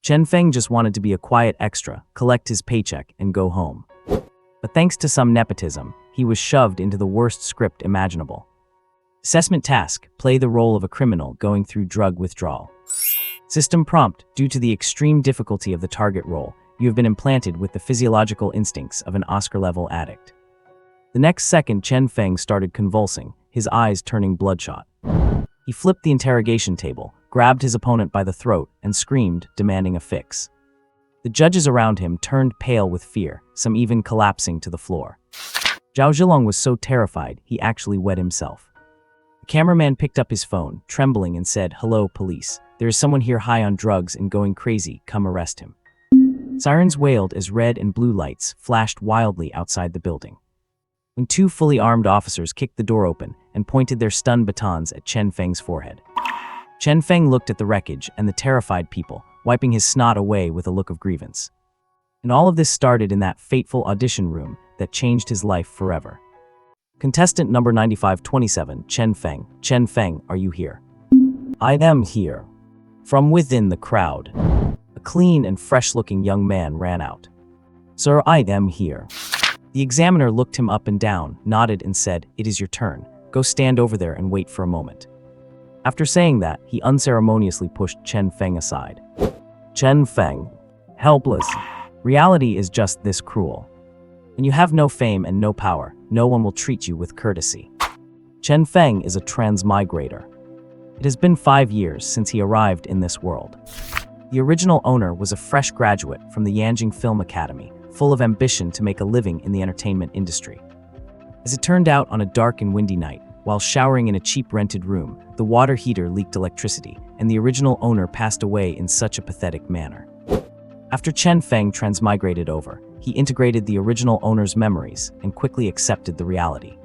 Chen Feng just wanted to be a quiet extra, collect his paycheck, and go home. But thanks to some nepotism, he was shoved into the worst script imaginable. Assessment task: play the role of a criminal going through drug withdrawal. System prompt: due to the extreme difficulty of the target role, you have been implanted with the physiological instincts of an Oscar-level addict. The next second, Chen Feng started convulsing, his eyes turning bloodshot. He flipped the interrogation table, grabbed his opponent by the throat, and screamed, demanding a fix. The judges around him turned pale with fear, some even collapsing to the floor. Zhao Zhilong was so terrified, he actually wet himself. The cameraman picked up his phone, trembling, and said, "Hello, police. There is someone here high on drugs and going crazy. Come arrest him." Sirens wailed as red and blue lights flashed wildly outside the building. When two fully armed officers kicked the door open and pointed their stun batons at Chen Feng's forehead. Chen Feng looked at the wreckage and the terrified people, wiping his snot away with a look of grievance. And all of this started in that fateful audition room that changed his life forever. Contestant number 9527, Chen Feng. Chen Feng, are you here? I am here. From within the crowd, a clean and fresh-looking young man ran out. Sir, I am here. The examiner looked him up and down, nodded, and said, "It is your turn. Go stand over there and wait for a moment." After saying that, he unceremoniously pushed Chen Feng aside. Chen Feng, helpless. Reality is just this cruel. When you have no fame and no power, no one will treat you with courtesy. Chen Feng is a transmigrator. It has been 5 years since he arrived in this world. The original owner was a fresh graduate from the Yanjing Film Academy, full of ambition to make a living in the entertainment industry. As it turned out, on a dark and windy night, while showering in a cheap rented room, the water heater leaked electricity, and the original owner passed away in such a pathetic manner. After Chen Feng transmigrated over, he integrated the original owner's memories and quickly accepted the reality.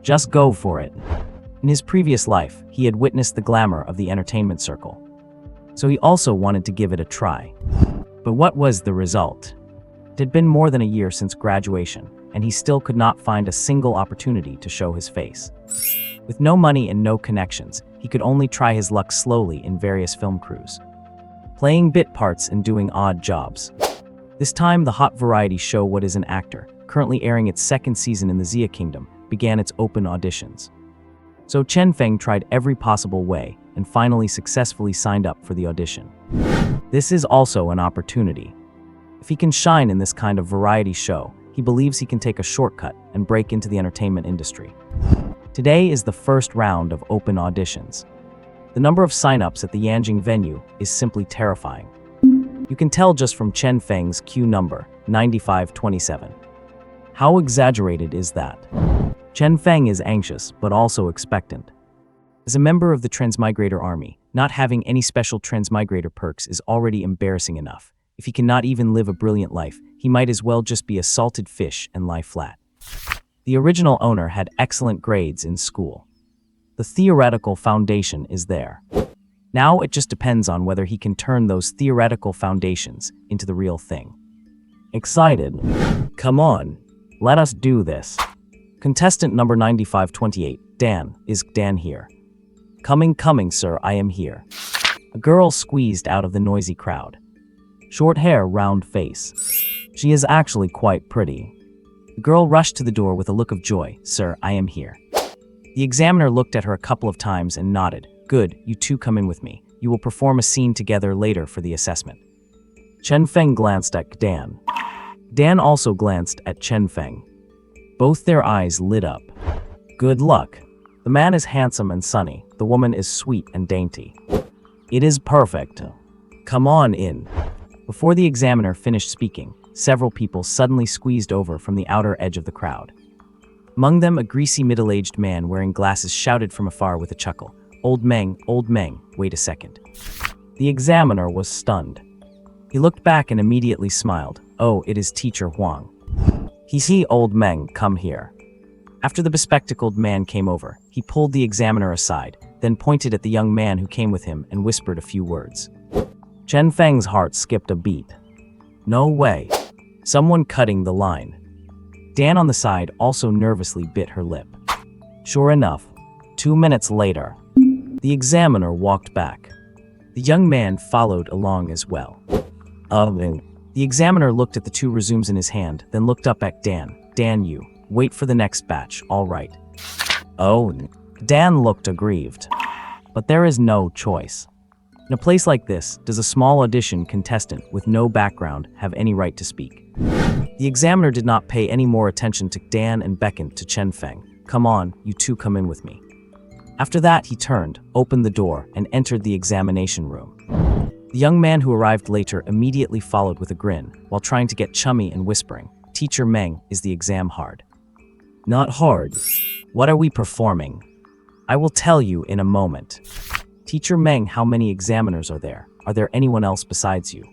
Just go for it. In his previous life, he had witnessed the glamour of the entertainment circle. So he also wanted to give it a try. But what was the result? It had been more than a year since graduation, and he still could not find a single opportunity to show his face. With no money and no connections, he could only try his luck slowly in various film crews, playing bit parts and doing odd jobs. This time, the hot variety show What is an Actor, currently airing its second season in the Xia Kingdom, began its open auditions. So Chen Feng tried every possible way and finally successfully signed up for the audition. This is also an opportunity. If he can shine in this kind of variety show, he believes he can take a shortcut and break into the entertainment industry. Today is the first round of open auditions. The number of sign-ups at the Yanjing venue is simply terrifying. You can tell just from Chen Feng's queue number, 9527. How exaggerated is that? Chen Feng is anxious, but also expectant. As a member of the Transmigrator Army, not having any special Transmigrator perks is already embarrassing enough. If he cannot even live a brilliant life, he might as well just be a salted fish and lie flat. The original owner had excellent grades in school. The theoretical foundation is there. Now it just depends on whether he can turn those theoretical foundations into the real thing. Excited? Come on, let us do this. Contestant number 9528, Dan. Is Dan here? Coming, sir, I am here. A girl squeezed out of the noisy crowd. Short hair, round face. She is actually quite pretty. The girl rushed to the door with a look of joy. Sir, I am here. The examiner looked at her a couple of times and nodded. Good, you two come in with me. You will perform a scene together later for the assessment. Chen Feng glanced at Dan. Dan also glanced at Chen Feng. Both their eyes lit up. Good luck. The man is handsome and sunny. The woman is sweet and dainty. It is perfect. Come on in. Before the examiner finished speaking, several people suddenly squeezed over from the outer edge of the crowd. Among them, a greasy middle-aged man wearing glasses shouted from afar with a chuckle, Old Meng, wait a second." The examiner was stunned. He looked back and immediately smiled. Oh, it is Teacher Huang. He, Old Meng, come here. After the bespectacled man came over, he pulled the examiner aside, then pointed at the young man who came with him and whispered a few words. Chen Feng's heart skipped a beat. No way. Someone cutting the line. Dan on the side also nervously bit her lip. Sure enough, 2 minutes later, the examiner walked back. The young man followed along as well. The examiner looked at the two resumes in his hand, then looked up at Dan. Dan, you. Wait for the next batch, all right. Oh, Dan looked aggrieved. But there is no choice. In a place like this, does a small audition contestant with no background have any right to speak? The examiner did not pay any more attention to Dan and beckoned to Chen Feng. Come on, you two come in with me. After that, he turned, opened the door, and entered the examination room. The young man who arrived later immediately followed with a grin, while trying to get chummy and whispering, Teacher Meng, is the exam hard? Not hard. What are we performing? I will tell you in a moment. Teacher Meng, how many examiners are there? Are there anyone else besides you?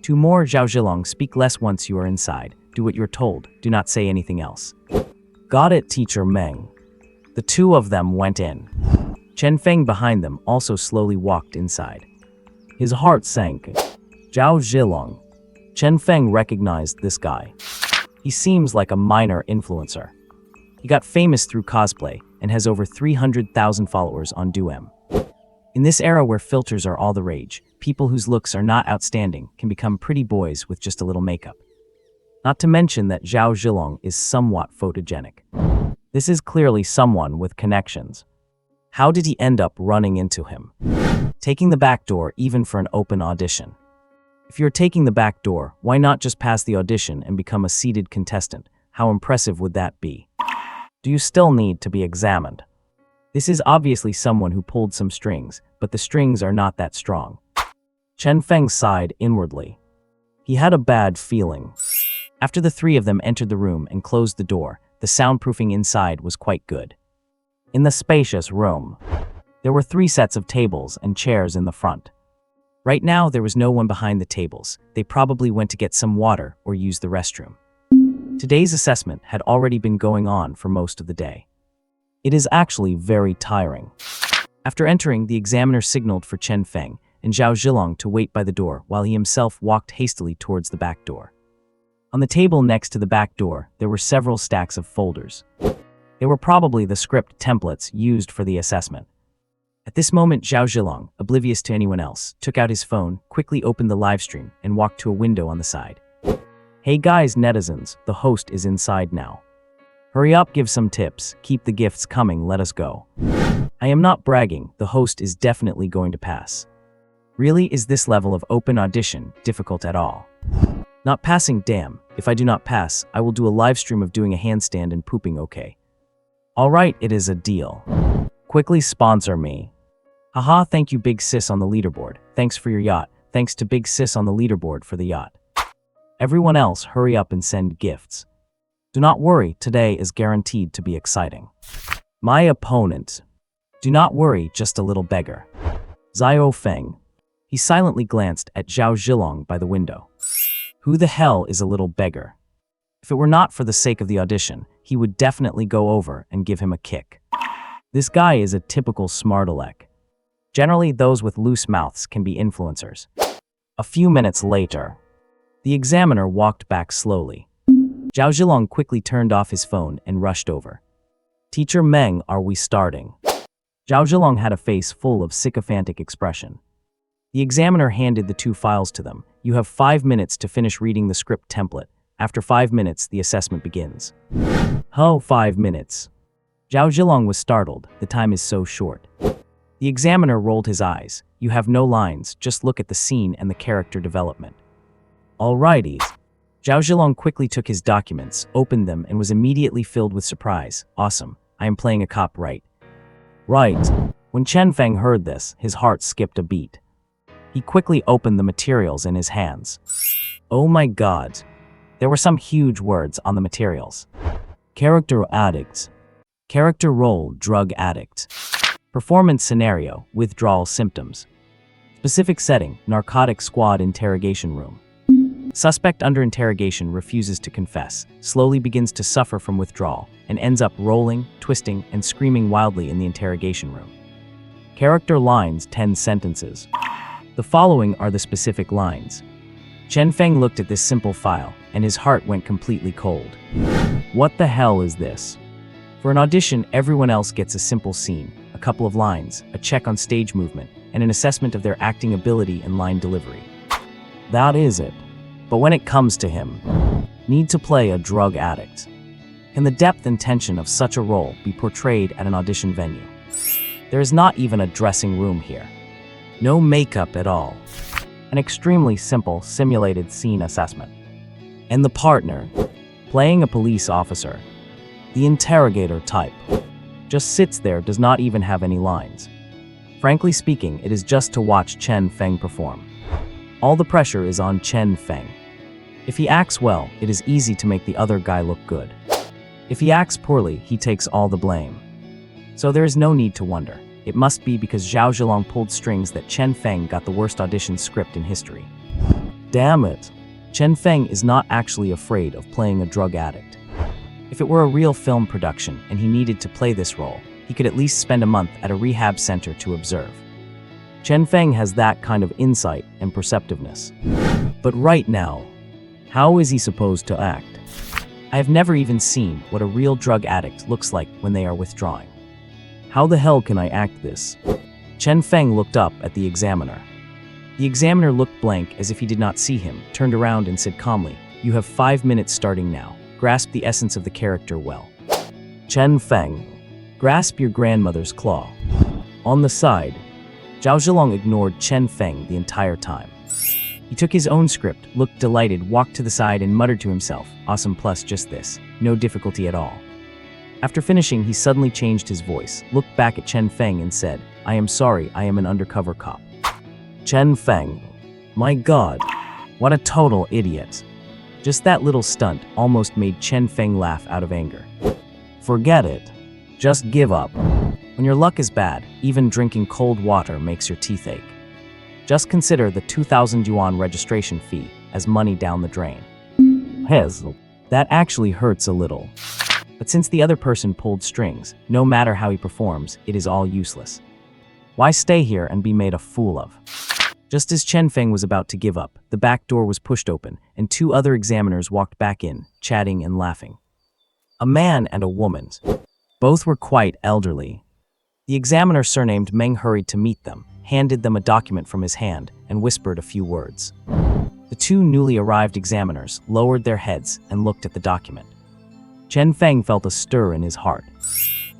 Two more, Zhao Zhilong, speak less once you are inside. Do what you're told, do not say anything else. Got it, Teacher Meng. The two of them went in. Chen Feng behind them also slowly walked inside. His heart sank. Zhao Zhilong. Chen Feng recognized this guy. He seems like a minor influencer. He got famous through cosplay and has over 300,000 followers on Douyin. In this era where filters are all the rage, people whose looks are not outstanding can become pretty boys with just a little makeup. Not to mention that Zhao Zhilong is somewhat photogenic. This is clearly someone with connections. How did he end up running into him? Taking the back door even for an open audition. If you're taking the back door, why not just pass the audition and become a seated contestant? How impressive would that be? Do you still need to be examined? This is obviously someone who pulled some strings, but the strings are not that strong. Chen Feng sighed inwardly. He had a bad feeling. After the three of them entered the room and closed the door, the soundproofing inside was quite good. In the spacious room, there were 3 sets of tables and chairs in the front. Right now, there was no one behind the tables. They probably went to get some water or use the restroom. Today's assessment had already been going on for most of the day. It is actually very tiring. After entering, the examiner signaled for Chen Feng and Zhao Zhilong to wait by the door while he himself walked hastily towards the back door. On the table next to the back door, there were several stacks of folders. They were probably the script templates used for the assessment. At this moment, Zhao Zhilong, oblivious to anyone else, took out his phone, quickly opened the live stream, and walked to a window on the side. Hey guys, netizens, the host is inside now. Hurry up, give some tips, keep the gifts coming, let us go. I am not bragging, the host is definitely going to pass. Really, is this level of open audition difficult at all? Not passing, damn. If I do not pass, I will do a live stream of doing a handstand and pooping, okay? Alright, it is a deal. Quickly sponsor me. Haha, thank you Big Sis on the leaderboard. Thanks for your yacht. Thanks to Big Sis on the leaderboard for the yacht. Everyone else, hurry up and send gifts. Do not worry, today is guaranteed to be exciting. My opponent. Do not worry, just a little beggar. Zhao Feng. He silently glanced at Zhao Zhilong by the window. Who the hell is a little beggar? If it were not for the sake of the audition, he would definitely go over and give him a kick. This guy is a typical smart-aleck. Generally, those with loose mouths can be influencers. A few minutes later, the examiner walked back slowly. Zhao Zhilong quickly turned off his phone and rushed over. Teacher Meng, are we starting? Zhao Zhilong had a face full of sycophantic expression. The examiner handed the 2 files to them. You have 5 minutes to finish reading the script template. After 5 minutes, the assessment begins. Oh, 5 minutes. Zhao Zhilong was startled. The time is so short. The examiner rolled his eyes. You have no lines, just look at the scene and the character development. Alrighties. Zhao Zhilong quickly took his documents, opened them, and was immediately filled with surprise. Awesome. I am playing a cop, right? Right. When Chen Feng heard this, his heart skipped a beat. He quickly opened the materials in his hands. Oh my god. There were some huge words on the materials. Character addict. Character role, drug addict. Performance scenario, withdrawal symptoms. Specific setting, narcotic squad interrogation room. Suspect under interrogation refuses to confess, slowly begins to suffer from withdrawal, and ends up rolling, twisting, and screaming wildly in the interrogation room. Character lines, 10 sentences. The following are the specific lines. Chen Feng looked at this simple file, and his heart went completely cold. What the hell is this? For an audition, everyone else gets a simple scene, a couple of lines, a check on stage movement, and an assessment of their acting ability and line delivery. That is it. But when it comes to him, need to play a drug addict. Can the depth and tension of such a role be portrayed at an audition venue? There is not even a dressing room here. No makeup at all. An extremely simple simulated scene assessment. And the partner, playing a police officer, the interrogator type, just sits there, does not even have any lines. Frankly speaking, it is just to watch Chen Feng perform. All the pressure is on Chen Feng. If he acts well, it is easy to make the other guy look good. If he acts poorly, he takes all the blame. So there is no need to wonder. It must be because Zhao Zhilong pulled strings that Chen Feng got the worst audition script in history. Damn it. Chen Feng is not actually afraid of playing a drug addict. If it were a real film production and he needed to play this role, he could at least spend a month at a rehab center to observe. Chen Feng has that kind of insight and perceptiveness. But right now, how is he supposed to act? I have never even seen what a real drug addict looks like when they are withdrawing. How the hell can I act this? Chen Feng looked up at the examiner. The examiner looked blank as if he did not see him, turned around and said calmly, "You have 5 minutes starting now. Grasp the essence of the character well." Chen Feng, grasp your grandmother's claw. On the side, Zhao Zhilong ignored Chen Feng the entire time. He took his own script, looked delighted, walked to the side and muttered to himself, "Awesome, plus just this. No difficulty at all." After finishing, he suddenly changed his voice, looked back at Chen Feng and said, "I am sorry, I am an undercover cop." Chen Feng, my god, what a total idiot. Just that little stunt almost made Chen Feng laugh out of anger. Forget it. Just give up. When your luck is bad, even drinking cold water makes your teeth ache. Just consider the 2,000 yuan registration fee as money down the drain. Hazel, that actually hurts a little. But since the other person pulled strings, no matter how he performs, it is all useless. Why stay here and be made a fool of? Just as Chen Feng was about to give up, the back door was pushed open, and 2 other examiners walked back in, chatting and laughing. A man and a woman. Both were quite elderly. The examiner surnamed Meng hurried to meet them, handed them a document from his hand, and whispered a few words. The 2 newly arrived examiners lowered their heads and looked at the document. Chen Feng felt a stir in his heart,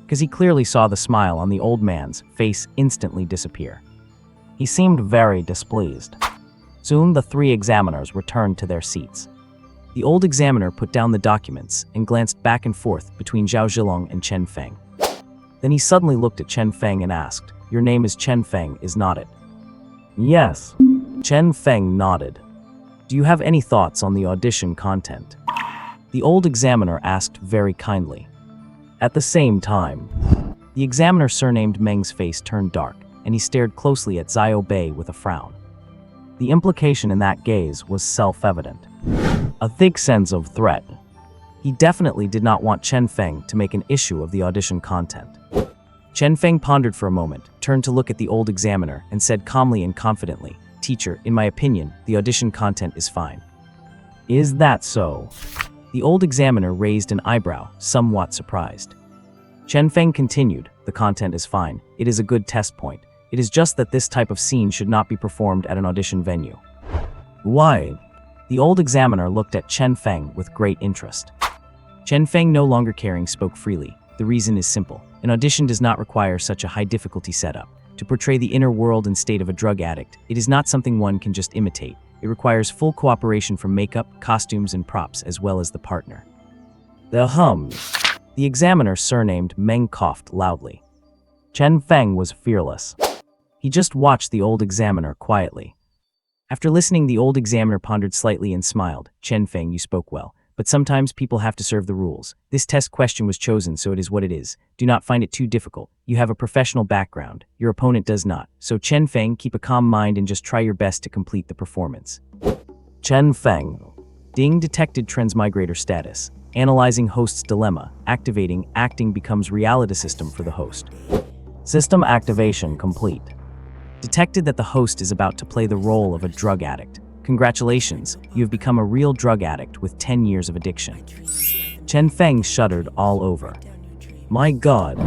because he clearly saw the smile on the old man's face instantly disappear. He seemed very displeased. Soon the 3 examiners returned to their seats. The old examiner put down the documents and glanced back and forth between Zhao Zhilong and Chen Feng. Then he suddenly looked at Chen Feng and asked, "Your name is Chen Feng, is not it?" "Yes." Chen Feng nodded. "Do you have any thoughts on the audition content?" The old examiner asked very kindly. At the same time, the examiner surnamed Meng's face turned dark, and he stared closely at Xiao Bei with a frown. The implication in that gaze was self-evident. A thick sense of threat. He definitely did not want Chen Feng to make an issue of the audition content. Chen Feng pondered for a moment, turned to look at the old examiner, and said calmly and confidently, "Teacher, in my opinion, the audition content is fine." "Is that so?" The old examiner raised an eyebrow, somewhat surprised. Chen Feng continued, "The content is fine. It is a good test point. It is just that this type of scene should not be performed at an audition venue." "Why?" The old examiner looked at Chen Feng with great interest. Chen Feng, no longer caring, spoke freely. "The reason is simple. An audition does not require such a high difficulty setup. To portray the inner world and state of a drug addict, it is not something one can just imitate. It requires full cooperation from makeup, costumes, and props, as well as the partner." The examiner surnamed Meng coughed loudly. Chen Feng was fearless. He just watched the old examiner quietly. After listening, the old examiner pondered slightly and smiled. "Chen Feng, you spoke well. But sometimes people have to serve the rules. This test question was chosen, so it is what it is. Do not find it too difficult. You have a professional background. Your opponent does not. So Chen Feng, keep a calm mind and just try your best to complete the performance." Chen Feng. Ding detected transmigrator status. Analyzing host's dilemma. Activating acting becomes reality system for the host. System activation complete. Detected that the host is about to play the role of a drug addict. Congratulations, you have become a real drug addict with 10 years of addiction. Chen Feng shuddered all over. My god,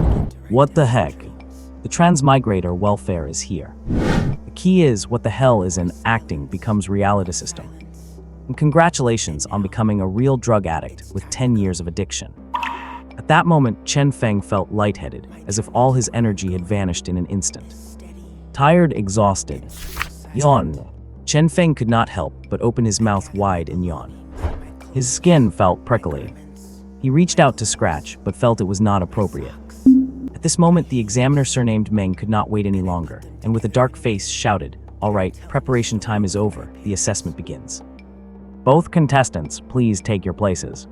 what the heck? The transmigrator welfare is here. The key is what the hell is an acting becomes reality system. And congratulations on becoming a real drug addict with 10 years of addiction. At that moment, Chen Feng felt lightheaded, as if all his energy had vanished in an instant. Tired, exhausted. Yawn. Chen Feng could not help but open his mouth wide and yawn. His skin felt prickly. He reached out to scratch, but felt it was not appropriate. At this moment, the examiner surnamed Meng could not wait any longer, and with a dark face shouted, "All right, preparation time is over. The assessment begins. Both contestants, please take your places."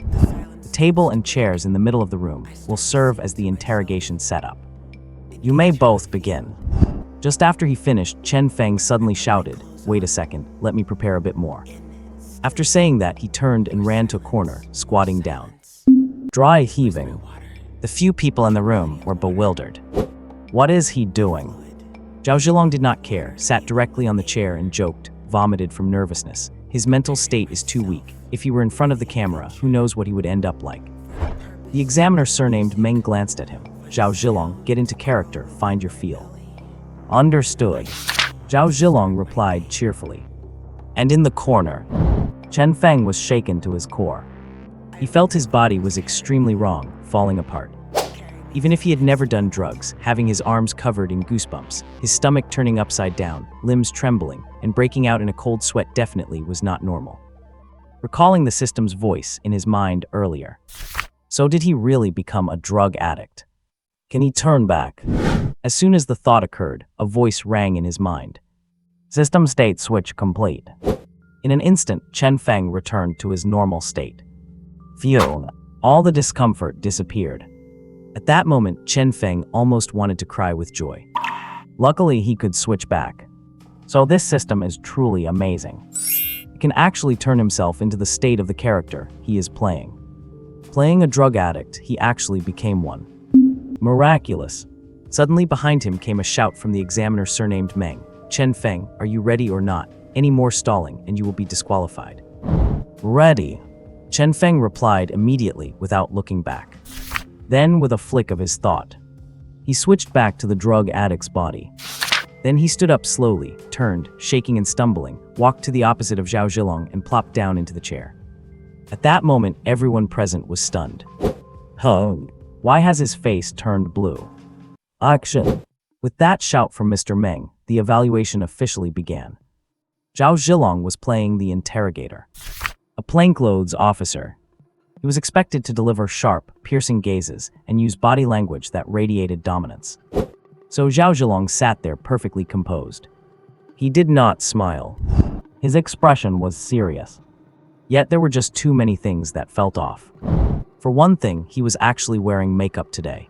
The table and chairs in the middle of the room will serve as the interrogation setup. "You may both begin." Just after he finished, Chen Feng suddenly shouted, "Wait a second, let me prepare a bit more." After saying that, he turned and ran to a corner, squatting down. Dry heaving. The few people in the room were bewildered. What is he doing? Zhao Zhilong did not care, sat directly on the chair and joked, vomited from nervousness. His mental state is too weak. If he were in front of the camera, who knows what he would end up like. The examiner surnamed Meng glanced at him. "Zhao Zhilong, get into character, find your feel." "Understood." Zhao Zhilong replied cheerfully. And in the corner, Chen Feng was shaken to his core. He felt his body was extremely wrong, falling apart. Even if he had never done drugs, having his arms covered in goosebumps, his stomach turning upside down, limbs trembling, and breaking out in a cold sweat definitely was not normal. Recalling the system's voice in his mind earlier. So did he really become a drug addict? Can he turn back? As soon as the thought occurred, a voice rang in his mind. System state switch complete. In an instant, Chen Feng returned to his normal state. Phew, all the discomfort disappeared. At that moment, Chen Feng almost wanted to cry with joy. Luckily, he could switch back. So this system is truly amazing. He can actually turn himself into the state of the character he is playing. Playing a drug addict, he actually became one. Miraculous. Suddenly behind him came a shout from the examiner surnamed Meng. "Chen Feng, are you ready or not? Any more stalling and you will be disqualified." "Ready." Chen Feng replied immediately without looking back. Then, with a flick of his thought, he switched back to the drug addict's body. Then he stood up slowly, turned, shaking and stumbling, walked to the opposite of Zhao Zhilong and plopped down into the chair. At that moment, everyone present was stunned. Huh? Why has his face turned blue? Action! With that shout from Mr. Meng, the evaluation officially began. Zhao Zhilong was playing the interrogator. A plainclothes officer. He was expected to deliver sharp, piercing gazes and use body language that radiated dominance. So Zhao Zhilong sat there perfectly composed. He did not smile. His expression was serious. Yet there were just too many things that felt off. For one thing, he was actually wearing makeup today.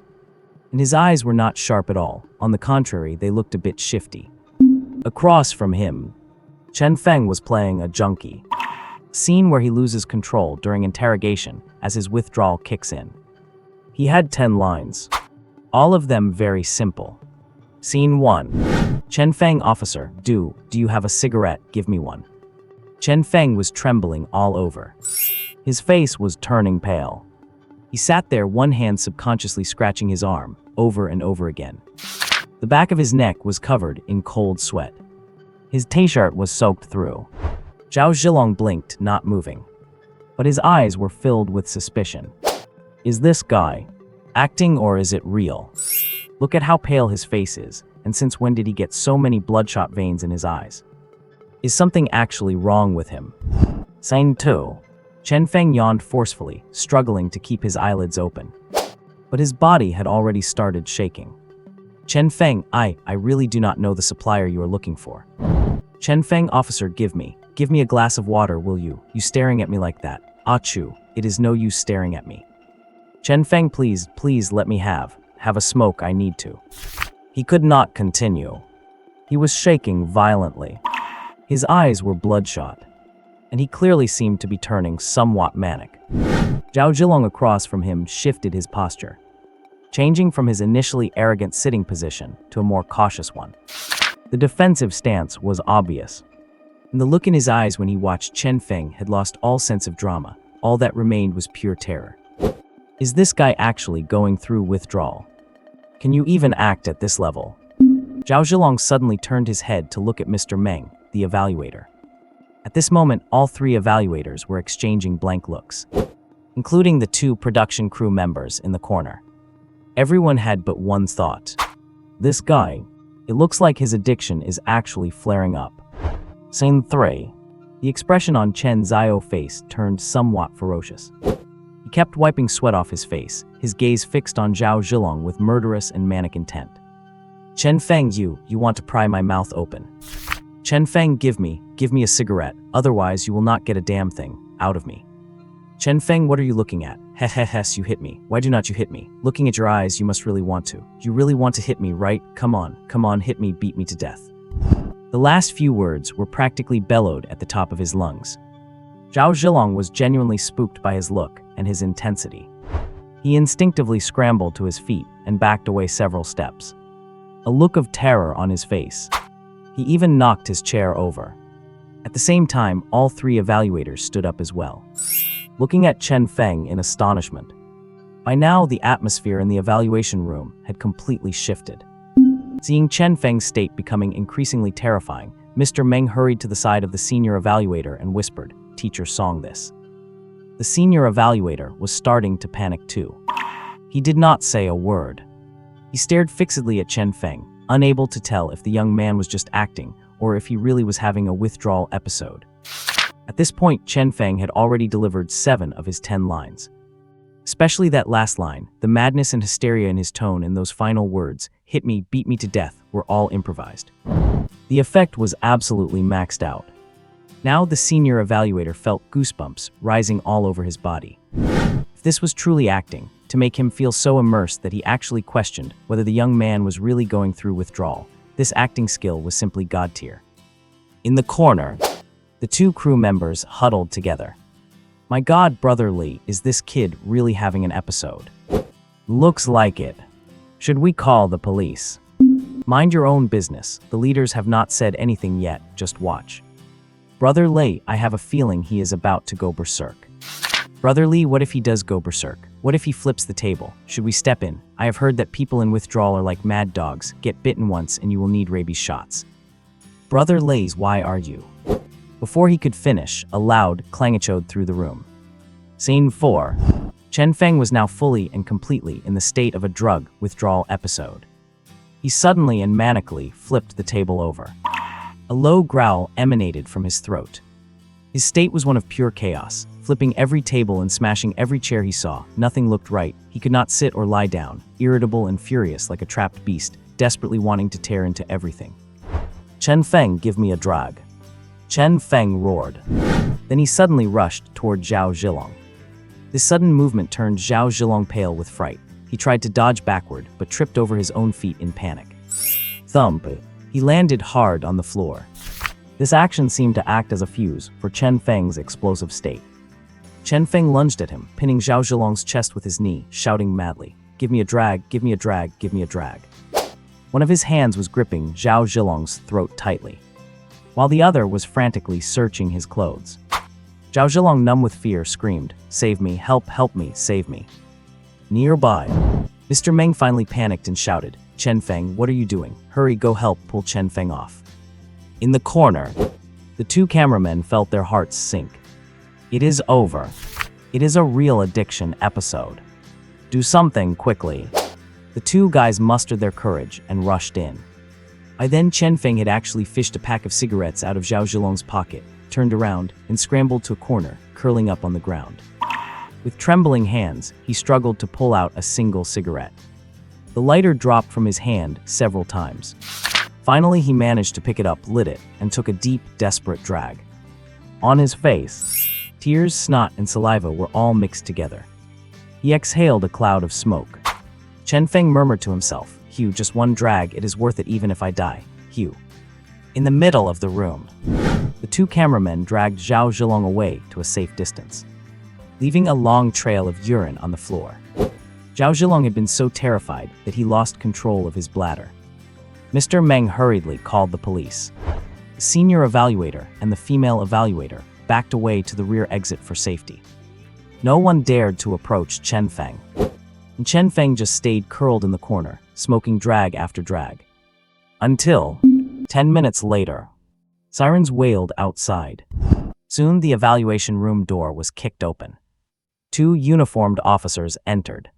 And his eyes were not sharp at all. On the contrary, they looked a bit shifty. Across from him, Chen Feng was playing a junkie. Scene where he loses control during interrogation as his withdrawal kicks in. He had 10 lines, all of them very simple. Scene 1. Chen Feng officer, do you have a cigarette? Give me one. Chen Feng was trembling all over. His face was turning pale. He sat there, one hand subconsciously scratching his arm, over and over again. The back of his neck was covered in cold sweat. His t-shirt was soaked through. Zhao Zhilong blinked, not moving. But his eyes were filled with suspicion. Is this guy acting or is it real? Look at how pale his face is, and since when did he get so many bloodshot veins in his eyes? Is something actually wrong with him? Scene 2. Chen Feng yawned forcefully, struggling to keep his eyelids open. But his body had already started shaking. Chen Feng, I really do not know the supplier you are looking for. Chen Feng officer, give me a glass of water, will you? You staring at me like that. Achoo, it is no use staring at me. Chen Feng, please let me have a smoke, I need to. He could not continue. He was shaking violently. His eyes were bloodshot, and he clearly seemed to be turning somewhat manic. Zhao Zhilong across from him shifted his posture, changing from his initially arrogant sitting position to a more cautious one. The defensive stance was obvious, and the look in his eyes when he watched Chen Feng had lost all sense of drama. All that remained was pure terror. Is this guy actually going through withdrawal? Can you even act at this level? Zhao Zhilong suddenly turned his head to look at Mr. Meng, the evaluator. At this moment, all three evaluators were exchanging blank looks, including the two production crew members in the corner. Everyone had but one thought. This guy, it looks like his addiction is actually flaring up. Scene 3. The expression on Chen Zio's face turned somewhat ferocious. He kept wiping sweat off his face, his gaze fixed on Zhao Zhilong with murderous and manic intent. Chen Feng, you want to pry my mouth open. Chen Feng, give me a cigarette, otherwise you will not get a damn thing out of me. Chen Feng, what are you looking at? Hes, you hit me. Why do not you hit me? Looking at your eyes, you must really want to. You really want to hit me, right? Come on, hit me, beat me to death. The last few words were practically bellowed at the top of his lungs. Zhao Zhilong was genuinely spooked by his look and his intensity. He instinctively scrambled to his feet and backed away several steps, a look of terror on his face. He even knocked his chair over. At the same time, all three evaluators stood up as well, looking at Chen Feng in astonishment. By now, the atmosphere in the evaluation room had completely shifted. Seeing Chen Feng's state becoming increasingly terrifying, Mr. Meng hurried to the side of the senior evaluator and whispered, "Teacher Song this." The senior evaluator was starting to panic too. He did not say a word. He stared fixedly at Chen Feng, unable to tell if the young man was just acting or if he really was having a withdrawal episode. At this point, Chen Feng had already delivered 7 of his 10 lines. Especially that last line, the madness and hysteria in his tone and those final words, "hit me, beat me to death," were all improvised. The effect was absolutely maxed out. Now the senior evaluator felt goosebumps rising all over his body. If this was truly acting, to make him feel so immersed that he actually questioned whether the young man was really going through withdrawal, this acting skill was simply god tier. In the corner, the two crew members huddled together. My God, Brother Lee, is this kid really having an episode? Looks like it. Should we call the police? Mind your own business. The leaders have not said anything yet, just watch. Brother Lee, I have a feeling he is about to go berserk. Brother Lee, what if he does go berserk? What if he flips the table? Should we step in? I have heard that people in withdrawal are like mad dogs. Get bitten once and you will need rabies shots. Brother Lee's, why are you? Before he could finish, a loud clang echoed through the room. Scene 4. Chen Feng was now fully and completely in the state of a drug withdrawal episode. He suddenly and manically flipped the table over. A low growl emanated from his throat. His state was one of pure chaos, flipping every table and smashing every chair he saw. Nothing looked right. He could not sit or lie down, irritable and furious like a trapped beast, desperately wanting to tear into everything. Chen Feng, give me a drag. Chen Feng roared. Then he suddenly rushed toward Zhao Zhilong. This sudden movement turned Zhao Zhilong pale with fright. He tried to dodge backward, but tripped over his own feet in panic. Thump! He landed hard on the floor. This action seemed to act as a fuse for Chen Feng's explosive state. Chen Feng lunged at him, pinning Zhao Zhilong's chest with his knee, shouting madly, "Give me a drag, give me a drag, give me a drag." One of his hands was gripping Zhao Zhilong's throat tightly, while the other was frantically searching his clothes. Zhao Zhilong, numb with fear, screamed, "Save me, help me, save me." Nearby, Mr. Meng finally panicked and shouted, "Chen Feng, what are you doing? Hurry, go help pull Chen Feng off." In the corner, the two cameramen felt their hearts sink. It is over. It is a real addiction episode. Do something quickly. The two guys mustered their courage and rushed in. By then, Chen Feng had actually fished a pack of cigarettes out of Zhao Zhilong's pocket, turned around, and scrambled to a corner, curling up on the ground. With trembling hands, he struggled to pull out a single cigarette. The lighter dropped from his hand several times. Finally, he managed to pick it up, lit it, and took a deep, desperate drag. On his face, tears, snot, and saliva were all mixed together. He exhaled a cloud of smoke. Chen Feng murmured to himself, "Hugh, just one drag, it is worth it even if I die. Hugh." In the middle of the room, the two cameramen dragged Zhao Zhilong away to a safe distance, leaving a long trail of urine on the floor. Zhao Zhilong had been so terrified that he lost control of his bladder. Mr. Meng hurriedly called the police. The senior evaluator and the female evaluator backed away to the rear exit for safety. No one dared to approach Chen Feng, and Chen Feng just stayed curled in the corner, smoking drag after drag. Until 10 minutes later, sirens wailed outside. Soon the evaluation room door was kicked open. Two uniformed officers entered.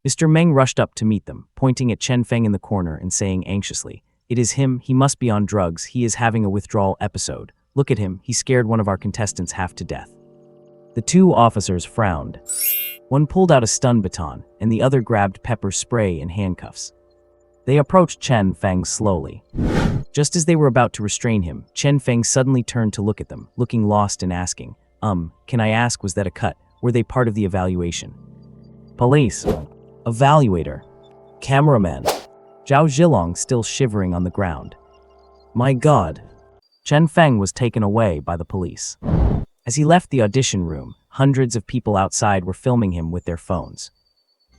Mr. Meng rushed up to meet them, pointing at Chen Feng in the corner and saying anxiously, "It is him, he must be on drugs, he is having a withdrawal episode. Look at him, he scared one of our contestants half to death." The two officers frowned. One pulled out a stun baton, and the other grabbed pepper spray and handcuffs. They approached Chen Feng slowly. Just as they were about to restrain him, Chen Feng suddenly turned to look at them, looking lost and asking, Can I ask, was that a cut? Were they part of the evaluation?" "Police. Evaluator. Cameraman." Zhao Zhilong still shivering on the ground. "My God." Chen Feng was taken away by the police. As he left the audition room, hundreds of people outside were filming him with their phones.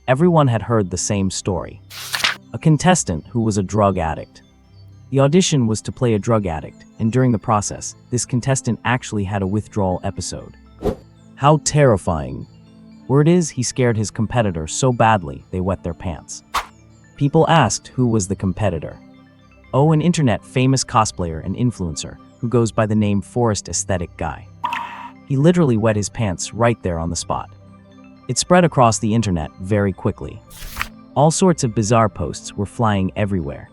Everyone had heard the same story. A contestant who was a drug addict. The audition was to play a drug addict, and during the process, this contestant actually had a withdrawal episode. How terrifying. Word is, he scared his competitor so badly they wet their pants. People asked who was the competitor. Oh, an internet famous cosplayer and influencer who goes by the name Forest Aesthetic Guy. He literally wet his pants right there on the spot. It spread across the internet very quickly. All sorts of bizarre posts were flying everywhere.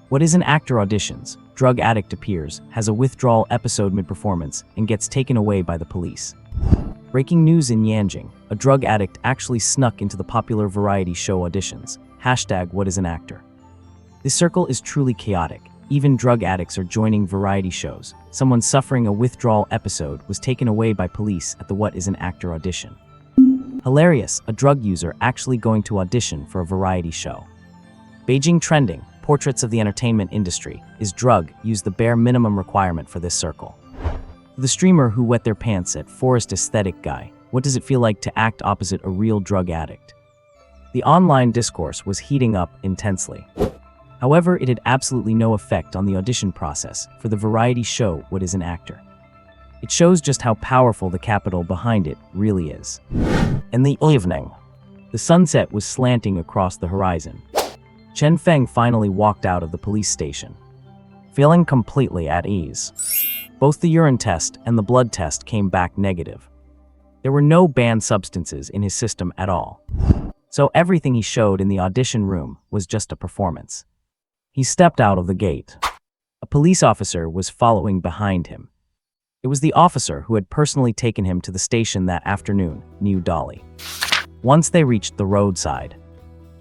What is an actor auditions, drug addict appears, has a withdrawal episode mid-performance, and gets taken away by the police. Breaking news in Yanjing, a drug addict actually snuck into the popular variety show auditions. #What is an actor? This circle is truly chaotic. Even drug addicts are joining variety shows. Someone suffering a withdrawal episode was taken away by police at the What is an Actor audition. Hilarious, a drug user actually going to audition for a variety show. Beijing trending, portraits of the entertainment industry, is drug, use the bare minimum requirement for this circle. The streamer who wet their pants at Forest Aesthetic Guy, what does it feel like to act opposite a real drug addict? The online discourse was heating up intensely. However, it had absolutely no effect on the audition process for the variety show What is an Actor. It shows just how powerful the capital behind it really is. In the evening, the sunset was slanting across the horizon. Chen Feng finally walked out of the police station, feeling completely at ease. Both the urine test and the blood test came back negative. There were no banned substances in his system at all. So everything he showed in the audition room was just a performance. He stepped out of the gate. A police officer was following behind him. It was the officer who had personally taken him to the station that afternoon, New Dolly. Once they reached the roadside,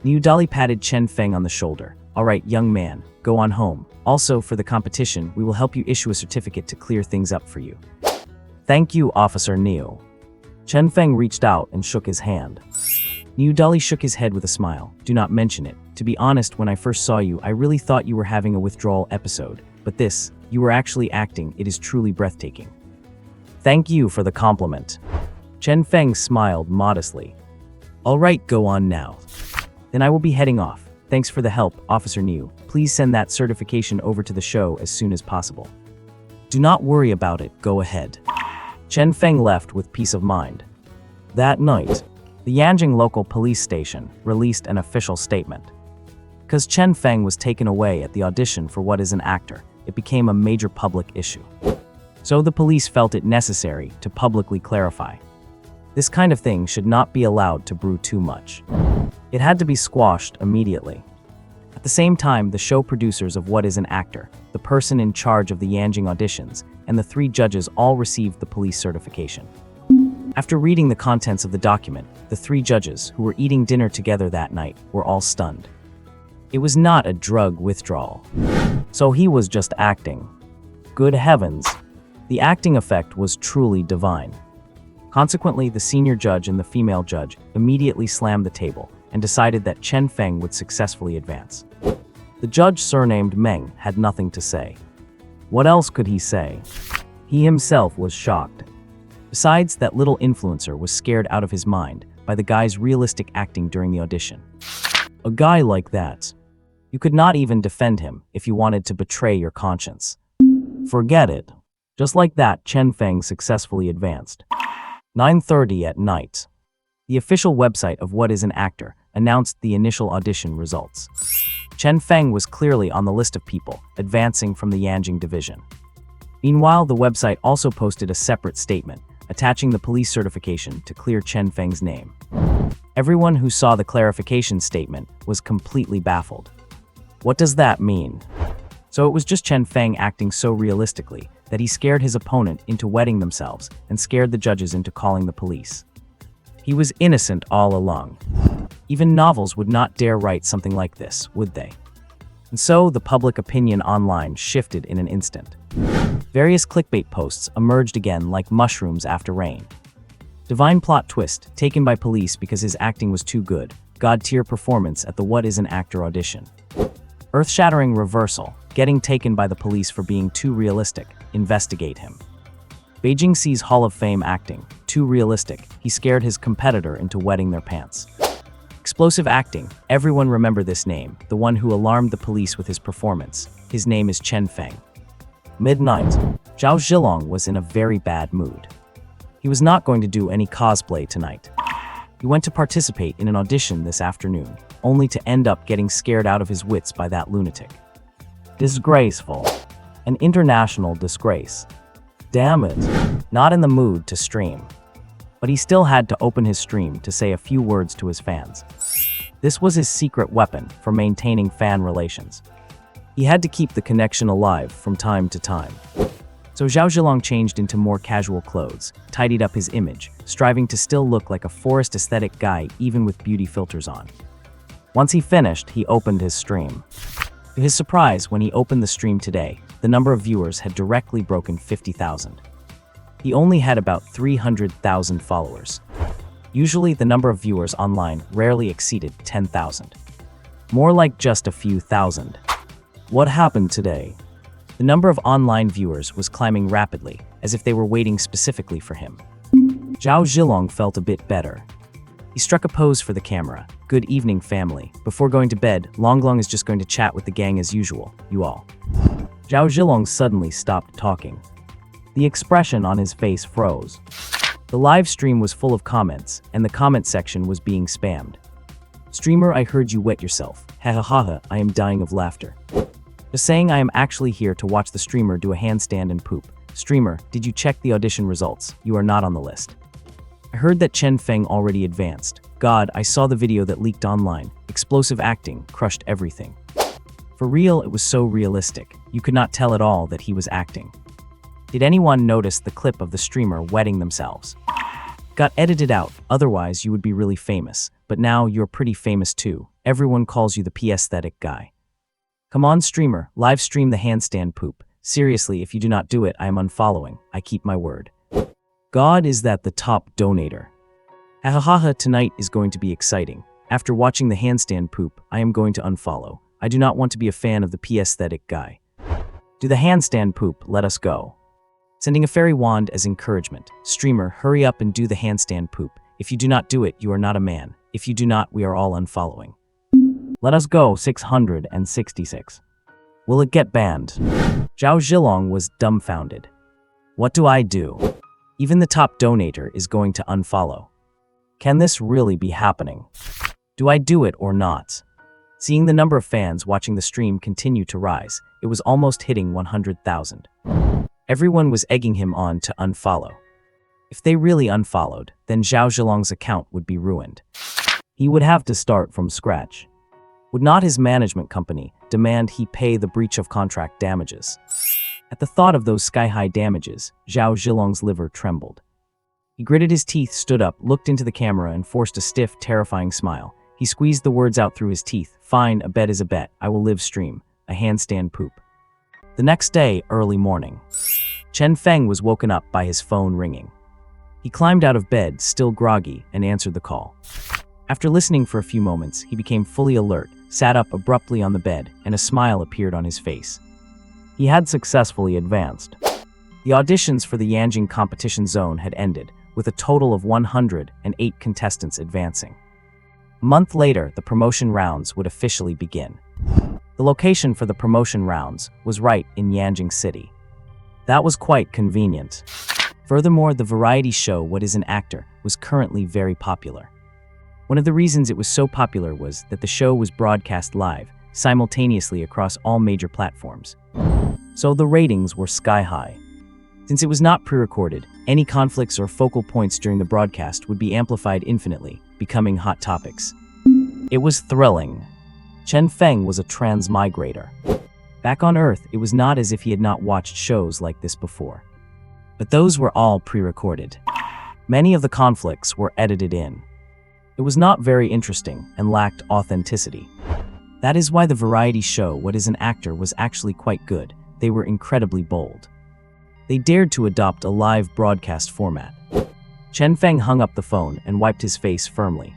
New Dolly patted Chen Feng on the shoulder. "All right, young man, go on home. Also, for the competition, we will help you issue a certificate to clear things up for you." "Thank you, Officer Neo." Chen Feng reached out and shook his hand. New Dolly shook his head with a smile. "Do not mention it. To be honest, when I first saw you, I really thought you were having a withdrawal episode. But this, you were actually acting. It is truly breathtaking." "Thank you for the compliment." Chen Feng smiled modestly. "All right, go on now. Then I will be heading off. Thanks for the help, Officer New. Please send that certification over to the show as soon as possible." "Do not worry about it, go ahead." Chen Feng left with peace of mind. That night, the Yanjing local police station released an official statement. Because Chen Feng was taken away at the audition for What is an Actor, it became a major public issue. So the police felt it necessary to publicly clarify. This kind of thing should not be allowed to brew too much. It had to be squashed immediately. At the same time, the show producers of What is an Actor, the person in charge of the Yanjing auditions, and the 3 judges all received the police certification. After reading the contents of the document, the 3 judges, who were eating dinner together that night, were all stunned. It was not a drug withdrawal. So he was just acting. Good heavens. The acting effect was truly divine. Consequently, the senior judge and the female judge immediately slammed the table and decided that Chen Feng would successfully advance. The judge, surnamed Meng, had nothing to say. What else could he say? He himself was shocked. Besides, that little influencer was scared out of his mind by the guy's realistic acting during the audition. A guy like that, you could not even defend him if you wanted to betray your conscience. Forget it. Just like that, Chen Feng successfully advanced. 9:30 at night. The official website of What is an Actor announced the initial audition results. Chen Feng was clearly on the list of people advancing from the Yanjing division. Meanwhile, the website also posted a separate statement, attaching the police certification to clear Chen Feng's name. Everyone who saw the clarification statement was completely baffled. What does that mean? So it was just Chen Feng acting so realistically that he scared his opponent into wetting themselves and scared the judges into calling the police. He was innocent all along. Even novels would not dare write something like this, would they? And so the public opinion online shifted in an instant. Various clickbait posts emerged again like mushrooms after rain. Divine plot twist, taken by police because his acting was too good. God-tier performance at the What is an Actor audition. Earth-shattering reversal, getting taken by the police for being too realistic. Investigate him. Beijing sees Hall of Fame acting, too realistic. He scared his competitor into wetting their pants. Explosive acting, everyone remember this name, the one who alarmed the police with his performance. His name is Chen Feng. Midnight, Zhao Zhilong was in a very bad mood. He was not going to do any cosplay tonight. He went to participate in an audition this afternoon, only to end up getting scared out of his wits by that lunatic. Disgraceful. An international disgrace. Damn it. Not in the mood to stream. But he still had to open his stream to say a few words to his fans. This was his secret weapon for maintaining fan relations. He had to keep the connection alive from time to time. So Zhao Zhilong changed into more casual clothes, tidied up his image, striving to still look like a forest aesthetic guy even with beauty filters on. Once he finished, he opened his stream. To his surprise, when he opened the stream today, the number of viewers had directly broken 50,000. He only had about 300,000 followers. Usually, the number of viewers online rarely exceeded 10,000. More like just a few thousand. What happened today? The number of online viewers was climbing rapidly, as if they were waiting specifically for him. Zhao Zhilong felt a bit better. He struck a pose for the camera. Good evening, family. Before going to bed, Longlong is just going to chat with the gang as usual, you all. Zhao Zhilong suddenly stopped talking. The expression on his face froze. The live stream was full of comments, and the comment section was being spammed. Streamer, I heard you wet yourself. Ha ha ha ha, I am dying of laughter. Just saying I am actually here to watch the streamer do a handstand and poop. Streamer, did you check the audition results? You are not on the list. I heard that Chen Feng already advanced. God, I saw the video that leaked online. Explosive acting, crushed everything. For real, it was so realistic. You could not tell at all that he was acting. Did anyone notice the clip of the streamer wetting themselves? Got edited out, otherwise you would be really famous. But now you're pretty famous too. Everyone calls you the P-aesthetic guy. Come on, streamer, live stream the handstand poop. Seriously, if you do not do it, I am unfollowing. I keep my word. God, is that the top donator? Hahaha, tonight is going to be exciting. After watching the handstand poop, I am going to unfollow. I do not want to be a fan of the P-aesthetic guy. Do the handstand poop, let us go. Sending a fairy wand as encouragement. Streamer, hurry up and do the handstand poop. If you do not do it, you are not a man. If you do not, we are all unfollowing. Let us go, 666. Will it get banned? Zhao Zhilong was dumbfounded. What do I do? Even the top donator is going to unfollow. Can this really be happening? Do I do it or not? Seeing the number of fans watching the stream continue to rise, it was almost hitting 100,000. Everyone was egging him on to unfollow. If they really unfollowed, then Zhao Zhilong's account would be ruined. He would have to start from scratch. Would not his management company demand he pay the breach of contract damages? At the thought of those sky-high damages, Zhao Zhilong's liver trembled. He gritted his teeth, stood up, looked into the camera, and forced a stiff, terrifying smile. He squeezed the words out through his teeth. Fine, a bet is a bet. I will live stream. A handstand poop. The next day, early morning. Chen Feng was woken up by his phone ringing. He climbed out of bed, still groggy, and answered the call. After listening for a few moments, he became fully alert, sat up abruptly on the bed, and a smile appeared on his face. He had successfully advanced. The auditions for the Yanjing competition zone had ended, with a total of 108 contestants advancing. A month later, the promotion rounds would officially begin. The location for the promotion rounds was right in Yanjing City. That was quite convenient. Furthermore, the variety show What is an Actor was currently very popular. One of the reasons it was so popular was that the show was broadcast live, simultaneously across all major platforms. So the ratings were sky high. Since it was not pre-recorded, any conflicts or focal points during the broadcast would be amplified infinitely, becoming hot topics. It was thrilling. Chen Feng was a transmigrator. Back on Earth, it was not as if he had not watched shows like this before. But those were all pre-recorded. Many of the conflicts were edited in. It was not very interesting and lacked authenticity. That is why the variety show What is an Actor was actually quite good. They were incredibly bold. They dared to adopt a live broadcast format. Chen Feng hung up the phone and wiped his face firmly.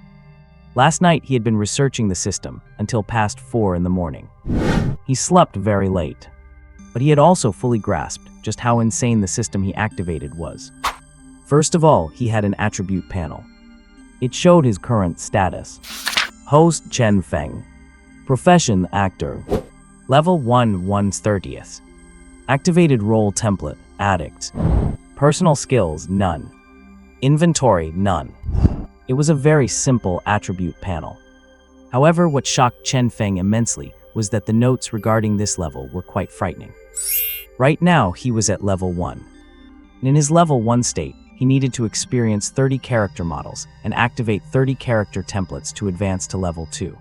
Last night he had been researching the system until past 4 in the morning. He slept very late. But he had also fully grasped just how insane the system he activated was. First of all, he had an attribute panel. It showed his current status. Host Chen Feng. Profession actor. Level 1 1/30th. Activated role template, addict. Personal skills, none. Inventory, none. It was a very simple attribute panel. However, what shocked Chen Feng immensely was that the notes regarding this level were quite frightening. Right now, he was at level 1. And in his level 1 state, he needed to experience 30 character models and activate 30 character templates to advance to level 2.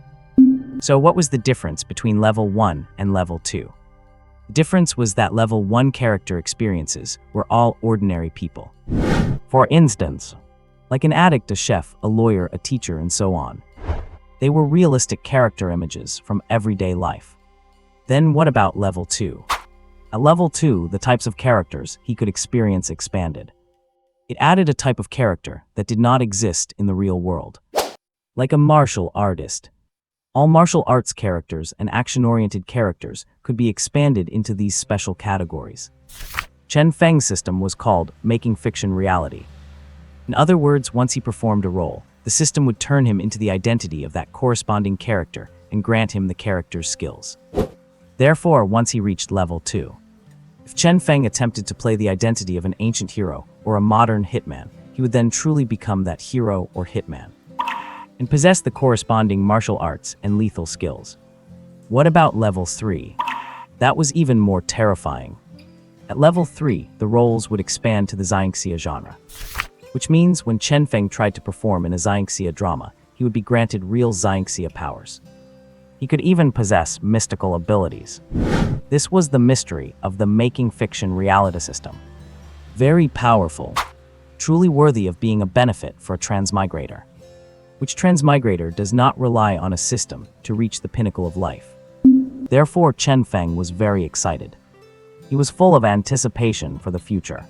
So what was the difference between level 1 and level 2? The difference was that level 1 character experiences were all ordinary people. For instance, like an addict, a chef, a lawyer, a teacher, and so on. They were realistic character images from everyday life. Then what about level 2? At level 2, the types of characters he could experience expanded. It added a type of character that did not exist in the real world. Like a martial artist. All martial arts characters and action-oriented characters could be expanded into these special categories. Chen Feng's system was called Making Fiction Reality. In other words, once he performed a role, the system would turn him into the identity of that corresponding character and grant him the character's skills. Therefore, once he reached level 2, if Chen Feng attempted to play the identity of an ancient hero or a modern hitman, he would then truly become that hero or hitman and possess the corresponding martial arts and lethal skills. What about level 3? That was even more terrifying. At level 3, the roles would expand to the Xianxia genre, which means when Chen Feng tried to perform in a Xianxia drama, he would be granted real Xianxia powers. He could even possess mystical abilities. This was the mystery of the Making Fiction Reality system. Very powerful, truly worthy of being a benefit for a transmigrator. Which transmigrator does not rely on a system to reach the pinnacle of life? Therefore, Chen Feng was very excited. He was full of anticipation for the future.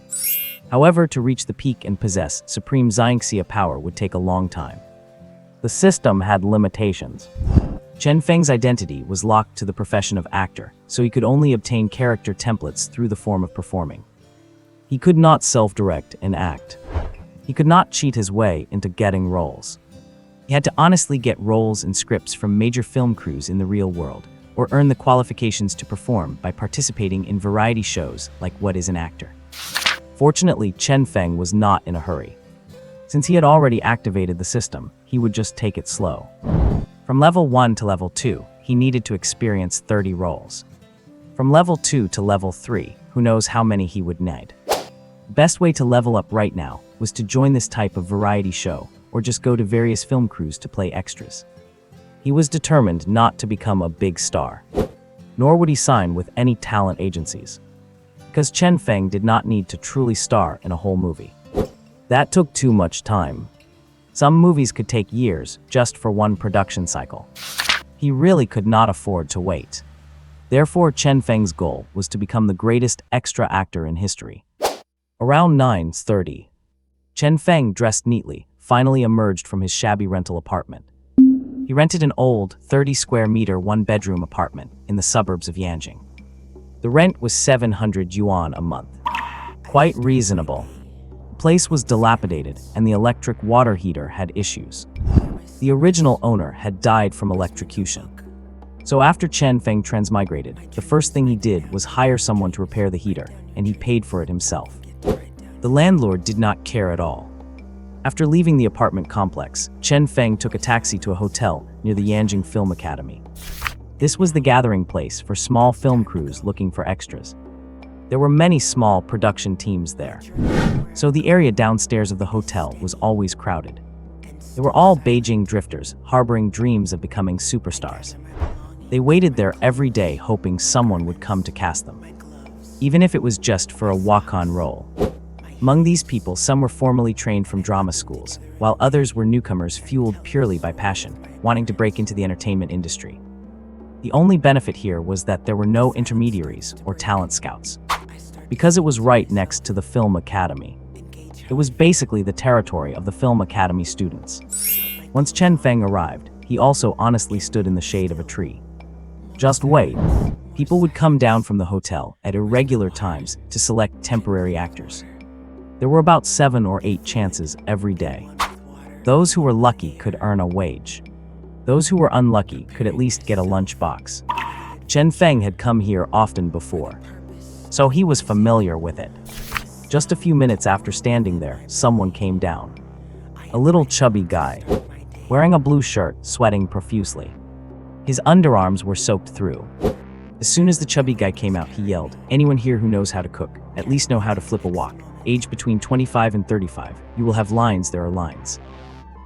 However, to reach the peak and possess supreme Xianxia power would take a long time. The system had limitations. Chen Feng's identity was locked to the profession of actor, so he could only obtain character templates through the form of performing. He could not self-direct and act. He could not cheat his way into getting roles. He had to honestly get roles and scripts from major film crews in the real world, or earn the qualifications to perform by participating in variety shows like What is an Actor. Fortunately, Chen Feng was not in a hurry. Since he had already activated the system, he would just take it slow. From level 1 to level 2, he needed to experience 30 roles. From level 2 to level 3, who knows how many he would need. The best way to level up right now was to join this type of variety show, or just go to various film crews to play extras. He was determined not to become a big star, nor would he sign with any talent agencies. Because Chen Feng did not need to truly star in a whole movie. That took too much time. Some movies could take years just for one production cycle. He really could not afford to wait. Therefore, Chen Feng's goal was to become the greatest extra actor in history. Around 9:30, Chen Feng, dressed neatly, finally emerged from his shabby rental apartment. He rented an old, 30-square-meter one-bedroom apartment in the suburbs of Yanjing. The rent was 700 yuan a month. Quite reasonable. The place was dilapidated and the electric water heater had issues. The original owner had died from electrocution. So after Chen Feng transmigrated, the first thing he did was hire someone to repair the heater, and he paid for it himself. The landlord did not care at all. After leaving the apartment complex, Chen Feng took a taxi to a hotel near the Yanjing Film Academy. This was the gathering place for small film crews looking for extras. There were many small production teams there, so the area downstairs of the hotel was always crowded. They were all Beijing drifters, harboring dreams of becoming superstars. They waited there every day hoping someone would come to cast them, even if it was just for a walk-on role. Among these people, some were formally trained from drama schools, while others were newcomers fueled purely by passion, wanting to break into the entertainment industry. The only benefit here was that there were no intermediaries or talent scouts, because it was right next to the Film Academy. It was basically the territory of the Film Academy students. Once Chen Feng arrived, he also honestly stood in the shade of a tree. Just wait. People would come down from the hotel at irregular times to select temporary actors. There were about 7 or 8 chances every day. Those who were lucky could earn a wage. Those who were unlucky could at least get a lunch box. Chen Feng had come here often before, so he was familiar with it. Just a few minutes after standing there, someone came down. A little chubby guy, wearing a blue shirt, sweating profusely. His underarms were soaked through. As soon as the chubby guy came out, he yelled, "Anyone here who knows how to cook, at least know how to flip a wok. Age between 25 and 35, you will have lines, there are lines."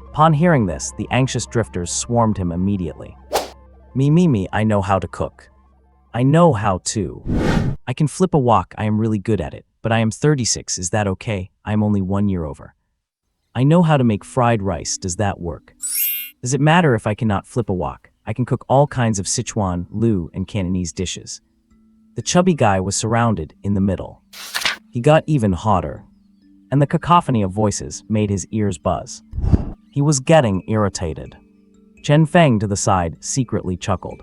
Upon hearing this, the anxious drifters swarmed him immediately. Me, I know how to cook. I know how to. I can flip a wok, I am really good at it, but I am 36, is that okay? I am only 1 year over. I know how to make fried rice, does that work? Does it matter if I cannot flip a wok? I can cook all kinds of Sichuan, Lu, and Cantonese dishes. The chubby guy was surrounded in the middle. He got even hotter, and the cacophony of voices made his ears buzz. He was getting irritated. Chen Feng to the side secretly chuckled.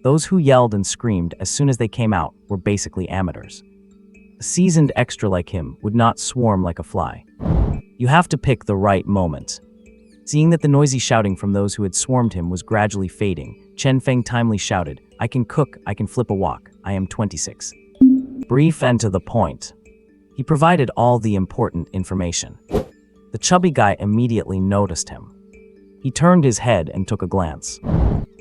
Those who yelled and screamed as soon as they came out were basically amateurs. A seasoned extra like him would not swarm like a fly. You have to pick the right moment. Seeing that the noisy shouting from those who had swarmed him was gradually fading, Chen Feng timely shouted, "I can cook, I can flip a wok, I am 26. Brief and to the point. He provided all the important information. The chubby guy immediately noticed him. He turned his head and took a glance.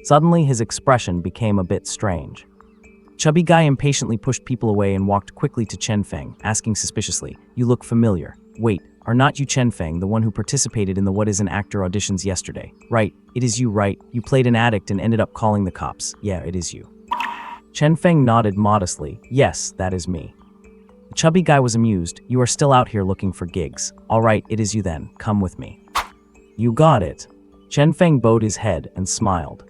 Suddenly, his expression became a bit strange. Chubby guy impatiently pushed people away and walked quickly to Chen Feng, asking suspiciously, "You look familiar. Wait, are not you Chen Feng, the one who participated in the What is an Actor auditions yesterday? Right, it is you, right? You played an addict and ended up calling the cops. Yeah, it is you." Chen Feng nodded modestly. "Yes, that is me." The chubby guy was amused. "You are still out here looking for gigs. All right, it is you then. Come with me." "You got it." Chen Feng bowed his head and smiled.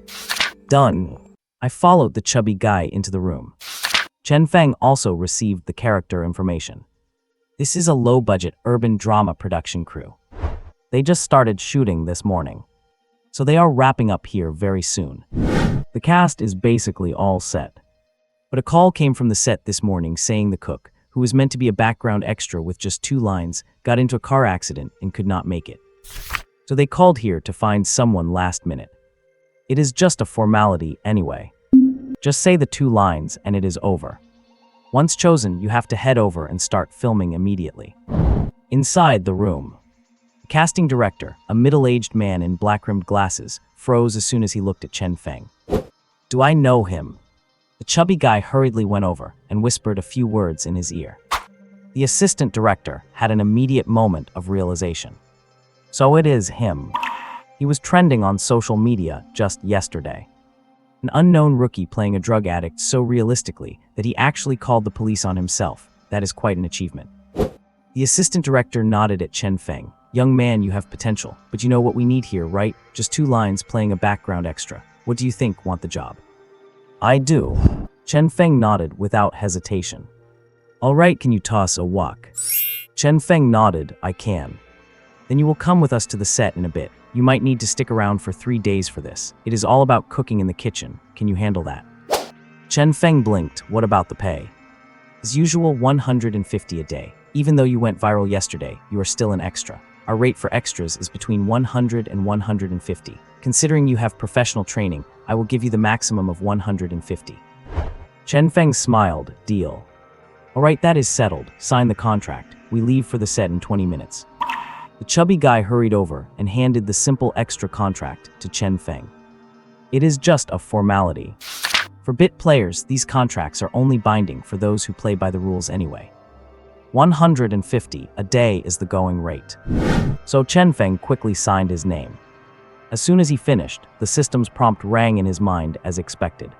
"Done." I followed the chubby guy into the room. Chen Feng also received the character information. This is a low-budget urban drama production crew. They just started shooting this morning, so they are wrapping up here very soon. The cast is basically all set. But a call came from the set this morning saying the cook, who was meant to be a background extra with just 2 lines, got into a car accident and could not make it. So they called here to find someone last minute. It is just a formality anyway. Just say the 2 lines and it is over. Once chosen, you have to head over and start filming immediately. Inside the room, the casting director, a middle-aged man in black-rimmed glasses, froze as soon as he looked at Chen Feng. "Do I know him?" The chubby guy hurriedly went over and whispered a few words in his ear. The assistant director had an immediate moment of realization. So it is him. He was trending on social media just yesterday. An unknown rookie playing a drug addict so realistically that he actually called the police on himself. That is quite an achievement. The assistant director nodded at Chen Feng. "Young man, you have potential, but you know what we need here, right? Just 2 lines playing a background extra. What do you think, want the job?" "I do." Chen Feng nodded without hesitation. "All right, can you toss a wok?" Chen Feng nodded, "I can." "Then you will come with us to the set in a bit. You might need to stick around for 3 days for this. It is all about cooking in the kitchen. Can you handle that?" Chen Feng blinked. "What about the pay?" "As usual, 150 a day. Even though you went viral yesterday, you are still an extra. Our rate for extras is between 100 and 150. Considering you have professional training, I will give you the maximum of 150. Chen Feng smiled. "Deal." "All right, that is settled. Sign the contract. We leave for the set in 20 minutes. The chubby guy hurried over and handed the simple extra contract to Chen Feng. It is just a formality. For bit players, these contracts are only binding for those who play by the rules anyway. 150 a day is the going rate. So Chen Feng quickly signed his name. As soon as he finished, the system's prompt rang in his mind as expected.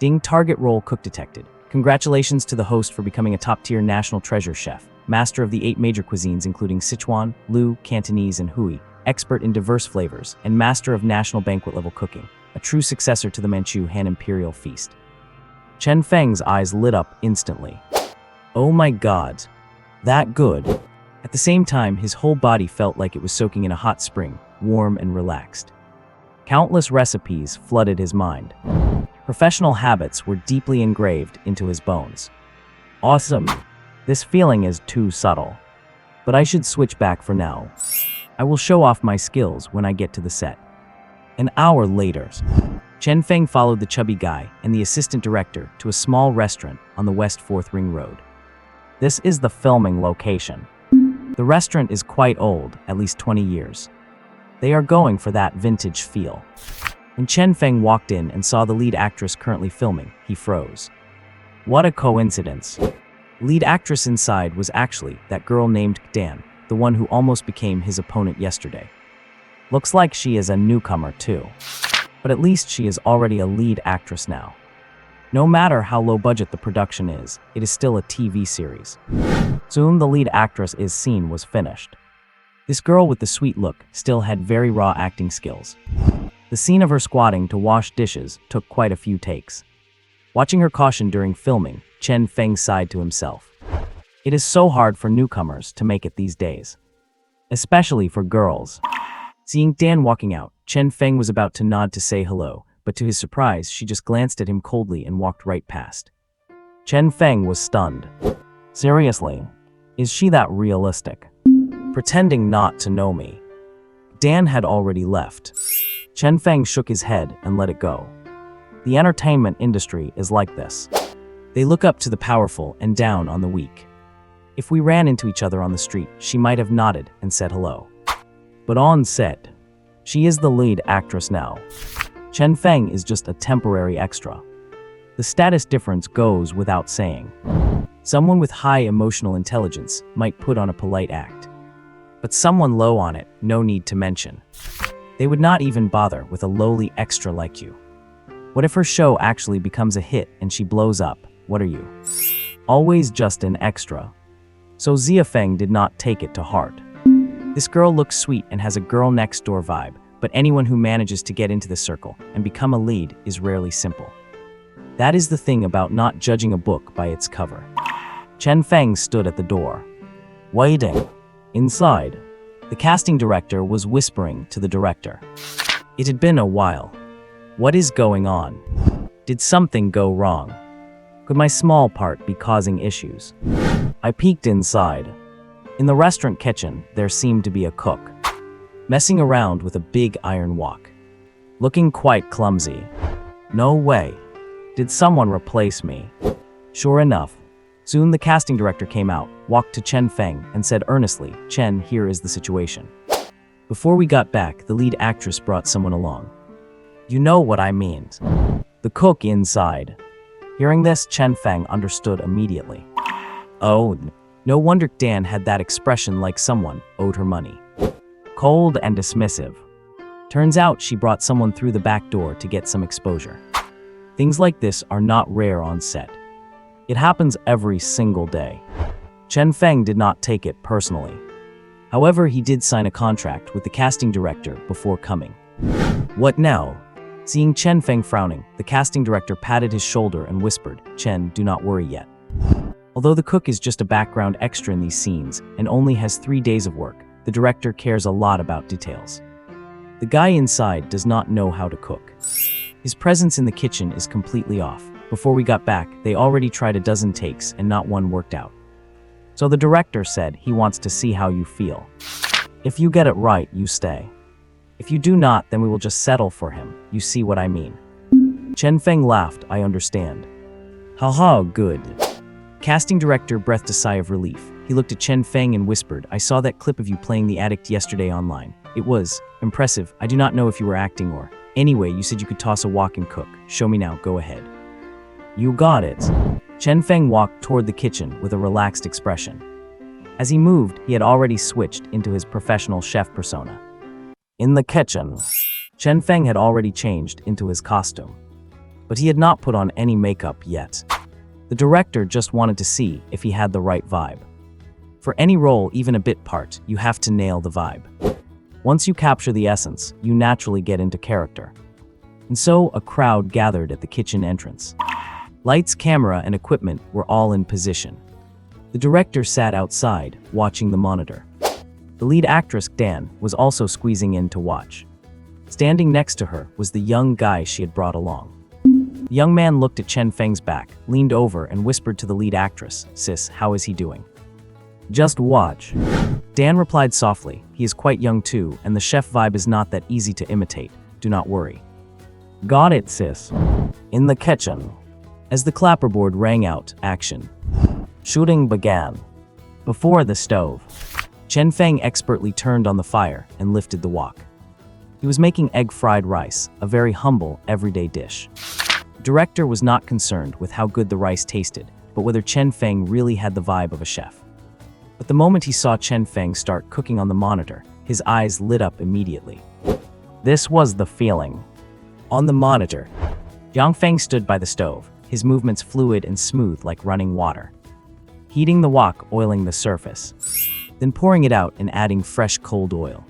Ding, target role cook detected. Congratulations to the host for becoming a top-tier national treasure chef, master of the 8 major cuisines including Sichuan, Lu, Cantonese, and Hui, expert in diverse flavors, and master of national banquet-level cooking, a true successor to the Manchu Han Imperial Feast. Chen Feng's eyes lit up instantly. Oh my god, that good. At the same time, his whole body felt like it was soaking in a hot spring, warm and relaxed. Countless recipes flooded his mind. Professional habits were deeply engraved into his bones. Awesome. This feeling is too subtle. But I should switch back for now. I will show off my skills when I get to the set. An hour later, Chen Feng followed the chubby guy and the assistant director to a small restaurant on the West 4th Ring Road. This is the filming location. The restaurant is quite old, at least 20 years. They are going for that vintage feel. When Chen Feng walked in and saw the lead actress currently filming, he froze. What a coincidence. Lead actress inside was actually that girl named Dan, the one who almost became his opponent yesterday. Looks like she is a newcomer too. But at least she is already a lead actress now. No matter how low budget the production is, it is still a TV series. Soon the lead actress's scene was finished. This girl with the sweet look still had very raw acting skills. The scene of her squatting to wash dishes took quite a few takes. Watching her caution during filming, Chen Feng sighed to himself. It is so hard for newcomers to make it these days. Especially for girls. Seeing Dan walking out, Chen Feng was about to nod to say hello, but to his surprise, she just glanced at him coldly and walked right past. Chen Feng was stunned. Seriously? Is she that realistic? Pretending not to know me. Dan had already left. Chen Feng shook his head and let it go. The entertainment industry is like this. They look up to the powerful and down on the weak. If we ran into each other on the street, she might have nodded and said hello. But on set, she is the lead actress now. Chen Feng is just a temporary extra. The status difference goes without saying. Someone with high emotional intelligence might put on a polite act. But someone low on it, no need to mention. They would not even bother with a lowly extra like you. What if her show actually becomes a hit and she blows up? What are you? Always just an extra. So Zia Feng did not take it to heart. This girl looks sweet and has a girl next door vibe, but anyone who manages to get into the circle and become a lead is rarely simple. That is the thing about not judging a book by its cover. Chen Feng stood at the door, waiting. Inside, the casting director was whispering to the director. It had been a while. What is going on? Did something go wrong? Could my small part be causing issues? I peeked inside. In the restaurant kitchen, there seemed to be a cook, messing around with a big iron wok, looking quite clumsy. No way. Did someone replace me? Sure enough, soon the casting director came out, walked to Chen Feng, and said earnestly, "Chen, here is the situation." Before we got back, the lead actress brought someone along. You know what I mean. The cook inside. Hearing this, Chen Feng understood immediately. Oh, no wonder Dan had that expression like someone owed her money. Cold and dismissive. Turns out she brought someone through the back door to get some exposure. Things like this are not rare on set. It happens every single day. Chen Feng did not take it personally. However, he did sign a contract with the casting director before coming. What now? Seeing Chen Feng frowning, the casting director patted his shoulder and whispered, "Chen, do not worry yet." Although the cook is just a background extra in these scenes and only has 3 days of work, the director cares a lot about details. The guy inside does not know how to cook. His presence in the kitchen is completely off. Before we got back, they already tried a dozen takes and not one worked out. So the director said he wants to see how you feel. If you get it right, you stay. If you do not, then we will just settle for him. You see what I mean? Chen Feng laughed, I understand. Haha, good. Casting director breathed a sigh of relief. He looked at Chen Feng and whispered, I saw that clip of you playing the addict yesterday online. It was impressive. I do not know if you were acting or Anyway, you said you could toss a wok and cook. Show me now, go ahead. You got it. Chen Feng walked toward the kitchen with a relaxed expression. As he moved, he had already switched into his professional chef persona. In the kitchen, Chen Feng had already changed into his costume. But he had not put on any makeup yet. The director just wanted to see if he had the right vibe. For any role, even a bit part, you have to nail the vibe. Once you capture the essence, you naturally get into character. And so a crowd gathered at the kitchen entrance. Lights, camera, and equipment were all in position. The director sat outside, watching the monitor. The lead actress, Dan, was also squeezing in to watch. Standing next to her was the young guy she had brought along. The young man looked at Chen Feng's back, leaned over, and whispered to the lead actress, "Sis, how is he doing?" "Just watch." Dan replied softly, "He is quite young too, and the chef vibe is not that easy to imitate. Do not worry." "Got it, sis." In the kitchen. As the clapperboard rang out, action. Shooting began. Before the stove, Chen Feng expertly turned on the fire and lifted the wok. He was making egg fried rice, a very humble, everyday dish. The director was not concerned with how good the rice tasted, but whether Chen Feng really had the vibe of a chef. But the moment he saw Chen Feng start cooking on the monitor, his eyes lit up immediately. This was the feeling. On the monitor, Yang Feng stood by the stove, his movements fluid and smooth like running water. Heating the wok, oiling the surface, then pouring it out and adding fresh cold oil.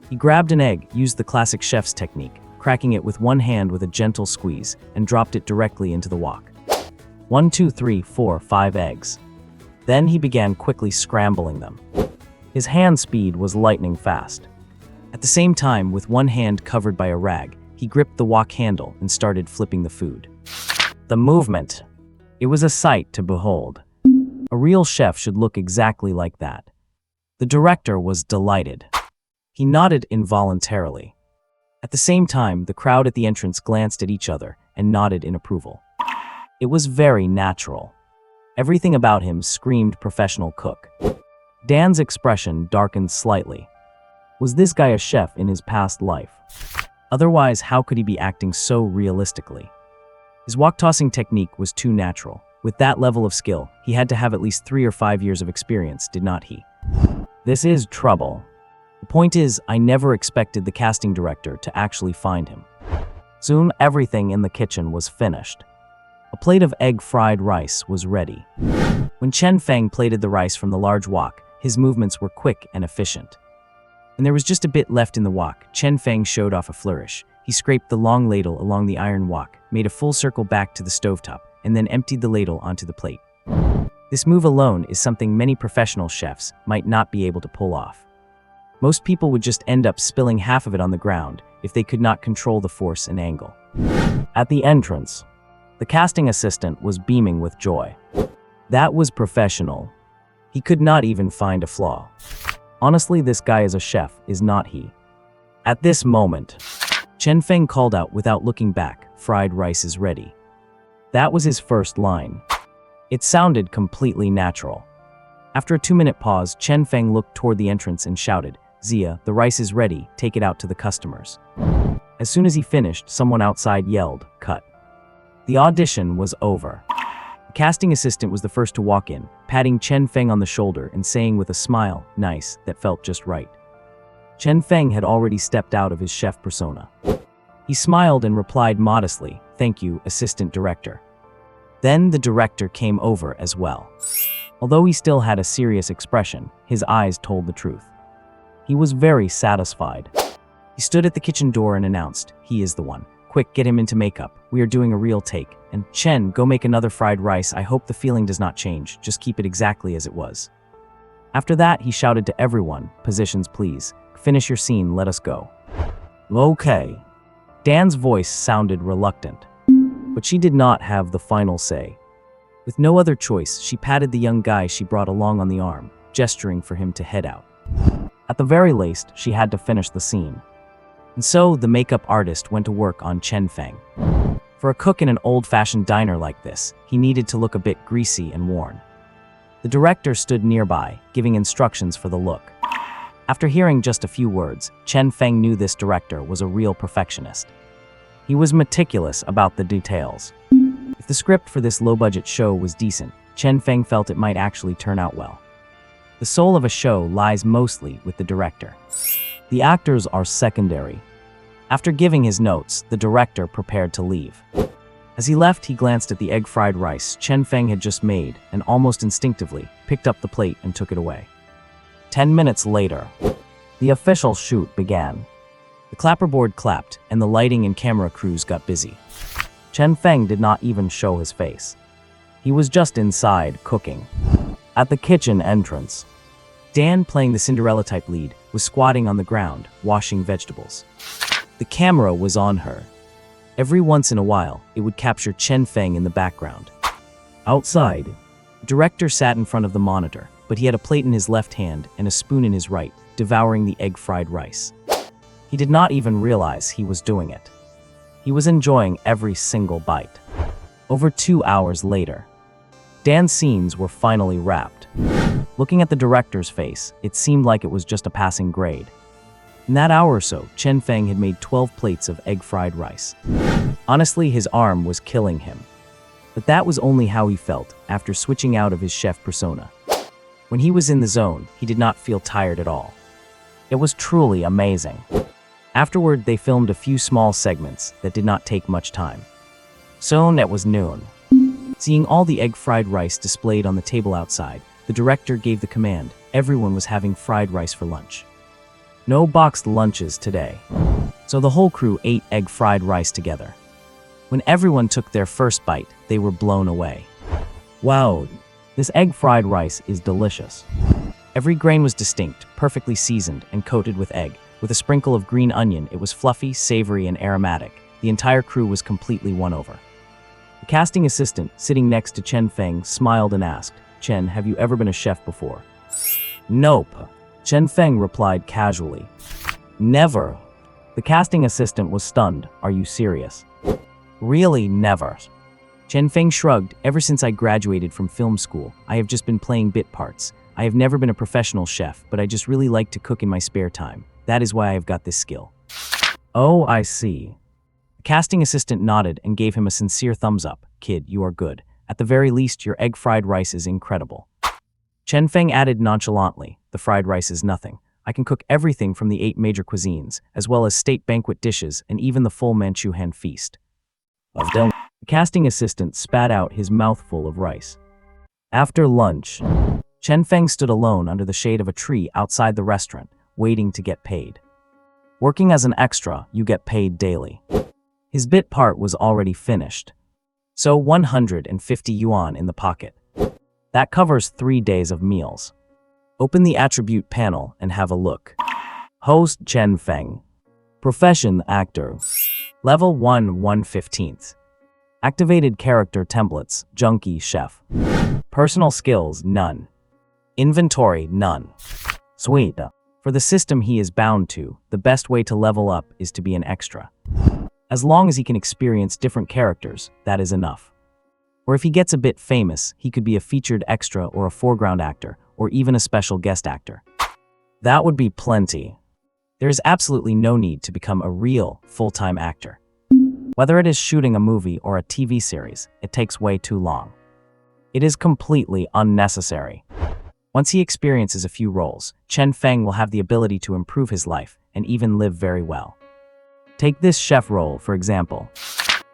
He grabbed an egg, used the classic chef's technique, cracking it with one hand with a gentle squeeze, and dropped it directly into the wok. 1, 2, 3, 4, 5 eggs. Then he began quickly scrambling them. His hand speed was lightning fast. At the same time, with one hand covered by a rag, he gripped the wok handle and started flipping the food. The movement. It was a sight to behold. A real chef should look exactly like that. The director was delighted. He nodded involuntarily. At the same time, the crowd at the entrance glanced at each other and nodded in approval. It was very natural. Everything about him screamed professional cook. Dan's expression darkened slightly. Was this guy a chef in his past life? Otherwise, how could he be acting so realistically? His wok-tossing technique was too natural. With that level of skill, he had to have at least 3 or 5 years of experience, did not he? This is trouble. The point is, I never expected the casting director to actually find him. Soon, everything in the kitchen was finished. A plate of egg-fried rice was ready. When Chen Feng plated the rice from the large wok, his movements were quick and efficient. When there was just a bit left in the wok, Chen Feng showed off a flourish. He scraped the long ladle along the iron wok, made a full circle back to the stovetop, and then emptied the ladle onto the plate. This move alone is something many professional chefs might not be able to pull off. Most people would just end up spilling half of it on the ground if they could not control the force and angle. At the entrance, the casting assistant was beaming with joy. That was professional. He could not even find a flaw. Honestly, this guy is a chef, is not he? At this moment, Chen Feng called out without looking back, "Fried rice is ready." That was his first line. It sounded completely natural. After a 2-minute pause, Chen Feng looked toward the entrance and shouted, "Zia, the rice is ready, take it out to the customers." As soon as he finished, someone outside yelled, "Cut." The audition was over. The casting assistant was the first to walk in, patting Chen Feng on the shoulder and saying with a smile, "Nice, that felt just right." Chen Feng had already stepped out of his chef persona. He smiled and replied modestly, "Thank you, assistant director." Then the director came over as well. Although he still had a serious expression, his eyes told the truth. He was very satisfied. He stood at the kitchen door and announced, "He is the one. Quick, get him into makeup. We are doing a real take. And Chen, go make another fried rice. I hope the feeling does not change. Just keep it exactly as it was." After that, he shouted to everyone, "Positions, please. Finish your scene, let us go." "Okay." Dan's voice sounded reluctant, but she did not have the final say. With no other choice, she patted the young guy she brought along on the arm, gesturing for him to head out. At the very least, she had to finish the scene. And so, the makeup artist went to work on Chen Feng. For a cook in an old-fashioned diner like this, he needed to look a bit greasy and worn. The director stood nearby, giving instructions for the look. After hearing just a few words, Chen Feng knew this director was a real perfectionist. He was meticulous about the details. If the script for this low-budget show was decent, Chen Feng felt it might actually turn out well. The soul of a show lies mostly with the director. The actors are secondary. After giving his notes, the director prepared to leave. As he left, he glanced at the egg fried rice Chen Feng had just made and almost instinctively picked up the plate and took it away. 10 minutes later, the official shoot began. The clapperboard clapped and the lighting and camera crews got busy. Chen Feng did not even show his face. He was just inside, cooking. At the kitchen entrance, Dan, playing the Cinderella-type lead, was squatting on the ground, washing vegetables. The camera was on her. Every once in a while, it would capture Chen Feng in the background. Outside, the director sat in front of the monitor, but he had a plate in his left hand and a spoon in his right, devouring the egg-fried rice. He did not even realize he was doing it. He was enjoying every single bite. Over 2 hours later, Dan's scenes were finally wrapped. Looking at the director's face, it seemed like it was just a passing grade. In that hour or so, Chen Feng had made 12 plates of egg-fried rice. Honestly, his arm was killing him. But that was only how he felt after switching out of his chef persona. When he was in the zone, he did not feel tired at all. It was truly amazing. Afterward, they filmed a few small segments that did not take much time. Soon it was noon. Seeing all the egg-fried rice displayed on the table outside, the director gave the command. Everyone was having fried rice for lunch. No boxed lunches today. So the whole crew ate egg-fried rice together. When everyone took their first bite, they were blown away. Wow, this egg-fried rice is delicious. Every grain was distinct, perfectly seasoned, and coated with egg. With a sprinkle of green onion, it was fluffy, savory, and aromatic. The entire crew was completely won over. The casting assistant, sitting next to Chen Feng, smiled and asked, "Chen, have you ever been a chef before?" "Nope," Chen Feng replied casually. "Never." The casting assistant was stunned. "Are you serious?" "Really, never." Chen Feng shrugged. "Ever since I graduated from film school, I have just been playing bit parts. I have never been a professional chef, but I just really like to cook in my spare time. That is why I have got this skill." "Oh, I see." The casting assistant nodded and gave him a sincere thumbs up. "Kid, you are good. At the very least, your egg-fried rice is incredible." Chen Feng added nonchalantly, "The fried rice is nothing. I can cook everything from the 8 major cuisines, as well as state banquet dishes and even the full Manchuhan feast." The casting assistant spat out his mouthful of rice. After lunch, Chen Feng stood alone under the shade of a tree outside the restaurant, waiting to get paid. Working as an extra, you get paid daily. His bit part was already finished. So 150 yuan in the pocket. That covers 3 days of meals. Open the attribute panel and have a look. Host Chen Feng. Profession actor. Level 1 1/15. Activated character templates, junkie chef. Personal skills, none. Inventory, none. Sweet. For the system he is bound to, the best way to level up is to be an extra. As long as he can experience different characters, that is enough. Or if he gets a bit famous, he could be a featured extra or a foreground actor, or even a special guest actor. That would be plenty. There is absolutely no need to become a real, full-time actor. Whether it is shooting a movie or a TV series, it takes way too long. It is completely unnecessary. Once he experiences a few roles, Chen Feng will have the ability to improve his life and even live very well. Take this chef role, for example.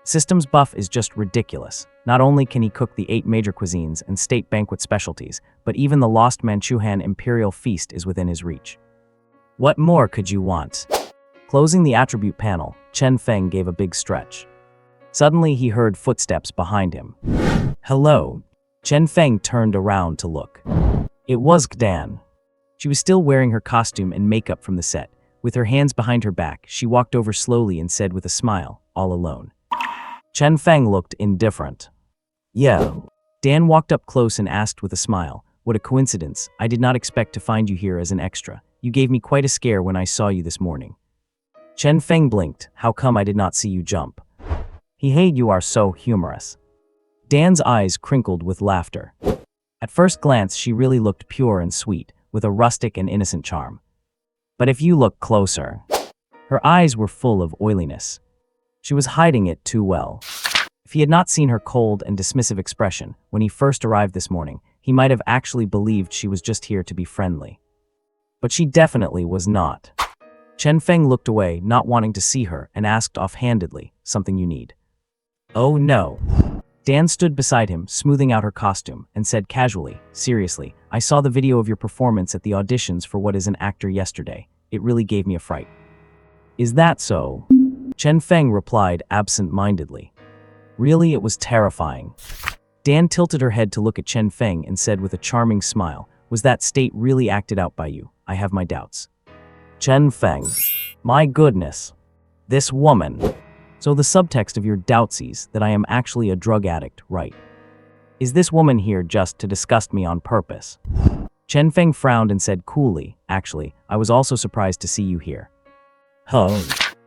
Systems buff is just ridiculous. Not only can he cook the 8 major cuisines and state banquet specialties, but even the lost Manchuhan Imperial Feast is within his reach. What more could you want? Closing the attribute panel, Chen Feng gave a big stretch. Suddenly he heard footsteps behind him. "Hello." Chen Feng turned around to look. It was Dan. She was still wearing her costume and makeup from the set. With her hands behind her back, she walked over slowly and said with a smile, "All alone." Chen Feng looked indifferent. "Yeah." Dan walked up close and asked with a smile, "What a coincidence. I did not expect to find you here as an extra. You gave me quite a scare when I saw you this morning." Chen Feng blinked. "How come I did not see you jump?" "Hey, you are so humorous." Dan's eyes crinkled with laughter. At first glance, she really looked pure and sweet, with a rustic and innocent charm. But if you look closer, her eyes were full of oiliness. She was hiding it too well. If he had not seen her cold and dismissive expression when he first arrived this morning, he might have actually believed she was just here to be friendly. But she definitely was not. Chen Feng looked away, not wanting to see her, and asked offhandedly, "Something you need?" "Oh no." Dan stood beside him, smoothing out her costume, and said casually, "Seriously, I saw the video of your performance at the auditions for What is an Actor yesterday. It really gave me a fright." "Is that so?" Chen Feng replied absent-mindedly. "Really, it was terrifying." Dan tilted her head to look at Chen Feng and said with a charming smile, "Was that state really acted out by you? I have my doubts." Chen Feng. My goodness. This woman. So the subtext of your doubtsies that I am actually a drug addict, right? Is this woman here just to disgust me on purpose? Chen Feng frowned and said coolly, "Actually, I was also surprised to see you here." "Huh?"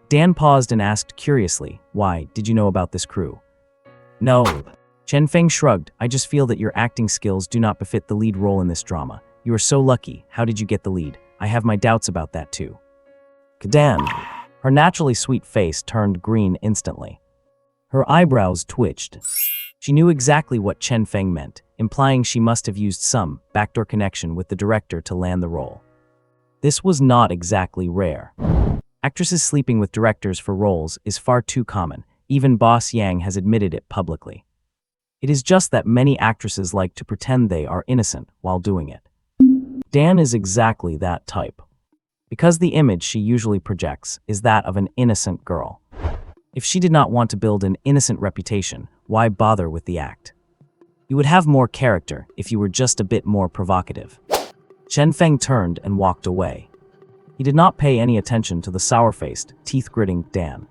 Dan paused and asked curiously, "Why, did you know about this crew?" "No." Chen Feng shrugged, "I just feel that your acting skills do not befit the lead role in this drama. You are so lucky. How did you get the lead? I have my doubts about that too." "Kadan." Her naturally sweet face turned green instantly. Her eyebrows twitched. She knew exactly what Chen Feng meant, implying she must have used some backdoor connection with the director to land the role. This was not exactly rare. Actresses sleeping with directors for roles is far too common. Even Boss Yang has admitted it publicly. It is just that many actresses like to pretend they are innocent while doing it. Dan is exactly that type. Because the image she usually projects is that of an innocent girl. If she did not want to build an innocent reputation, why bother with the act? You would have more character if you were just a bit more provocative. Chen Feng turned and walked away. He did not pay any attention to the sour-faced, teeth-gritting Dan.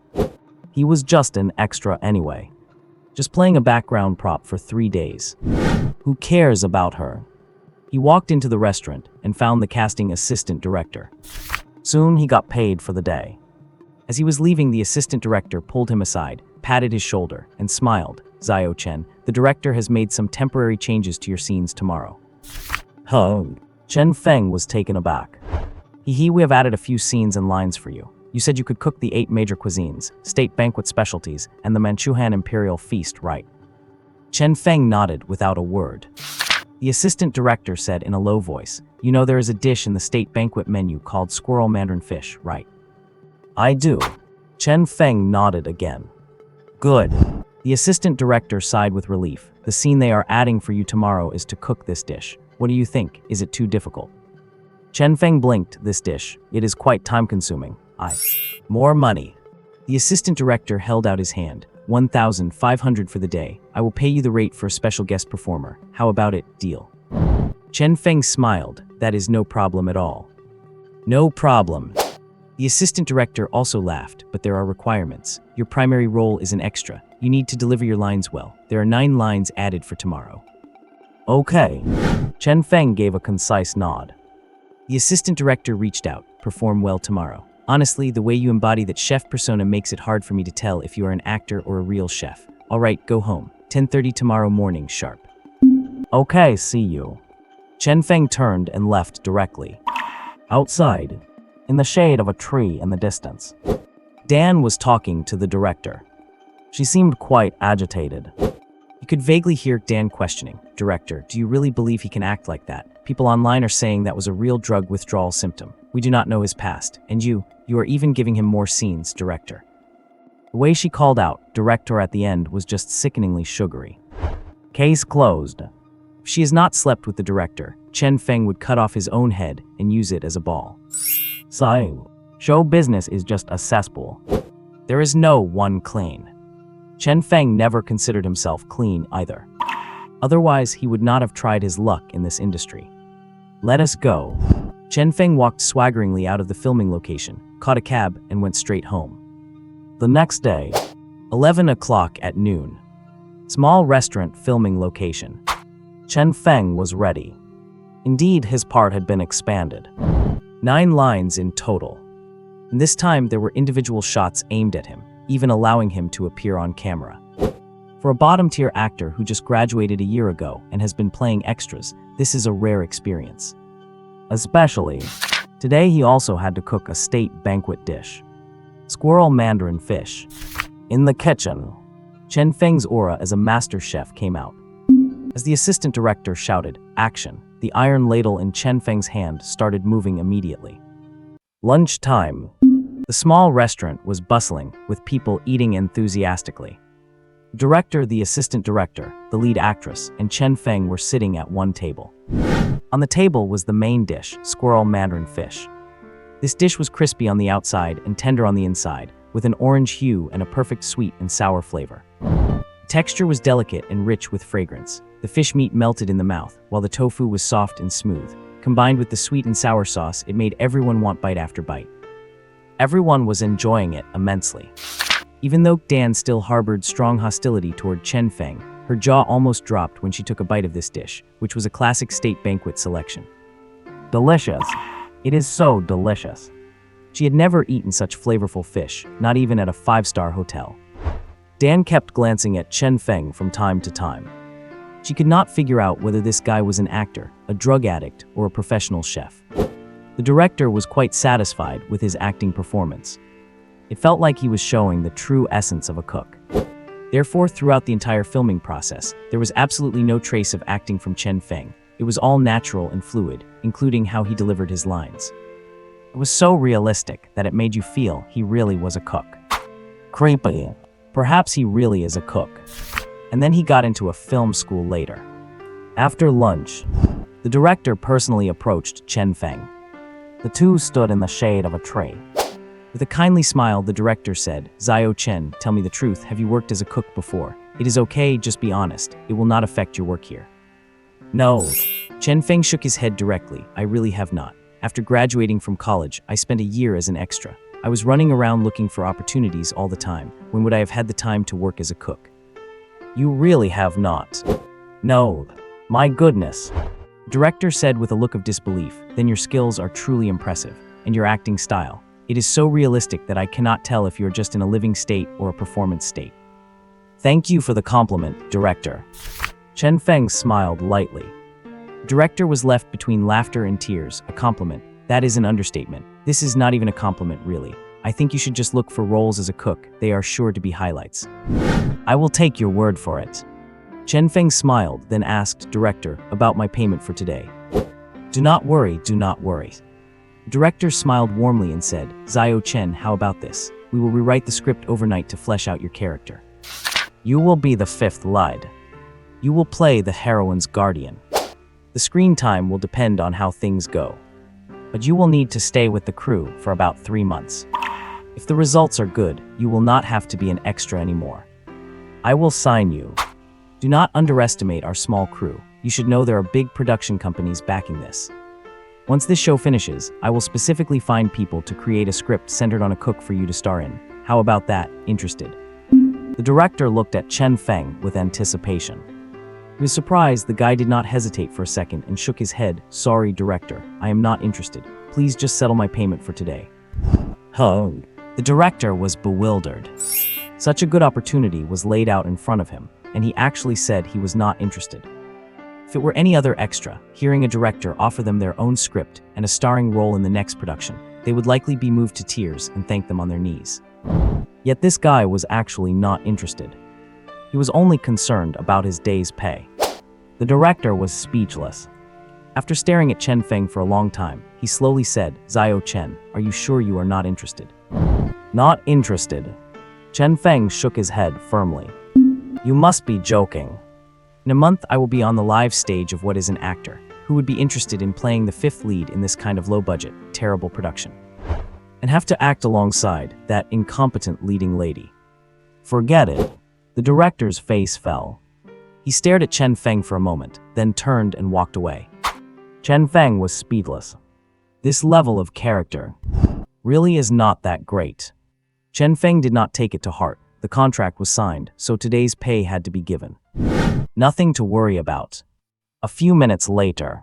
He was just an extra anyway. Just playing a background prop for 3 days. Who cares about her? He walked into the restaurant and found the casting assistant director. Soon he got paid for the day. As he was leaving, the assistant director pulled him aside, patted his shoulder, and smiled. "Zhao Chen, the director has made some temporary changes to your scenes tomorrow." "Huh?" Chen Feng was taken aback. We have added a few scenes and lines for you. You said you could cook the 8 major cuisines, state banquet specialties, and the Manchuhan Imperial Feast, right?" Chen Feng nodded without a word. The assistant director said in a low voice, "You know there is a dish in the state banquet menu called squirrel mandarin fish, right?" "I do." Chen Feng nodded again. "Good." The assistant director sighed with relief. "The scene they are adding for you tomorrow is to cook this dish. What do you think? Is it too difficult?" Chen Feng blinked. "This dish. It is quite time-consuming. More money." The assistant director held out his hand. 1,500 for the day. I will pay you the rate for a special guest performer. How about it, deal?" Chen Feng smiled. "That is no problem at all." "No problem." The assistant director also laughed, "But there are requirements. Your primary role is an extra. You need to deliver your lines well. There are 9 lines added for tomorrow." "Okay." Chen Feng gave a concise nod. The assistant director reached out. "Perform well tomorrow. Honestly, the way you embody that chef persona makes it hard for me to tell if you are an actor or a real chef. All right, go home. 10:30 tomorrow morning sharp." "Okay, see you." Chen Feng turned and left directly. Outside, in the shade of a tree in the distance, Dan was talking to the director. She seemed quite agitated. You could vaguely hear Dan questioning, "Director, do you really believe he can act like that? People online are saying that was a real drug withdrawal symptom. We do not know his past. And you are even giving him more scenes, director." The way she called out, "director" at the end was just sickeningly sugary. Case closed. If she has not slept with the director, Chen Feng would cut off his own head and use it as a ball. So, show business is just a cesspool. There is no one clean. Chen Feng never considered himself clean either. Otherwise, he would not have tried his luck in this industry. "Let us go." Chen Feng walked swaggeringly out of the filming location, caught a cab, and went straight home. The next day, 11 o'clock at noon. Small restaurant filming location. Chen Feng was ready. Indeed, his part had been expanded. 9 lines in total. And this time, there were individual shots aimed at him, even allowing him to appear on camera. For a bottom-tier actor who just graduated a year ago and has been playing extras, this is a rare experience. Especially, today he also had to cook a state banquet dish. Squirrel mandarin fish. In the kitchen. Chen Feng's aura as a master chef came out. As the assistant director shouted, "Action," the iron ladle in Chen Feng's hand started moving immediately. Lunchtime. The small restaurant was bustling, with people eating enthusiastically. The director, the assistant director, the lead actress, and Chen Feng were sitting at one table. On the table was the main dish, squirrel mandarin fish. This dish was crispy on the outside and tender on the inside, with an orange hue and a perfect sweet and sour flavor. The texture was delicate and rich with fragrance. The fish meat melted in the mouth, while the tofu was soft and smooth. Combined with the sweet and sour sauce, it made everyone want bite after bite. Everyone was enjoying it immensely. Even though Dan still harbored strong hostility toward Chen Feng, her jaw almost dropped when she took a bite of this dish, which was a classic state banquet selection. Delicious. It is so delicious. She had never eaten such flavorful fish, not even at a five-star hotel. Dan kept glancing at Chen Feng from time to time. She could not figure out whether this guy was an actor, a drug addict, or a professional chef. The director was quite satisfied with his acting performance. It felt like he was showing the true essence of a cook. Therefore, throughout the entire filming process, there was absolutely no trace of acting from Chen Feng. It was all natural and fluid, including how he delivered his lines. It was so realistic that it made you feel he really was a cook. Creepy. Perhaps he really is a cook. And then he got into a film school later. After lunch, the director personally approached Chen Feng. The two stood in the shade of a tree. With a kindly smile, the director said, "Xiao Chen, tell me the truth, have you worked as a cook before? It is okay, just be honest. It will not affect your work here." No. Chen Feng shook his head directly. "I really have not. After graduating from college, I spent a year as an extra. I was running around looking for opportunities all the time. When would I have had the time to work as a cook?" "You really have not." "No. My goodness." The director said with a look of disbelief, "Then your skills are truly impressive, and your acting style. It is so realistic that I cannot tell if you're just in a living state or a performance state." "Thank you for the compliment, director." Chen Feng smiled lightly. The director was left between laughter and tears. A compliment? That is an understatement. This is not even a compliment, really. I think you should just look for roles as a cook. They are sure to be highlights. "I will take your word for it." Chen Feng smiled, then asked, "Director, about my payment for today." Do not worry. The director smiled warmly and said, "Xiao Chen, how about this? We will rewrite the script overnight to flesh out your character. You will be the fifth lead. You will play the heroine's guardian. The screen time will depend on how things go. But you will need to stay with the crew for about 3 months. If the results are good, you will not have to be an extra anymore. I will sign you. Do not underestimate our small crew. You should know there are big production companies backing this. Once this show finishes, I will specifically find people to create a script centered on a cook for you to star in. How about that? Interested?" The director looked at Chen Feng with anticipation. He was surprised the guy did not hesitate for a second and shook his head. "Sorry, director, I am not interested. Please just settle my payment for today." Oh. The director was bewildered. Such a good opportunity was laid out in front of him, and he actually said he was not interested. If it were any other extra, hearing a director offer them their own script and a starring role in the next production, they would likely be moved to tears and thank them on their knees. Yet this guy was actually not interested. He was only concerned about his day's pay. The director was speechless. After staring at Chen Feng for a long time, he slowly said, "Xiao Chen, are you sure you are not interested?" "Not interested." Chen Feng shook his head firmly. "You must be joking. In a month, I will be on the live stage of What is an Actor. Who would be interested in playing the fifth lead in this kind of low-budget, terrible production? And have to act alongside that incompetent leading lady. Forget it." The director's face fell. He stared at Chen Feng for a moment, then turned and walked away. Chen Feng was speechless. This level of character really is not that great. Chen Feng did not take it to heart. The contract was signed, so today's pay had to be given. Nothing to worry about. A few minutes later,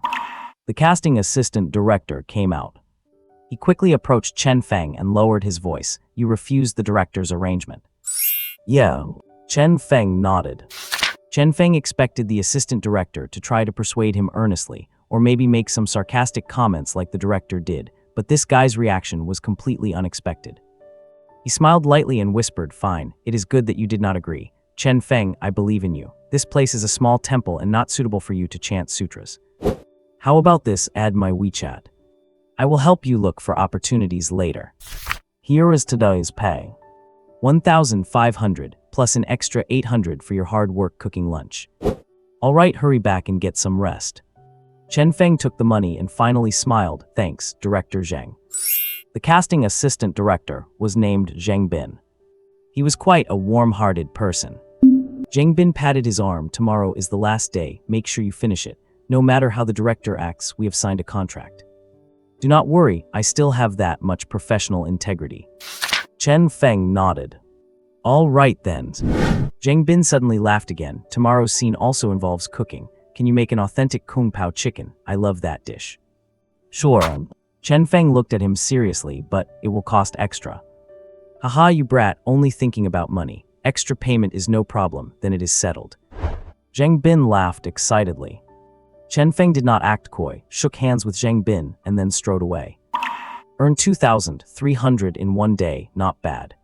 the casting assistant director came out. He quickly approached Chen Feng and lowered his voice. "You refused the director's arrangement." "Yeah." Chen Feng nodded. Chen Feng expected the assistant director to try to persuade him earnestly, or maybe make some sarcastic comments like the director did, but this guy's reaction was completely unexpected. He smiled lightly and whispered, "Fine, it is good that you did not agree. Chen Feng, I believe in you. This place is a small temple and not suitable for you to chant sutras. How about this, add my WeChat? I will help you look for opportunities later. Here is today's pay. 1,500 plus an extra 800 for your hard work cooking lunch. All right, hurry back and get some rest." Chen Feng took the money and finally smiled. "Thanks, Director Zheng." The casting assistant director was named Zheng Bin. He was quite a warm-hearted person. Zheng Bin patted his arm. "Tomorrow is the last day. Make sure you finish it. No matter how the director acts, we have signed a contract." "Do not worry, I still have that much professional integrity." Chen Feng nodded. "All right then." Zheng Bin suddenly laughed again. "Tomorrow's scene also involves cooking. Can you make an authentic Kung Pao chicken? I love that dish." "Sure." Chen Feng looked at him seriously, "but it will cost extra." "Haha, you brat, only thinking about money. Extra payment is no problem, then it is settled." Zheng Bin laughed excitedly. Chen Feng did not act coy, shook hands with Zheng Bin, and then strode away. "Earn 2,300 in one day, not bad.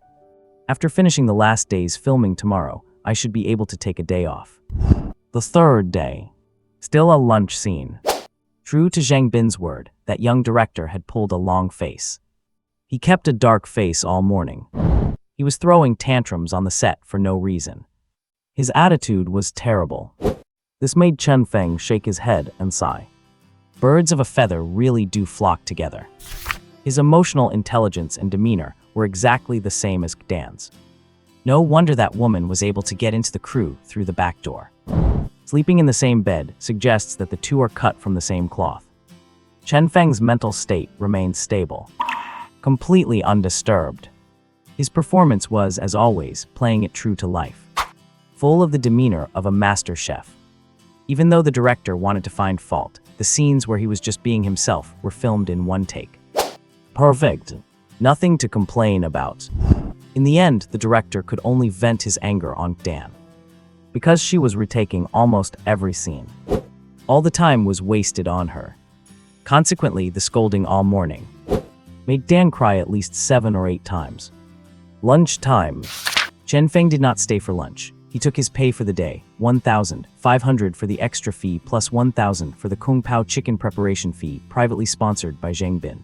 After finishing the last day's filming tomorrow, I should be able to take a day off." The third day. Still a lunch scene. True to Zheng Bin's word, that young director had pulled a long face. He kept a dark face all morning. He was throwing tantrums on the set for no reason. His attitude was terrible. This made Chen Feng shake his head and sigh. Birds of a feather really do flock together. His emotional intelligence and demeanor were exactly the same as Dan's. No wonder that woman was able to get into the crew through the back door. Sleeping in the same bed suggests that the two are cut from the same cloth. Chen Feng's mental state remained stable, completely undisturbed. His performance was, as always, playing it true to life, full of the demeanor of a master chef. Even though the director wanted to find fault, the scenes where he was just being himself were filmed in one take. Perfect. Nothing to complain about. In the end, the director could only vent his anger on Dan, because she was retaking almost every scene. All the time was wasted on her. Consequently, the scolding all morning made Dan cry at least 7 or 8 times. Lunchtime. Chen Feng did not stay for lunch. He took his pay for the day, 1,500 for the extra fee plus 1,000 for the Kung Pao chicken preparation fee privately sponsored by Zheng Bin.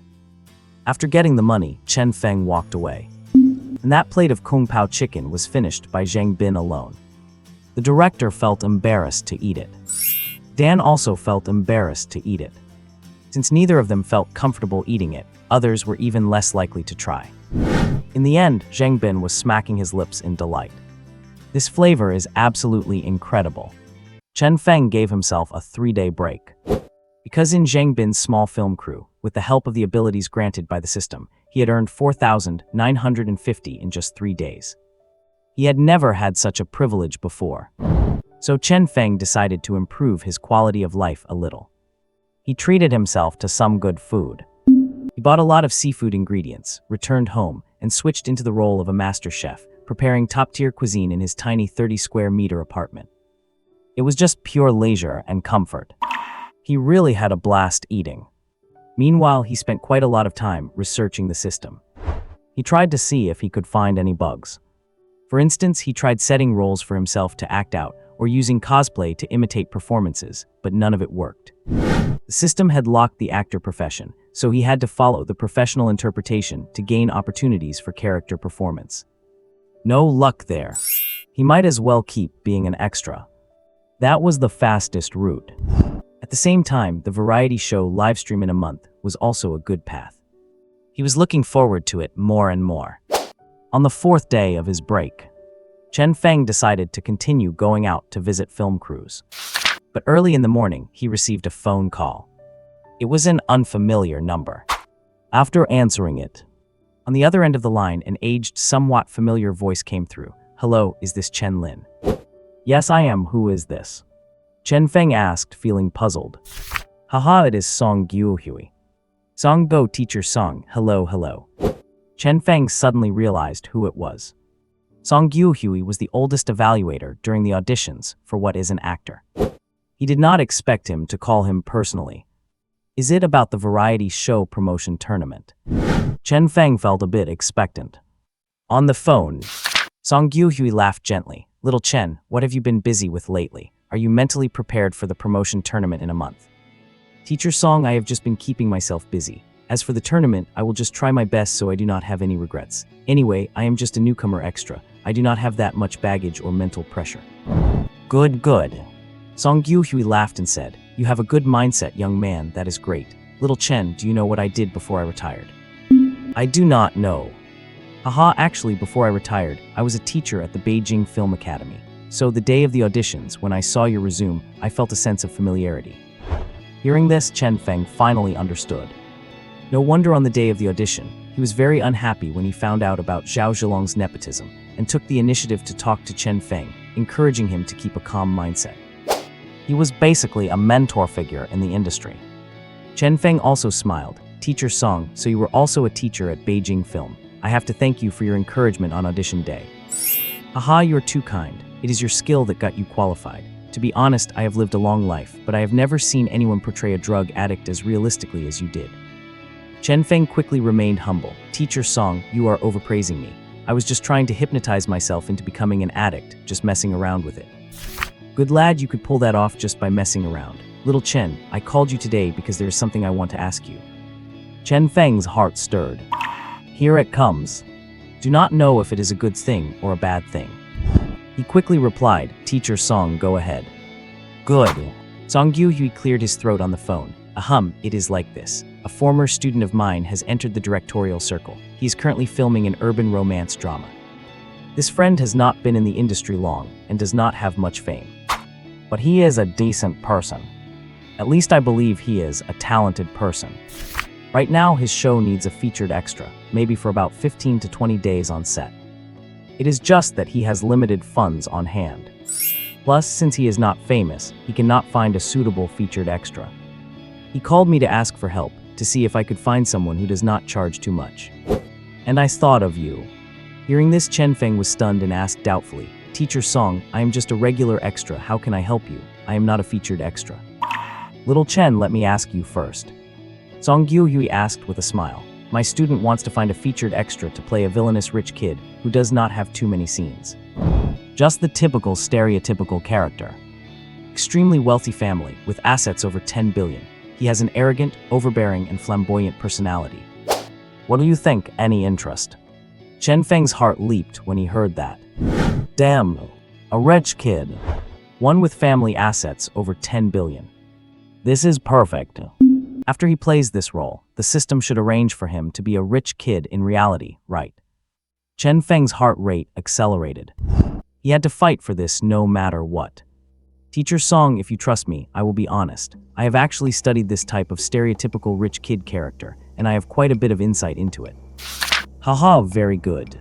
After getting the money, Chen Feng walked away. And that plate of Kung Pao chicken was finished by Zheng Bin alone. The director felt embarrassed to eat it. Dan also felt embarrassed to eat it. Since neither of them felt comfortable eating it, others were even less likely to try. In the end, Zheng Bin was smacking his lips in delight. This flavor is absolutely incredible. Chen Feng gave himself a 3-day break. Because in Zheng Bin's small film crew, with the help of the abilities granted by the system, he had earned 4,950 in just 3 days. He had never had such a privilege before. So Chen Feng decided to improve his quality of life a little. He treated himself to some good food. He bought a lot of seafood ingredients, returned home, and switched into the role of a master chef, preparing top-tier cuisine in his tiny 30-square-meter apartment. It was just pure leisure and comfort. He really had a blast eating. Meanwhile, he spent quite a lot of time researching the system. He tried to see if he could find any bugs. For instance, he tried setting roles for himself to act out or using cosplay to imitate performances, but none of it worked. The system had locked the actor profession, so he had to follow the professional interpretation to gain opportunities for character performance. No luck there. He might as well keep being an extra. That was the fastest route. At the same time, the variety show livestream in a month was also a good path. He was looking forward to it more and more. On the 4th day of his break, Chen Feng decided to continue going out to visit film crews. But early in the morning, he received a phone call. It was an unfamiliar number. After answering it, on the other end of the line, an aged, somewhat familiar voice came through. "Hello, is this Chen Lin?" "Yes, I am. Who is this?" Chen Feng asked, feeling puzzled. "Haha, it is Song Guohui. Song Go teacher Song, hello. Chen Feng suddenly realized who it was. Song Guohui was the oldest evaluator during the auditions for What is an Actor. He did not expect him to call him personally. Is it about the variety show promotion tournament? Chen Feng felt a bit expectant. On the phone, Song Gyu-hui laughed gently. Little Chen, what have you been busy with lately? Are you mentally prepared for the promotion tournament in a month? Teacher Song, I have just been keeping myself busy. As for the tournament, I will just try my best so I do not have any regrets. Anyway, I am just a newcomer extra. I do not have that much baggage or mental pressure. Good, good. Song Gyu-hui laughed and said, you have a good mindset, young man, that is great. Little Chen, do you know what I did before I retired? I do not know. Haha, actually, before I retired, I was a teacher at the Beijing Film Academy. So the day of the auditions, when I saw your resume, I felt a sense of familiarity. Hearing this, Chen Feng finally understood. No wonder on the day of the audition, he was very unhappy when he found out about Zhao Zhilong's nepotism and took the initiative to talk to Chen Feng, encouraging him to keep a calm mindset. He was basically a mentor figure in the industry. Chen Feng also smiled. Teacher Song, so you were also a teacher at Beijing Film. I have to thank you for your encouragement on audition day. Haha, you're too kind. It is your skill that got you qualified. To be honest, I have lived a long life, but I have never seen anyone portray a drug addict as realistically as you did. Chen Feng quickly remained humble. Teacher Song, you are overpraising me. I was just trying to hypnotize myself into becoming an addict, just messing around with it. Good lad, you could pull that off just by messing around. Little Chen, I called you today because there is something I want to ask you. Chen Feng's heart stirred. Here it comes. Do not know if it is a good thing or a bad thing. He quickly replied, Teacher Song, go ahead. Good. Song Gyu-hui cleared his throat on the phone. It is like this. A former student of mine has entered the directorial circle. He is currently filming an urban romance drama. This friend has not been in the industry long and does not have much fame. But he is a decent person. At least I believe he is a talented person. Right now, his show needs a featured extra, maybe for about 15 to 20 days on set. It is just that he has limited funds on hand. Plus, since he is not famous, he cannot find a suitable featured extra. He called me to ask for help, to see if I could find someone who does not charge too much. And I thought of you. Hearing this, Chen Feng was stunned and asked doubtfully, Teacher Song, I am just a regular extra, how can I help you? I am not a featured extra. Little Chen, let me ask you first. Song Gyu-hui asked with a smile. My student wants to find a featured extra to play a villainous rich kid who does not have too many scenes. Just the typical stereotypical character. Extremely wealthy family with assets over 10 billion. He has an arrogant, overbearing, and flamboyant personality. What do you think? Any interest? Chen Feng's heart leaped when he heard that. Damn, a rich kid. One with family assets over 10 billion. This is perfect. After he plays this role, the system should arrange for him to be a rich kid in reality, right? Chen Feng's heart rate accelerated. He had to fight for this no matter what. Teacher Song, if you trust me, I will be honest. I have actually studied this type of stereotypical rich kid character, and I have quite a bit of insight into it. Haha, very good.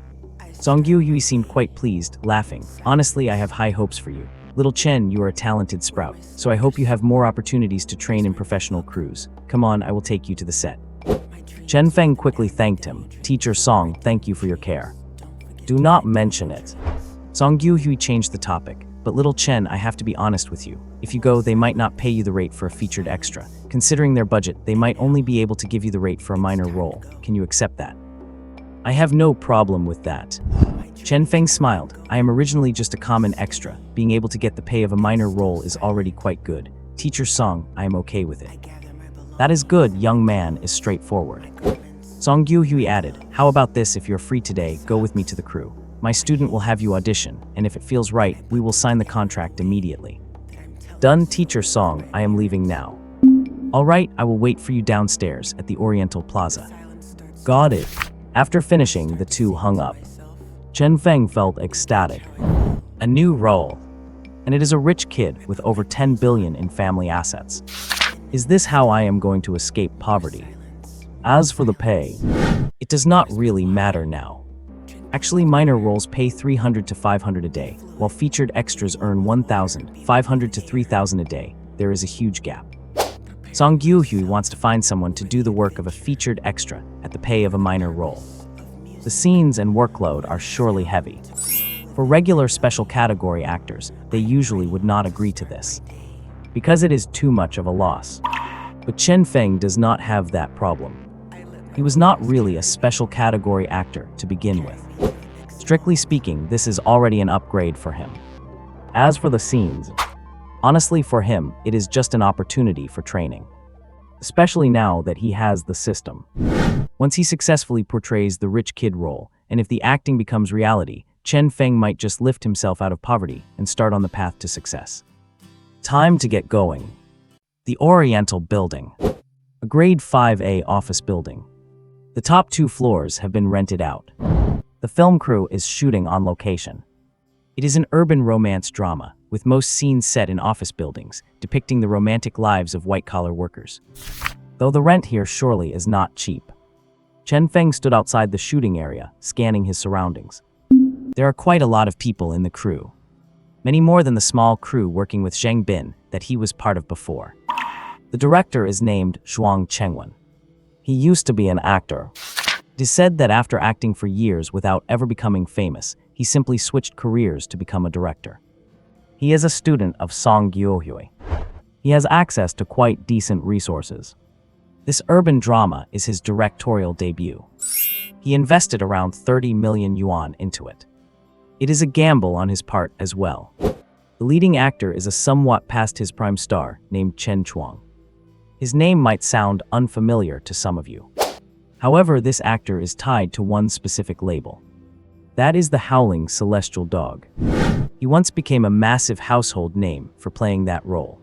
Song Gyu-hui seemed quite pleased, laughing. Honestly, I have high hopes for you. Little Chen, you are a talented sprout, so I hope you have more opportunities to train in professional crews. Come on, I will take you to the set. Chen Feng quickly thanked him. Teacher Song, thank you for your care. Do not mention it. Song Gyu-hui changed the topic. But Little Chen, I have to be honest with you. If you go, they might not pay you the rate for a featured extra. Considering their budget, they might only be able to give you the rate for a minor role. Can you accept that? I have no problem with that. Chen Feng smiled. I am originally just a common extra. Being able to get the pay of a minor role is already quite good. Teacher Song, I am okay with it. That is good, young man is straightforward. Song Gyu-hui added, how about this, if you're free today, go with me to the crew. My student will have you audition, and if it feels right, we will sign the contract immediately. Done, Teacher Song, I am leaving now. All right, I will wait for you downstairs at the Oriental Plaza. Got it. After finishing, the two hung up. Chen Feng felt ecstatic. A new role. And it is a rich kid with over 10 billion in family assets. Is this how I am going to escape poverty? As for the pay, it does not really matter now. Actually, minor roles pay 300 to 500 a day, while featured extras earn 1,500 to 3,000 a day. There is a huge gap. Song Gyu-hui wants to find someone to do the work of a featured extra at the pay of a minor role. The scenes and workload are surely heavy. For regular special category actors, they usually would not agree to this, because it is too much of a loss. But Chen Feng does not have that problem. He was not really a special category actor to begin with. Strictly speaking, this is already an upgrade for him. As for the scenes, honestly for him, it is just an opportunity for training. Especially now that he has the system. Once he successfully portrays the rich kid role, and if the acting becomes reality, Chen Feng might just lift himself out of poverty and start on the path to success. Time to get going. The Oriental Building. A grade 5A office building. The top 2 floors have been rented out. The film crew is shooting on location. It is an urban romance drama, with most scenes set in office buildings, depicting the romantic lives of white-collar workers. Though the rent here surely is not cheap. Chen Feng stood outside the shooting area, scanning his surroundings. There are quite a lot of people in the crew. Many more than the small crew working with Zheng Bin that he was part of before. The director is named Zhuang Chengwen. He used to be an actor. It is said that after acting for years without ever becoming famous, he simply switched careers to become a director. He is a student of Song Gyuhui. He has access to quite decent resources. This urban drama is his directorial debut. He invested around 30 million yuan into it. It is a gamble on his part as well. The leading actor is a somewhat past his prime star named Chen Chuang. His name might sound unfamiliar to some of you. However, this actor is tied to one specific label. That is the Howling Celestial Dog. He once became a massive household name for playing that role.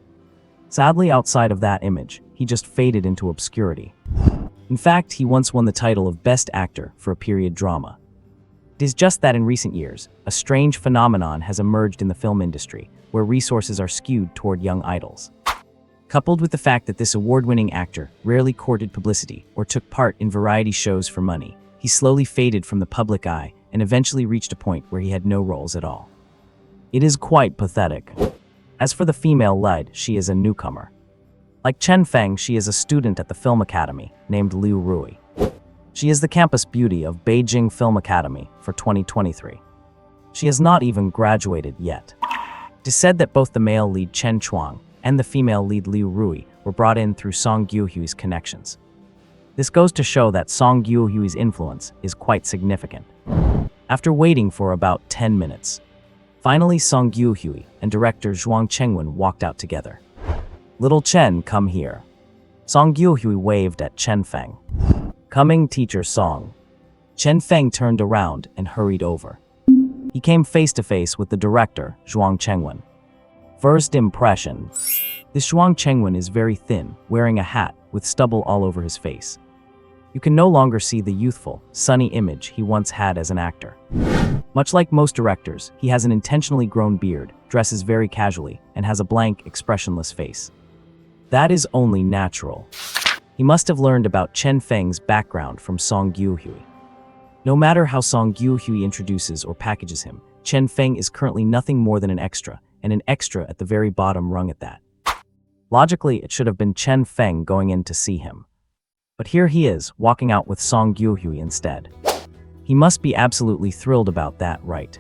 Sadly, outside of that image, he just faded into obscurity. In fact, he once won the title of Best Actor for a period drama. It is just that in recent years, a strange phenomenon has emerged in the film industry, where resources are skewed toward young idols. Coupled with the fact that this award-winning actor rarely courted publicity or took part in variety shows for money, he slowly faded from the public eye and eventually reached a point where he had no roles at all. It is quite pathetic. As for the female lead, she is a newcomer. Like Chen Feng, she is a student at the Film Academy, named Liu Rui. She is the campus beauty of Beijing Film Academy for 2023. She has not even graduated yet. It is said that both the male lead Chen Chuang and the female lead Liu Rui were brought in through Song Gyuhui's connections. This goes to show that Song Gyuhui's influence is quite significant. After waiting for about 10 minutes, finally Song Gyuhui and director Zhuang Chengwen walked out together. "Little Chen, come here." Song Gyuhui waved at Chen Feng. "Coming, teacher Song." Chen Feng turned around and hurried over. He came face to face with the director, Zhuang Chengwen. First impression. This Zhuang Chengwen is very thin, wearing a hat with stubble all over his face. You can no longer see the youthful, sunny image he once had as an actor. Much like most directors, he has an intentionally grown beard, dresses very casually, and has a blank, expressionless face. That is only natural. He must have learned about Chen Feng's background from Song Gyuhui. No matter how Song Gyuhui introduces or packages him, Chen Feng is currently nothing more than an extra, and an extra at the very bottom rung at that. Logically, it should have been Chen Feng going in to see him. But here he is, walking out with Song Gyuhui instead. He must be absolutely thrilled about that, right?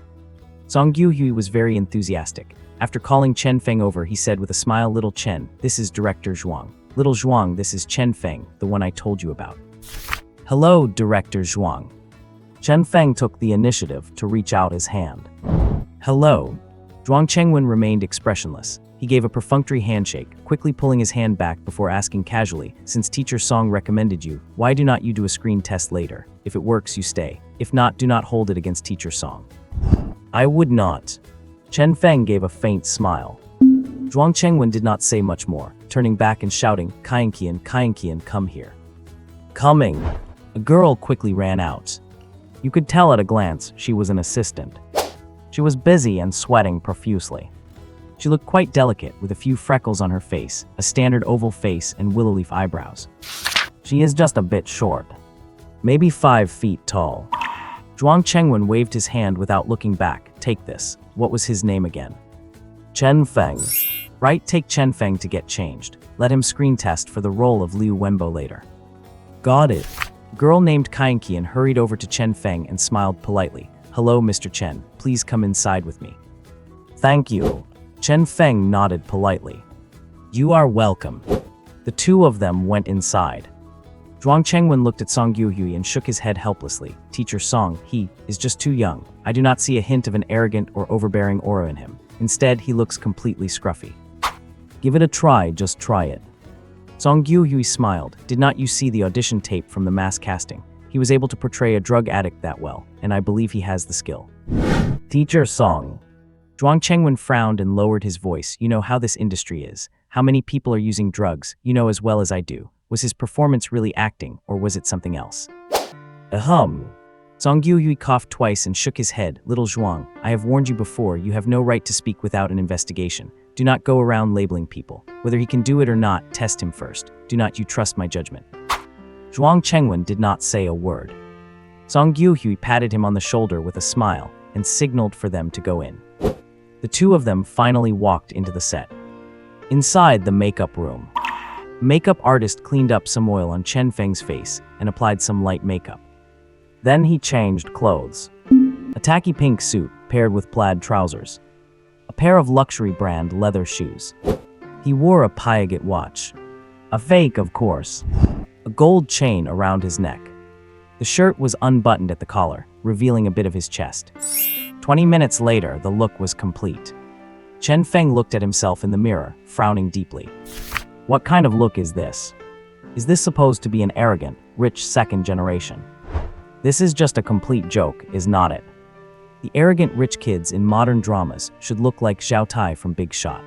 Song Gyuhui was very enthusiastic. After calling Chen Feng over, he said with a smile, "Little Chen, this is Director Zhuang. Little Zhuang, this is Chen Feng, the one I told you about." "Hello, Director Zhuang." Chen Feng took the initiative to reach out his hand. "Hello." Zhuang Chengwen remained expressionless. He gave a perfunctory handshake, quickly pulling his hand back before asking casually, "Since Teacher Song recommended you, why do not you do a screen test later? If it works, you stay. If not, do not hold it against Teacher Song." "I would not." Chen Feng gave a faint smile. Zhuang Chengwen did not say much more, turning back and shouting, Kaienqian, come here." "Coming." A girl quickly ran out. You could tell at a glance she was an assistant. She was busy and sweating profusely. She looked quite delicate, with a few freckles on her face, a standard oval face, and willow leaf eyebrows. She is just a bit short. Maybe 5 feet tall. Zhuang Chengwen waved his hand without looking back. "Take this." What was his name again? Chen Feng. Right, take Chen Feng to get changed. Let him screen test for the role of Liu Wenbo later. Got it. A girl named Kaienqian hurried over to Chen Feng and smiled politely. "Hello, Mr. Chen. Please come inside with me." "Thank you." Chen Feng nodded politely. "You are welcome." The two of them went inside. Zhuang Chengwen looked at Song Yuhui and shook his head helplessly. Teacher Song, he is just too young. I do not see a hint of an arrogant or overbearing aura in him. Instead, he looks completely scruffy. Give it a try, just try it. Song Yuhui smiled. Did not you see the audition tape from the mass casting? He was able to portray a drug addict that well, and I believe he has the skill. Teacher Song. Zhuang Chengwen frowned and lowered his voice. You know how this industry is. How many people are using drugs, you know as well as I do. Was his performance really acting, or was it something else? Ahem. Song Yuhui coughed twice and shook his head. Little Zhuang, I have warned you before, you have no right to speak without an investigation. Do not go around labeling people. Whether he can do it or not, test him first. Do not you trust my judgment. Zhuang Chengwen did not say a word. Song Yuhui patted him on the shoulder with a smile and signaled for them to go in. The two of them finally walked into the set. Inside the makeup room, makeup artist cleaned up some oil on Chen Feng's face and applied some light makeup. Then he changed clothes. A tacky pink suit paired with plaid trousers. A pair of luxury brand leather shoes. He wore a Piaget watch. A fake, of course. A gold chain around his neck. The shirt was unbuttoned at the collar, revealing a bit of his chest. 20 minutes later, the look was complete. Chen Feng looked at himself in the mirror, frowning deeply. What kind of look is this? Is this supposed to be an arrogant, rich second generation? This is just a complete joke, is not it? The arrogant rich kids in modern dramas should look like Xiao Tai from Big Shot.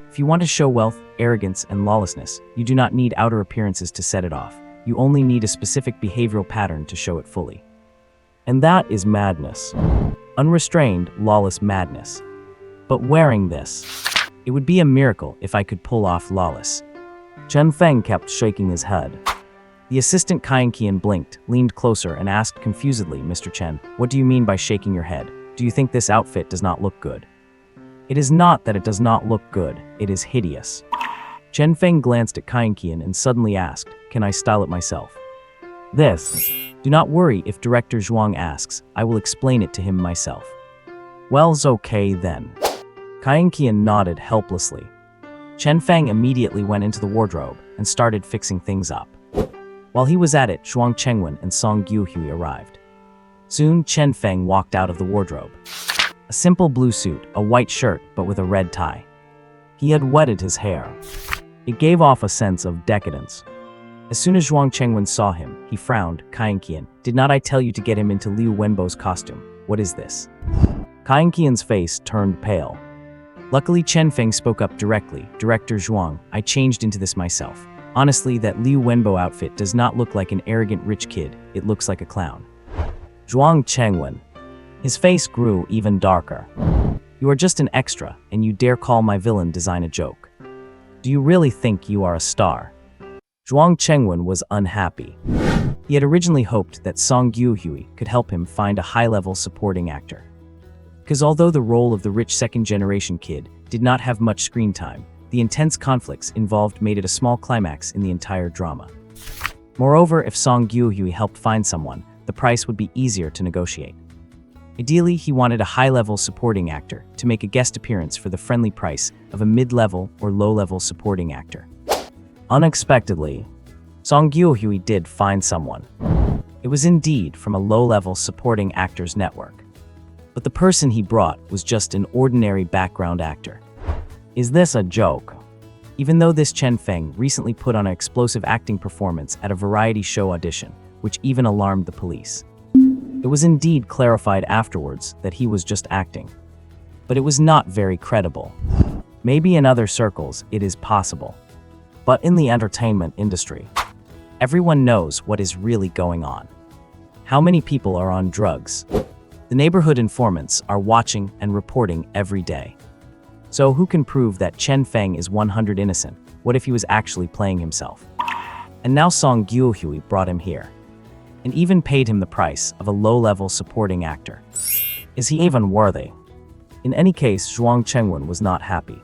If you want to show wealth, arrogance, and lawlessness, you do not need outer appearances to set it off. You only need a specific behavioral pattern to show it fully. And that is madness. Unrestrained, lawless madness. But wearing this, it would be a miracle if I could pull off lawless. Chen Feng kept shaking his head. The assistant Kaian Qian blinked, leaned closer, and asked confusedly, Mr. Chen, what do you mean by shaking your head? Do you think this outfit does not look good? It is not that it does not look good, it is hideous. Chen Feng glanced at Kaian Qian and suddenly asked, can I style it myself? This. Do not worry if Director Zhuang asks, I will explain it to him myself. Well's okay then. Kaian Qian nodded helplessly. Chen Feng immediately went into the wardrobe and started fixing things up. While he was at it, Zhuang Chengwen and Song Yuhui arrived. Soon, Chen Feng walked out of the wardrobe. A simple blue suit, a white shirt, but with a red tie. He had wetted his hair. It gave off a sense of decadence. As soon as Zhuang Chengwen saw him, he frowned. Kaian Qian, did not I tell you to get him into Liu Wenbo's costume? What is this? Kaian Qian's face turned pale. Luckily, Chen Feng spoke up directly. Director Zhuang, I changed into this myself. Honestly, that Liu Wenbo outfit does not look like an arrogant rich kid, it looks like a clown. Zhuang Chengwen. His face grew even darker. You are just an extra, and you dare call my villain design a joke. Do you really think you are a star? Zhuang Chengwen was unhappy. He had originally hoped that Song Yuhui could help him find a high-level supporting actor. Because although the role of the rich second-generation kid did not have much screen time, the intense conflicts involved made it a small climax in the entire drama. Moreover, if Song Yuhui helped find someone, the price would be easier to negotiate. Ideally, he wanted a high-level supporting actor to make a guest appearance for the friendly price of a mid-level or low-level supporting actor. Unexpectedly, Song Yuhui did find someone. It was indeed from a low-level supporting actors network. But the person he brought was just an ordinary background actor. Is this a joke? Even though this Chen Feng recently put on an explosive acting performance at a variety show audition, which even alarmed the police. It was indeed clarified afterwards that he was just acting. But it was not very credible. Maybe in other circles it is possible. But in the entertainment industry, everyone knows what is really going on. How many people are on drugs? The neighborhood informants are watching and reporting every day. So who can prove that Chen Feng is 100% innocent? What if he was actually playing himself? And now Song Yuhui brought him here, and even paid him the price of a low-level supporting actor. Is he even worthy? In any case, Zhuang Chengwen was not happy.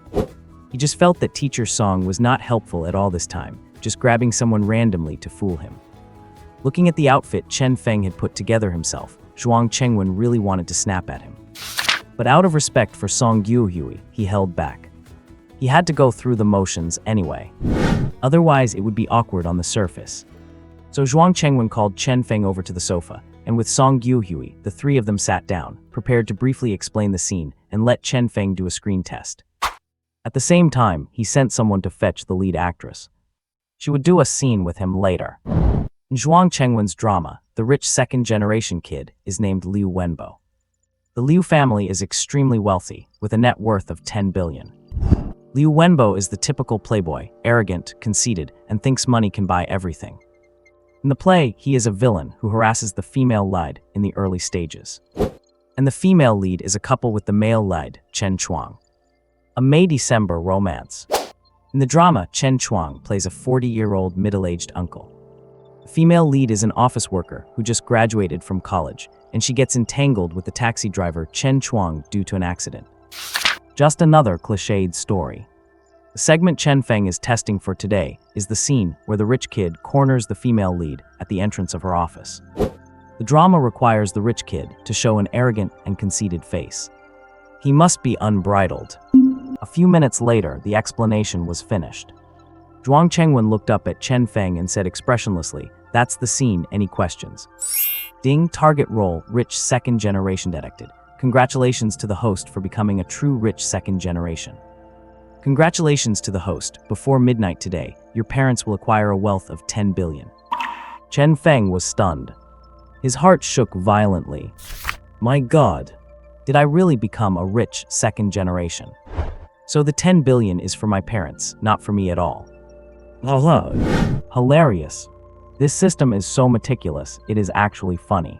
He just felt that Teacher Song was not helpful at all this time, just grabbing someone randomly to fool him. Looking at the outfit Chen Feng had put together himself, Zhuang Chengwen really wanted to snap at him. But out of respect for Song Yuhui, he held back. He had to go through the motions anyway. Otherwise, it would be awkward on the surface. So Zhuang Chengwen called Chen Feng over to the sofa, and with Song Yuhui, the three of them sat down, prepared to briefly explain the scene and let Chen Feng do a screen test. At the same time, he sent someone to fetch the lead actress. She would do a scene with him later. In Zhuang Chengwen's drama, the rich second-generation kid is named Liu Wenbo. The Liu family is extremely wealthy, with a net worth of 10 billion. Liu Wenbo is the typical playboy, arrogant, conceited, and thinks money can buy everything. In the play, he is a villain who harasses the female lead in the early stages. And the female lead is a couple with the male lead, Chen Chuang. A May-December romance. In the drama, Chen Chuang plays a 40-year-old middle-aged uncle. The female lead is an office worker who just graduated from college, and she gets entangled with the taxi driver Chen Chuang due to an accident. Just another cliched story. The segment Chen Feng is testing for today is the scene where the rich kid corners the female lead at the entrance of her office. The drama requires the rich kid to show an arrogant and conceited face. He must be unbridled. A few minutes later, the explanation was finished. Zhuang Chengwen looked up at Chen Feng and said expressionlessly, "That's the scene, any questions?" Ding, target role, rich second generation detected. Congratulations to the host for becoming a true rich second generation. Congratulations to the host. Before midnight today, your parents will acquire a wealth of 10 billion. Chen Feng was stunned. His heart shook violently. My God, did I really become a rich second generation? So the 10 billion is for my parents, not for me at all. Hilarious. This system is so meticulous, it is actually funny.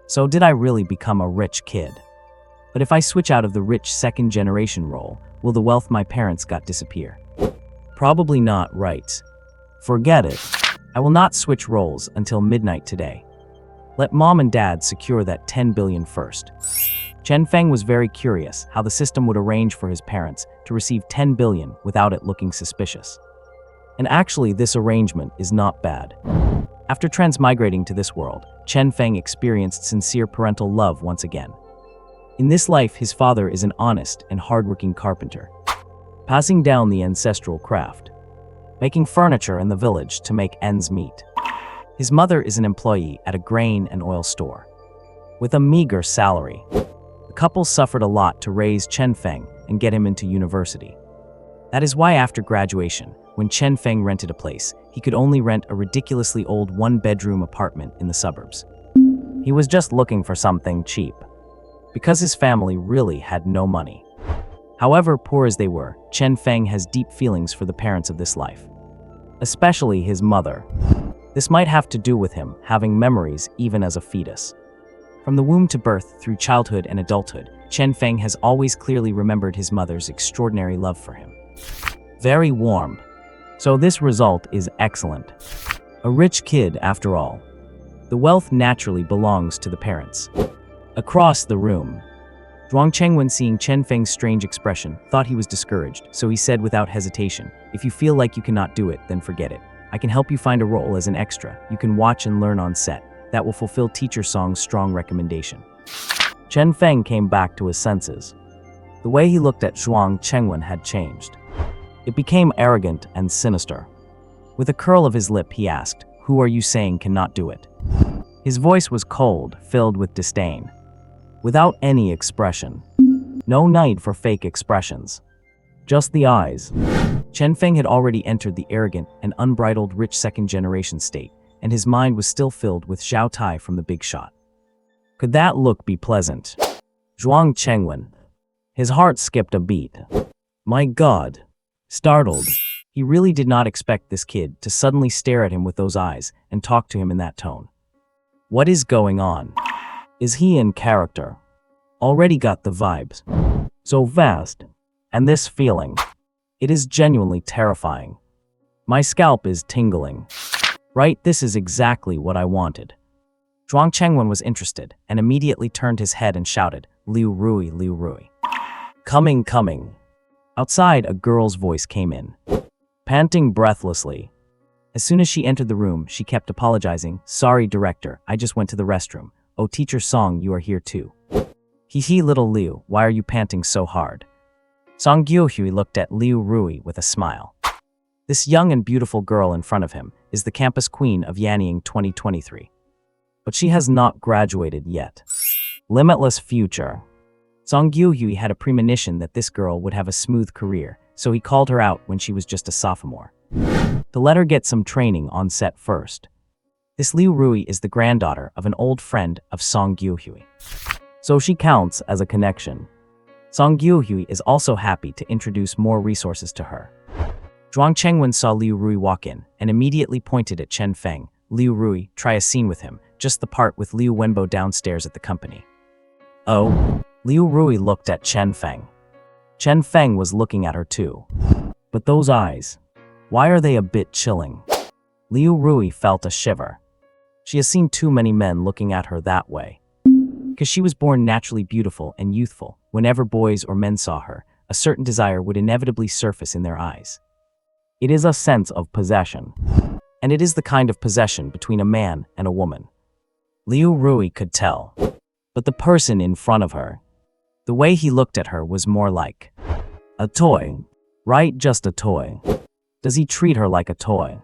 So did I really become a rich kid? But if I switch out of the rich second generation role, will the wealth my parents got disappear? Probably not, right? Forget it. I will not switch roles until midnight today. Let mom and dad secure that 10 billion first. Chen Feng was very curious how the system would arrange for his parents to receive 10 billion without it looking suspicious. And actually, this arrangement is not bad. After transmigrating to this world, Chen Feng experienced sincere parental love once again. In this life, his father is an honest and hardworking carpenter, passing down the ancestral craft, making furniture in the village to make ends meet. His mother is an employee at a grain and oil store, with a meager salary. The couple suffered a lot to raise Chen Feng and get him into university. That is why after graduation, when Chen Feng rented a place, he could only rent a ridiculously old one-bedroom apartment in the suburbs. He was just looking for something cheap, because his family really had no money. However poor as they were, Chen Feng has deep feelings for the parents of this life, especially his mother. This might have to do with him having memories even as a fetus. From the womb to birth, through childhood and adulthood, Chen Feng has always clearly remembered his mother's extraordinary love for him. Very warm. So this result is excellent. A rich kid, after all. The wealth naturally belongs to the parents. Across the room, Zhuang Chengwen, seeing Chen Feng's strange expression, thought he was discouraged, so he said without hesitation, "If you feel like you cannot do it, then forget it. I can help you find a role as an extra. You can watch and learn on set. That will fulfill Teacher Song's strong recommendation." Chen Feng came back to his senses. The way he looked at Zhuang Chengwen had changed. It became arrogant and sinister. With a curl of his lip, he asked, "Who are you saying cannot do it?" His voice was cold, filled with disdain, without any expression. No need for fake expressions. Just the eyes. Chen Feng had already entered the arrogant and unbridled rich second-generation state, and his mind was still filled with Xiao Tai from The Big Shot. Could that look be pleasant? Zhuang Chengwen. His heart skipped a beat. My God. Startled. He really did not expect this kid to suddenly stare at him with those eyes and talk to him in that tone. What is going on? Is he in character? Already got the vibes. So fast. And this feeling. It is genuinely terrifying. My scalp is tingling. Right, this is exactly what I wanted. Zhuang Chengwen was interested and immediately turned his head and shouted, "Liu Rui, Liu Rui. Coming, coming." Outside, a girl's voice came in, panting breathlessly. As soon as she entered the room, she kept apologizing. "Sorry, director, I just went to the restroom. Oh, Teacher Song, you are here too." Hee, little Liu, why are you panting so hard? Song Gyuhui looked at Liu Rui with a smile. This young and beautiful girl in front of him is the campus queen of Yanying 2023. But she has not graduated yet. Limitless future. Song Gyuhui had a premonition that this girl would have a smooth career, so he called her out when she was just a sophomore. To let her get some training on set first. This Liu Rui is the granddaughter of an old friend of Song Gyuhui, so she counts as a connection. Song Gyuhui is also happy to introduce more resources to her. Zhuang Chengwen saw Liu Rui walk in and immediately pointed at Chen Feng. Liu Rui, try a scene with him, just the part with Liu Wenbo downstairs at the company. Oh. Liu Rui looked at Chen Feng. Chen Feng was looking at her too. But those eyes, why are they a bit chilling? Liu Rui felt a shiver. She has seen too many men looking at her that way. Because she was born naturally beautiful and youthful, whenever boys or men saw her, a certain desire would inevitably surface in their eyes. It is a sense of possession. And it is the kind of possession between a man and a woman. Liu Rui could tell. But the person in front of her, the way he looked at her was more like a toy, right? Just a toy. Does he treat her like a toy?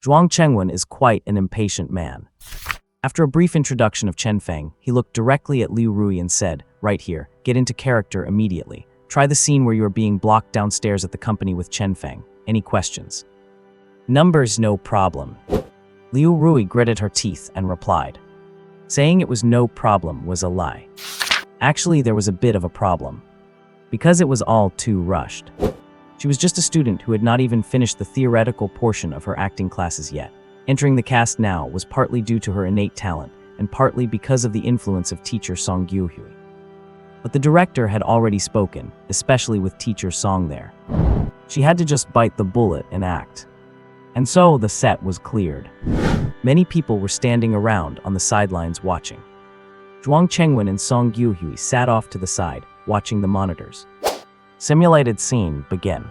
Zhuang Chengwen is quite an impatient man. After a brief introduction of Chen Feng, he looked directly at Liu Rui and said, right here, get into character immediately. Try the scene where you are being blocked downstairs at the company with Chen Feng. Any questions? Numbers, no problem. Liu Rui gritted her teeth and replied. Saying it was no problem was a lie. Actually, there was a bit of a problem. Because it was all too rushed. She was just a student who had not even finished the theoretical portion of her acting classes yet. Entering the cast now was partly due to her innate talent, and partly because of the influence of teacher Song Gyuhui. But the director had already spoken, especially with teacher Song there. She had to just bite the bullet and act. And so the set was cleared. Many people were standing around on the sidelines watching. Zhuang Chengwen and Song Gyuhui sat off to the side, watching the monitors. Simulated scene begin.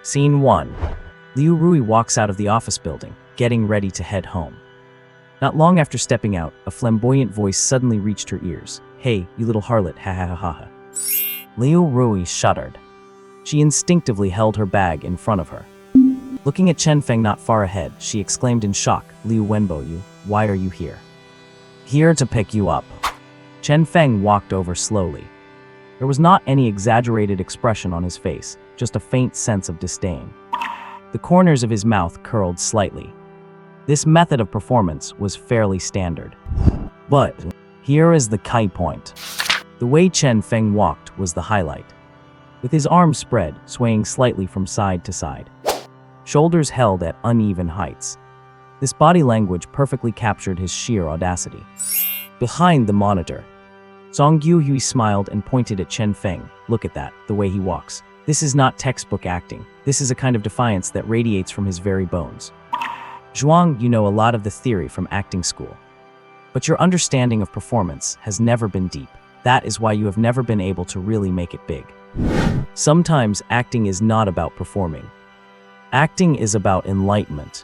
Scene 1. Liu Rui walks out of the office building, getting ready to head home. Not long after stepping out, a flamboyant voice suddenly reached her ears. Hey, you little harlot, ha ha ha ha ha. Liu Rui shuddered. She instinctively held her bag in front of her. Looking at Chen Feng not far ahead, she exclaimed in shock, Liu Wenbo, why are you here? Here to pick you up. Chen Feng walked over slowly. There was not any exaggerated expression on his face, just a faint sense of disdain. The corners of his mouth curled slightly. This method of performance was fairly standard. But here is the key point. The way Chen Feng walked was the highlight. With his arms spread, swaying slightly from side to side. Shoulders held at uneven heights. This body language perfectly captured his sheer audacity. Behind the monitor, Song Gyuhui smiled and pointed at Chen Feng. Look at that, the way he walks. This is not textbook acting. This is a kind of defiance that radiates from his very bones. Zhuang, you know a lot of the theory from acting school. But your understanding of performance has never been deep. That is why you have never been able to really make it big. Sometimes acting is not about performing. Acting is about enlightenment.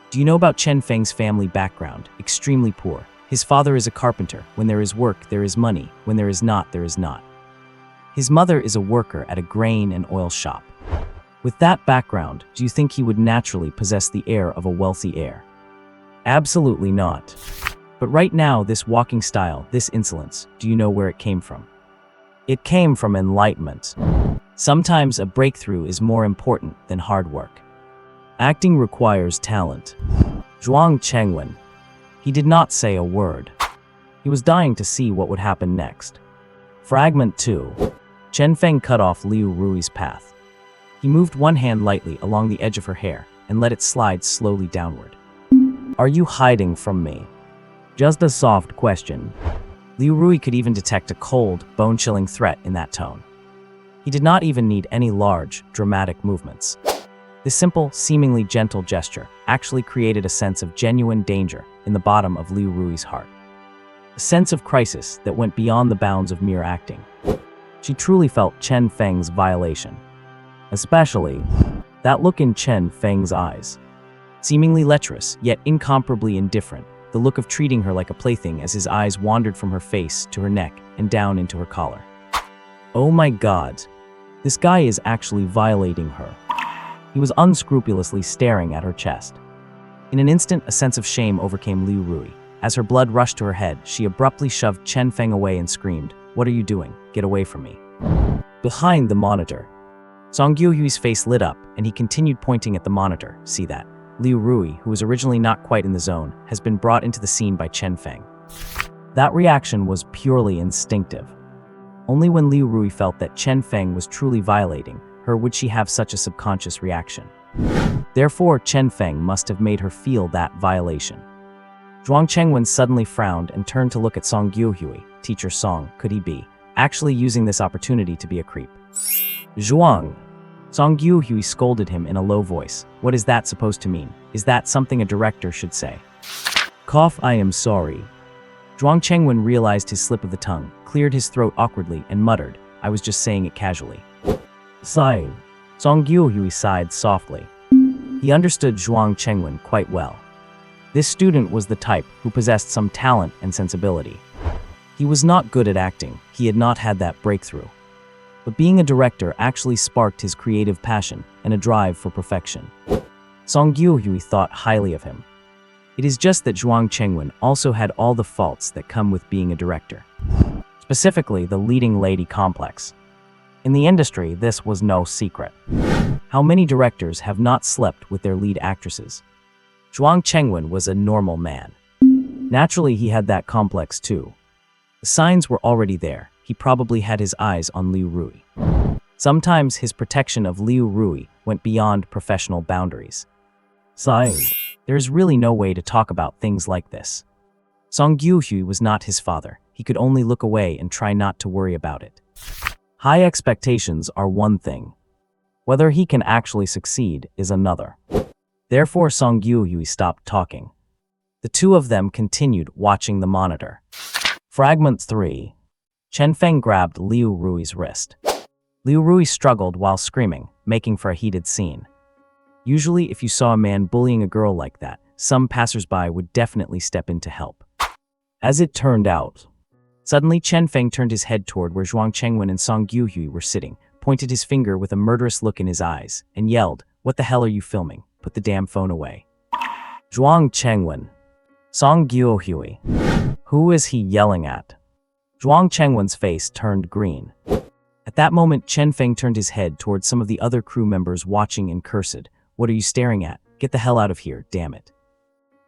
Do you know about Chen Feng's family background? Extremely poor. His father is a carpenter. When there is work, there is money. When there is not, there is not. His mother is a worker at a grain and oil shop. With that background, do you think he would naturally possess the air of a wealthy heir? Absolutely not. But right now, this walking style, this insolence, do you know where it came from? It came from enlightenment. Sometimes a breakthrough is more important than hard work. Acting requires talent. Zhuang Chengwen. He did not say a word. He was dying to see what would happen next. Fragment 2. Chen Feng cut off Liu Rui's path. He moved one hand lightly along the edge of her hair and let it slide slowly downward. Are you hiding from me? Just a soft question. Liu Rui could even detect a cold, bone-chilling threat in that tone. He did not even need any large, dramatic movements. This simple, seemingly gentle gesture actually created a sense of genuine danger in the bottom of Liu Rui's heart. A sense of crisis that went beyond the bounds of mere acting. She truly felt Chen Feng's violation. Especially, that look in Chen Feng's eyes. Seemingly lecherous, yet incomparably indifferent, the look of treating her like a plaything as his eyes wandered from her face to her neck and down into her collar. Oh my God, this guy is actually violating her. He was unscrupulously staring at her chest. In an instant, a sense of shame overcame Liu Rui. As her blood rushed to her head, she abruptly shoved Chen Feng away and screamed, "What are you doing? Get away from me." Behind the monitor, Song Yuhui's face lit up, and he continued pointing at the monitor. "See that? Liu Rui, who was originally not quite in the zone, has been brought into the scene by Chen Feng." That reaction was purely instinctive. Only when Liu Rui felt that Chen Feng was truly violating her would she have such a subconscious reaction. Therefore, Chen Feng must have made her feel that violation. Zhuang Chengwen suddenly frowned and turned to look at Song Yuhui. Teacher Song, could he be actually using this opportunity to be a creep? Zhuang! Song Yuhui scolded him in a low voice. What is that supposed to mean? Is that something a director should say? Cough, I am sorry. Zhuang Chengwen realized his slip of the tongue, cleared his throat awkwardly, and muttered, I was just saying it casually. Sighing. Song Yuhui sighed softly. He understood Zhuang Chengwen quite well. This student was the type who possessed some talent and sensibility. He was not good at acting, he had not had that breakthrough. But being a director actually sparked his creative passion and a drive for perfection. Song Yuhui thought highly of him. It is just that Zhuang Chengwen also had all the faults that come with being a director. Specifically, the leading lady complex. In the industry, this was no secret. How many directors have not slept with their lead actresses? Zhuang Chengwen was a normal man. Naturally, he had that complex too. The signs were already there. He probably had his eyes on Liu Rui. Sometimes his protection of Liu Rui went beyond professional boundaries. Sighing. There is really no way to talk about things like this. Song Yuhui was not his father. He could only look away and try not to worry about it. High expectations are one thing. Whether he can actually succeed is another. Therefore, Song Yuhui stopped talking. The two of them continued watching the monitor. Fragment 3. Chen Feng grabbed Liu Rui's wrist. Liu Rui struggled while screaming, making for a heated scene. Usually, if you saw a man bullying a girl like that, some passersby would definitely step in to help. As it turned out, suddenly Chen Feng turned his head toward where Zhuang Chengwen and Song Yuhui were sitting, pointed his finger with a murderous look in his eyes, and yelled, "What the hell are you filming? Put the damn phone away." Zhuang Chengwen. Song Yuhui. Who is he yelling at? Zhuang Chengwen's face turned green. At that moment, Chen Feng turned his head towards some of the other crew members watching and cursed. What are you staring at? Get the hell out of here, damn it.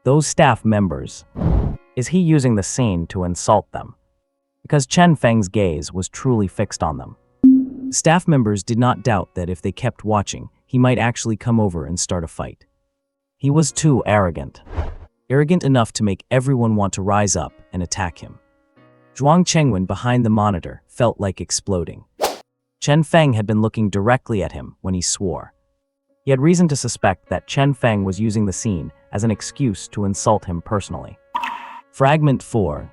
Those staff members. Is he using the scene to insult them? Because Chen Feng's gaze was truly fixed on them. Staff members did not doubt that if they kept watching, he might actually come over and start a fight. He was too arrogant. Arrogant enough to make everyone want to rise up and attack him. Zhuang Chengwen behind the monitor felt like exploding. Chen Feng had been looking directly at him when he swore. He had reason to suspect that Chen Feng was using the scene as an excuse to insult him personally. Fragment 4.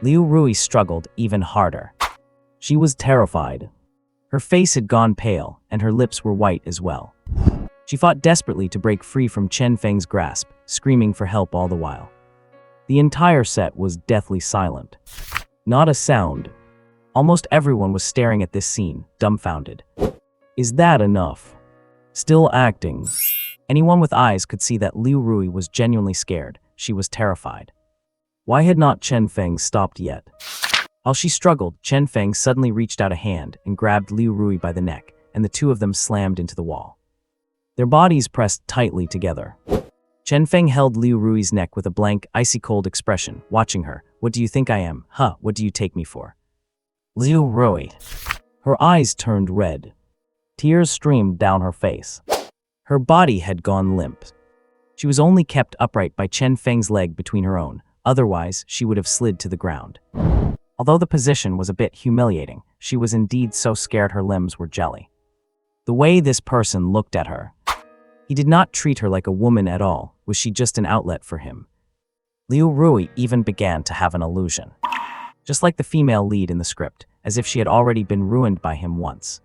Liu Rui struggled even harder. She was terrified. Her face had gone pale, and her lips were white as well. She fought desperately to break free from Chen Feng's grasp, screaming for help all the while. The entire set was deathly silent. Not a sound. Almost everyone was staring at this scene, dumbfounded. Is that enough? Still acting. Anyone with eyes could see that Liu Rui was genuinely scared. She was terrified. Why had not Chen Feng stopped yet? While she struggled, Chen Feng suddenly reached out a hand and grabbed Liu Rui by the neck, and the two of them slammed into the wall. Their bodies pressed tightly together. Chen Feng held Liu Rui's neck with a blank, icy-cold expression, watching her. What do you think I am? Huh, what do you take me for? Liu Rui. Her eyes turned red. Tears streamed down her face. Her body had gone limp. She was only kept upright by Chen Feng's leg between her own, otherwise she would have slid to the ground. Although the position was a bit humiliating, she was indeed so scared her limbs were jelly. The way this person looked at her. He did not treat her like a woman at all. Was she just an outlet for him? Liu Rui even began to have an illusion. Just like the female lead in the script, as if she had already been ruined by him once.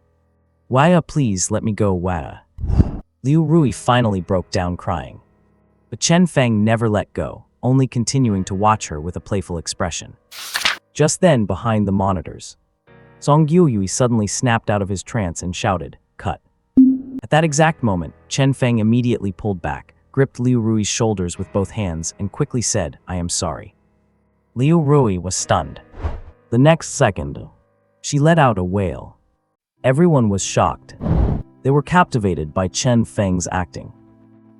Waya, please let me go, Waya. Liu Rui finally broke down crying. But Chen Feng never let go, only continuing to watch her with a playful expression. Just then, behind the monitors, Song Yuhui suddenly snapped out of his trance and shouted, "Cut." At At that exact moment, Chen Feng immediately pulled back, gripped Liu Rui's shoulders with both hands, and quickly said, "I am sorry." Liu Rui was stunned. The next second, she let out a wail. Everyone was shocked. They were captivated by Chen Feng's acting.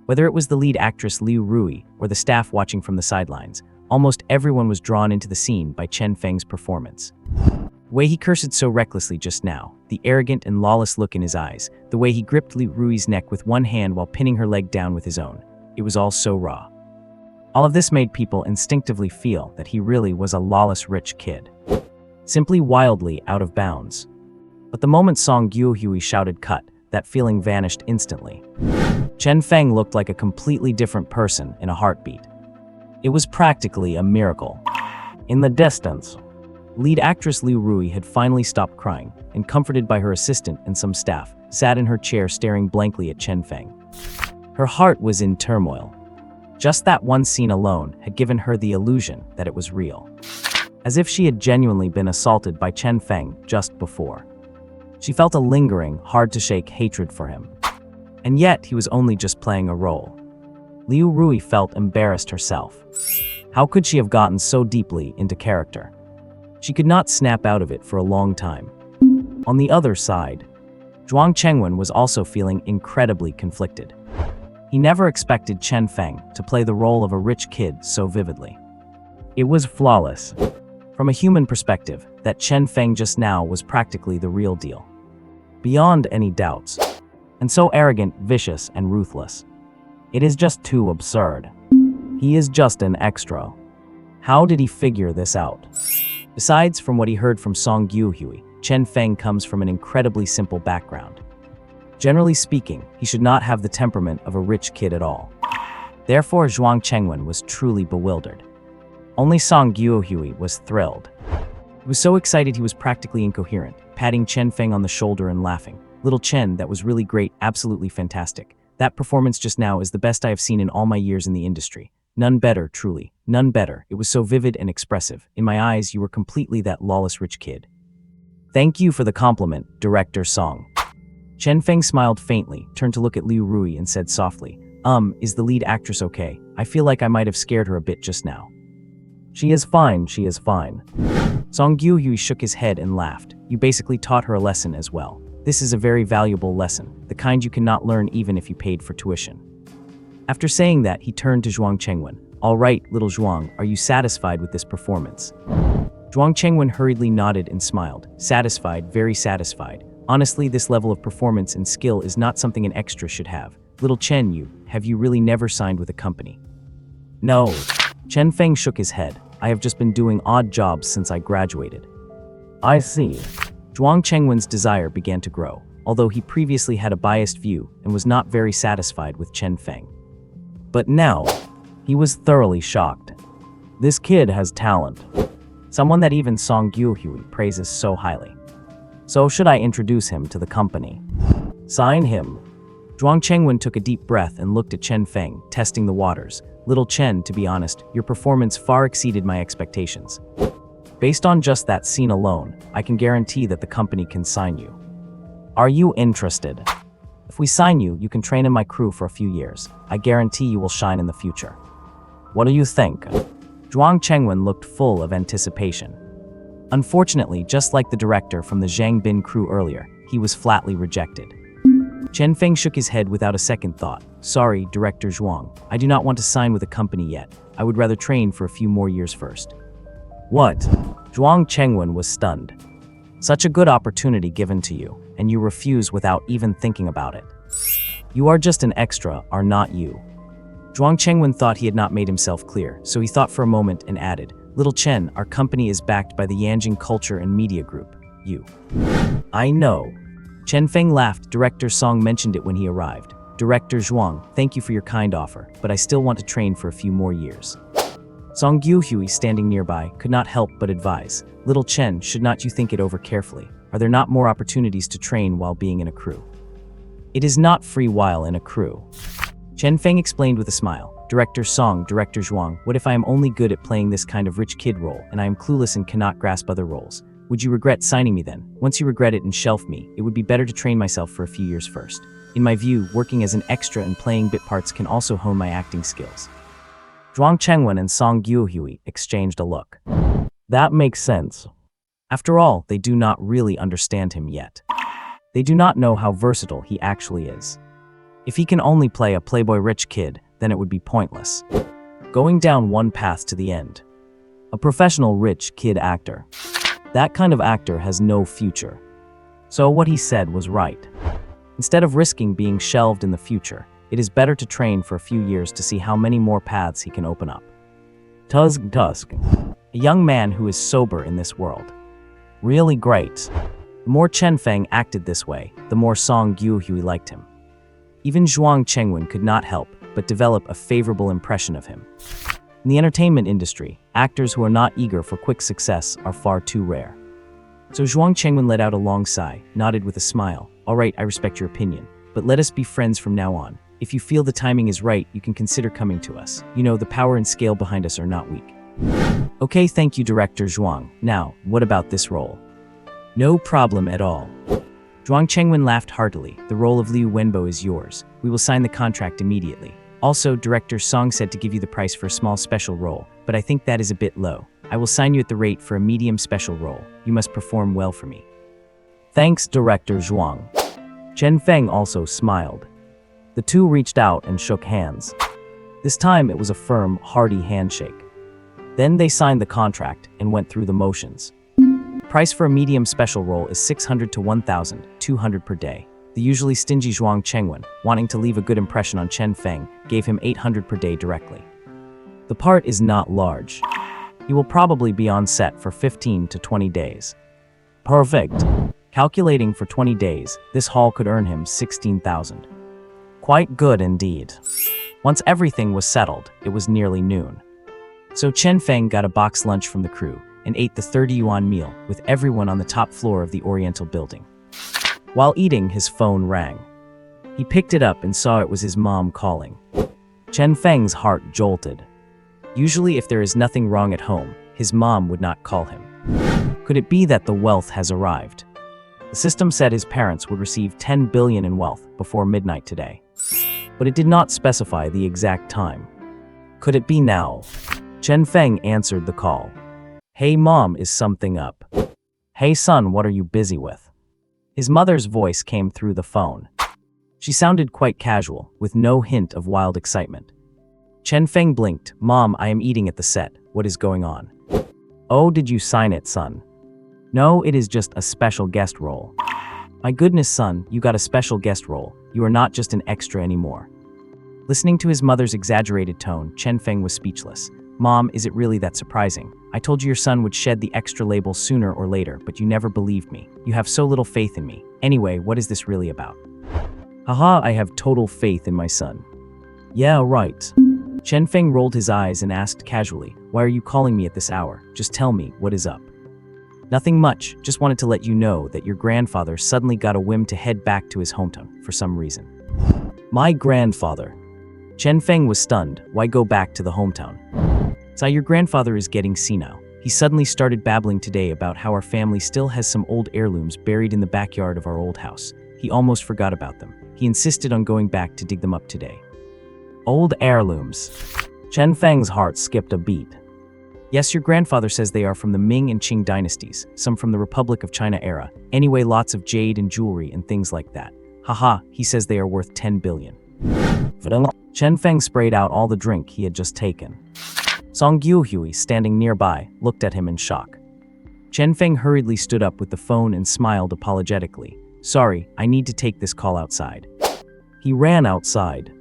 Whether it was the lead actress Liu Rui or the staff watching from the sidelines, almost everyone was drawn into the scene by Chen Feng's performance. The way he cursed so recklessly just now, the arrogant and lawless look in his eyes, the way he gripped Liu Rui's neck with one hand while pinning her leg down with his own, it was all so raw. All of this made people instinctively feel that he really was a lawless rich kid. Simply wildly out of bounds. But the moment Song Gyuhui shouted cut, that feeling vanished instantly. Chen Feng looked like a completely different person in a heartbeat. It was practically a miracle. In the distance, lead actress Liu Rui had finally stopped crying, and comforted by her assistant and some staff, sat in her chair staring blankly at Chen Feng. Her heart was in turmoil. Just that one scene alone had given her the illusion that it was real. As if she had genuinely been assaulted by Chen Feng just before. She felt a lingering, hard-to-shake hatred for him. And yet, he was only just playing a role. Liu Rui felt embarrassed herself. How could she have gotten so deeply into character? She could not snap out of it for a long time. On the other side, Zhuang Chengwen was also feeling incredibly conflicted. He never expected Chen Feng to play the role of a rich kid so vividly. It was flawless. From a human perspective, that Chen Feng just now was practically the real deal. Beyond any doubts. And so arrogant, vicious, and ruthless. It is just too absurd. He is just an extra. How did he figure this out? Besides, from what he heard from Song Gyuhui, Chen Feng comes from an incredibly simple background. Generally speaking, he should not have the temperament of a rich kid at all. Therefore, Zhuang Chengwen was truly bewildered. Only Song Gyuhui was thrilled. He was so excited he was practically incoherent, patting Chen Feng on the shoulder and laughing. "Little Chen, that was really great, absolutely fantastic. That performance just now is the best I have seen in all my years in the industry. None better, truly, none better. It was so vivid and expressive. In my eyes, you were completely that lawless rich kid." "Thank you for the compliment, Director Song." Chen Feng smiled faintly, turned to look at Liu Rui and said softly, Is the lead actress okay? I feel like I might have scared her a bit just now." She is fine. Song Gyuhui shook his head and laughed. "You basically taught her a lesson as well. This is a very valuable lesson, the kind you cannot learn even if you paid for tuition." After saying that, he turned to Zhuang Chengwen. "All right, little Zhuang, are you satisfied with this performance?" Zhuang Chengwen hurriedly nodded and smiled. "Satisfied, very satisfied. Honestly, this level of performance and skill is not something an extra should have. Little Chen, have you really never signed with a company?" "No." Chen Feng shook his head. "I have just been doing odd jobs since I graduated." "I see." Zhuang Chengwen's desire began to grow, although he previously had a biased view and was not very satisfied with Chen Feng. But now, he was thoroughly shocked. This kid has talent. Someone that even Song Gyuhui praises so highly. So should I introduce him to the company? Sign him. Zhuang Chengwen took a deep breath and looked at Chen Feng, testing the waters. "Little Chen, to be honest, your performance far exceeded my expectations. Based on just that scene alone, I can guarantee that the company can sign you. Are you interested? If we sign you, you can train in my crew for a few years. I guarantee you will shine in the future. What do you think?" Zhuang Chengwen looked full of anticipation. Unfortunately, just like the director from the Zhang Bin crew earlier, he was flatly rejected. Chen Feng shook his head without a second thought. "Sorry, Director Zhuang, I do not want to sign with a company yet. I would rather train for a few more years first." "What?" Zhuang Chengwen was stunned. "Such a good opportunity given to you, and you refuse without even thinking about it. You are just an extra, are not you?" Zhuang Chengwen thought he had not made himself clear, so he thought for a moment and added, "Little Chen, our company is backed by the Yanjing Culture and Media Group. You." "I know." Chen Feng laughed. "Director Song mentioned it when he arrived. Director Zhuang, thank you for your kind offer, but I still want to train for a few more years." Song Gyuhui, standing nearby, could not help but advise, "Little Chen, should not you think it over carefully? Are there not more opportunities to train while being in a crew?" "It is not free while in a crew." Chen Feng explained with a smile. "Director Song, Director Zhuang, what if I am only good at playing this kind of rich kid role and I am clueless and cannot grasp other roles? Would you regret signing me then? Once you regret it and shelf me, it would be better to train myself for a few years first." In my view, working as an extra and playing bit parts can also hone my acting skills. Zhuang Chengwen and Song Guohui exchanged a look. That makes sense. After all, they do not really understand him yet. They do not know how versatile he actually is. If he can only play a playboy rich kid, then it would be pointless. Going down one path to the end. A professional rich kid actor. That kind of actor has no future. So what he said was right. Instead of risking being shelved in the future, it is better to train for a few years to see how many more paths he can open up. Tusk. A young man who is sober in this world. Really great. The more Chen Feng acted this way, the more Song Guohui liked him. Even Zhuang Chengwen could not help but develop a favorable impression of him. In the entertainment industry, actors who are not eager for quick success are far too rare. So Zhuang Chengwen let out a long sigh, nodded with a smile. All right, I respect your opinion, but let us be friends from now on. If you feel the timing is right, you can consider coming to us. You know, the power and scale behind us are not weak. Okay, thank you, Director Zhuang. Now, what about this role? No problem at all. Zhuang Chengwen laughed heartily. The role of Liu Wenbo is yours. We will sign the contract immediately. Also, Director Song said to give you the price for a small special role, but I think that is a bit low. I will sign you at the rate for a medium special role. You must perform well for me. Thanks, Director Zhuang. Chen Feng also smiled. The two reached out and shook hands. This time it was a firm, hearty handshake. Then they signed the contract and went through the motions. Price for a medium special role is 600 to 1,200 per day. The usually stingy Zhuang Chengwen, wanting to leave a good impression on Chen Feng, gave him 800 per day directly. The part is not large. He will probably be on set for 15 to 20 days. Perfect. Calculating for 20 days, this haul could earn him 16,000. Quite good indeed. Once everything was settled, it was nearly noon. So Chen Feng got a box lunch from the crew and ate the 30 yuan meal with everyone on the top floor of the Oriental building. While eating, his phone rang. He picked it up and saw it was his mom calling. Chen Feng's heart jolted. Usually if there is nothing wrong at home, his mom would not call him. Could it be that the wealth has arrived? The system said his parents would receive 10 billion in wealth before midnight today. But it did not specify the exact time. Could it be now? Chen Feng answered the call. Hey mom, is something up? Hey son, what are you busy with? His mother's voice came through the phone. She sounded quite casual, with no hint of wild excitement. Chen Feng blinked. Mom, I am eating at the set. What is going on? Oh, did you sign it, son? No, it is just a special guest role. My goodness, son, you got a special guest role. You are not just an extra anymore. Listening to his mother's exaggerated tone, Chen Feng was speechless. Mom, is it really that surprising? I told you your son would shed the extra label sooner or later, but you never believed me. You have so little faith in me. Anyway, what is this really about? Haha, I have total faith in my son. Yeah, right. Chen Feng rolled his eyes and asked casually, why are you calling me at this hour? Just tell me, what is up? Nothing much, just wanted to let you know that your grandfather suddenly got a whim to head back to his hometown for some reason. My grandfather? Chen Feng was stunned. Why go back to the hometown? So your grandfather is getting senile. He suddenly started babbling today about how our family still has some old heirlooms buried in the backyard of our old house. He almost forgot about them. He insisted on going back to dig them up today. Old heirlooms. Chen Feng's heart skipped a beat. Yes, your grandfather says they are from the Ming and Qing dynasties, some from the Republic of China era. Anyway, lots of jade and jewelry and things like that. Haha, he says they are worth 10 billion. Chen Feng sprayed out all the drink he had just taken. Song Guohui, standing nearby, looked at him in shock. Chen Feng hurriedly stood up with the phone and smiled apologetically. Sorry, I need to take this call outside. He ran outside.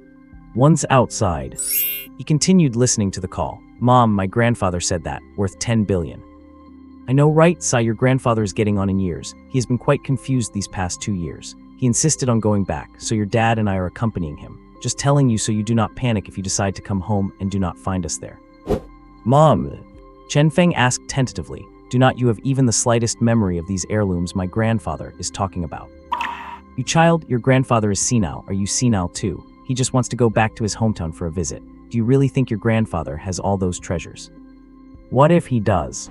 Once outside, he continued listening to the call. Mom, my grandfather said that, worth 10 billion. I know, right, Sai, your grandfather is getting on in years. He has been quite confused these past 2 years. He insisted on going back, so your dad and I are accompanying him. Just telling you so you do not panic if you decide to come home and do not find us there. Mom, Chen Feng asked tentatively, do not you have even the slightest memory of these heirlooms my grandfather is talking about? You child, your grandfather is senile. Are you senile too? He just wants to go back to his hometown for a visit. Do you really think your grandfather has all those treasures? What if he does?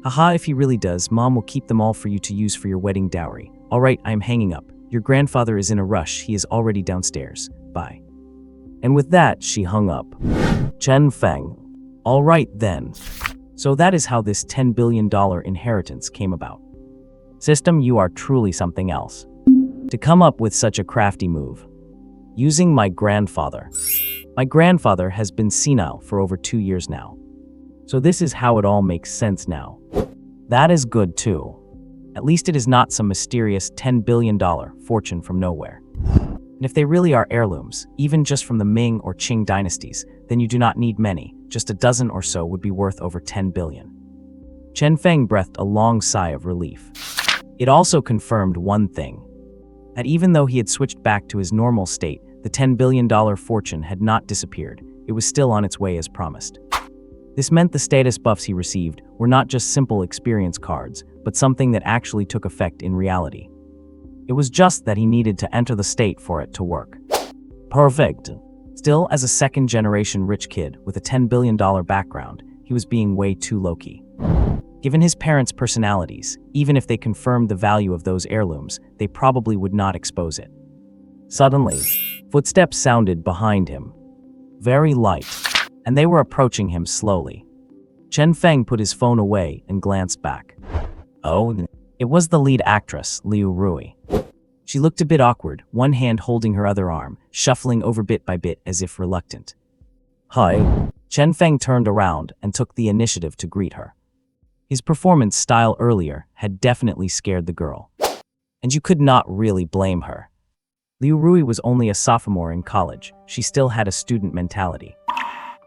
Haha, if he really does, Mom will keep them all for you to use for your wedding dowry. Alright, I am hanging up. Your grandfather is in a rush. He is already downstairs. Bye." And with that, she hung up. Chen Feng. All right then. So that is how this $10 billion inheritance came about. System, you are truly something else. To come up with such a crafty move. Using my grandfather. My grandfather has been senile for over 2 years now. So this is how it all makes sense now. That is good too. At least it is not some mysterious $10 billion fortune from nowhere. And if they really are heirlooms, even just from the Ming or Qing dynasties, then you do not need many. Just a dozen or so would be worth over 10 billion. Chen Feng breathed a long sigh of relief. It also confirmed one thing. That even though he had switched back to his normal state, the $10 billion fortune had not disappeared. It was still on its way as promised. This meant the status buffs he received were not just simple experience cards, but something that actually took effect in reality. It was just that he needed to enter the state for it to work. Perfect. Still, as a second-generation rich kid with a $10 billion background, he was being way too low-key. Given his parents' personalities, even if they confirmed the value of those heirlooms, they probably would not expose it. Suddenly, footsteps sounded behind him. Very light, and they were approaching him slowly. Chen Feng put his phone away and glanced back. Oh, it was the lead actress, Liu Rui. She looked a bit awkward, one hand holding her other arm, shuffling over bit by bit as if reluctant. Hi. Chen Feng turned around and took the initiative to greet her. His performance style earlier had definitely scared the girl. And you could not really blame her. Liu Rui was only a sophomore in college. She still had a student mentality.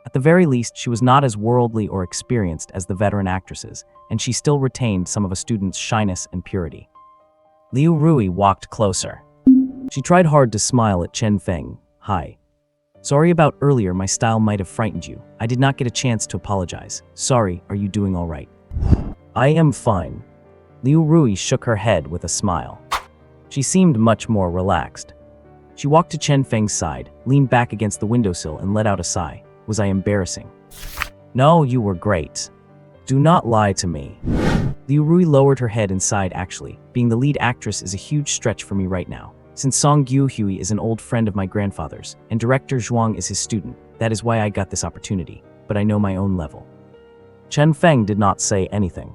At the very least, she was not as worldly or experienced as the veteran actresses, and she still retained some of a student's shyness and purity. Liu Rui walked closer. She tried hard to smile at Chen Feng. Hi. Sorry about earlier, my style might have frightened you. I did not get a chance to apologize. Sorry, are you doing all right? I am fine. Liu Rui shook her head with a smile. She seemed much more relaxed. She walked to Chen Feng's side, leaned back against the windowsill and let out a sigh. Was I embarrassing? No, you were great. Do not lie to me. Liu Rui lowered her head and sighed. Actually, being the lead actress is a huge stretch for me right now. Since Song Guohui is an old friend of my grandfather's, and director Zhuang is his student, that is why I got this opportunity, but I know my own level. Chen Feng did not say anything.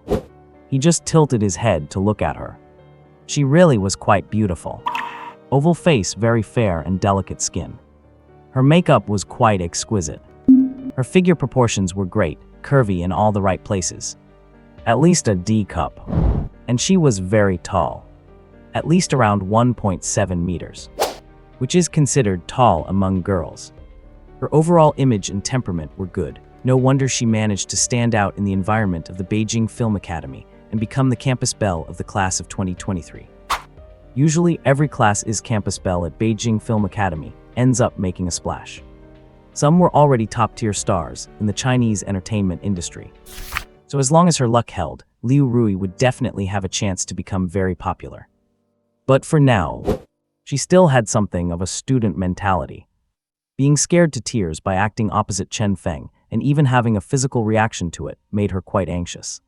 He just tilted his head to look at her. She really was quite beautiful. Oval face, very fair and delicate skin. Her makeup was quite exquisite. Her figure proportions were great, curvy in all the right places. At least a D cup. And she was very tall. At least around 1.7 meters. Which is considered tall among girls. Her overall image and temperament were good. No wonder she managed to stand out in the environment of the Beijing Film Academy and become the campus belle of the class of 2023. Usually, every class is campus belle at Beijing Film Academy ends up making a splash. Some were already top-tier stars in the Chinese entertainment industry. So as long as her luck held, Liu Rui would definitely have a chance to become very popular. But for now, she still had something of a student mentality. Being scared to tears by acting opposite Chen Feng and even having a physical reaction to it made her quite anxious.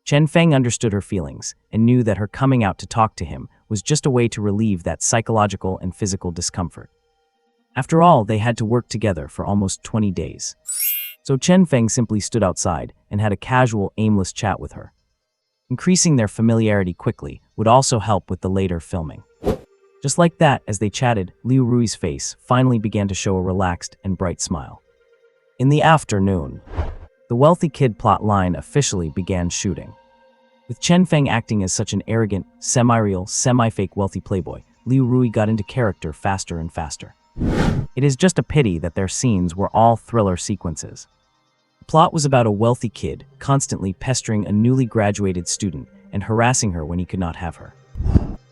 Chen Feng understood her feelings and knew that her coming out to talk to him was just a way to relieve that psychological and physical discomfort. After all, they had to work together for almost 20 days. So Chen Feng simply stood outside and had a casual, aimless chat with her. Increasing their familiarity quickly would also help with the later filming. Just like that, as they chatted, Liu Rui's face finally began to show a relaxed and bright smile. In the afternoon, the wealthy kid plot line officially began shooting. With Chen Feng acting as such an arrogant, semi-real, semi-fake wealthy playboy, Liu Rui got into character faster and faster. It is just a pity that their scenes were all thriller sequences. The plot was about a wealthy kid constantly pestering a newly graduated student and harassing her when he could not have her.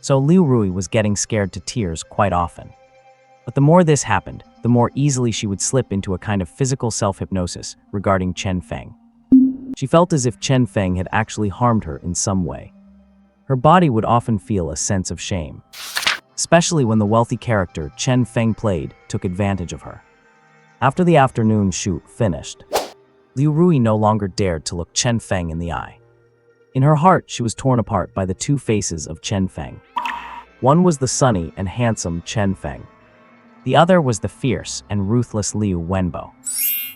So Liu Rui was getting scared to tears quite often. But the more this happened, the more easily she would slip into a kind of physical self-hypnosis regarding Chen Feng. She felt as if Chen Feng had actually harmed her in some way. Her body would often feel a sense of shame, especially when the wealthy character Chen Feng played took advantage of her. After the afternoon shoot finished, Liu Rui no longer dared to look Chen Feng in the eye. In her heart, she was torn apart by the two faces of Chen Feng. One was the sunny and handsome Chen Feng. The other was the fierce and ruthless Liu Wenbo.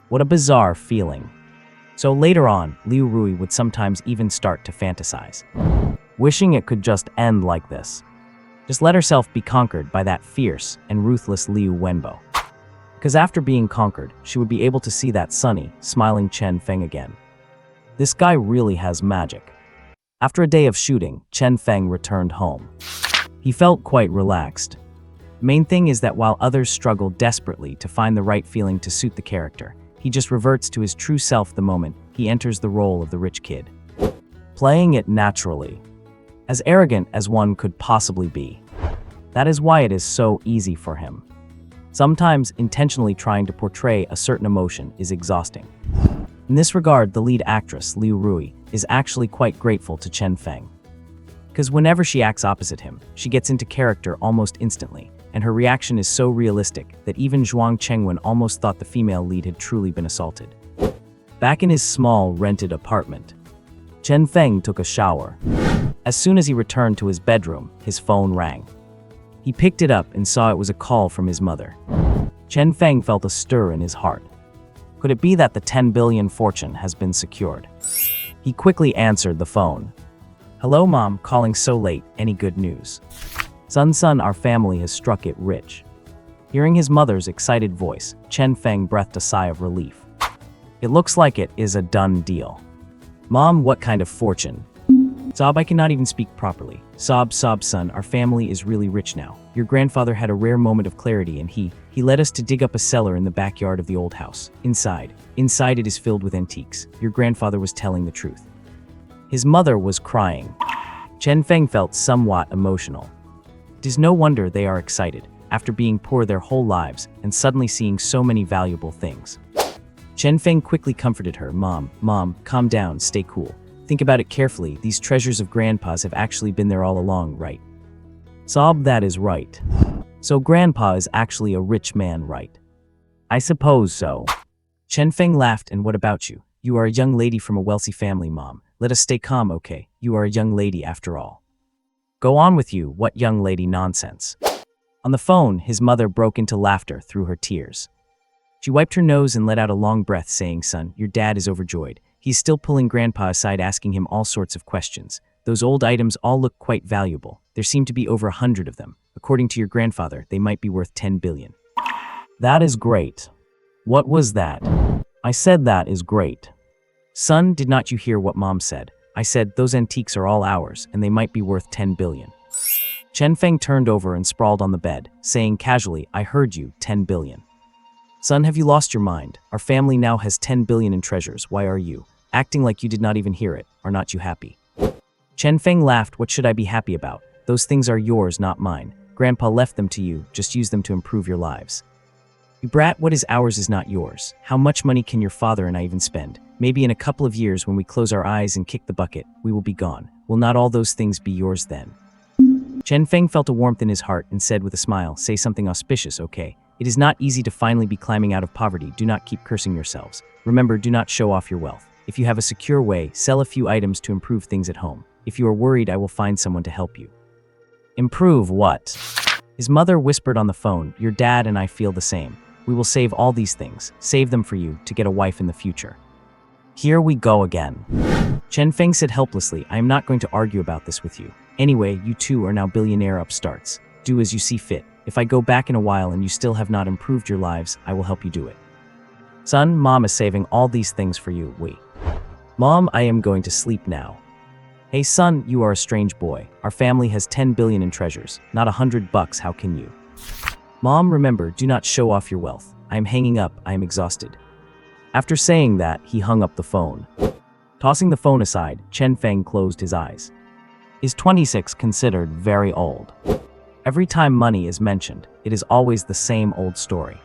What a bizarre feeling. So later on, Liu Rui would sometimes even start to fantasize, wishing it could just end like this. Just let herself be conquered by that fierce and ruthless Liu Wenbo. Because after being conquered, she would be able to see that sunny, smiling Chen Feng again. This guy really has magic. After a day of shooting, Chen Feng returned home. He felt quite relaxed. The main thing is that while others struggle desperately to find the right feeling to suit the character, he just reverts to his true self the moment he enters the role of the rich kid. Playing it naturally. As arrogant as one could possibly be. That is why it is so easy for him. Sometimes intentionally trying to portray a certain emotion is exhausting. In this regard, the lead actress, Liu Rui, is actually quite grateful to Chen Feng. Because whenever she acts opposite him, she gets into character almost instantly, and her reaction is so realistic that even Zhuang Chengwen almost thought the female lead had truly been assaulted. Back in his small, rented apartment, Chen Feng took a shower. As soon as he returned to his bedroom, his phone rang. He picked it up and saw it was a call from his mother. Chen Feng felt a stir in his heart. Could it be that the 10 billion fortune has been secured? He quickly answered the phone. "Hello, Mom, calling so late. Any good news?" Son, our family has struck it rich." Hearing his mother's excited voice, Chen Feng breathed a sigh of relief. It looks like it is a done deal. "Mom, what kind of fortune?" "Sob, I cannot even speak properly. Sob, son, our family is really rich now. Your grandfather had a rare moment of clarity and he led us to dig up a cellar in the backyard of the old house. Inside it is filled with antiques. Your grandfather was telling the truth." His mother was crying. Chen Feng felt somewhat emotional. It is no wonder they are excited, after being poor their whole lives and suddenly seeing so many valuable things. Chen Feng quickly comforted her. Mom, calm down, stay cool. Think about it carefully, these treasures of Grandpa's have actually been there all along, right?" "Sob, that is right. So Grandpa is actually a rich man, right?" "I suppose so." Chen Feng laughed. "And what about you? You are a young lady from a wealthy family, Mom. Let us stay calm, okay? You are a young lady after all." "Go on with you, what young lady nonsense." On the phone, his mother broke into laughter through her tears. She wiped her nose and let out a long breath, saying, "Son, your dad is overjoyed. He's still pulling Grandpa aside, asking him all sorts of questions. Those old items all look quite valuable. There seem to be over 100 of them. According to your grandfather, they might be worth 10 billion. "That is great." "What was that?" "I said that is great." "Son, did not you hear what Mom said? I said those antiques are all ours, and they might be worth 10 billion. Chen Feng turned over and sprawled on the bed, saying casually, "I heard you, 10 billion. Son, have you lost your mind? Our family now has 10 billion in treasures. Why are you acting like you did not even hear it? Are not you happy?" Chen Feng laughed. "What should I be happy about? Those things are yours, not mine. Grandpa left them to you, just use them to improve your lives." "You brat, what is ours is not yours. How much money can your father and I even spend? Maybe in a couple of years when we close our eyes and kick the bucket, we will be gone. Will not all those things be yours then?" Chen Feng felt a warmth in his heart and said with a smile, "Say something auspicious, okay? It is not easy to finally be climbing out of poverty. Do not keep cursing yourselves. Remember, do not show off your wealth. If you have a secure way, sell a few items to improve things at home. If you are worried, I will find someone to help you." "Improve what?" His mother whispered on the phone, "Your dad and I feel the same. We will save all these things, save them for you, to get a wife in the future." "Here we go again." Chen Feng said helplessly, "I am not going to argue about this with you. Anyway, you two are now billionaire upstarts. Do as you see fit. If I go back in a while and you still have not improved your lives, I will help you do it." "Son, Mom is saving all these things for you. Mom, I am going to sleep now." "Hey son, you are a strange boy. Our family has 10 billion in treasures, not $100. How can you?" "Mom, remember, do not show off your wealth. I am hanging up, I am exhausted." After saying that, he hung up the phone. Tossing the phone aside, Chen Feng closed his eyes. Is 26 considered very old? Every time money is mentioned, it is always the same old story.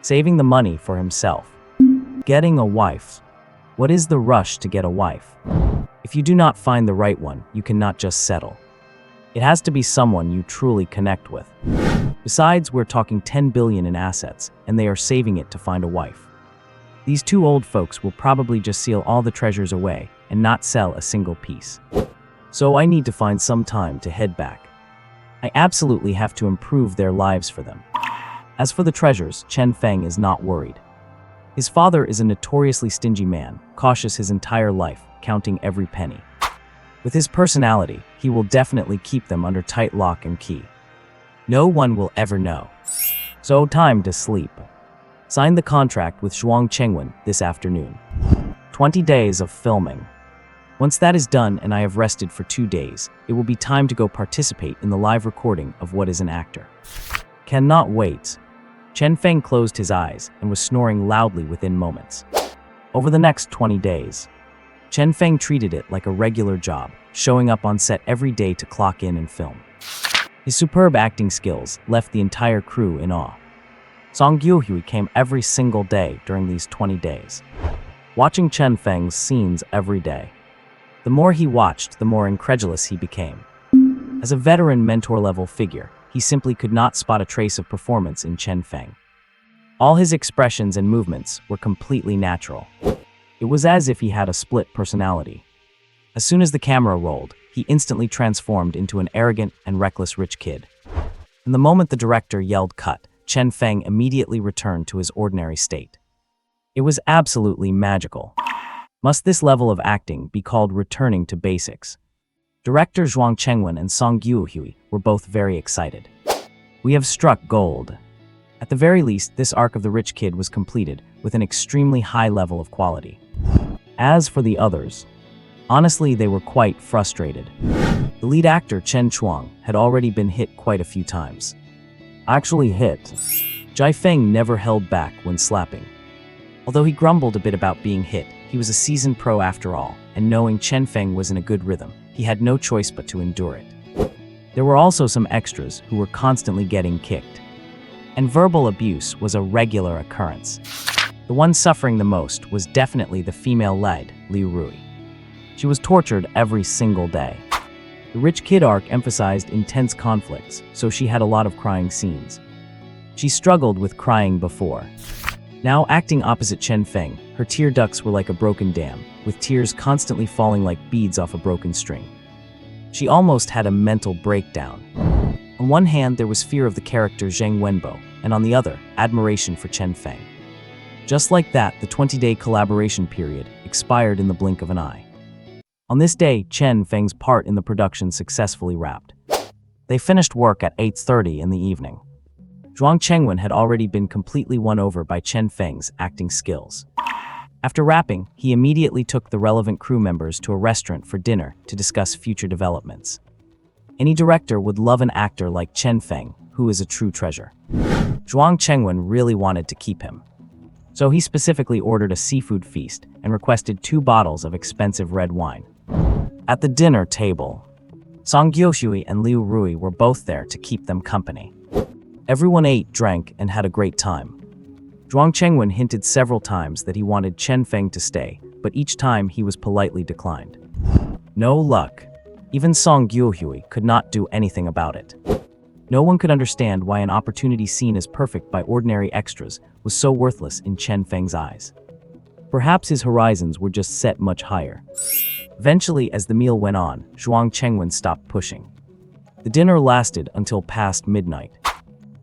Saving the money for himself. Getting a wife. What is the rush to get a wife? If you do not find the right one, you cannot just settle. It has to be someone you truly connect with. Besides, we're talking 10 billion in assets, and they are saving it to find a wife. These two old folks will probably just seal all the treasures away and not sell a single piece. So I need to find some time to head back. I absolutely have to improve their lives for them. As for the treasures, Chen Feng is not worried. His father is a notoriously stingy man, cautious his entire life, counting every penny. With his personality, he will definitely keep them under tight lock and key. No one will ever know. So time to sleep. Sign the contract with Zhuang Chengwen this afternoon. 20 days of filming. Once that is done and I have rested for 2 days, it will be time to go participate in the live recording of What is an Actor. Cannot wait. Chen Feng closed his eyes and was snoring loudly within moments. Over the next 20 days, Chen Feng treated it like a regular job, showing up on set every day to clock in and film. His superb acting skills left the entire crew in awe. Song Gyuhui came every single day during these 20 days, watching Chen Feng's scenes every day. The more he watched, the more incredulous he became. As a veteran mentor-level figure, he simply could not spot a trace of performance in Chen Feng. All his expressions and movements were completely natural. It was as if he had a split personality. As soon as the camera rolled, he instantly transformed into an arrogant and reckless rich kid. And the moment the director yelled cut, Chen Feng immediately returned to his ordinary state. It was absolutely magical. Must this level of acting be called returning to basics? Director Zhuang Chengwen and Song Gyuhui were both very excited. We have struck gold. At the very least, this arc of the rich kid was completed with an extremely high level of quality. As for the others, honestly, they were quite frustrated. The lead actor, Chen Chuang, had already been hit quite a few times. Actually hit. Jai Feng never held back when slapping. Although he grumbled a bit about being hit, he was a seasoned pro after all, and knowing Chen Feng was in a good rhythm, he had no choice but to endure it. There were also some extras who were constantly getting kicked. And verbal abuse was a regular occurrence. The one suffering the most was definitely the female lead, Liu Rui. She was tortured every single day. The rich kid arc emphasized intense conflicts, so she had a lot of crying scenes. She struggled with crying before. Now acting opposite Chen Feng, her tear ducts were like a broken dam, with tears constantly falling like beads off a broken string. She almost had a mental breakdown. On one hand, there was fear of the character Zheng Wenbo, and on the other, admiration for Chen Feng. Just like that, the 20-day collaboration period expired in the blink of an eye. On this day, Chen Feng's part in the production successfully wrapped. They finished work at 8:30 in the evening. Zhuang Chengwen had already been completely won over by Chen Feng's acting skills. After wrapping, he immediately took the relevant crew members to a restaurant for dinner to discuss future developments. Any director would love an actor like Chen Feng, who is a true treasure. Zhuang Chengwen really wanted to keep him. So he specifically ordered a seafood feast and requested 2 bottles of expensive red wine. At the dinner table, Song Gyuhui and Liu Rui were both there to keep them company. Everyone ate, drank, and had a great time. Zhuang Chengwen hinted several times that he wanted Chen Feng to stay, but each time he was politely declined. No luck. Even Song Gyuhui could not do anything about it. No one could understand why an opportunity seen as perfect by ordinary extras was so worthless in Chen Feng's eyes. Perhaps his horizons were just set much higher. Eventually, as the meal went on, Zhuang Chengwen stopped pushing. The dinner lasted until past midnight.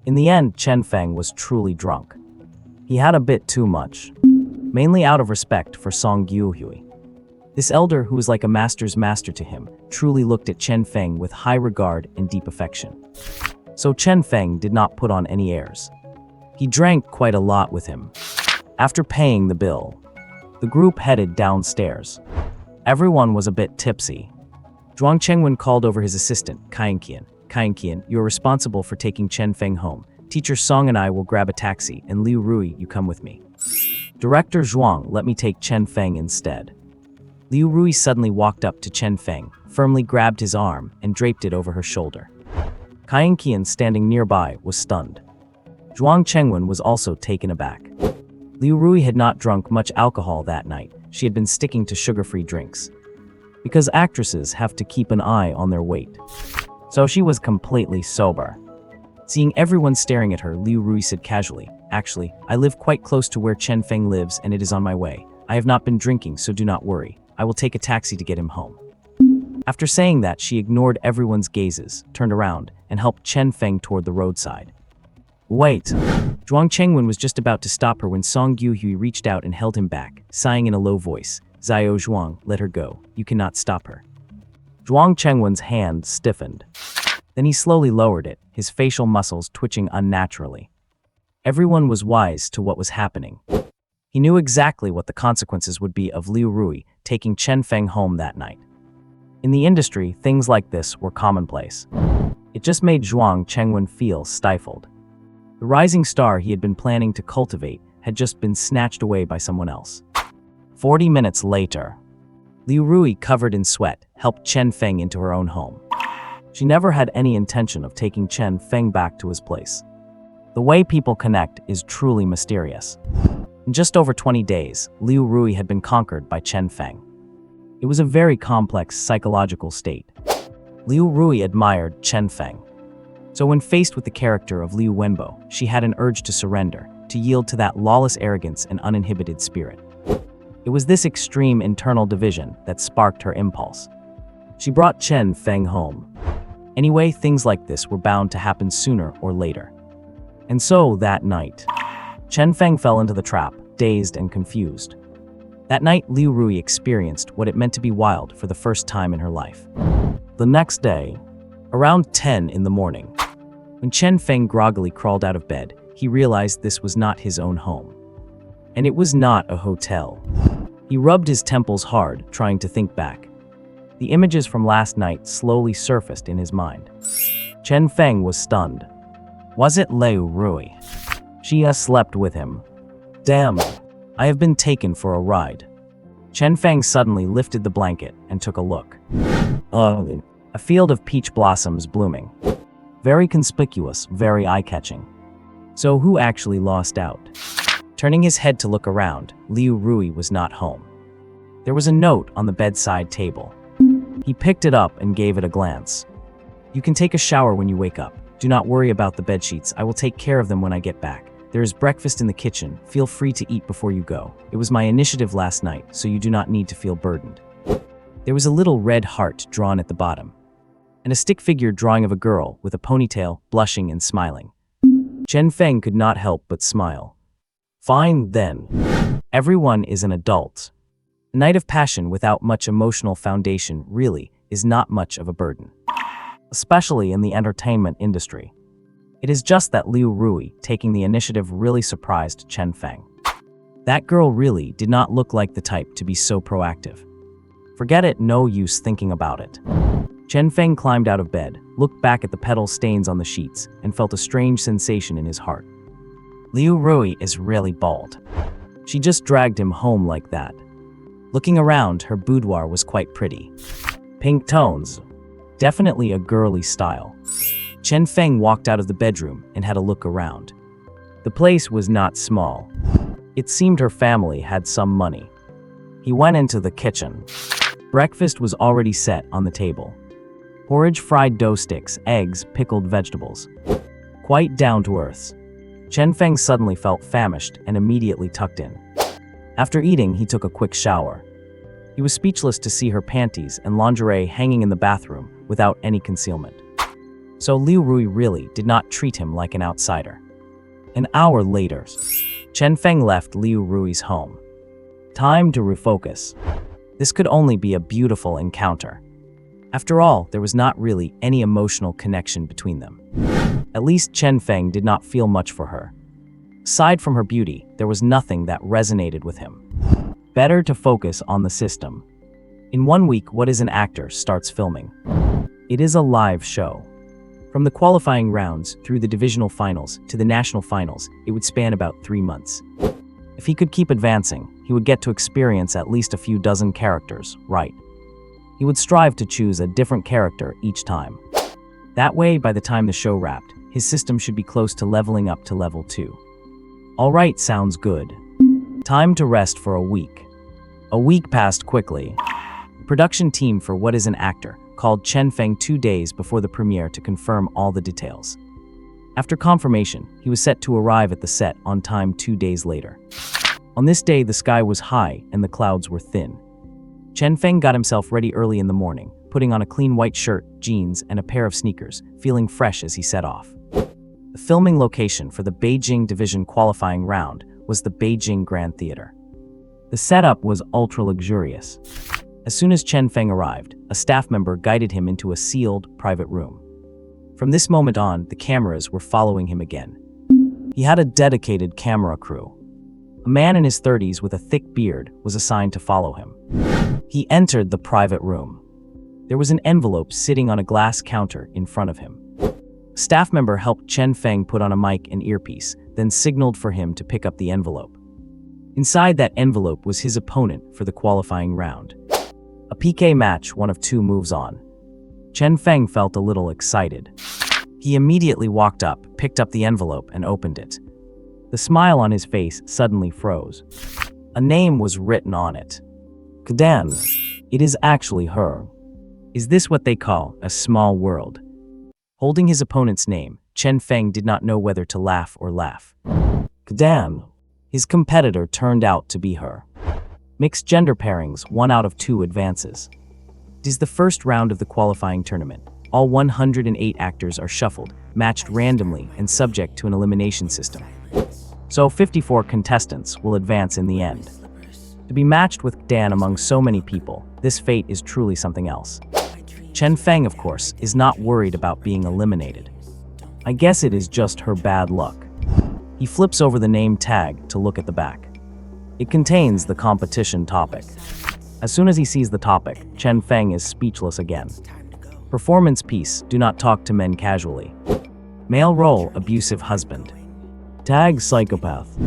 In the end, Chen Feng was truly drunk. He had a bit too much, mainly out of respect for Song Gyuhui. This elder, who was like a master's master to him, truly looked at Chen Feng with high regard and deep affection. So Chen Feng did not put on any airs. He drank quite a lot with him. After paying the bill, the group headed downstairs. Everyone was a bit tipsy. Zhuang Chengwen called over his assistant, Kai Qian. Kai Qian, you are responsible for taking Chen Feng home. Teacher Song and I will grab a taxi, and Liu Rui, you come with me. Director Zhuang, let me take Chen Feng instead. Liu Rui suddenly walked up to Chen Feng, firmly grabbed his arm, and draped it over her shoulder. Kai Qian, standing nearby, was stunned. Zhuang Chengwen was also taken aback. Liu Rui had not drunk much alcohol that night. She had been sticking to sugar-free drinks. Because actresses have to keep an eye on their weight. So she was completely sober. Seeing everyone staring at her, Liu Rui said casually, actually, I live quite close to where Chen Feng lives and it is on my way. I have not been drinking, so do not worry. I will take a taxi to get him home. After saying that, she ignored everyone's gazes, turned around, and helped Chen Feng toward the roadside. Wait! Zhuang Chengwen was just about to stop her when Song Yuhui reached out and held him back, sighing in a low voice. Xiao Zhuang, let her go. You cannot stop her. Zhuang Chengwen's hand stiffened. Then he slowly lowered it, his facial muscles twitching unnaturally. Everyone was wise to what was happening. He knew exactly what the consequences would be of Liu Rui taking Chen Feng home that night. In the industry, things like this were commonplace. It just made Zhuang Chengwen feel stifled. The rising star he had been planning to cultivate had just been snatched away by someone else. 40 minutes later, Liu Rui, covered in sweat, helped Chen Feng into her own home. She never had any intention of taking Chen Feng back to his place. The way people connect is truly mysterious. In just over 20 days, Liu Rui had been conquered by Chen Feng. It was a very complex psychological state. Liu Rui admired Chen Feng. So when faced with the character of Liu Wenbo, she had an urge to surrender, to yield to that lawless arrogance and uninhibited spirit. It was this extreme internal division that sparked her impulse. She brought Chen Feng home. Anyway, things like this were bound to happen sooner or later. And so, that night, Chen Feng fell into the trap, dazed and confused. That night, Liu Rui experienced what it meant to be wild for the first time in her life. The next day, around 10 in the morning, when Chen Feng groggily crawled out of bed, he realized this was not his own home. And it was not a hotel. He rubbed his temples hard, trying to think back. The images from last night slowly surfaced in his mind. Chen Feng was stunned. Was it Liu Rui? She slept with him. Damn, I have been taken for a ride. Chen Feng suddenly lifted the blanket and took a look. A field of peach blossoms blooming. Very conspicuous, very eye-catching. So who actually lost out? Turning his head to look around, Liu Rui was not home. There was a note on the bedside table. He picked it up and gave it a glance. You can take a shower when you wake up. Do not worry about the bedsheets. I will take care of them when I get back. There is breakfast in the kitchen. Feel free to eat before you go. It was my initiative last night, so you do not need to feel burdened. There was a little red heart drawn at the bottom, and a stick figure drawing of a girl with a ponytail, blushing and smiling. Chen Feng could not help but smile. Fine then. Everyone is an adult. A night of passion without much emotional foundation really is not much of a burden, especially in the entertainment industry. It is just that Liu Rui taking the initiative really surprised Chen Feng. That girl really did not look like the type to be so proactive. Forget it, no use thinking about it. Chen Feng climbed out of bed, looked back at the petal stains on the sheets, and felt a strange sensation in his heart. Liu Rui is really bold. She just dragged him home like that. Looking around, her boudoir was quite pretty. Pink tones. Definitely a girly style. Chen Feng walked out of the bedroom and had a look around. The place was not small. It seemed her family had some money. He went into the kitchen. Breakfast was already set on the table. Porridge, fried dough sticks, eggs, pickled vegetables. Quite down to earth. Chen Feng suddenly felt famished and immediately tucked in. After eating, he took a quick shower. He was speechless to see her panties and lingerie hanging in the bathroom without any concealment. So Liu Rui really did not treat him like an outsider. An hour later, Chen Feng left Liu Rui's home. Time to refocus. This could only be a beautiful encounter. After all, there was not really any emotional connection between them. At least Chen Feng did not feel much for her. Aside from her beauty, there was nothing that resonated with him. Better to focus on the system. In 1 week, What is an Actor starts filming. It is a live show. From the qualifying rounds through the divisional finals to the national finals, it would span about 3 months. If he could keep advancing, he would get to experience at least a few dozen characters, right? He would strive to choose a different character each time. That way, by the time the show wrapped, his system should be close to leveling up to level 2. Alright, sounds good. Time to rest for a week. A week passed quickly. The production team for What is an Actor called Chen Feng 2 days before the premiere to confirm all the details. After confirmation, he was set to arrive at the set on time 2 days later. On this day, the sky was high and the clouds were thin. Chen Feng got himself ready early in the morning, putting on a clean white shirt, jeans, and a pair of sneakers, feeling fresh as he set off. The filming location for the Beijing Division qualifying round was the Beijing Grand Theater. The setup was ultra-luxurious. As soon as Chen Feng arrived, a staff member guided him into a sealed, private room. From this moment on, the cameras were following him again. He had a dedicated camera crew. A man in his 30s with a thick beard was assigned to follow him. He entered the private room. There was an envelope sitting on a glass counter in front of him. A staff member helped Chen Feng put on a mic and earpiece, then signaled for him to pick up the envelope. Inside that envelope was his opponent for the qualifying round. A PK match, one of two moves on. Chen Feng felt a little excited. He immediately walked up, picked up the envelope, and opened it. The smile on his face suddenly froze. A name was written on it. Kadan. It is actually her. Is this what they call a small world? Holding his opponent's name, Chen Feng did not know whether to laugh or laugh. Kadan. His competitor turned out to be her. Mixed gender pairings, 1 out of 2 advances. It is the first round of the qualifying tournament. All 108 actors are shuffled, matched randomly, and subject to an elimination system. So 54 contestants will advance in the end. To be matched with Dan among so many people, this fate is truly something else. Chen Feng, of course, is not worried about being eliminated. I guess it is just her bad luck. He flips over the name tag to look at the back. It contains the competition topic. As soon as he sees the topic, Chen Feng is speechless again. Performance piece, do not talk to men casually. Male role, abusive husband. Tag, psychopath.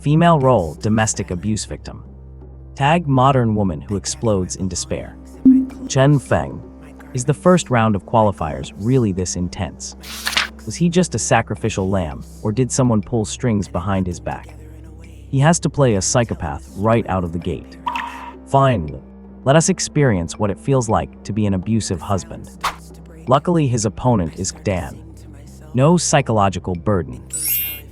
Female role, domestic abuse victim. Tag, modern woman who explodes in despair. Chen Feng. Is the first round of qualifiers really this intense? Was he just a sacrificial lamb, or did someone pull strings behind his back? He has to play a psychopath right out of the gate. Fine. Let us experience what it feels like to be an abusive husband. Luckily, his opponent is Dan. No psychological burden.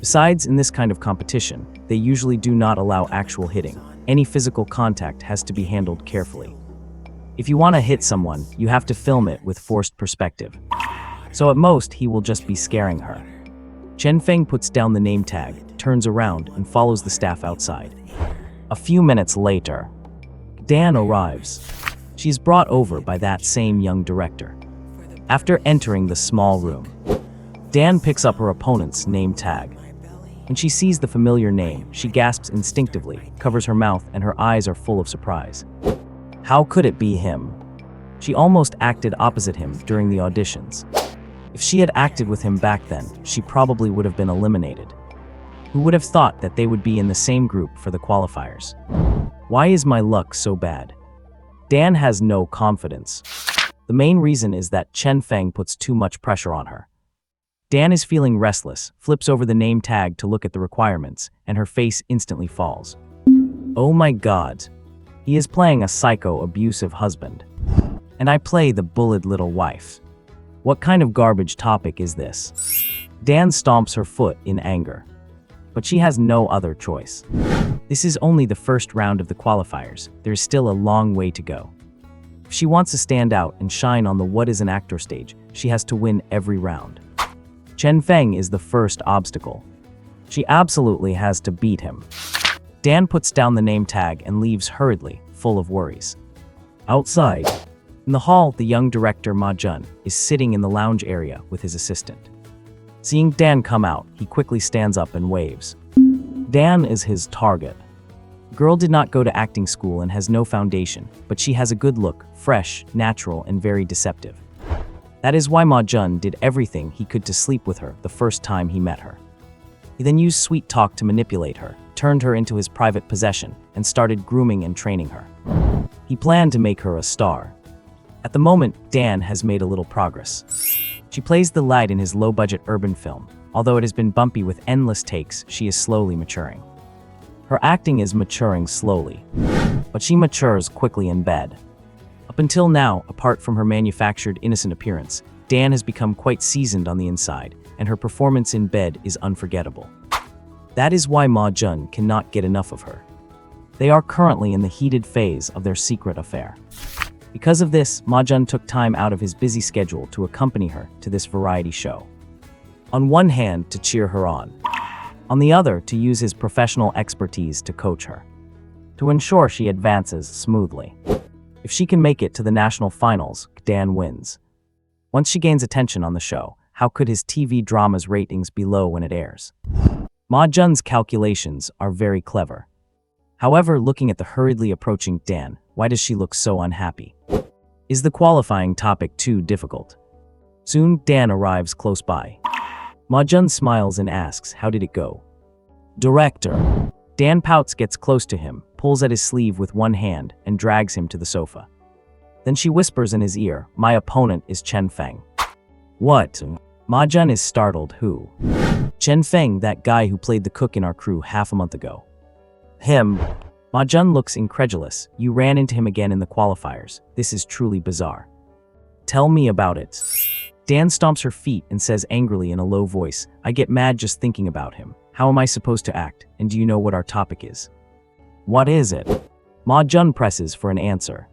Besides, in this kind of competition, they usually do not allow actual hitting. Any physical contact has to be handled carefully. If you want to hit someone, you have to film it with forced perspective. So at most, he will just be scaring her. Chen Feng puts down the name tag, turns around, and follows the staff outside. A few minutes later, Dan arrives. She is brought over by that same young director. After entering the small room, Dan picks up her opponent's name tag. When she sees the familiar name, she gasps instinctively, covers her mouth, and her eyes are full of surprise. How could it be him? She almost acted opposite him during the auditions. If she had acted with him back then, she probably would have been eliminated. Who would have thought that they would be in the same group for the qualifiers? Why is my luck so bad? Dan has no confidence. The main reason is that Chen Feng puts too much pressure on her. Dan is feeling restless, flips over the name tag to look at the requirements, and her face instantly falls. Oh my God. He is playing a psycho, abusive husband. And I play the bullied little wife. What kind of garbage topic is this? Dan stomps her foot in anger. But she has no other choice. This is only the first round of the qualifiers. There's still a long way to go. If she wants to stand out and shine on the What is an Actor stage, she has to win every round. Chen Feng is the first obstacle. She absolutely has to beat him. Dan puts down the name tag and leaves hurriedly, full of worries. Outside, in the hall, the young director Ma Jun is sitting in the lounge area with his assistant. Seeing Dan come out, he quickly stands up and waves. Dan is his target. The girl did not go to acting school and has no foundation, but she has a good look, fresh, natural, and very deceptive. That is why Ma Jun did everything he could to sleep with her the first time he met her. He then used sweet talk to manipulate her, turned her into his private possession, and started grooming and training her. He planned to make her a star. At the moment, Dan has made a little progress. She plays the lead in his low-budget urban film. Although it has been bumpy with endless takes, she is slowly maturing. Her acting is maturing slowly, but she matures quickly in bed. Up until now, apart from her manufactured innocent appearance, Dan has become quite seasoned on the inside, and her performance in bed is unforgettable. That is why Ma Jun cannot get enough of her. They are currently in the heated phase of their secret affair. Because of this, Ma-jun took time out of his busy schedule to accompany her to this variety show. On one hand, to cheer her on. On the other, to use his professional expertise to coach her, to ensure she advances smoothly. If she can make it to the national finals, Dan wins. Once she gains attention on the show, how could his TV drama's ratings be low when it airs? Ma-jun's calculations are very clever. However, looking at the hurriedly approaching Dan, why does she look so unhappy? Is the qualifying topic too difficult? Soon, Dan arrives close by. Ma-jun smiles and asks, how did it go? Director. Dan pouts, gets close to him, pulls at his sleeve with one hand, and drags him to the sofa. Then she whispers in his ear, my opponent is Chen Feng. What? Ma-jun is startled. Who? Chen Feng, that guy who played the cook in our crew half a month ago. Him. Ma-jun looks incredulous. You ran into him again in the qualifiers. This is truly bizarre. Tell me about it. Dan stomps her feet and says angrily in a low voice, I get mad just thinking about him. How am I supposed to act? And do you know what our topic is? What is it? Ma-jun presses for an answer.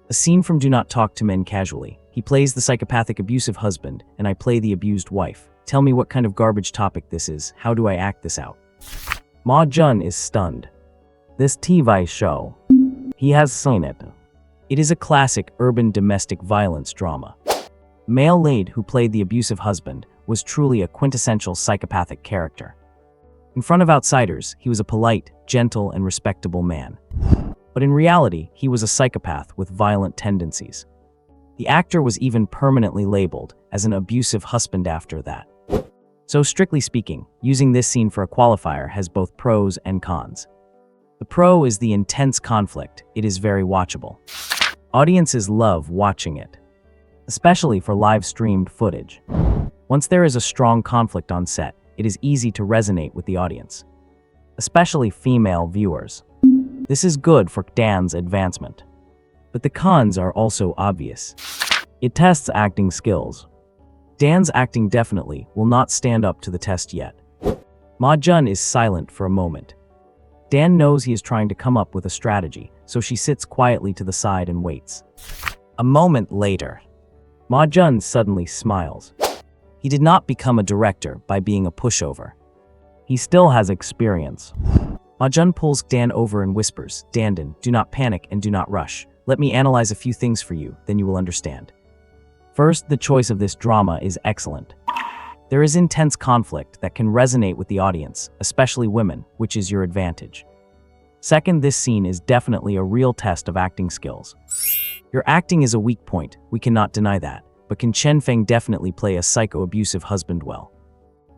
A scene from Do Not Talk to Men Casually. He plays the psychopathic abusive husband, and I play the abused wife. Tell me what kind of garbage topic this is. How do I act this out? Ma-jun is stunned. This TV show. He has seen it. It is a classic urban domestic violence drama. Male Lade, who played the abusive husband, was truly a quintessential psychopathic character. In front of outsiders, he was a polite, gentle, and respectable man. But in reality, he was a psychopath with violent tendencies. The actor was even permanently labeled as an abusive husband after that. So strictly speaking, using this scene for a qualifier has both pros and cons. The pro is the intense conflict. It is very watchable. Audiences love watching it, especially for live-streamed footage. Once there is a strong conflict on set, it is easy to resonate with the audience, especially female viewers. This is good for Dan's advancement. But the cons are also obvious. It tests acting skills. Dan's acting definitely will not stand up to the test yet. Ma-jun is silent for a moment. Dan knows he is trying to come up with a strategy, so she sits quietly to the side and waits. A moment later, Ma-jun suddenly smiles. He did not become a director by being a pushover. He still has experience. Ma-jun pulls Dan over and whispers, Dandan, do not panic and do not rush. Let me analyze a few things for you, then you will understand. First, the choice of this drama is excellent. There is intense conflict that can resonate with the audience, especially women, which is your advantage. Second, this scene is definitely a real test of acting skills. Your acting is a weak point, we cannot deny that. But can Chen Feng definitely play a psycho-abusive husband well?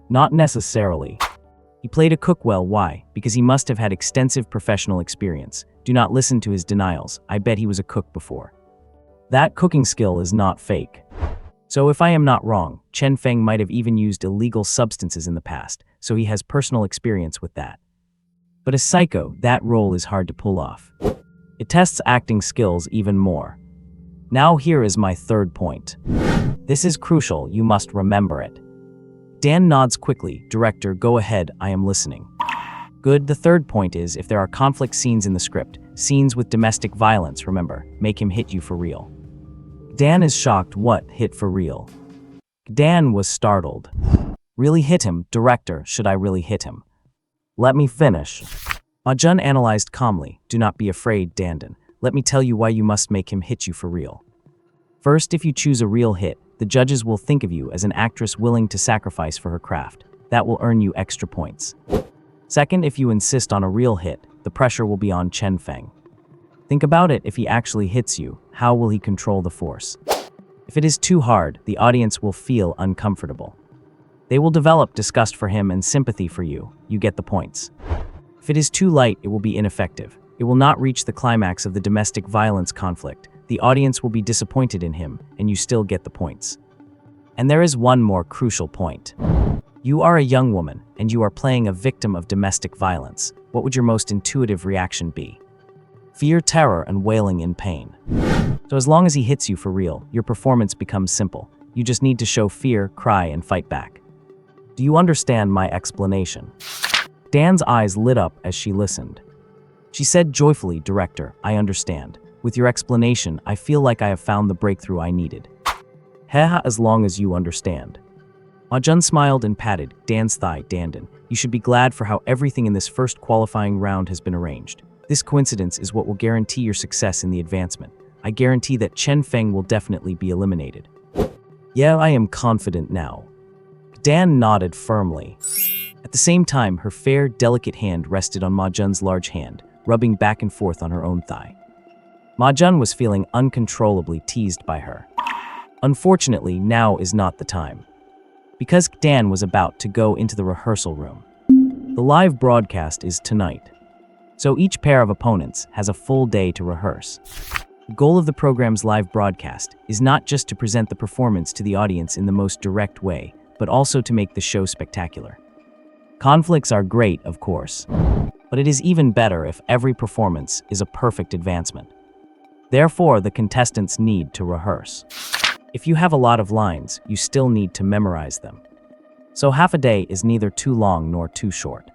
Not necessarily. He played a cook well. Why? Because he must have had extensive professional experience. Do not listen to his denials. I bet he was a cook before. That cooking skill is not fake. So if I am not wrong, Chen Feng might have even used illegal substances in the past, so he has personal experience with that. But as psycho, that role is hard to pull off. It tests acting skills even more. Now here is my third point. This is crucial, you must remember it. Dan nods quickly. Director, go ahead, I am listening. Good, the third point is, if there are conflict scenes in the script, scenes with domestic violence, remember, make him hit you for real. Dan is shocked. What, hit for real? Dan was startled. Really hit him? Director, should I really hit him? Let me finish. Ma-jun analyzed calmly. Do not be afraid, Dandan. Let me tell you why you must make him hit you for real. First, if you choose a real hit, the judges will think of you as an actress willing to sacrifice for her craft. That will earn you extra points. Second, if you insist on a real hit, the pressure will be on Chen Feng. Think about it, if he actually hits you, how will he control the force? If it is too hard, the audience will feel uncomfortable. They will develop disgust for him and sympathy for you. You get the points. If it is too light, it will be ineffective. It will not reach the climax of the domestic violence conflict. The audience will be disappointed in him, and you still get the points. And there is one more crucial point. You are a young woman, and you are playing a victim of domestic violence. What would your most intuitive reaction be? Fear, terror, and wailing in pain. So as long as he hits you for real, your performance becomes simple. You just need to show fear, cry, and fight back. Do you understand my explanation? Dan's eyes lit up as she listened. She said joyfully, Director, I understand. With your explanation, I feel like I have found the breakthrough I needed. Haha, as long as you understand. Ma Jun smiled and patted Dan's thigh. Dan, you should be glad for how everything in this first qualifying round has been arranged. This coincidence is what will guarantee your success in the advancement. I guarantee that Chen Feng will definitely be eliminated. Yeah, I am confident now. Dan nodded firmly. At the same time, her fair, delicate hand rested on Ma Jun's large hand, rubbing back and forth on her own thigh. Ma Jun was feeling uncontrollably teased by her. Unfortunately, now is not the time. Because Dan was about to go into the rehearsal room. The live broadcast is tonight. So each pair of opponents has a full day to rehearse. The goal of the program's live broadcast is not just to present the performance to the audience in the most direct way, but also to make the show spectacular. Conflicts are great, of course, but it is even better if every performance is a perfect advancement. Therefore, the contestants need to rehearse. If you have a lot of lines, you still need to memorize them. So half a day is neither too long nor too short.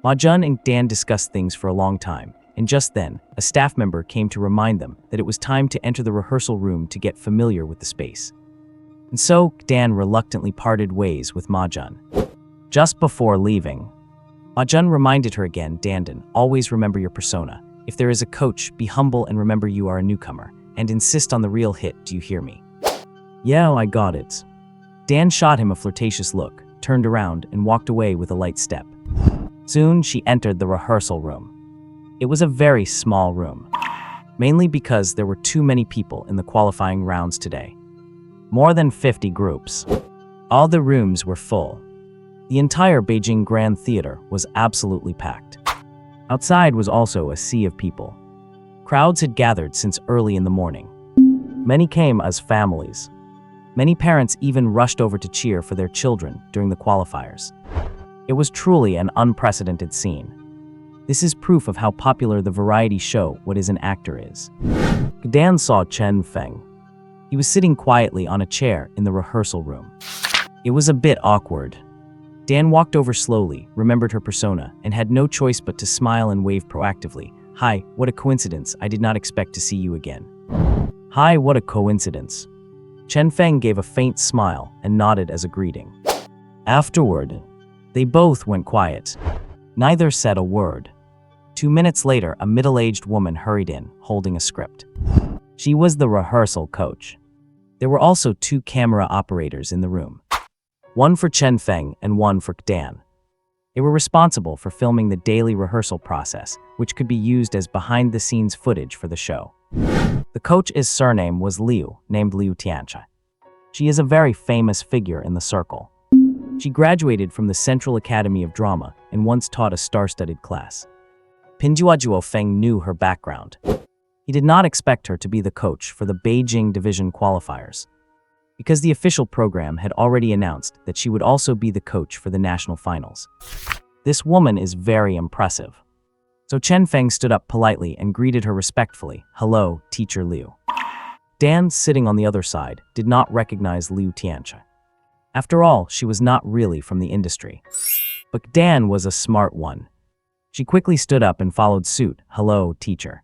Ma Jun and Dan discussed things for a long time, and just then, a staff member came to remind them that it was time to enter the rehearsal room to get familiar with the space. And so, Dan reluctantly parted ways with Ma Jun. Just before leaving, Ma Jun reminded her again, Dan, always remember your persona. If there is a coach, be humble and remember you are a newcomer, and insist on the real hit, do you hear me? Yeah, I got it. Dan shot him a flirtatious look, turned around, and walked away with a light step. Soon, she entered the rehearsal room. It was a very small room, mainly because there were too many people in the qualifying rounds today. More than 50 groups. All the rooms were full. The entire Beijing Grand Theater was absolutely packed. Outside was also a sea of people. Crowds had gathered since early in the morning. Many came as families. Many parents even rushed over to cheer for their children during the qualifiers. It was truly an unprecedented scene. This is proof of how popular the variety show What Is an Actor is. Dan saw Chen Feng. He was sitting quietly on a chair in the rehearsal room. It was a bit awkward. Dan walked over slowly, remembered her persona, and had no choice but to smile and wave proactively. Hi, what a coincidence. I did not expect to see you again. Hi, what a coincidence. Chen Feng gave a faint smile and nodded as a greeting. Afterward, they both went quiet. Neither said a word. 2 minutes later, a middle-aged woman hurried in, holding a script. She was the rehearsal coach. There were also 2 camera operators in the room. One for Chen Feng and one for Dan. They were responsible for filming the daily rehearsal process, which could be used as behind-the-scenes footage for the show. The coach's surname was Liu, named Liu Tianchai. She is a very famous figure in the circle. She graduated from the Central Academy of Drama and once taught a star-studded class. Pinjuajuo Feng knew her background. He did not expect her to be the coach for the Beijing Division qualifiers, because the official program had already announced that she would also be the coach for the national finals. This woman is very impressive. So Chen Feng stood up politely and greeted her respectfully. Hello, Teacher Liu. Dan, sitting on the other side, did not recognize Liu Tianchai. After all, she was not really from the industry. But Dan was a smart one. She quickly stood up and followed suit. Hello, teacher.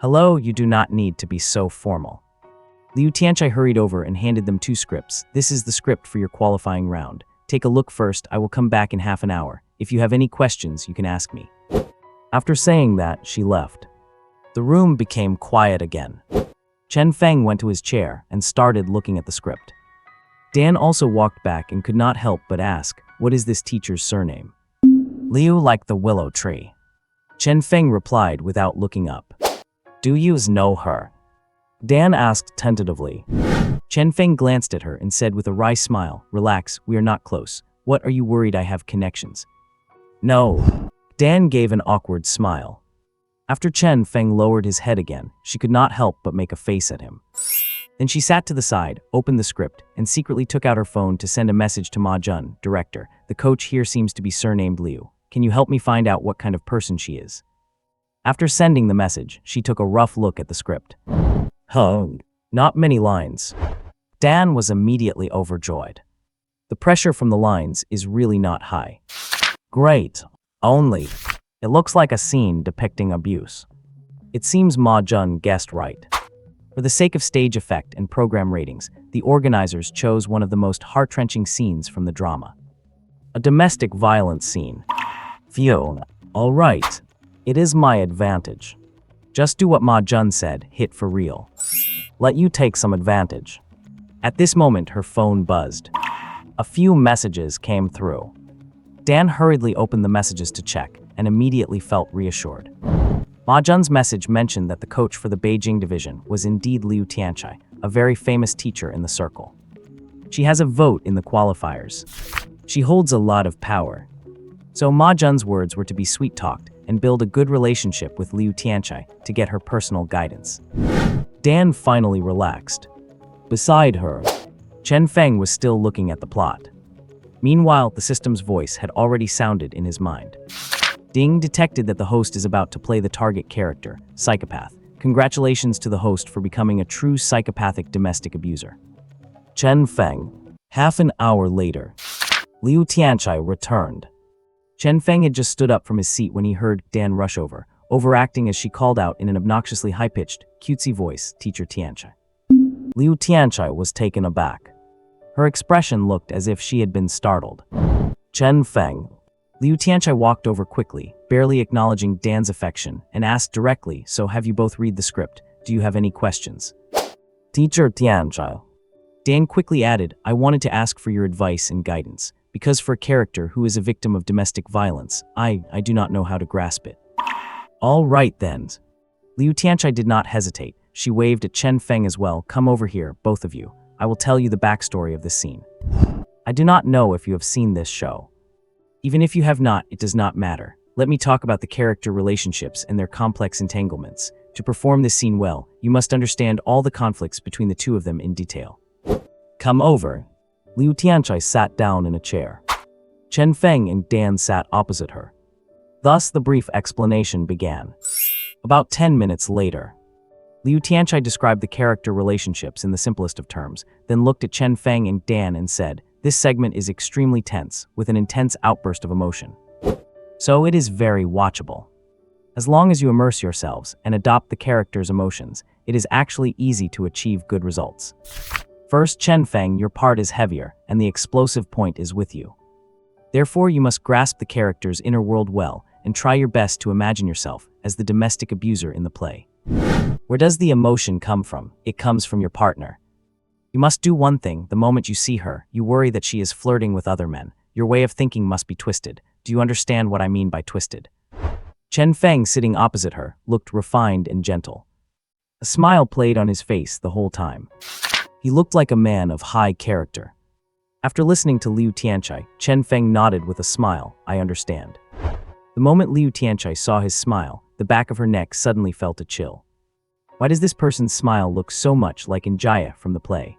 Hello, you do not need to be so formal. Liu Tianchai hurried over and handed them 2 scripts. This is the script for your qualifying round. Take a look first. I will come back in half an hour. If you have any questions, you can ask me. After saying that, she left. The room became quiet again. Chen Feng went to his chair and started looking at the script. Dan also walked back and could not help but ask, what is this teacher's surname? Liu like the willow tree. Chen Feng replied without looking up. Do you know her? Dan asked tentatively. Chen Feng glanced at her and said with a wry smile, relax, we are not close. What are you worried I have connections? No. Dan gave an awkward smile. After Chen Feng lowered his head again, she could not help but make a face at him. Then she sat to the side, opened the script, and secretly took out her phone to send a message to Ma Jun, director. The coach here seems to be surnamed Liu. Can you help me find out what kind of person she is? After sending the message, she took a rough look at the script. Not many lines. Dan was immediately overjoyed. The pressure from the lines is really not high. Great. Only. It looks like a scene depicting abuse. It seems Ma Jun guessed right. For the sake of stage effect and program ratings, the organizers chose one of the most heart-wrenching scenes from the drama. A domestic violence scene. Phew, all right. It is my advantage. Just do what Ma Jun said, hit for real. Let you take some advantage. At this moment, her phone buzzed. A few messages came through. Dan hurriedly opened the messages to check and immediately felt reassured. Ma Jun's message mentioned that the coach for the Beijing division was indeed Liu Tianchai, a very famous teacher in the circle. She has a vote in the qualifiers. She holds a lot of power. So Ma Jun's words were to be sweet-talked and build a good relationship with Liu Tianchai to get her personal guidance. Dan finally relaxed. Beside her, Chen Feng was still looking at the plot. Meanwhile, the system's voice had already sounded in his mind. Ding detected that the host is about to play the target character, Psychopath. Congratulations to the host for becoming a true psychopathic domestic abuser. Chen Feng. Half an hour later, Liu Tianchai returned. Chen Feng had just stood up from his seat when he heard Dan rush over, overacting as she called out in an obnoxiously high-pitched, cutesy voice, Teacher Tianchai. Liu Tianchai was taken aback. Her expression looked as if she had been startled. Chen Feng. Liu Tianchai walked over quickly, barely acknowledging Dan's affection, and asked directly, "So have you both read the script? Do you have any questions?" Teacher Tianchai. Dan quickly added, "I wanted to ask for your advice and guidance, because for a character who is a victim of domestic violence, I do not know how to grasp it." All right then. Liu Tianchai did not hesitate. She waved at Chen Feng as well. "Come over here, both of you. I will tell you the backstory of this scene. I do not know if you have seen this show. Even if you have not, it does not matter. Let me talk about the character relationships and their complex entanglements. To perform this scene well, you must understand all the conflicts between the two of them in detail. Come over." Liu Tianchai sat down in a chair. Chen Feng and Dan sat opposite her. Thus, the brief explanation began. About 10 minutes later, Liu Tianchai described the character relationships in the simplest of terms, then looked at Chen Feng and Dan and said, "This segment is extremely tense, with an intense outburst of emotion. So it is very watchable. As long as you immerse yourselves and adopt the character's emotions, it is actually easy to achieve good results. First, Chen Feng, your part is heavier, and the explosive point is with you. Therefore, you must grasp the character's inner world well and try your best to imagine yourself as the domestic abuser in the play. Where does the emotion come from? It comes from your partner. You must do one thing. The moment you see her, you worry that she is flirting with other men. Your way of thinking must be twisted. Do you understand what I mean by twisted?" Chen Feng, sitting opposite her, looked refined and gentle. A smile played on his face the whole time. He looked like a man of high character. After listening to Liu Tianchai, Chen Feng nodded with a smile. "I understand." The moment Liu Tianchai saw his smile, the back of her neck suddenly felt a chill. Why does this person's smile look so much like Njaya from the play?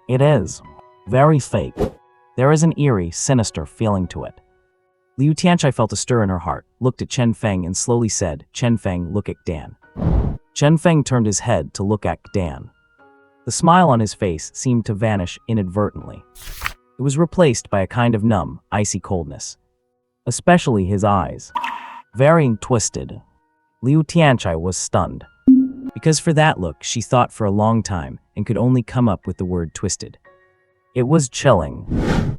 It is very fake. There is an eerie, sinister feeling to it. Liu Tianchai felt a stir in her heart, looked at Chen Feng and slowly said, "Chen Feng, look at Dan." Chen Feng turned his head to look at Dan. The smile on his face seemed to vanish inadvertently. It was replaced by a kind of numb, icy coldness. Especially his eyes. Very twisted. Liu Tianchai was stunned. Because for that look, she thought for a long time and could only come up with the word twisted. It was chilling.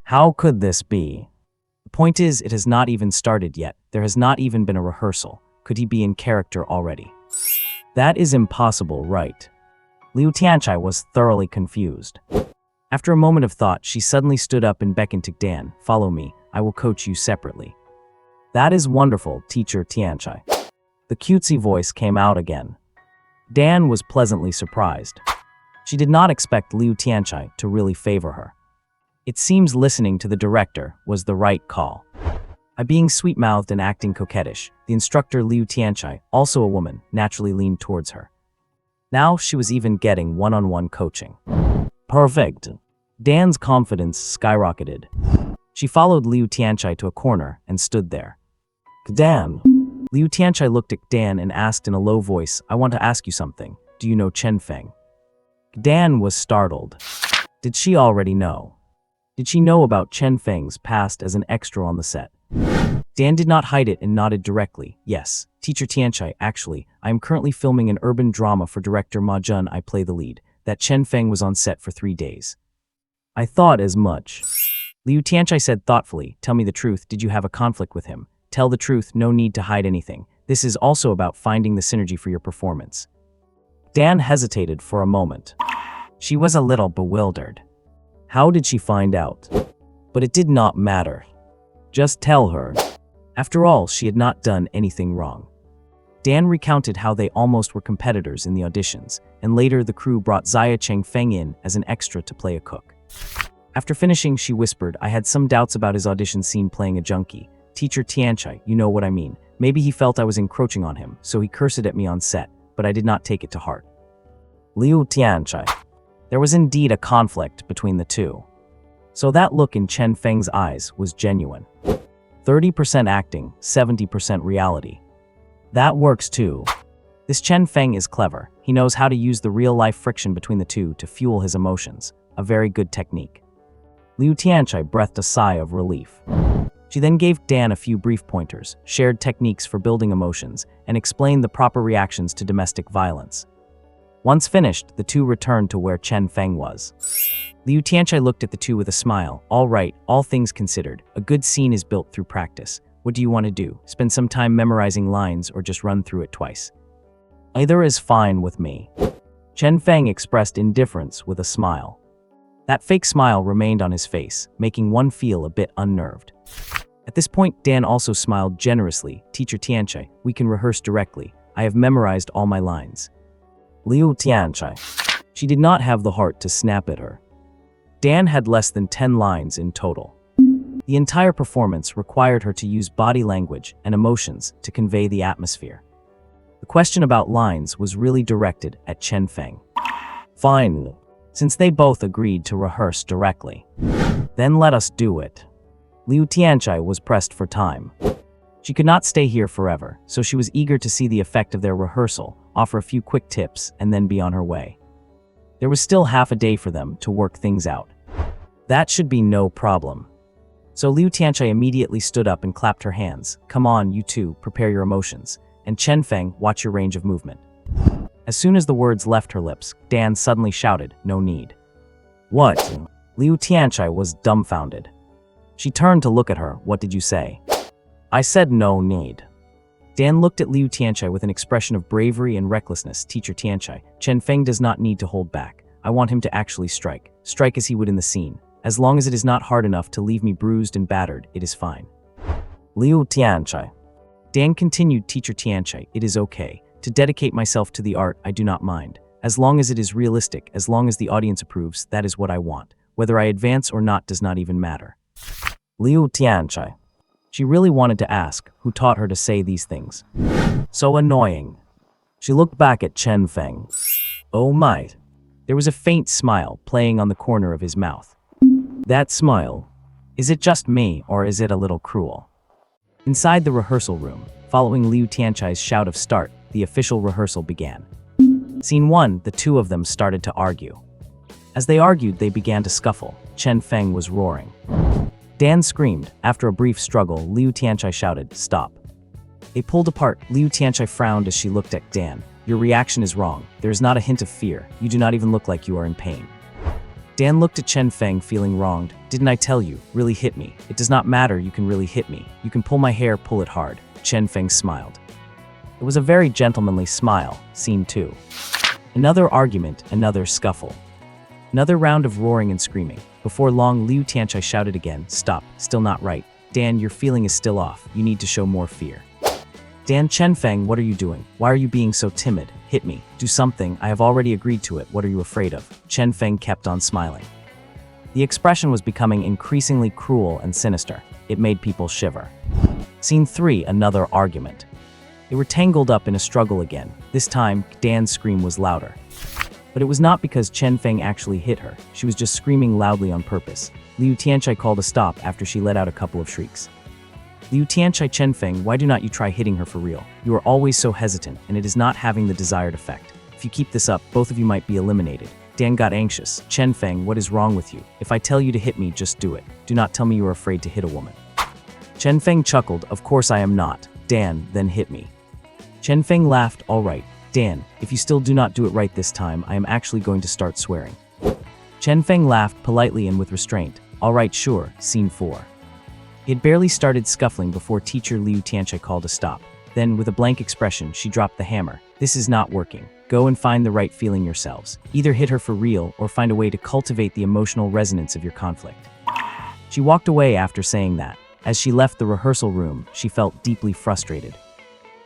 How could this be? The point is, it has not even started yet. There has not even been a rehearsal. Could he be in character already? That is impossible, right? Liu Tianchai was thoroughly confused. After a moment of thought, she suddenly stood up and beckoned to Dan. "Follow me. I will coach you separately." "That is wonderful, Teacher Tianchai." The cutesy voice came out again. Dan was pleasantly surprised. She did not expect Liu Tianchai to really favor her. It seems listening to the director was the right call. By being sweet-mouthed and acting coquettish, the instructor Liu Tianchai, also a woman, naturally leaned towards her. Now she was even getting one-on-one coaching. Perfect. Dan's confidence skyrocketed. She followed Liu Tianchai to a corner and stood there. "Dan." Liu Tianchai looked at Dan and asked in a low voice, "I want to ask you something. Do you know Chen Feng?" Dan was startled. Did she already know? Did she know about Chen Feng's past as an extra on the set? Dan did not hide it and nodded directly. Yes, Teacher Tianchai, actually, I am currently filming an urban drama for director Ma Jun. I play the lead. That Chen Feng was on set for 3 days. I thought as much. Liu Tianchai said thoughtfully, tell me the truth, did you have a conflict with him? Tell the truth, no need to hide anything. This is also about finding the synergy for your performance. Dan hesitated for a moment. She was a little bewildered. How did she find out? But it did not matter. Just tell her. After all, she had not done anything wrong. Dan recounted how they almost were competitors in the auditions, and later the crew brought Xia Chengfeng in as an extra to play a cook. After finishing, she whispered, I had some doubts about his audition scene playing a junkie. Teacher Tianchai, you know what I mean. Maybe he felt I was encroaching on him, so he cursed at me on set, but I did not take it to heart. Liu Tianchai. There was indeed a conflict between the two. So that look in Chen Feng's eyes was genuine. 30% acting, 70% reality. That works too. This Chen Feng is clever. He knows how to use the real-life friction between the two to fuel his emotions. A very good technique. Liu Tianchai breathed a sigh of relief. She then gave Dan a few brief pointers, shared techniques for building emotions, and explained the proper reactions to domestic violence. Once finished, the two returned to where Chen Feng was. Liu Tianchai looked at the two with a smile. All right, all things considered, a good scene is built through practice. What do you want to do? Spend some time memorizing lines or just run through it twice? Either is fine with me. Chen Feng expressed indifference with a smile. That fake smile remained on his face, making one feel a bit unnerved. At this point, Dan also smiled generously. Teacher Tianchai, we can rehearse directly. I have memorized all my lines. Liu Tianchai. She did not have the heart to snap at her. Dan had less than 10 lines in total. The entire performance required her to use body language and emotions to convey the atmosphere. The question about lines was really directed at Chen Feng. Fine, since they both agreed to rehearse directly. Then let us do it. Liu Tianchai was pressed for time. She could not stay here forever, so she was eager to see the effect of their rehearsal, offer a few quick tips, and then be on her way. There was still half a day for them to work things out. That should be no problem. So Liu Tianchai immediately stood up and clapped her hands. Come on, you two, prepare your emotions. And Chen Feng, watch your range of movement. As soon as the words left her lips, Dan suddenly shouted, no need. What? Liu Tianchai was dumbfounded. She turned to look at her. What did you say? I said no need. Dan looked at Liu Tianchai with an expression of bravery and recklessness. Teacher Tianchai, Chen Feng does not need to hold back. I want him to actually strike. Strike as he would in the scene. As long as it is not hard enough to leave me bruised and battered, it is fine. Liu Tianchai. Dan continued, Teacher Tianchai, it is okay. To dedicate myself to the art, I do not mind. As long as it is realistic, as long as the audience approves, that is what I want. Whether I advance or not does not even matter. Liu Tianchai. She really wanted to ask who taught her to say these things. So annoying. She looked back at Chen Feng. Oh my. There was a faint smile playing on the corner of his mouth. That smile. Is it just me, or is it a little cruel? Inside the rehearsal room, following Liu Tianchai's shout of start, the official rehearsal began. Scene 1, the two of them started to argue. As they argued, they began to scuffle. Chen Feng was roaring. Dan screamed. After a brief struggle, Liu Tianchai shouted, stop. They pulled apart. Liu Tianchai frowned as she looked at Dan. Your reaction is wrong. There is not a hint of fear. You do not even look like you are in pain. Dan looked at Chen Feng, feeling wronged. Didn't I tell you? Really hit me. It does not matter, you can really hit me. You can pull my hair, pull it hard. Chen Feng smiled. It was a very gentlemanly smile. Scene 2. Another argument, another scuffle. Another round of roaring and screaming. Before long, Liu Tianchai shouted again, stop, still not right. Dan, your feeling is still off. You need to show more fear. Dan, Chen Feng, what are you doing? Why are you being so timid? Hit me. Do something. I have already agreed to it. What are you afraid of? Chen Feng kept on smiling. The expression was becoming increasingly cruel and sinister. It made people shiver. Scene 3, another argument. They were tangled up in a struggle again. This time, Dan's scream was louder. But it was not because Chen Feng actually hit her. She was just screaming loudly on purpose. Liu Tianchai called a stop after she let out a couple of shrieks. Liu Tianchai, Chen Feng, why do not you try hitting her for real? You are always so hesitant, and it is not having the desired effect. If you keep this up, both of you might be eliminated. Dan got anxious. Chen Feng, what is wrong with you? If I tell you to hit me, just do it. Do not tell me you are afraid to hit a woman. Chen Feng chuckled, "Of course I am not. Dan, then hit me." Chen Feng laughed, "All right, Dan, if you still do not do it right this time, I am actually going to start swearing." Chen Feng laughed politely and with restraint. "All right, sure, scene 4. He had barely started scuffling before teacher Liu Tianchai called a stop. Then, with a blank expression, she dropped the hammer. "This is not working. Go and find the right feeling yourselves. Either hit her for real or find a way to cultivate the emotional resonance of your conflict." She walked away after saying that. As she left the rehearsal room, she felt deeply frustrated.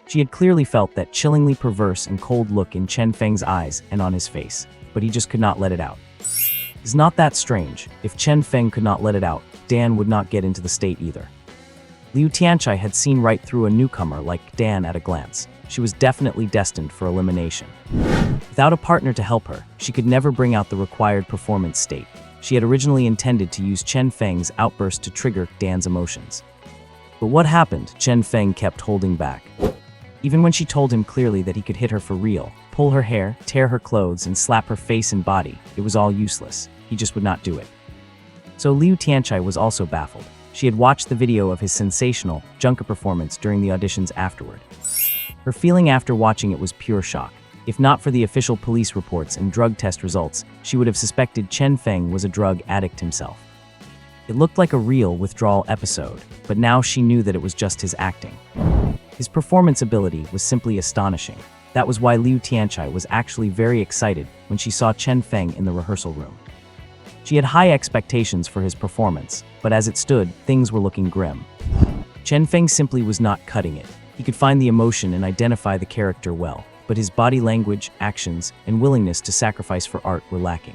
She had clearly felt that chillingly perverse and cold look in Chen Feng's eyes and on his face, but he just could not let it out. It's not that strange. If Chen Feng could not let it out, Dan would not get into the state either. Liu Tianchai had seen right through a newcomer like Dan at a glance. She was definitely destined for elimination. Without a partner to help her, she could never bring out the required performance state. She had originally intended to use Chen Feng's outburst to trigger Dan's emotions. But what happened? Chen Feng kept holding back. Even when she told him clearly that he could hit her for real, pull her hair, tear her clothes, and slap her face and body, it was all useless. He just would not do it. So Liu Tianchai was also baffled. She had watched the video of his sensational Junka performance during the auditions afterward. Her feeling after watching it was pure shock. If not for the official police reports and drug test results, she would have suspected Chen Feng was a drug addict himself. It looked like a real withdrawal episode, but now she knew that it was just his acting. His performance ability was simply astonishing. That was why Liu Tianchai was actually very excited when she saw Chen Feng in the rehearsal room. She had high expectations for his performance, but as it stood, things were looking grim. Chen Feng simply was not cutting it. He could find the emotion and identify the character well, but his body language, actions, and willingness to sacrifice for art were lacking.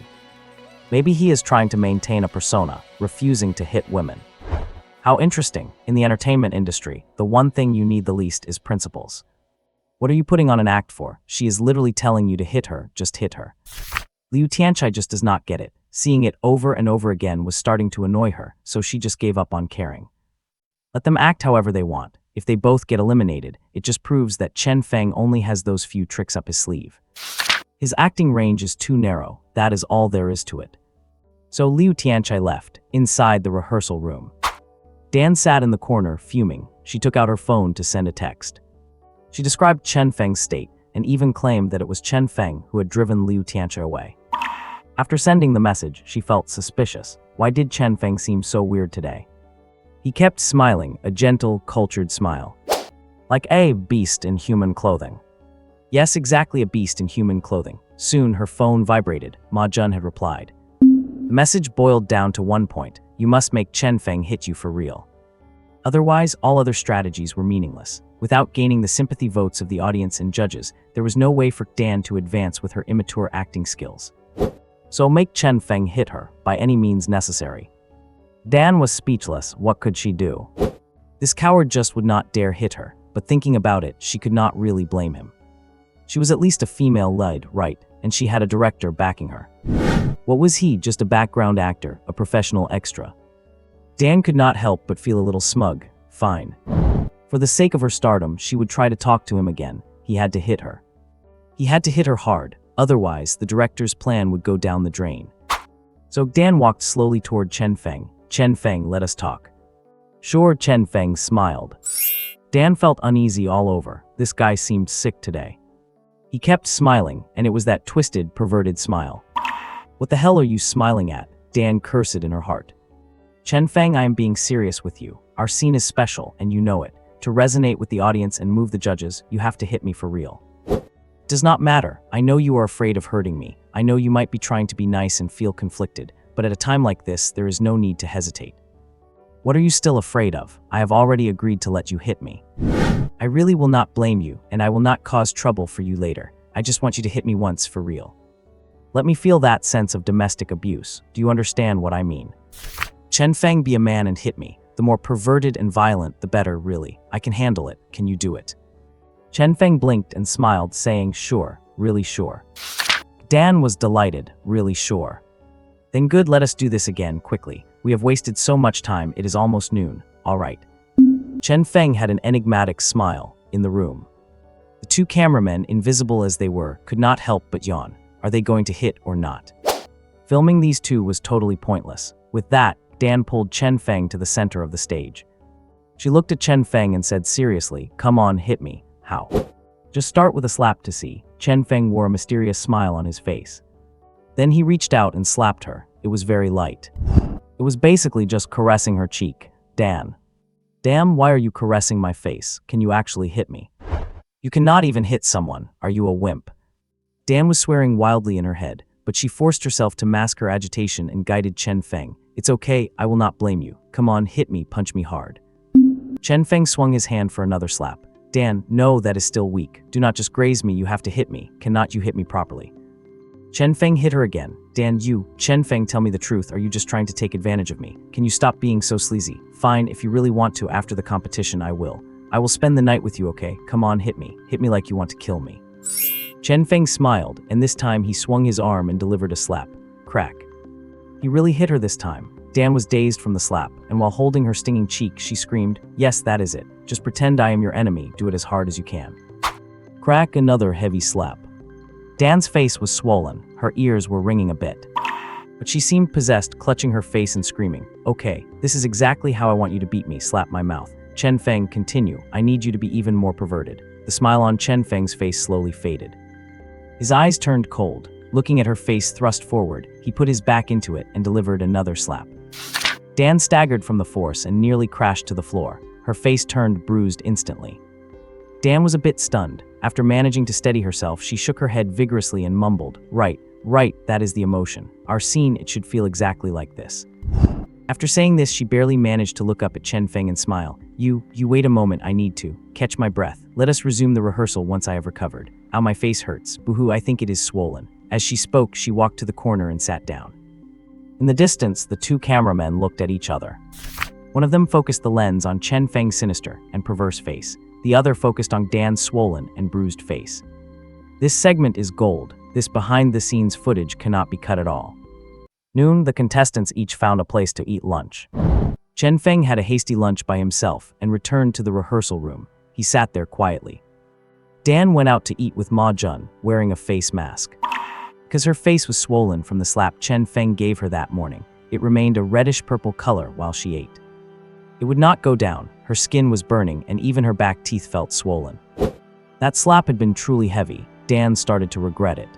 Maybe he is trying to maintain a persona, refusing to hit women. How interesting. In the entertainment industry, the one thing you need the least is principles. What are you putting on an act for? She is literally telling you to hit her, just hit her. Liu Tianchai just does not get it. Seeing it over and over again was starting to annoy her, so she just gave up on caring. Let them act however they want. If they both get eliminated, it just proves that Chen Feng only has those few tricks up his sleeve. His acting range is too narrow, that is all there is to it. So Liu Tianchai left, inside the rehearsal room. Dan sat in the corner, fuming. She took out her phone to send a text. She described Chen Feng's state, and even claimed that it was Chen Feng who had driven Liu Tianchai away. After sending the message, she felt suspicious. Why did Chen Feng seem so weird today? He kept smiling, a gentle, cultured smile. Like a beast in human clothing. Yes, exactly, a beast in human clothing. Soon her phone vibrated. Ma Jun had replied. The message boiled down to one point. You must make Chen Feng hit you for real. Otherwise, all other strategies were meaningless. Without gaining the sympathy votes of the audience and judges, there was no way for Dan to advance with her immature acting skills. So make Chen Feng hit her, by any means necessary. Dan was speechless. What could she do? This coward just would not dare hit her, but thinking about it, she could not really blame him. She was at least a female lead, right, and she had a director backing her. What was he, just a background actor, a professional extra? Dan could not help but feel a little smug. Fine. For the sake of her stardom, she would try to talk to him again. He had to hit her. He had to hit her hard, otherwise the director's plan would go down the drain. So Dan walked slowly toward Chen Feng. Chen Feng, let us talk. Sure, Chen Feng smiled. Dan felt uneasy all over. This guy seemed sick today. He kept smiling, and it was that twisted, perverted smile. What the hell are you smiling at? Dan cursed in her heart. Chen Feng, I am being serious with you. Our scene is special, and you know it. To resonate with the audience and move the judges, you have to hit me for real. It does not matter. I know you are afraid of hurting me. I know you might be trying to be nice and feel conflicted, but at a time like this, there is no need to hesitate. What are you still afraid of? I have already agreed to let you hit me. I really will not blame you, and I will not cause trouble for you later. I just want you to hit me once for real. Let me feel that sense of domestic abuse. Do you understand what I mean? Chen Feng, be a man and hit me. The more perverted and violent, the better, really. I can handle it. Can you do it? Chen Feng blinked and smiled, saying, sure, really sure. Dan was delighted, really sure. Then good, let us do this again, quickly. We have wasted so much time, it is almost noon. All right. Chen Feng had an enigmatic smile in the room. The two cameramen, invisible as they were, could not help but yawn. Are they going to hit or not? Filming these two was totally pointless. With that, Dan pulled Chen Feng to the center of the stage. She looked at Chen Feng and said seriously, "Come on, hit me." "How?" "Just start with a slap to see." Chen Feng wore a mysterious smile on his face. Then he reached out and slapped her. It was very light. It was basically just caressing her cheek. "Dan. Damn, why are you caressing my face? Can you actually hit me? You cannot even hit someone. Are you a wimp?" Dan was swearing wildly in her head, but she forced herself to mask her agitation and guided Chen Feng. "It's okay, I will not blame you. Come on, hit me, punch me hard." Chen Feng swung his hand for another slap. "Dan, no, that is still weak. Do not just graze me, you have to hit me. Cannot you hit me properly?" Chen Feng hit her again. "Dan, you, Chen Feng, tell me the truth. Are you just trying to take advantage of me? Can you stop being so sleazy? Fine, if you really want to, after the competition, I will. I will spend the night with you, okay? Come on, hit me. Hit me like you want to kill me." Chen Feng smiled, and this time he swung his arm and delivered a slap. Crack. He really hit her this time. Dan was dazed from the slap, and while holding her stinging cheek, she screamed, "Yes, that is it. Just pretend I am your enemy. Do it as hard as you can." Crack, another heavy slap. Dan's face was swollen. Her ears were ringing a bit. But she seemed possessed, clutching her face and screaming, "Okay, this is exactly how I want you to beat me. Slap my mouth." Chen Feng, continue. I need you to be even more perverted. The smile on Chen Feng's face slowly faded. His eyes turned cold. Looking at her face thrust forward, he put his back into it and delivered another slap. Dan staggered from the force and nearly crashed to the floor. Her face turned bruised instantly. Dan was a bit stunned. After managing to steady herself, she shook her head vigorously and mumbled, right, that is the emotion. Our scene, it should feel exactly like this." After saying this, she barely managed to look up at Chen Feng and smile. You wait a moment, I need to catch my breath. Let us resume the rehearsal once I have recovered. Ow, my face hurts. Boo-hoo, I think it is swollen." As she spoke, she walked to the corner and sat down. In the distance, the two cameramen looked at each other. One of them focused the lens on Chen Feng's sinister and perverse face. The other focused on Dan's swollen and bruised face. This segment is gold. This behind-the-scenes footage cannot be cut at all. Noon, the contestants each found a place to eat lunch. Chen Feng had a hasty lunch by himself and returned to the rehearsal room. He sat there quietly. Dan went out to eat with Ma Jun, wearing a face mask. Because her face was swollen from the slap Chen Feng gave her that morning, it remained a reddish-purple color while she ate. It would not go down. Her skin was burning, and even her back teeth felt swollen. That slap had been truly heavy. Dan started to regret it.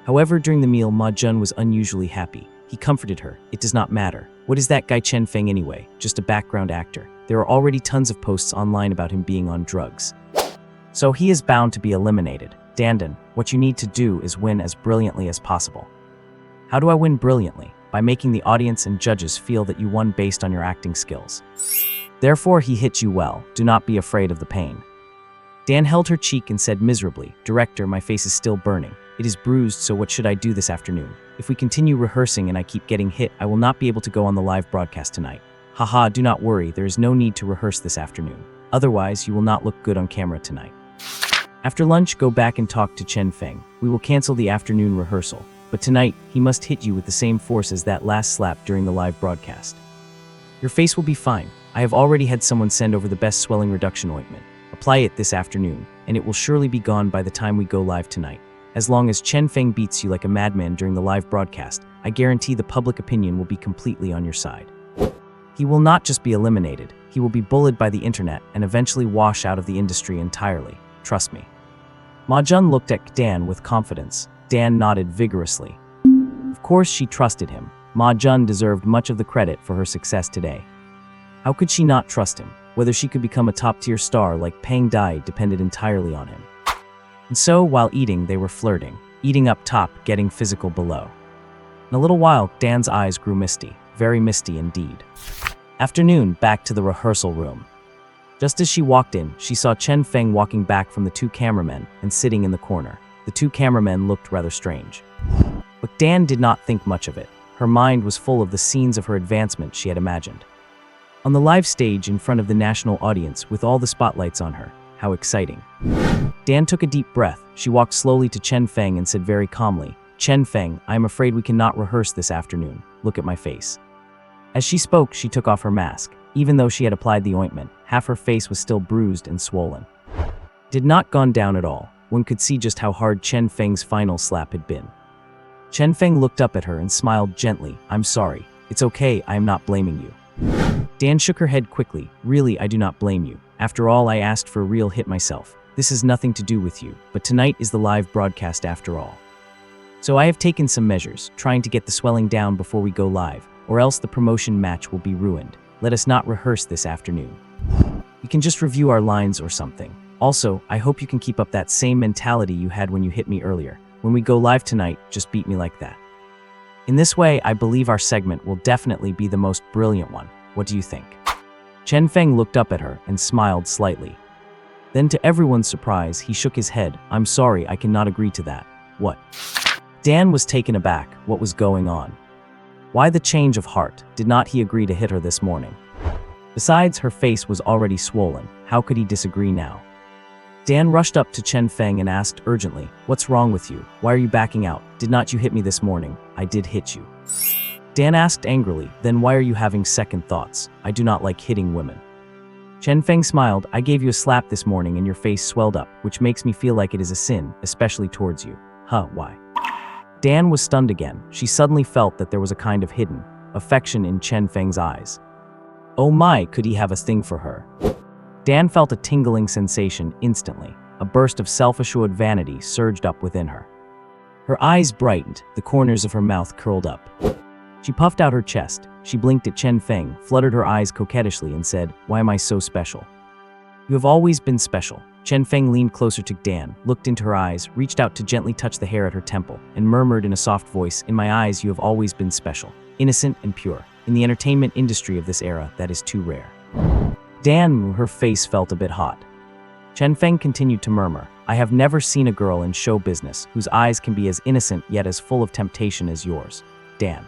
However, during the meal, Ma Jun was unusually happy. He comforted her. "It does not matter. What is that guy Chen Feng anyway? Just a background actor. There are already tons of posts online about him being on drugs. So he is bound to be eliminated. Dandan, what you need to do is win as brilliantly as possible." "How do I win brilliantly?" "By making the audience and judges feel that you won based on your acting skills. Therefore, he hit you well. Do not be afraid of the pain." Dan held her cheek and said miserably, "Director, my face is still burning. It is bruised, so what should I do this afternoon? If we continue rehearsing and I keep getting hit, I will not be able to go on the live broadcast tonight." "Haha, do not worry. There is no need to rehearse this afternoon. Otherwise, you will not look good on camera tonight. After lunch, go back and talk to Chen Feng. We will cancel the afternoon rehearsal. But tonight, he must hit you with the same force as that last slap during the live broadcast. Your face will be fine. I have already had someone send over the best swelling reduction ointment. Apply it this afternoon, and it will surely be gone by the time we go live tonight. As long as Chen Feng beats you like a madman during the live broadcast, I guarantee the public opinion will be completely on your side. He will not just be eliminated, he will be bullied by the internet and eventually wash out of the industry entirely. Trust me." Ma Jun looked at Dan with confidence. Dan nodded vigorously. Of course she trusted him. Ma Jun deserved much of the credit for her success today. How could she not trust him? Whether she could become a top-tier star like Pang Dai depended entirely on him. And so, while eating, they were flirting. Eating up top, getting physical below. In a little while, Dan's eyes grew misty. Very misty indeed. Afternoon, back to the rehearsal room. Just as she walked in, she saw Chen Feng walking back from the two cameramen and sitting in the corner. The two cameramen looked rather strange. But Dan did not think much of it. Her mind was full of the scenes of her advancement she had imagined. On the live stage in front of the national audience with all the spotlights on her. How exciting. Dan took a deep breath. She walked slowly to Chen Feng and said very calmly, "Chen Feng, I am afraid we cannot rehearse this afternoon. Look at my face." As she spoke, she took off her mask. Even though she had applied the ointment, half her face was still bruised and swollen. It had not gone down at all. One could see just how hard Chen Feng's final slap had been. Chen Feng looked up at her and smiled gently. "I'm sorry. It's okay, I am not blaming you." Dan shook her head quickly. Really, I do not blame you. After all, I asked for a real hit myself. This has nothing to do with you, but tonight is the live broadcast after all. So I have taken some measures, trying to get the swelling down before we go live, or else the promotion match will be ruined. Let us not rehearse this afternoon. We can just review our lines or something. Also, I hope you can keep up that same mentality you had when you hit me earlier. When we go live tonight, just beat me like that. In this way, I believe our segment will definitely be the most brilliant one. What do you think? Chen Feng looked up at her and smiled slightly. Then to everyone's surprise, he shook his head. I'm sorry, I cannot agree to that. What? Dan was taken aback. What was going on? Why the change of heart? Did not he agree to hit her this morning? Besides, her face was already swollen. How could he disagree now? Dan rushed up to Chen Feng and asked urgently, "What's wrong with you? Why are you backing out? Did not you hit me this morning?" "I did hit you." Dan asked angrily, "Then why are you having second thoughts? I do not like hitting women." Chen Feng smiled. "I gave you a slap this morning and your face swelled up, which makes me feel like it is a sin, especially towards you." "Huh, why?" Dan was stunned again. She suddenly felt that there was a kind of hidden affection in Chen Feng's eyes. Oh my, could he have a thing for her? Dan felt a tingling sensation instantly. A burst of self-assured vanity surged up within her. Her eyes brightened, the corners of her mouth curled up. She puffed out her chest. She blinked at Chen Feng, fluttered her eyes coquettishly and said, "Why am I so special?" "You have always been special." Chen Feng leaned closer to Dan, looked into her eyes, reached out to gently touch the hair at her temple, and murmured in a soft voice, "In my eyes, you have always been special, innocent and pure. In the entertainment industry of this era, that is too rare." Dan, her face felt a bit hot. Chen Feng continued to murmur, "I have never seen a girl in show business whose eyes can be as innocent yet as full of temptation as yours, Dan."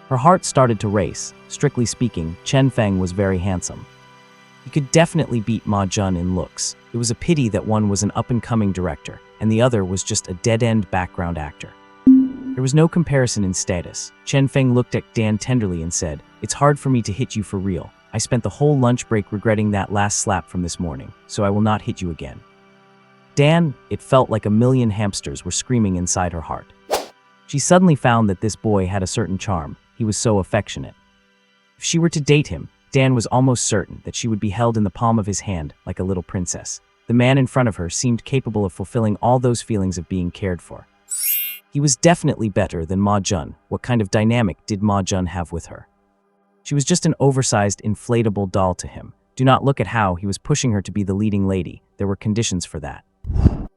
Her heart started to race. Strictly speaking, Chen Feng was very handsome. He could definitely beat Ma Jun in looks. It was a pity that one was an up-and-coming director, and the other was just a dead-end background actor. There was no comparison in status. Chen Feng looked at Dan tenderly and said, "It's hard for me to hit you for real. I spent the whole lunch break regretting that last slap from this morning, so I will not hit you again." Dan, it felt like a million hamsters were screaming inside her heart. She suddenly found that this boy had a certain charm. He was so affectionate. If she were to date him, Dan was almost certain that she would be held in the palm of his hand like a little princess. The man in front of her seemed capable of fulfilling all those feelings of being cared for. He was definitely better than Ma Jun. What kind of dynamic did Ma Jun have with her? She was just an oversized, inflatable doll to him. Do not look at how he was pushing her to be the leading lady. There were conditions for that.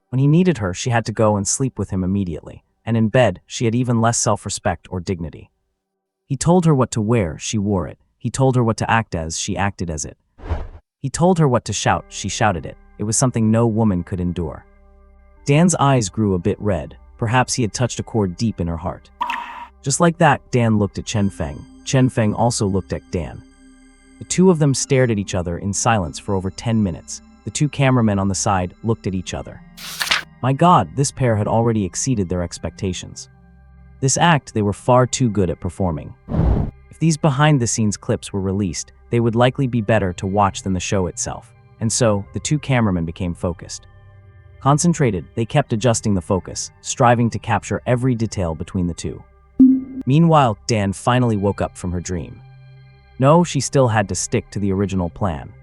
When he needed her, she had to go and sleep with him immediately. And in bed, she had even less self-respect or dignity. He told her what to wear, she wore it. He told her what to act as, she acted as it. He told her what to shout, she shouted it. It was something no woman could endure. Dan's eyes grew a bit red. Perhaps he had touched a chord deep in her heart. Just like that, Dan looked at Chen Feng. Chen Feng also looked at Dan. The two of them stared at each other in silence for over 10 minutes. The two cameramen on the side looked at each other. My God, this pair had already exceeded their expectations. This act they were far too good at performing. If these behind-the-scenes clips were released, they would likely be better to watch than the show itself. And so, the two cameramen became focused. Concentrated, they kept adjusting the focus, striving to capture every detail between the two. Meanwhile, Dan finally woke up from her dream. No, she still had to stick to the original plan.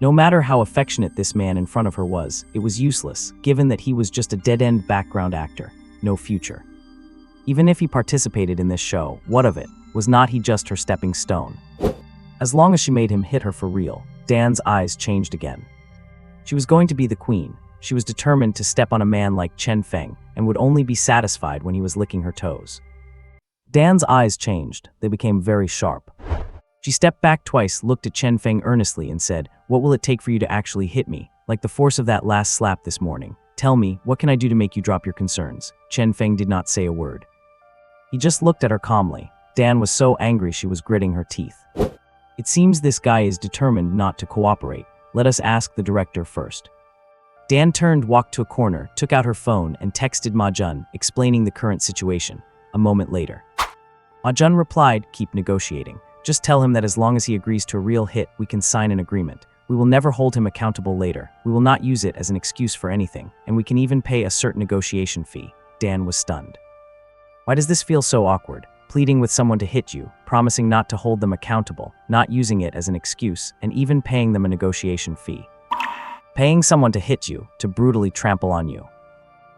No matter how affectionate this man in front of her was, it was useless, given that he was just a dead-end background actor, no future. Even if he participated in this show, what of it? Was not he just her stepping stone? As long as she made him hit her for real, Dan's eyes changed again. She was going to be the queen. She was determined to step on a man like Chen Feng and would only be satisfied when he was licking her toes. Dan's eyes changed. They became very sharp. She stepped back twice, looked at Chen Feng earnestly and said, "What will it take for you to actually hit me? Like the force of that last slap this morning. Tell me, what can I do to make you drop your concerns?" Chen Feng did not say a word. He just looked at her calmly. Dan was so angry she was gritting her teeth. It seems this guy is determined not to cooperate. Let us ask the director first. Dan turned, walked to a corner, took out her phone, and texted Ma Jun, explaining the current situation. A moment later, Ma Jun replied, "Keep negotiating. Just tell him that as long as he agrees to a real hit, we can sign an agreement. We will never hold him accountable later. We will not use it as an excuse for anything, and we can even pay a certain negotiation fee." Dan was stunned. Why does this feel so awkward? pleading with someone to hit you, promising not to hold them accountable, not using it as an excuse, and even paying them a negotiation fee. Paying someone to hit you, to brutally trample on you.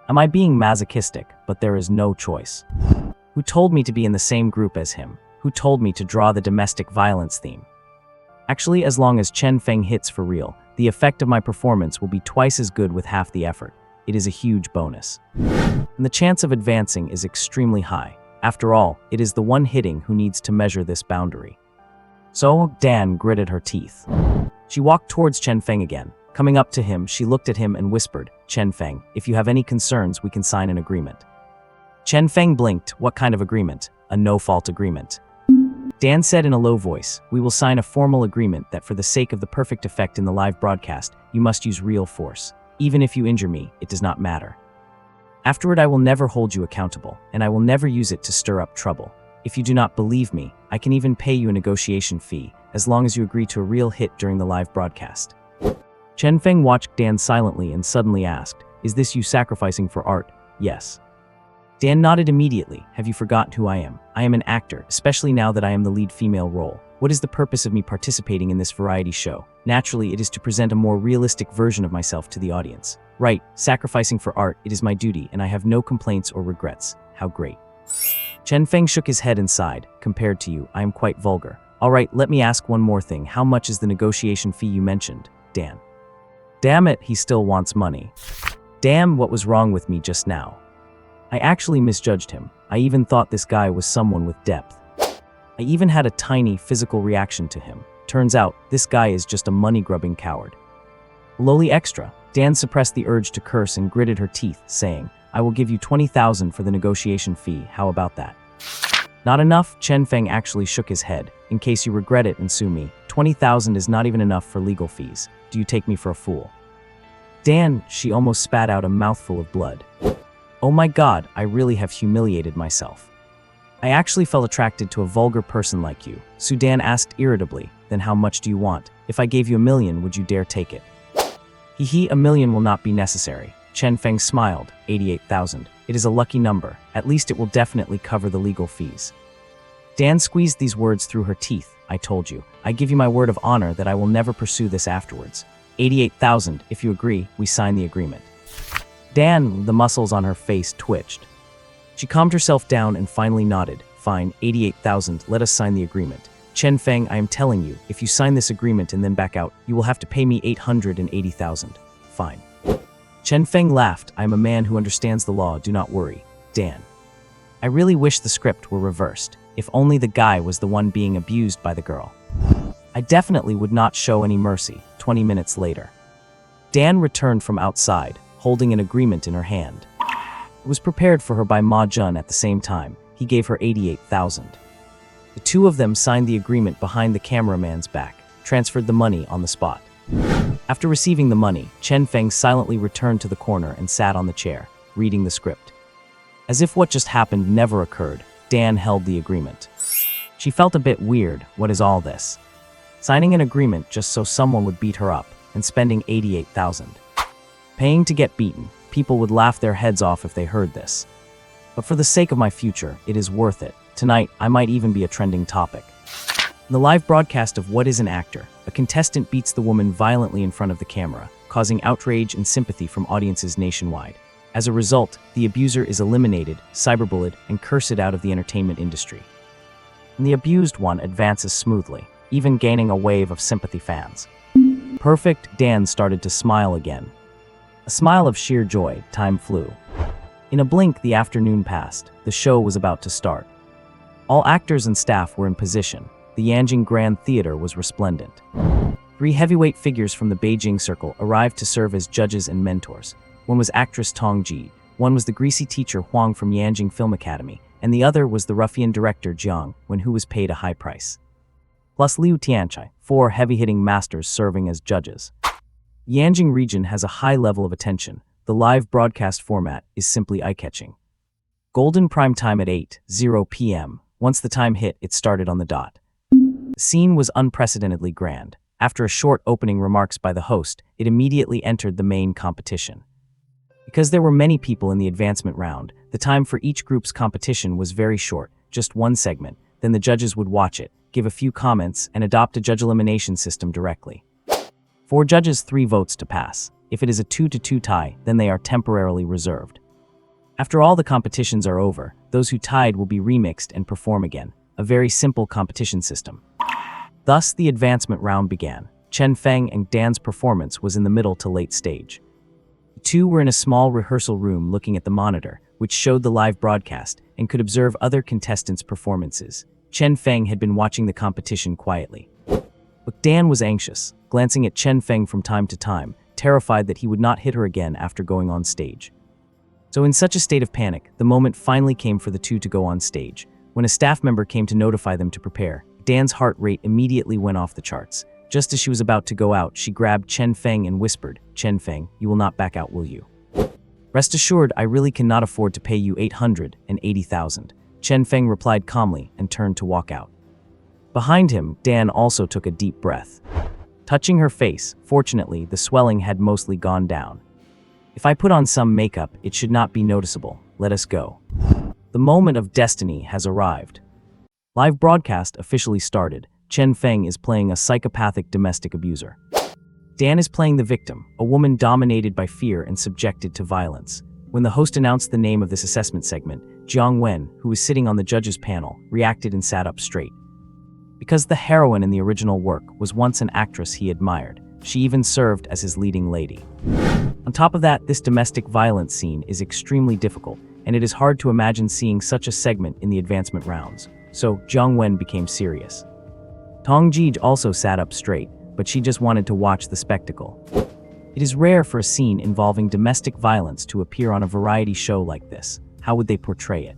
Am I being masochistic? But there is no choice. Who told me to be in the same group as him? Who told me to draw the domestic violence theme? Actually, as long as Chen Feng hits for real, the effect of my performance will be twice as good with half the effort. It is a huge bonus. And the chance of advancing is extremely high. After all, it is the one hitting who needs to measure this boundary. So, Dan gritted her teeth. She walked towards Chen Feng again. Coming up to him, she looked at him and whispered, "Chen Feng, if you have any concerns, we can sign an agreement." Chen Feng blinked. What kind of agreement? A no-fault agreement. Dan said in a low voice, "We will sign a formal agreement that for the sake of the perfect effect in the live broadcast, you must use real force. Even if you injure me, it does not matter. Afterward, I will never hold you accountable, and I will never use it to stir up trouble. If you do not believe me, I can even pay you a negotiation fee, as long as you agree to a real hit during the live broadcast." Chen Feng watched Dan silently and suddenly asked, "Is this you sacrificing for art?" "Yes." Dan nodded immediately. "Have you forgotten who I am? I am an actor, especially now that I am the lead female role. What is the purpose of me participating in this variety show? Naturally, it is to present a more realistic version of myself to the audience. Right, sacrificing for art, it is my duty, and I have no complaints or regrets. How great." Chen Feng shook his head and sighed. "Compared to you, I am quite vulgar. All right, let me ask one more thing. How much is the negotiation fee you mentioned, Dan?" Damn it, he still wants money. Damn, what was wrong with me just now? I actually misjudged him. I even thought this guy was someone with depth. I even had a tiny physical reaction to him. Turns out, this guy is just a money-grubbing coward. Lowly extra. Dan suppressed the urge to curse and gritted her teeth, saying, "I will give you 20,000 for the negotiation fee. How about that?" Not enough? Chen Feng actually shook his head. "In case you regret it and sue me, 20,000 is not even enough for legal fees. Do you take me for a fool?" Dan, she almost spat out a mouthful of blood. Oh my God, I really have humiliated myself. I actually felt attracted to a vulgar person like you. Sudan asked irritably, "Then how much do you want? If I gave you 1,000,000, would you dare take it?" "Hee, 1,000,000 will not be necessary." Chen Feng smiled. 88,000. It is a lucky number. At least it will definitely cover the legal fees. Dan squeezed these words through her teeth. "I told you. I give you my word of honor that I will never pursue this afterwards. 88,000. If you agree, we sign the agreement." Dan, the muscles on her face twitched. She calmed herself down and finally nodded. "Fine, 88,000. Let us sign the agreement. Chen Feng, I am telling you, if you sign this agreement and then back out, you will have to pay me 880,000. Fine." Chen Feng laughed. "I am a man who understands the law, do not worry." Dan. I really wish the script were reversed. If only the guy was the one being abused by the girl. I definitely would not show any mercy. 20 minutes later. Dan returned from outside, holding an agreement in her hand. It was prepared for her by Ma Jun at the same time. He gave her 88,000. The two of them signed the agreement behind the cameraman's back, transferred the money on the spot. After receiving the money, Chen Feng silently returned to the corner and sat on the chair, reading the script. As if what just happened never occurred, Dan held the agreement. She felt a bit weird. What is all this? Signing an agreement just so someone would beat her up, and spending 88,000. Paying to get beaten. People would laugh their heads off if they heard this. But for the sake of my future, it is worth it. Tonight, I might even be a trending topic. In the live broadcast of What is an Actor, a contestant beats the woman violently in front of the camera, causing outrage and sympathy from audiences nationwide. As a result, the abuser is eliminated, cyberbullied, and cursed out of the entertainment industry. And the abused one advances smoothly, even gaining a wave of sympathy fans. Perfect. Dan started to smile again. A smile of sheer joy. Time flew. In a blink, the afternoon passed. The show was about to start. All actors and staff were in position. The Yanjing Grand Theater was resplendent. 3 heavyweight figures from the Beijing Circle arrived to serve as judges and mentors. One was actress Tong Ji, one was the greasy teacher Huang from Yanjing Film Academy, and the other was the ruffian director Jiang, who was paid a high price. Plus Liu Tianchai, 4 heavy-hitting masters serving as judges. Yanjing region has a high level of attention. The live broadcast format is simply eye-catching. Golden prime time at 8:00 p.m. Once the time hit, it started on the dot. The scene was unprecedentedly grand. After a short opening remarks by the host, it immediately entered the main competition. Because there were many people in the advancement round, the time for each group's competition was very short, just one segment, then the judges would watch it, give a few comments, and adopt a judge elimination system directly. 4 judges, 3 votes to pass. If it is a 2-2 tie, then they are temporarily reserved. After all the competitions are over, those who tied will be remixed and perform again, a very simple competition system. Thus, the advancement round began. Chen Feng and Dan's performance was in the middle to late stage. The two were in a small rehearsal room looking at the monitor, which showed the live broadcast, and could observe other contestants' performances. Chen Feng had been watching the competition quietly. But Dan was anxious, glancing at Chen Feng from time to time, terrified that he would not hit her again after going on stage. So in such a state of panic, the moment finally came for the two to go on stage. When a staff member came to notify them to prepare, Dan's heart rate immediately went off the charts. Just as she was about to go out, she grabbed Chen Feng and whispered, "Chen Feng, you will not back out, will you? Rest assured, I really cannot afford to pay you 880,000. Chen Feng replied calmly and turned to walk out. Behind him, Dan also took a deep breath. Touching her face, fortunately, the swelling had mostly gone down. If I put on some makeup, it should not be noticeable. Let us go. The moment of destiny has arrived. Live broadcast officially started. Chen Feng is playing a psychopathic domestic abuser. Dan is playing the victim, a woman dominated by fear and subjected to violence. When the host announced the name of this assessment segment, Jiang Wen, who was sitting on the judges' panel, reacted and sat up straight. Because the heroine in the original work was once an actress he admired, she even served as his leading lady. On top of that, this domestic violence scene is extremely difficult, and it is hard to imagine seeing such a segment in the advancement rounds. So, Jiang Wen became serious. Tong Ji also sat up straight, but she just wanted to watch the spectacle. It is rare for a scene involving domestic violence to appear on a variety show like this. How would they portray it?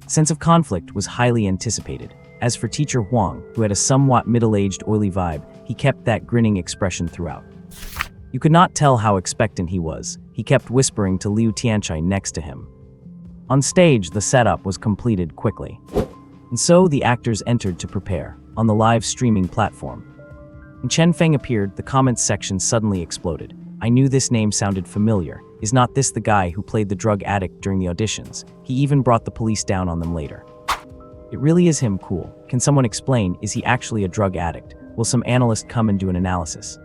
Sense of conflict was highly anticipated. As for teacher Huang, who had a somewhat middle-aged oily vibe, he kept that grinning expression throughout. You could not tell how expectant he was. He kept whispering to Liu Tianchai next to him. On stage, the setup was completed quickly. And so the actors entered to prepare, on the live streaming platform. When Chen Feng appeared, the comments section suddenly exploded. I knew this name sounded familiar. Is not this the guy who played the drug addict during the auditions? He even brought the police down on them later. It really is him. Cool. Can someone explain, is he actually a drug addict? Will some analyst come and do an analysis?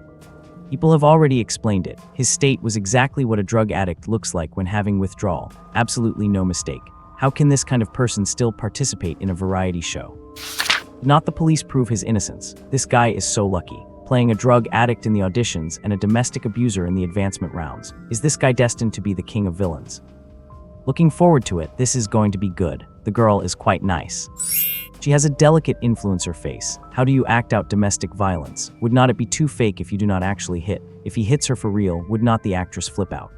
People have already explained it. His state was exactly what a drug addict looks like when having withdrawal. Absolutely no mistake. How can this kind of person still participate in a variety show? Did not the police prove his innocence? This guy is so lucky. Playing a drug addict in the auditions and a domestic abuser in the advancement rounds. Is this guy destined to be the king of villains? Looking forward to it, this is going to be good. The girl is quite nice. She has a delicate influencer face. How do you act out domestic violence? Would not it be too fake if you do not actually hit? If he hits her for real, would not the actress flip out?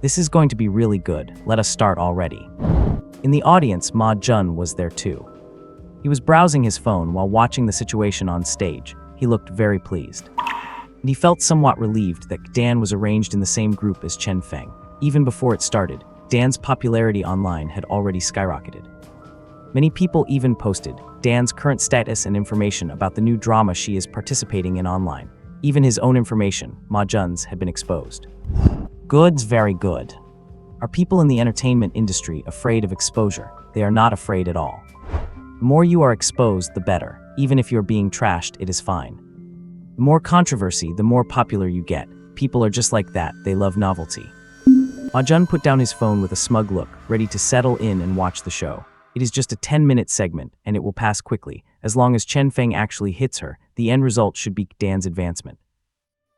This is going to be really good. Let us start already. In the audience, Ma Jun was there too. He was browsing his phone while watching the situation on stage. He looked very pleased. And he felt somewhat relieved that Dan was arranged in the same group as Chen Feng. Even before it started, Dan's popularity online had already skyrocketed. Many people even posted Dan's current status and information about the new drama she is participating in online. Even his own information, Ma Jun's, had been exposed. Good's very good. Are people in the entertainment industry afraid of exposure? They are not afraid at all. The more you are exposed, the better. Even if you're being trashed, it is fine. The more controversy, the more popular you get. People are just like that, they love novelty. Ma Jun put down his phone with a smug look, ready to settle in and watch the show. It is just a 10-minute segment, and it will pass quickly. As long as Chen Feng actually hits her, the end result should be Dan's advancement.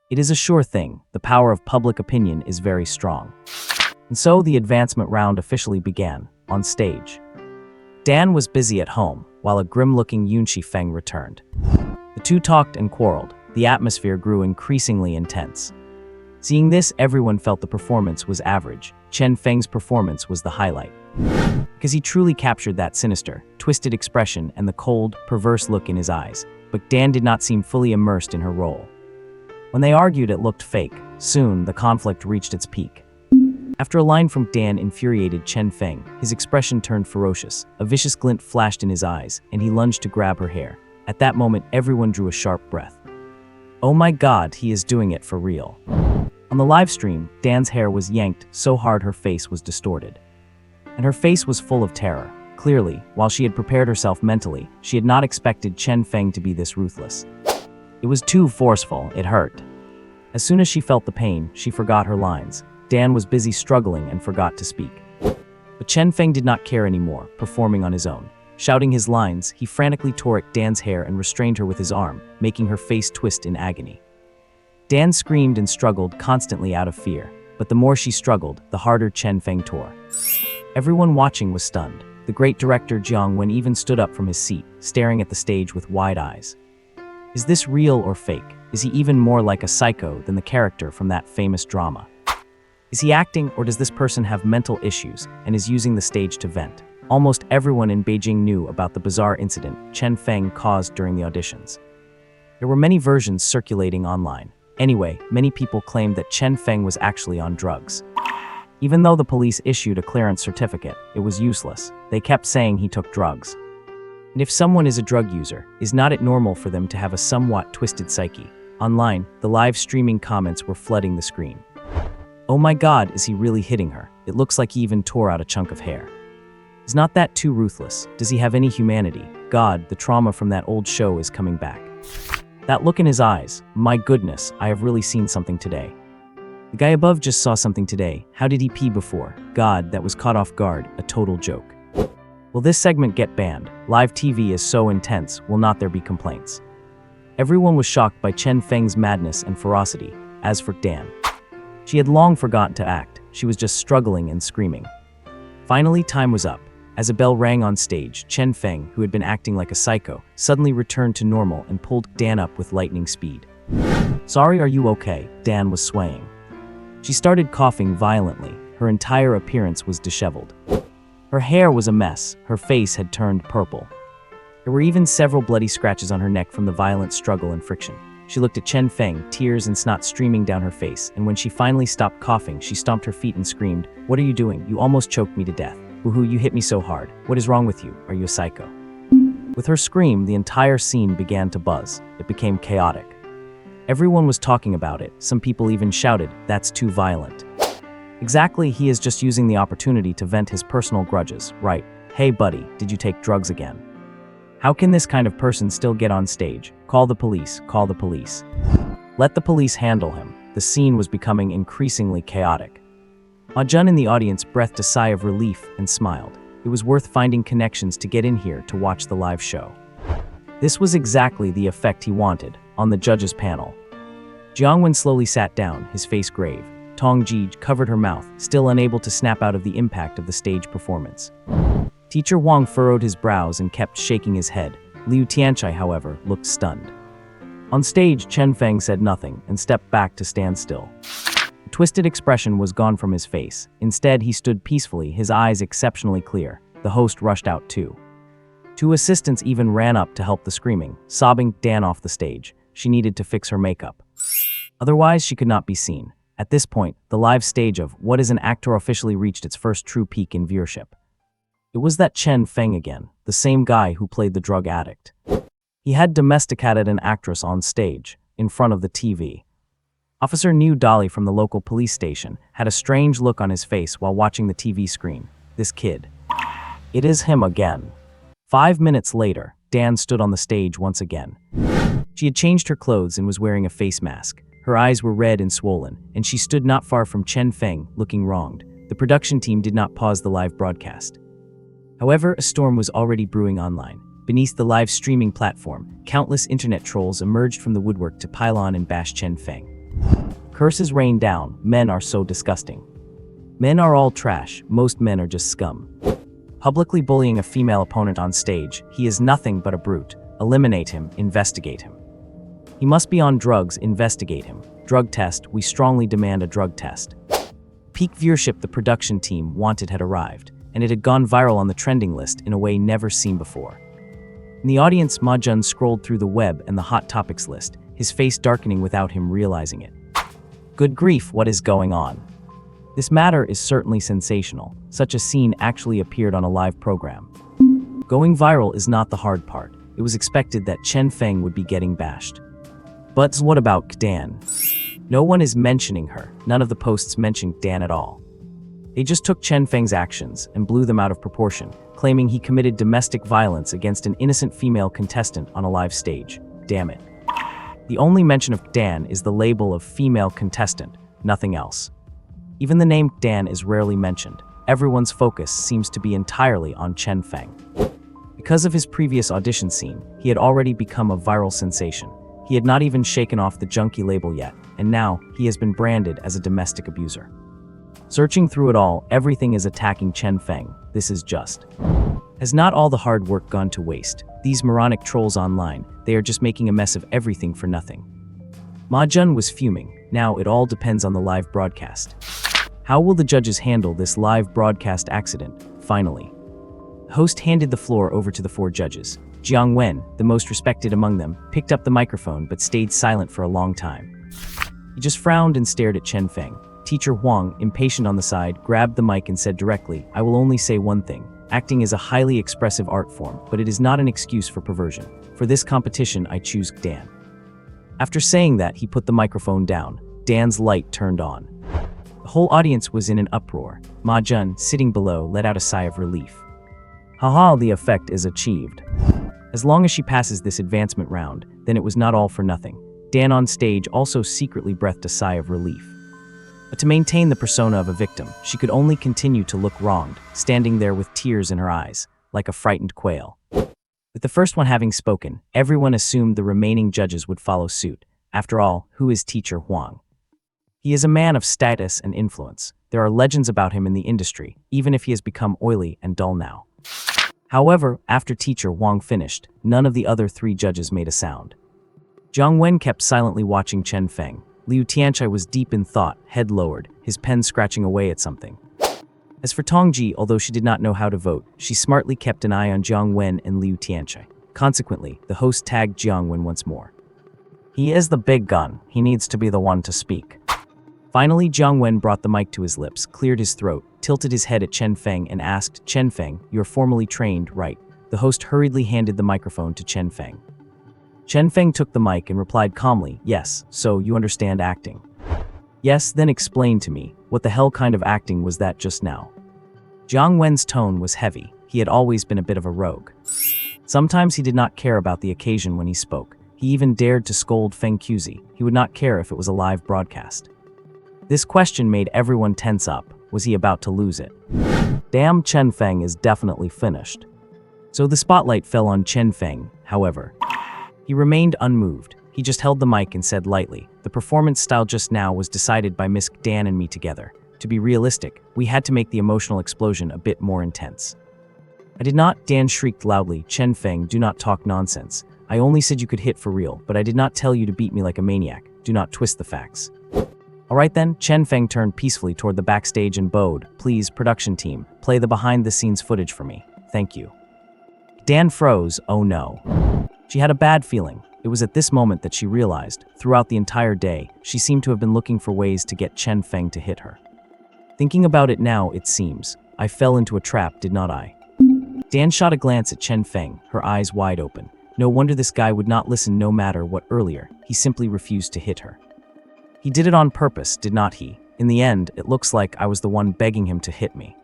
It is a sure thing. The power of public opinion is very strong. And so the advancement round officially began, on stage. Dan was busy at home, while a grim-looking Yun Shifeng returned. The two talked and quarreled. The atmosphere grew increasingly intense. Seeing this, everyone felt the performance was average. Chen Feng's performance was the highlight. Because he truly captured that sinister, twisted expression and the cold, perverse look in his eyes. But Dan did not seem fully immersed in her role. When they argued, it looked fake. Soon, the conflict reached its peak. After a line from Dan infuriated Chen Feng, his expression turned ferocious. A vicious glint flashed in his eyes, and he lunged to grab her hair. At that moment, everyone drew a sharp breath. Oh my God, he is doing it for real. On the live stream, Dan's hair was yanked so hard her face was distorted. And her face was full of terror. Clearly, while she had prepared herself mentally, she had not expected Chen Feng to be this ruthless. It was too forceful, it hurt. As soon as she felt the pain, she forgot her lines. Dan was busy struggling and forgot to speak. But Chen Feng did not care anymore, performing on his own. Shouting his lines, he frantically tore at Dan's hair and restrained her with his arm, making her face twist in agony. Dan screamed and struggled constantly out of fear, but the more she struggled, the harder Chen Feng tore. Everyone watching was stunned. The great director Jiang Wen even stood up from his seat, staring at the stage with wide eyes. Is this real or fake? Is he even more like a psycho than the character from that famous drama? Is he acting, or does this person have mental issues and is using the stage to vent? Almost everyone in Beijing knew about the bizarre incident Chen Feng caused during the auditions. There were many versions circulating online. Anyway, many people claimed that Chen Feng was actually on drugs. Even though the police issued a clearance certificate, it was useless. They kept saying he took drugs. And if someone is a drug user, is not it normal for them to have a somewhat twisted psyche? Online, the live streaming comments were flooding the screen. Oh my God, is he really hitting her? It looks like he even tore out a chunk of hair. Is not that too ruthless? Does he have any humanity? God, the trauma from that old show is coming back. That look in his eyes, my goodness, I have really seen something today. The guy above just saw something today. How did he pee before? God, that was caught off guard, a total joke. Will this segment get banned? Live TV is so intense, will not there be complaints? Everyone was shocked by Chen Feng's madness and ferocity. As for Dan, she had long forgotten to act. She was just struggling and screaming. Finally, time was up. As a bell rang on stage, Chen Feng, who had been acting like a psycho, suddenly returned to normal and pulled Dan up with lightning speed. Sorry, are you okay? Dan was swaying. She started coughing violently. Her entire appearance was disheveled. Her hair was a mess. Her face had turned purple. There were even several bloody scratches on her neck from the violent struggle and friction. She looked at Chen Feng, tears and snot streaming down her face, and when she finally stopped coughing, she stomped her feet and screamed, "What are you doing? You almost choked me to death. Woohoo, you hit me so hard. What is wrong with you? Are you a psycho?" With her scream, the entire scene began to buzz. It became chaotic. Everyone was talking about it. Some people even shouted, "That's too violent." Exactly, he is just using the opportunity to vent his personal grudges, right? Hey buddy, did you take drugs again? How can this kind of person still get on stage? Call the police, call the police. Let the police handle him. The scene was becoming increasingly chaotic. Ma Jun in the audience breathed a sigh of relief and smiled. It was worth finding connections to get in here to watch the live show. This was exactly the effect he wanted. On the judges' panel, Jiang Wen slowly sat down, his face grave. Tong Ji covered her mouth, still unable to snap out of the impact of the stage performance. Teacher Wang furrowed his brows and kept shaking his head. Liu Tianchai, however, looked stunned. On stage, Chen Feng said nothing and stepped back to stand still. The twisted expression was gone from his face. Instead, he stood peacefully, his eyes exceptionally clear. The host rushed out too. Two assistants even ran up to help the screaming, sobbing Dan off the stage. She needed to fix her makeup. Otherwise, she could not be seen. At this point, the live stage of What is an Actor officially reached its first true peak in viewership. It was that Chen Feng again, the same guy who played the drug addict. He had domesticated an actress on stage, in front of the TV. Officer Niu Dali from the local police station had a strange look on his face while watching the TV screen. This kid. It is him again. 5 minutes later, Dan stood on the stage once again. She had changed her clothes and was wearing a face mask. Her eyes were red and swollen, and she stood not far from Chen Feng, looking wronged. The production team did not pause the live broadcast. However, a storm was already brewing online. Beneath the live streaming platform, countless internet trolls emerged from the woodwork to pile on and bash Chen Feng. Curses rained down. Men are so disgusting. Men are all trash. Most men are just scum. Publicly bullying a female opponent on stage, he is nothing but a brute. Eliminate him, investigate him. He must be on drugs, investigate him. Drug test, we strongly demand a drug test. Peak viewership the production team wanted had arrived, and it had gone viral on the trending list in a way never seen before. In the audience, Ma Jun scrolled through the web and the hot topics list, his face darkening without him realizing it. Good grief, what is going on? This matter is certainly sensational. Such a scene actually appeared on a live program. Going viral is not the hard part. It was expected that Chen Feng would be getting bashed. But what about Dan? No one is mentioning her. None of the posts mentioned Dan at all. They just took Chen Feng's actions and blew them out of proportion, claiming he committed domestic violence against an innocent female contestant on a live stage. Damn it. The only mention of Dan is the label of female contestant, nothing else. Even the name Dan is rarely mentioned. Everyone's focus seems to be entirely on Chen Feng. Because of his previous audition scene, he had already become a viral sensation. He had not even shaken off the junkie label yet, and now he has been branded as a domestic abuser. Searching through it all, everything is attacking Chen Feng. This is just. Has not all the hard work gone to waste? These moronic trolls online, they are just making a mess of everything for nothing. Ma Jun was fuming. Now it all depends on the live broadcast. How will the judges handle this live broadcast accident? Finally, the host handed the floor over to the 4 judges. Jiang Wen, the most respected among them, picked up the microphone but stayed silent for a long time. He just frowned and stared at Chen Feng. Teacher Huang, impatient on the side, grabbed the mic and said directly, "I will only say one thing. Acting is a highly expressive art form, but it is not an excuse for perversion. For this competition, I choose Dan." After saying that, he put the microphone down. Dan's light turned on. The whole audience was in an uproar. Ma Jun, sitting below, let out a sigh of relief. Haha, the effect is achieved. As long as she passes this advancement round, then it was not all for nothing. Dan on stage also secretly breathed a sigh of relief. But to maintain the persona of a victim, she could only continue to look wronged, standing there with tears in her eyes, like a frightened quail. With the first one having spoken, everyone assumed the remaining judges would follow suit. After all, who is Teacher Huang? He is a man of status and influence. There are legends about him in the industry, even if he has become oily and dull now. However, after Teacher Huang finished, none of the other 3 judges made a sound. Jiang Wen kept silently watching Chen Feng. Liu Tianchai was deep in thought, head lowered, his pen scratching away at something. As for Tongji, although she did not know how to vote, she smartly kept an eye on Jiang Wen and Liu Tianchai. Consequently, the host tagged Jiang Wen once more. He is the big gun. He needs to be the one to speak. Finally, Jiang Wen brought the mic to his lips, cleared his throat, tilted his head at Chen Feng and asked, "Chen Feng, you're formally trained, right?" The host hurriedly handed the microphone to Chen Feng. Chen Feng took the mic and replied calmly, "Yes, so you understand acting." "Yes, then explain to me, what the hell kind of acting was that just now?" Jiang Wen's tone was heavy. He had always been a bit of a rogue. Sometimes he did not care about the occasion when he spoke. He even dared to scold Feng Cuzi. He would not care if it was a live broadcast. This question made everyone tense up. Was he about to lose it? Damn, Chen Feng is definitely finished. So the spotlight fell on Chen Feng, however. He remained unmoved. He just held the mic and said lightly, "The performance style just now was decided by Miss Dan and me together. To be realistic, we had to make the emotional explosion a bit more intense." "I did not," Dan shrieked loudly. "Chen Feng, do not talk nonsense. I only said you could hit for real, but I did not tell you to beat me like a maniac. Do not twist the facts." "Alright then," Chen Feng turned peacefully toward the backstage and bowed. "Please, production team, play the behind-the-scenes footage for me. Thank you." Dan froze. Oh no. She had a bad feeling. It was at this moment that she realized, throughout the entire day, she seemed to have been looking for ways to get Chen Feng to hit her. Thinking about it now, it seems, I fell into a trap, did not I? Dan shot a glance at Chen Feng, her eyes wide open. No wonder this guy would not listen no matter what earlier, he simply refused to hit her. He did it on purpose, did not he? In the end, it looks like I was the one begging him to hit me.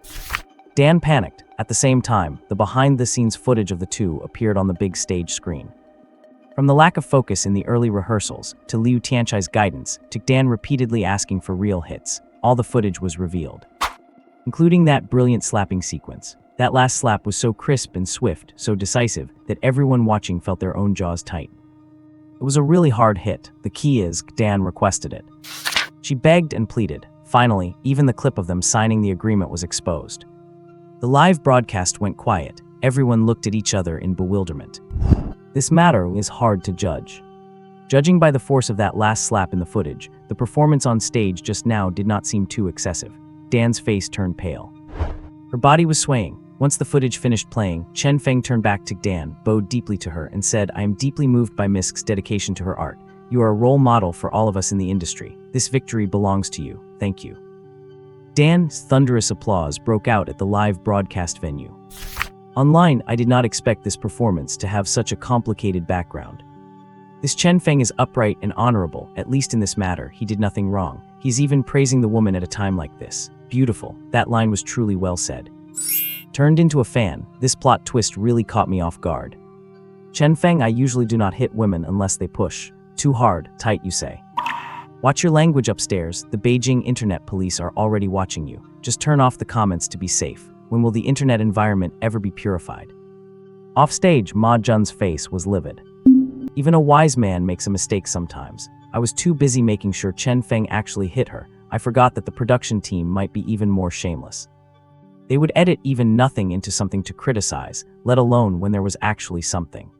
Dan panicked. At the same time, the behind-the-scenes footage of the two appeared on the big stage screen. From the lack of focus in the early rehearsals, to Liu Tianchai's guidance, to Dan repeatedly asking for real hits, all the footage was revealed. Including that brilliant slapping sequence. That last slap was so crisp and swift, so decisive, that everyone watching felt their own jaws tight. It was a really hard hit. The key is, Dan requested it. She begged and pleaded. Finally, even the clip of them signing the agreement was exposed. The live broadcast went quiet. Everyone looked at each other in bewilderment. This matter is hard to judge. Judging by the force of that last slap in the footage, the performance on stage just now did not seem too excessive. Dan's face turned pale. Her body was swaying. Once the footage finished playing, Chen Feng turned back to Dan, bowed deeply to her, and said, "I am deeply moved by Misk's dedication to her art. You are a role model for all of us in the industry. This victory belongs to you. Thank you." Dan's thunderous applause broke out at the live broadcast venue. Online, I did not expect this performance to have such a complicated background. This Chen Feng is upright and honorable, at least in this matter, he did nothing wrong. He's even praising the woman at a time like this. Beautiful, that line was truly well said. Turned into a fan, this plot twist really caught me off guard. Chen Feng, I usually do not hit women unless they push. Too hard, tight you say. Watch your language upstairs, the Beijing internet police are already watching you. Just turn off the comments to be safe. When will the internet environment ever be purified? Offstage, Ma Jun's face was livid. Even a wise man makes a mistake sometimes. I was too busy making sure Chen Feng actually hit her. I forgot that the production team might be even more shameless. They would edit even nothing into something to criticize, let alone when there was actually something.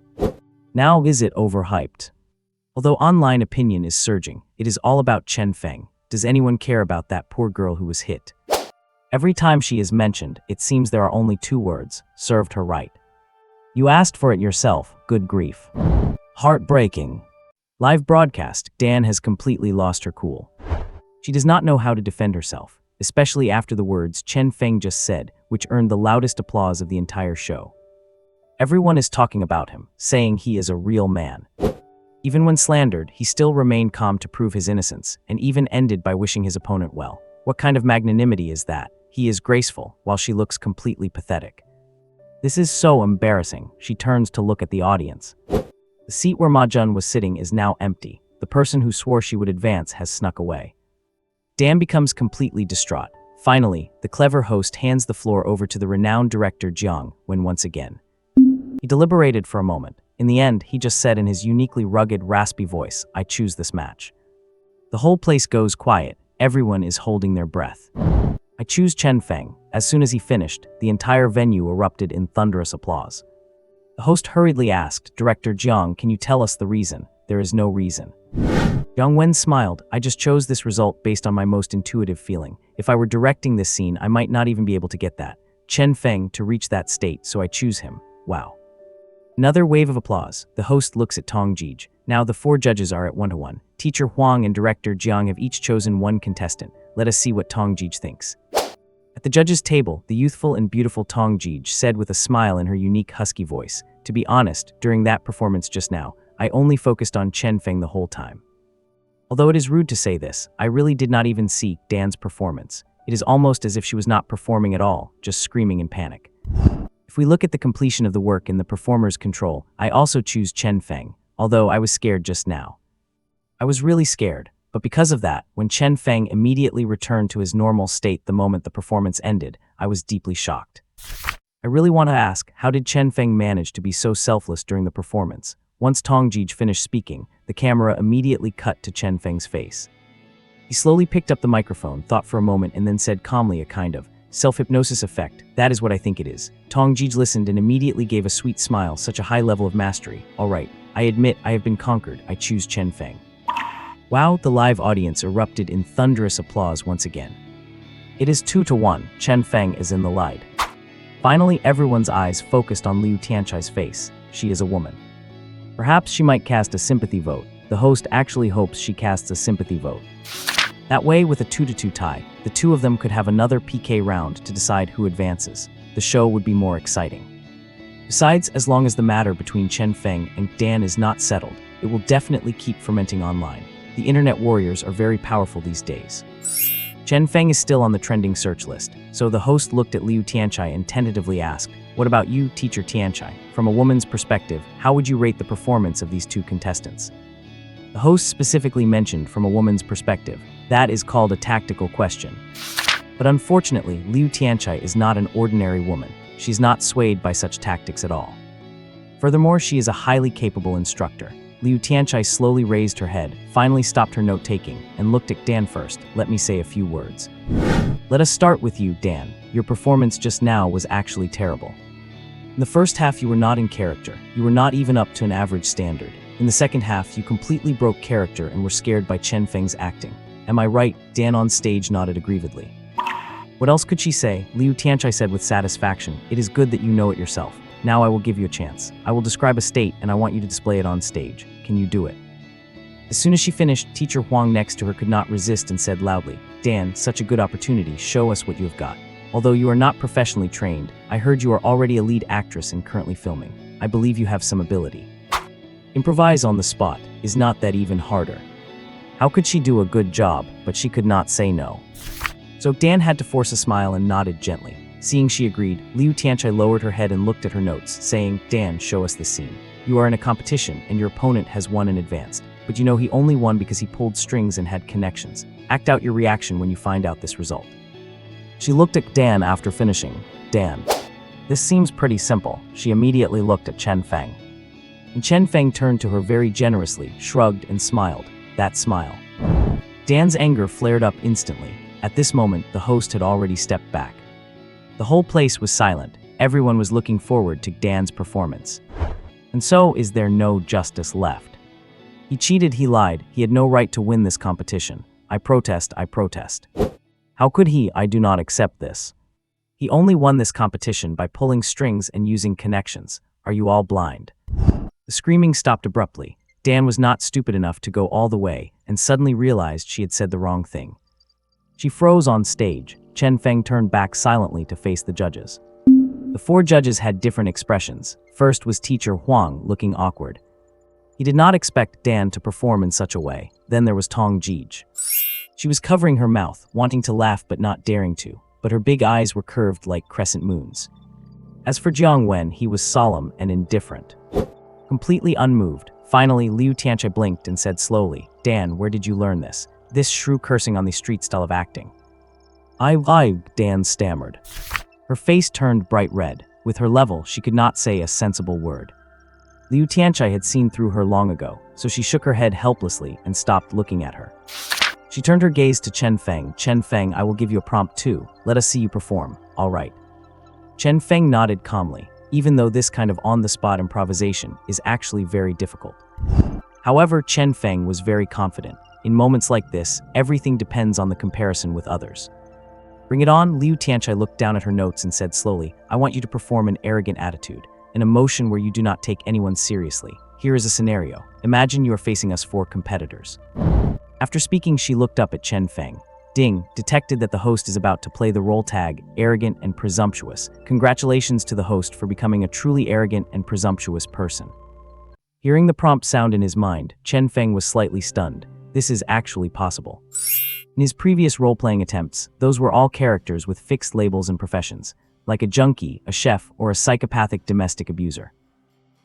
Now is it overhyped? Although online opinion is surging, it is all about Chen Feng. Does anyone care about that poor girl who was hit? Every time she is mentioned, it seems there are only two words: served her right. You asked for it yourself, good grief. Heartbreaking. Live broadcast, Dan has completely lost her cool. She does not know how to defend herself, especially after the words Chen Feng just said, which earned the loudest applause of the entire show. Everyone is talking about him, saying he is a real man. Even when slandered, he still remained calm to prove his innocence, and even ended by wishing his opponent well. What kind of magnanimity is that? He is graceful, while she looks completely pathetic. This is so embarrassing. She turns to look at the audience. The seat where Ma Jun was sitting is now empty. The person who swore she would advance has snuck away. Dan becomes completely distraught. Finally, the clever host hands the floor over to the renowned director Jiang when once again. He deliberated for a moment. In the end, he just said in his uniquely rugged, raspy voice, "I choose this match." The whole place goes quiet. Everyone is holding their breath. "I choose Chen Feng." As soon as he finished, the entire venue erupted in thunderous applause. The host hurriedly asked, "Director Jiang, can you tell us the reason?" "There is no reason." Jiang Wen smiled. "I just chose this result based on my most intuitive feeling. If I were directing this scene, I might not even be able to get that Chen Feng to reach that state, so I choose him." Wow. Another wave of applause. The host looks at Tong Jij. Now the four judges are at 1-1. Teacher Huang and director Jiang have each chosen one contestant. Let us see what Tong Jij thinks. At the judges' table, the youthful and beautiful Tong Jij said with a smile in her unique husky voice, "To be honest, during that performance just now, I only focused on Chen Feng the whole time. Although it is rude to say this, I really did not even see Dan's performance. It is almost as if she was not performing at all, just screaming in panic. If we look at the completion of the work in the performer's control, I also choose Chen Feng, although I was scared just now. I was really scared, but because of that, when Chen Feng immediately returned to his normal state the moment the performance ended, I was deeply shocked. I really want to ask, how did Chen Feng manage to be so selfless during the performance? Once Tong Jij finished speaking, the camera immediately cut to Chen Feng's face. He slowly picked up the microphone, thought for a moment, and then said calmly, a kind of self-hypnosis effect, "That is what I think it is." Tong Jij listened and immediately gave a sweet smile, such a high level of mastery. "All right, I admit I have been conquered. I choose Chen Feng." Wow, the live audience erupted in thunderous applause once again. It is 2-1, Chen Feng is in the lead. Finally, everyone's eyes focused on Liu Tianchai's face. She is a woman. Perhaps she might cast a sympathy vote. The host actually hopes she casts a sympathy vote. That way, with a 2-2 tie, the two of them could have another PK round to decide who advances. The show would be more exciting. Besides, as long as the matter between Chen Feng and Dan is not settled, it will definitely keep fermenting online. The internet warriors are very powerful these days. Chen Feng is still on the trending search list, so the host looked at Liu Tianchai and tentatively asked, "What about you, Teacher Tianchai? From a woman's perspective, how would you rate the performance of these two contestants?" The host specifically mentioned from a woman's perspective. That is called a tactical question. But unfortunately, Liu Tianchai is not an ordinary woman. She's not swayed by such tactics at all. Furthermore, she is a highly capable instructor. Liu Tianchai slowly raised her head, finally stopped her note-taking, and looked at Dan first. "Let me say a few words. Let us start with you, Dan. Your performance just now was actually terrible. In the first half, you were not in character. You were not even up to an average standard. In the second half, you completely broke character and were scared by Chen Feng's acting. Am I right?" Dan on stage nodded aggrievedly. What else could she say? Liu Tianchai said with satisfaction, "It is good that you know it yourself. Now I will give you a chance. I will describe a state and I want you to display it on stage. Can you do it?" As soon as she finished, Teacher Huang next to her could not resist and said loudly, "Dan, such a good opportunity. Show us what you have got. Although you are not professionally trained, I heard you are already a lead actress and currently filming. I believe you have some ability. Improvise on the spot. Is not that even harder?" How could she do a good job, but she could not say no. So Dan had to force a smile and nodded gently. Seeing she agreed, Liu Tianchai lowered her head and looked at her notes, saying, Dan, show us the scene. You are in a competition, and your opponent has won and advanced. But you know he only won because he pulled strings and had connections. Act out your reaction when you find out this result. She looked at Dan after finishing. Dan. This seems pretty simple. She immediately looked at Chen Feng. And Chen Feng turned to her very generously, shrugged, and smiled. That smile. Dan's anger flared up instantly. At this moment, the host had already stepped back. The whole place was silent. Everyone was looking forward to Dan's performance. And so, is there no justice left? He cheated, he lied, he had no right to win this competition. I protest, I protest. How could he? I do not accept this. He only won this competition by pulling strings and using connections. Are you all blind? The screaming stopped abruptly. Dan was not stupid enough to go all the way and suddenly realized she had said the wrong thing. She froze on stage. Chen Feng turned back silently to face the judges. The 4 judges had different expressions. First was teacher Huang, looking awkward. He did not expect Dan to perform in such a way. Then there was Tong Jige. She was covering her mouth, wanting to laugh but not daring to, but her big eyes were curved like crescent moons. As for Jiang Wen, he was solemn and indifferent. Completely unmoved, finally Liu Tianchai blinked and said slowly, Dan, where did you learn this? This shrew cursing on the street style of acting. Dan stammered. Her face turned bright red. With her level, she could not say a sensible word. Liu Tianchai had seen through her long ago, so she shook her head helplessly and stopped looking at her. She turned her gaze to Chen Feng. Chen Feng, I will give you a prompt too. Let us see you perform. All right. Chen Feng nodded calmly, even though this kind of on-the-spot improvisation is actually very difficult. However, Chen Feng was very confident. In moments like this, everything depends on the comparison with others. Bring it on, Liu Tianchai looked down at her notes and said slowly, I want you to perform an arrogant attitude, an emotion where you do not take anyone seriously. Here is a scenario. Imagine you are facing us 4 competitors. After speaking, she looked up at Chen Feng. Ding, detected that the host is about to play the role tag, arrogant and presumptuous. Congratulations to the host for becoming a truly arrogant and presumptuous person. Hearing the prompt sound in his mind, Chen Feng was slightly stunned. This is actually possible. In his previous role-playing attempts, those were all characters with fixed labels and professions, like a junkie, a chef, or a psychopathic domestic abuser.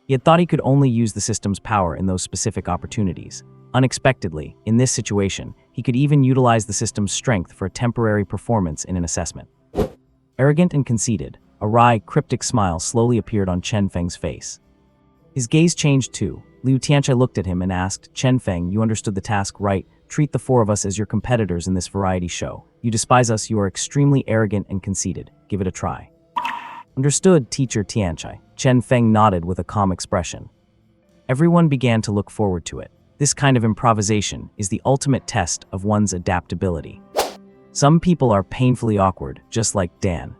He had thought he could only use the system's power in those specific opportunities. Unexpectedly, in this situation, he could even utilize the system's strength for a temporary performance in an assessment. Arrogant and conceited, a wry, cryptic smile slowly appeared on Chen Feng's face. His gaze changed too. Liu Tianchai looked at him and asked, Chen Feng, you understood the task right. Treat the 4 of us as your competitors in this variety show. You despise us, you are extremely arrogant and conceited. Give it a try. Understood, teacher Tianchai. Chen Feng nodded with a calm expression. Everyone began to look forward to it. This kind of improvisation is the ultimate test of one's adaptability. Some people are painfully awkward, just like Dan.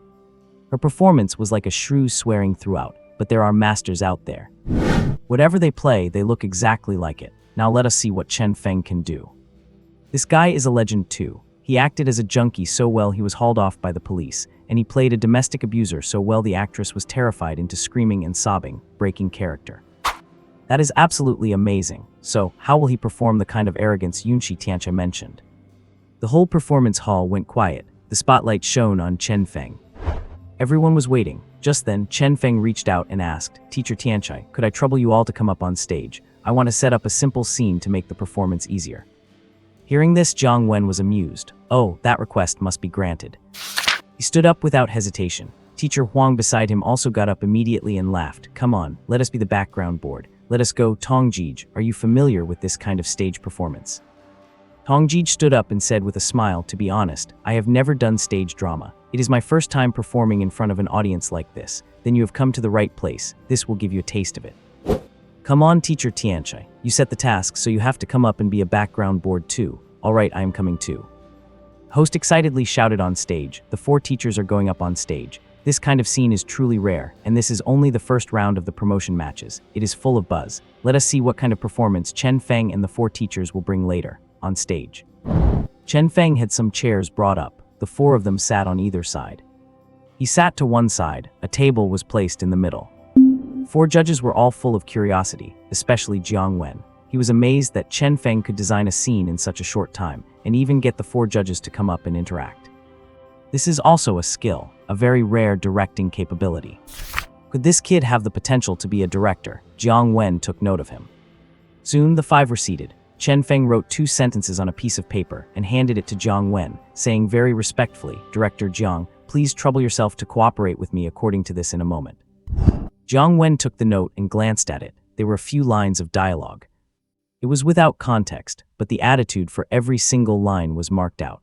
Her performance was like a shrew swearing throughout, but there are masters out there. Whatever they play, they look exactly like it. Now let us see what Chen Feng can do. This guy is a legend too. He acted as a junkie so well he was hauled off by the police, and he played a domestic abuser so well the actress was terrified into screaming and sobbing, breaking character. That is absolutely amazing. So, how will he perform the kind of arrogance Yunshi Tianchai mentioned? The whole performance hall went quiet. The spotlight shone on Chen Feng. Everyone was waiting. Just then, Chen Feng reached out and asked, Teacher Tianchai, could I trouble you all to come up on stage? I want to set up a simple scene to make the performance easier. Hearing this, Jiang Wen was amused. Oh, that request must be granted. He stood up without hesitation. Teacher Huang beside him also got up immediately and laughed. Come on, let us be the background board. Let us go. Tong Jige, are you familiar with this kind of stage performance? Tong Jige stood up and said with a smile, to be honest, I have never done stage drama. It is my first time performing in front of an audience like this. Then you have come to the right place. This will give you a taste of it. Come on, teacher Tianchai. You set the task, so you have to come up and be a background board too. All right, I am coming too. Host excitedly shouted on stage. The 4 teachers are going up on stage. This kind of scene is truly rare, and this is only the first round of the promotion matches. It is full of buzz. Let us see what kind of performance Chen Feng and the 4 teachers will bring later, on stage. Chen Feng had some chairs brought up. The 4 of them sat on either side. He sat to one side. A table was placed in the middle. 4 judges were all full of curiosity, especially Jiang Wen. He was amazed that Chen Feng could design a scene in such a short time, and even get the 4 judges to come up and interact. This is also a skill, a very rare directing capability. Could this kid have the potential to be a director? Jiang Wen took note of him. Soon the five were seated. Chen Feng wrote 2 sentences on a piece of paper and handed it to Jiang Wen, saying very respectfully, "Director Jiang, please trouble yourself to cooperate with me according to this in a moment." Jiang Wen took the note and glanced at it. There were a few lines of dialogue. It was without context, but the attitude for every single line was marked out.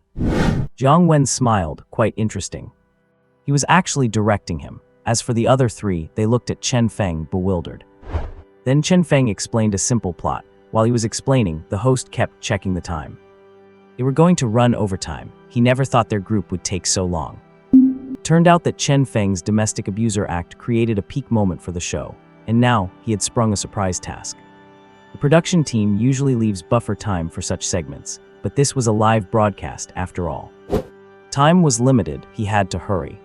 Jiang Wen smiled, quite interesting. He was actually directing him. As for the other 3, they looked at Chen Feng, bewildered. Then Chen Feng explained a simple plot. While he was explaining, the host kept checking the time. They were going to run overtime. He never thought their group would take so long. Turned out that Chen Feng's domestic abuser act created a peak moment for the show, and now he had sprung a surprise task. The production team usually leaves buffer time for such segments, but this was a live broadcast after all. Time was limited, he had to hurry.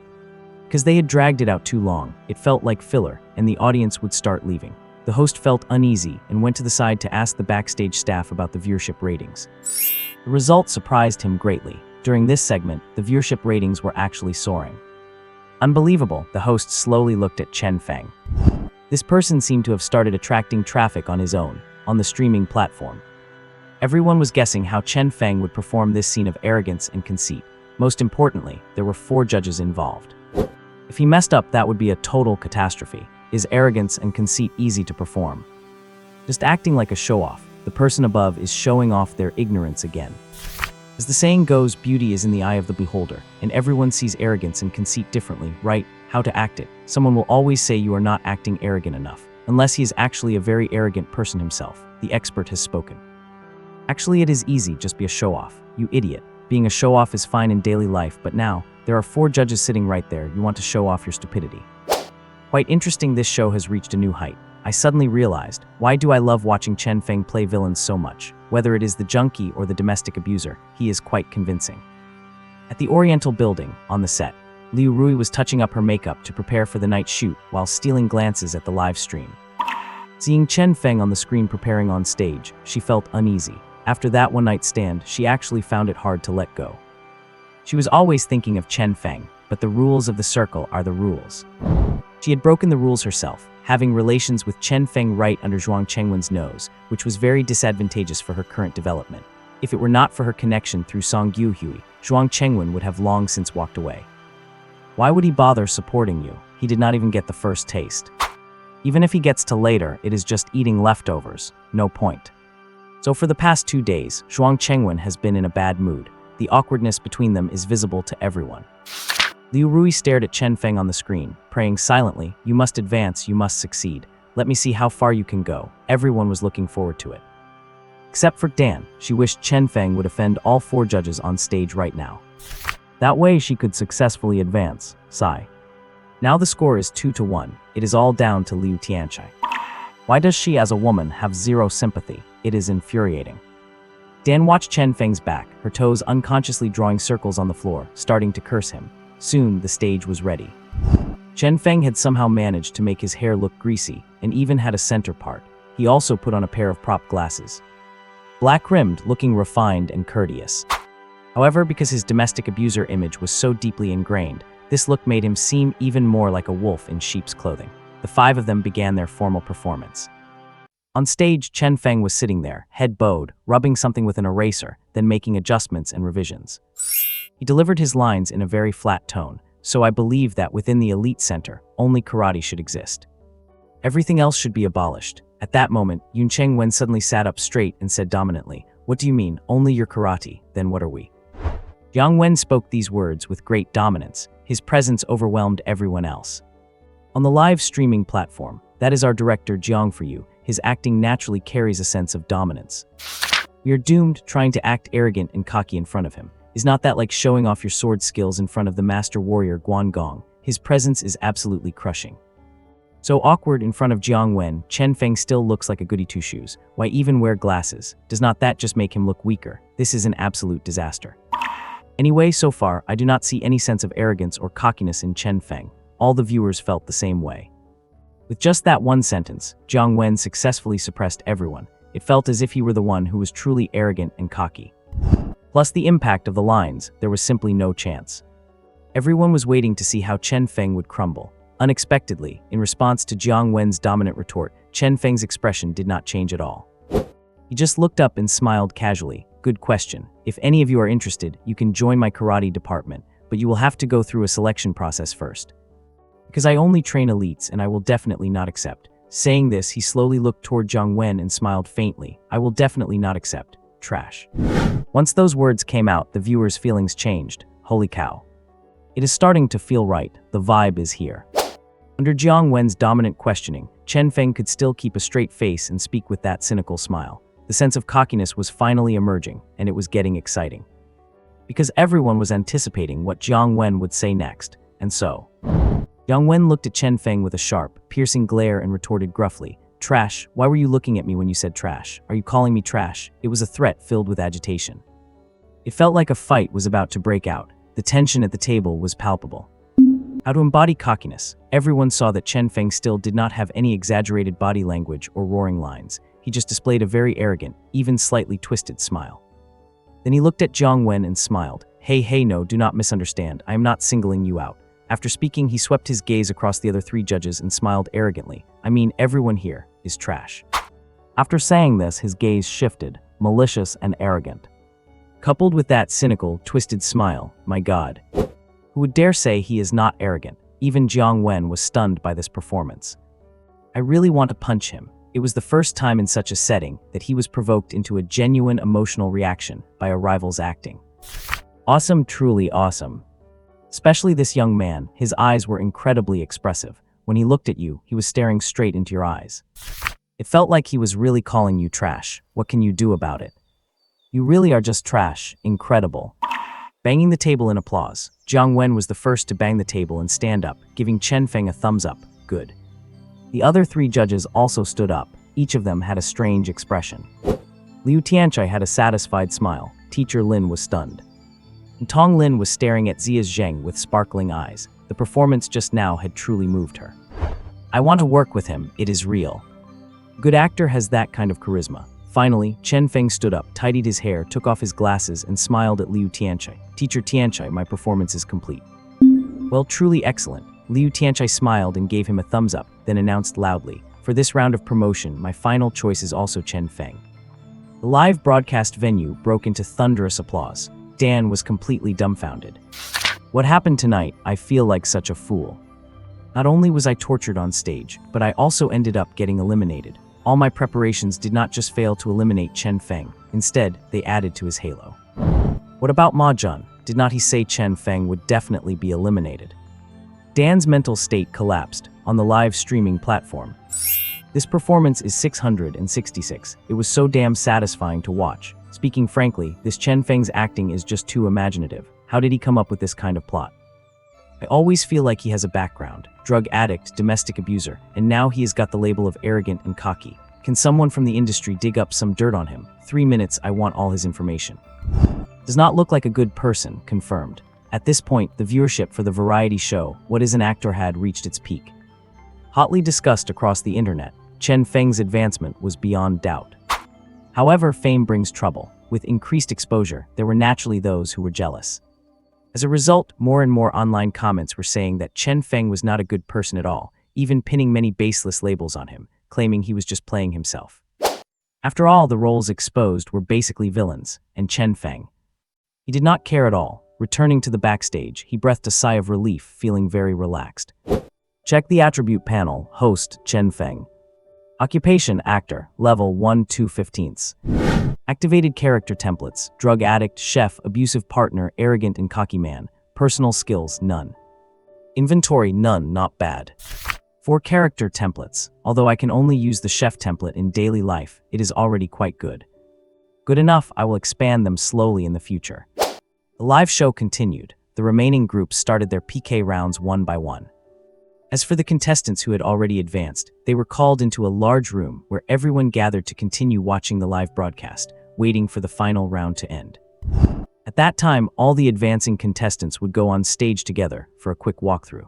Because they had dragged it out too long, it felt like filler, and the audience would start leaving. The host felt uneasy and went to the side to ask the backstage staff about the viewership ratings. The result surprised him greatly. During this segment, the viewership ratings were actually soaring. Unbelievable, the host slowly looked at Chen Feng. This person seemed to have started attracting traffic on his own, on the streaming platform. Everyone was guessing how Chen Feng would perform this scene of arrogance and conceit. Most importantly, there were 4 judges involved. If he messed up, that would be a total catastrophe. Is arrogance and conceit easy to perform? Just acting like a show-off, the person above is showing off their ignorance again. As the saying goes, beauty is in the eye of the beholder, and everyone sees arrogance and conceit differently, right? How to act it. Someone will always say you are not acting arrogant enough, unless he is actually a very arrogant person himself. The expert has spoken. Actually, it is easy, just be a show-off. You idiot. Being a show-off is fine in daily life, but now, there are 4 judges sitting right there. You want to show off your stupidity. Quite interesting, this show has reached a new height. I suddenly realized, why do I love watching Chen Feng play villains so much? Whether it is the junkie or the domestic abuser, he is quite convincing. At the Oriental building, on the set, Liu Rui was touching up her makeup to prepare for the night shoot while stealing glances at the live stream. Seeing Chen Feng on the screen preparing on stage, she felt uneasy. After that one-night stand, she actually found it hard to let go. She was always thinking of Chen Feng, but the rules of the circle are the rules. She had broken the rules herself, having relations with Chen Feng right under Zhuang Chengwen's nose, which was very disadvantageous for her current development. If it were not for her connection through Song Yuhui, Zhuang Chengwen would have long since walked away. Why would he bother supporting you? He did not even get the first taste. Even if he gets to later, it is just eating leftovers. No point. So for the past 2 days, Zhuang Chengwen has been in a bad mood. The awkwardness between them is visible to everyone. Liu Rui stared at Chen Feng on the screen, praying silently, "You must advance, you must succeed. Let me see how far you can go." Everyone was looking forward to it. Except for Dan, she wished Chen Feng would offend all 4 judges on stage right now. That way she could successfully advance. Sigh. Now the score is 2-1. It is all down to Liu Tianchai. Why does she as a woman have 0 sympathy? It is infuriating. Dan watched Chen Feng's back, her toes unconsciously drawing circles on the floor, starting to curse him. Soon, the stage was ready. Chen Feng had somehow managed to make his hair look greasy, and even had a center part. He also put on a pair of prop glasses. Black-rimmed, looking refined and courteous. However, because his domestic abuser image was so deeply ingrained, this look made him seem even more like a wolf in sheep's clothing. The 5 of them began their formal performance. On stage, Chen Feng was sitting there, head bowed, rubbing something with an eraser, then making adjustments and revisions. He delivered his lines in a very flat tone, so I believe that within the elite center, only karate should exist. Everything else should be abolished. At that moment, Yun Chengwen suddenly sat up straight and said dominantly, "What do you mean, only your karate, then what are we?" Jiang Wen spoke these words with great dominance. His presence overwhelmed everyone else. On the live streaming platform, that is our director Jiang for you, his acting naturally carries a sense of dominance. We are doomed trying to act arrogant and cocky in front of him. Is not that like showing off your sword skills in front of the master warrior Guan Gong? His presence is absolutely crushing. So awkward in front of Jiang Wen, Chen Feng still looks like a goody two-shoes. Why even wear glasses? Does not that just make him look weaker? This is an absolute disaster. Anyway, so far, I do not see any sense of arrogance or cockiness in Chen Feng. All the viewers felt the same way. With just that one sentence, Jiang Wen successfully suppressed everyone. It felt as if he were the one who was truly arrogant and cocky. Plus the impact of the lines, there was simply no chance. Everyone was waiting to see how Chen Feng would crumble. Unexpectedly, in response to Jiang Wen's dominant retort, Chen Feng's expression did not change at all. He just looked up and smiled casually. Good question. If any of you are interested, you can join my karate department, but you will have to go through a selection process first. Because I only train elites and I will definitely not accept. Saying this, he slowly looked toward Jiang Wen and smiled faintly. I will definitely not accept. Trash. Once those words came out, the viewers' feelings changed. Holy cow. It is starting to feel right. The vibe is here. Under Jiang Wen's dominant questioning, Chen Feng could still keep a straight face and speak with that cynical smile. The sense of cockiness was finally emerging, and it was getting exciting. Because everyone was anticipating what Jiang Wen would say next, and so. Jiang Wen looked at Chen Feng with a sharp, piercing glare and retorted gruffly, "Trash, why were you looking at me when you said trash? Are you calling me trash?" It was a threat filled with agitation. It felt like a fight was about to break out. The tension at the table was palpable. How to embody cockiness? Everyone saw that Chen Feng still did not have any exaggerated body language or roaring lines. He just displayed a very arrogant, even slightly twisted smile. Then he looked at Jiang Wen and smiled. Hey, no, do not misunderstand. I am not singling you out. After speaking, he swept his gaze across the other three judges and smiled arrogantly. I mean, everyone here is trash. After saying this, his gaze shifted, malicious and arrogant. Coupled with that cynical, twisted smile, my God. Who would dare say he is not arrogant? Even Jiang Wen was stunned by this performance. I really want to punch him. It was the first time in such a setting that he was provoked into a genuine emotional reaction by a rival's acting. Awesome, truly awesome. Especially this young man, his eyes were incredibly expressive. When he looked at you, he was staring straight into your eyes. It felt like he was really calling you trash. What can you do about it? You really are just trash. Incredible. Banging the table in applause, Jiang Wen was the first to bang the table and stand up, giving Chen Feng a thumbs up. Good. The other three judges also stood up. Each of them had a strange expression. Liu Tianchai had a satisfied smile. Teacher Lin was stunned. And Tong Lin was staring at Xia Zheng with sparkling eyes. The performance just now had truly moved her. I want to work with him. It is real. Good actor has that kind of charisma. Finally, Chen Feng stood up, tidied his hair, took off his glasses, and smiled at Liu Tianchai. Teacher Tianchai, my performance is complete. Well, truly excellent. Liu Tianchai smiled and gave him a thumbs up, then announced loudly, for this round of promotion, my final choice is also Chen Feng. The live broadcast venue broke into thunderous applause. Dan was completely dumbfounded. What happened tonight? I feel like such a fool. Not only was I tortured on stage, but I also ended up getting eliminated. All my preparations did not just fail to eliminate Chen Feng. Instead, they added to his halo. What about Ma Jun? Did not he say Chen Feng would definitely be eliminated? Dan's mental state collapsed on the live streaming platform. This performance is 666. It was so damn satisfying to watch. Speaking frankly, this Chen Feng's acting is just too imaginative. How did he come up with this kind of plot? I always feel like he has a background. Drug addict, domestic abuser, and now he has got the label of arrogant and cocky. Can someone from the industry dig up some dirt on him? 3 minutes, I want all his information. Does not look like a good person, confirmed. At this point, the viewership for the variety show, What Is an Actor, had reached its peak. Hotly discussed across the internet, Chen Feng's advancement was beyond doubt. However, fame brings trouble. With increased exposure, there were naturally those who were jealous. As a result, more and more online comments were saying that Chen Feng was not a good person at all, even pinning many baseless labels on him, claiming he was just playing himself. After all, the roles exposed were basically villains, and Chen Feng. He did not care at all. Returning to the backstage, he breathed a sigh of relief, feeling very relaxed. Check the attribute panel, host Chen Feng. Occupation, actor, level 1/2/15. Activated character templates, drug addict, chef, abusive partner, arrogant and cocky man. Personal skills, none. Inventory, none, not bad. 4 character templates. Although I can only use the chef template in daily life, it is already quite good. Good enough, I will expand them slowly in the future. The live show continued. The remaining groups started their PK rounds one by one. As for the contestants who had already advanced, they were called into a large room where everyone gathered to continue watching the live broadcast, waiting for the final round to end. At that time, all the advancing contestants would go on stage together for a quick walkthrough.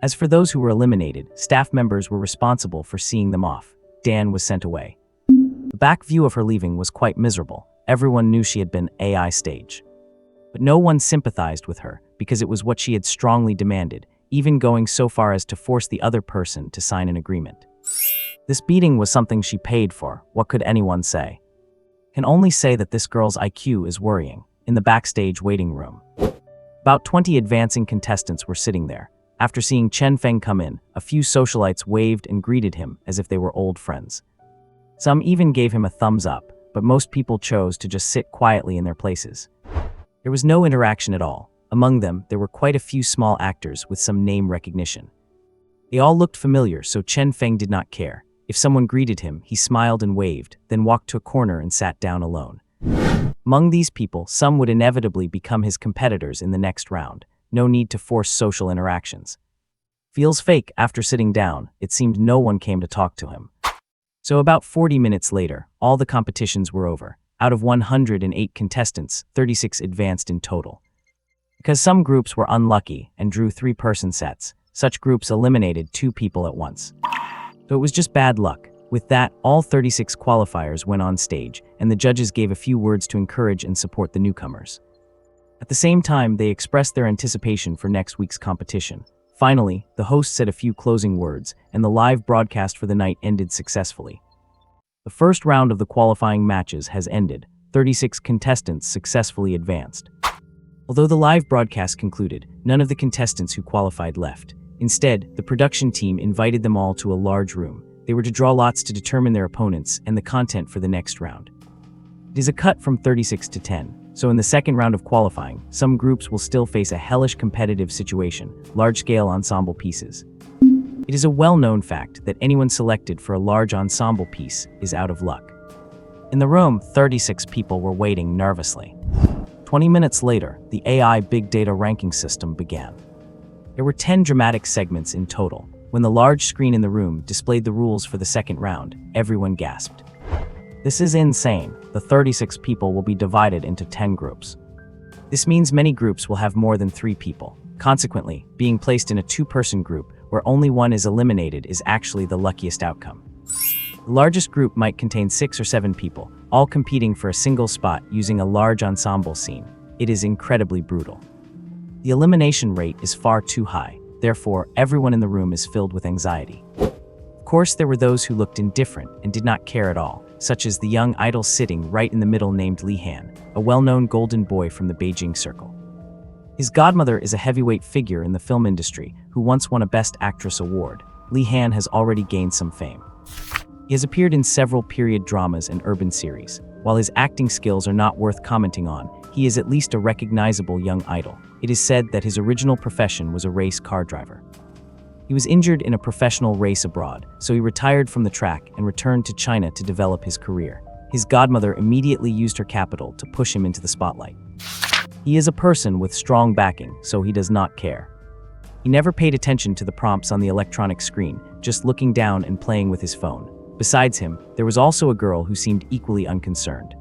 As for those who were eliminated, staff members were responsible for seeing them off. Dan was sent away. The back view of her leaving was quite miserable. Everyone knew she had been AI stage. But no one sympathized with her because it was what she had strongly demanded, even going so far as to force the other person to sign an agreement. This beating was something she paid for. What could anyone say? Can only say that this girl's IQ is worrying. In the backstage waiting room, about 20 advancing contestants were sitting there. After seeing Chen Feng come in, a few socialites waved and greeted him as if they were old friends. Some even gave him a thumbs up, but most people chose to just sit quietly in their places. There was no interaction at all. Among them, there were quite a few small actors with some name recognition. They all looked familiar, so Chen Feng did not care. If someone greeted him, he smiled and waved, then walked to a corner and sat down alone. Among these people, some would inevitably become his competitors in the next round. No need to force social interactions. Feels fake. After sitting down, it seemed no one came to talk to him. So about 40 minutes later, all the competitions were over. Out of 108 contestants, 36 advanced in total. Because some groups were unlucky and drew 3-person sets, such groups eliminated 2 people at once. So it was just bad luck. With that, all 36 qualifiers went on stage, and the judges gave a few words to encourage and support the newcomers. At the same time, they expressed their anticipation for next week's competition. Finally, the host said a few closing words, and the live broadcast for the night ended successfully. The first round of the qualifying matches has ended. 36 contestants successfully advanced. Although the live broadcast concluded, none of the contestants who qualified left. Instead, the production team invited them all to a large room. They were to draw lots to determine their opponents and the content for the next round. It is a cut from 36 to 10, so in the second round of qualifying, some groups will still face a hellish competitive situation, large-scale ensemble pieces. It is a well-known fact that anyone selected for a large ensemble piece is out of luck. In the room, 36 people were waiting nervously. 20 minutes later, the AI Big Data ranking system began. There were 10 dramatic segments in total. When the large screen in the room displayed the rules for the second round, everyone gasped. This is insane. The 36 people will be divided into 10 groups. This means many groups will have more than 3 people. Consequently, being placed in a 2-person group where only one is eliminated is actually the luckiest outcome. The largest group might contain 6 or 7 people, all competing for a single spot using a large ensemble scene. It is incredibly brutal. The elimination rate is far too high. Therefore, everyone in the room is filled with anxiety. Of course, there were those who looked indifferent and did not care at all, such as the young idol sitting right in the middle named Li Han, a well-known golden boy from the Beijing Circle. His godmother is a heavyweight figure in the film industry who once won a Best Actress award. Li Han has already gained some fame. He has appeared in several period dramas and urban series. While his acting skills are not worth commenting on, he is at least a recognizable young idol. It is said that his original profession was a race car driver. He was injured in a professional race abroad, so he retired from the track and returned to China to develop his career. His godmother immediately used her capital to push him into the spotlight. He is a person with strong backing, so he does not care. He never paid attention to the prompts on the electronic screen, just looking down and playing with his phone. Besides him, there was also a girl who seemed equally unconcerned.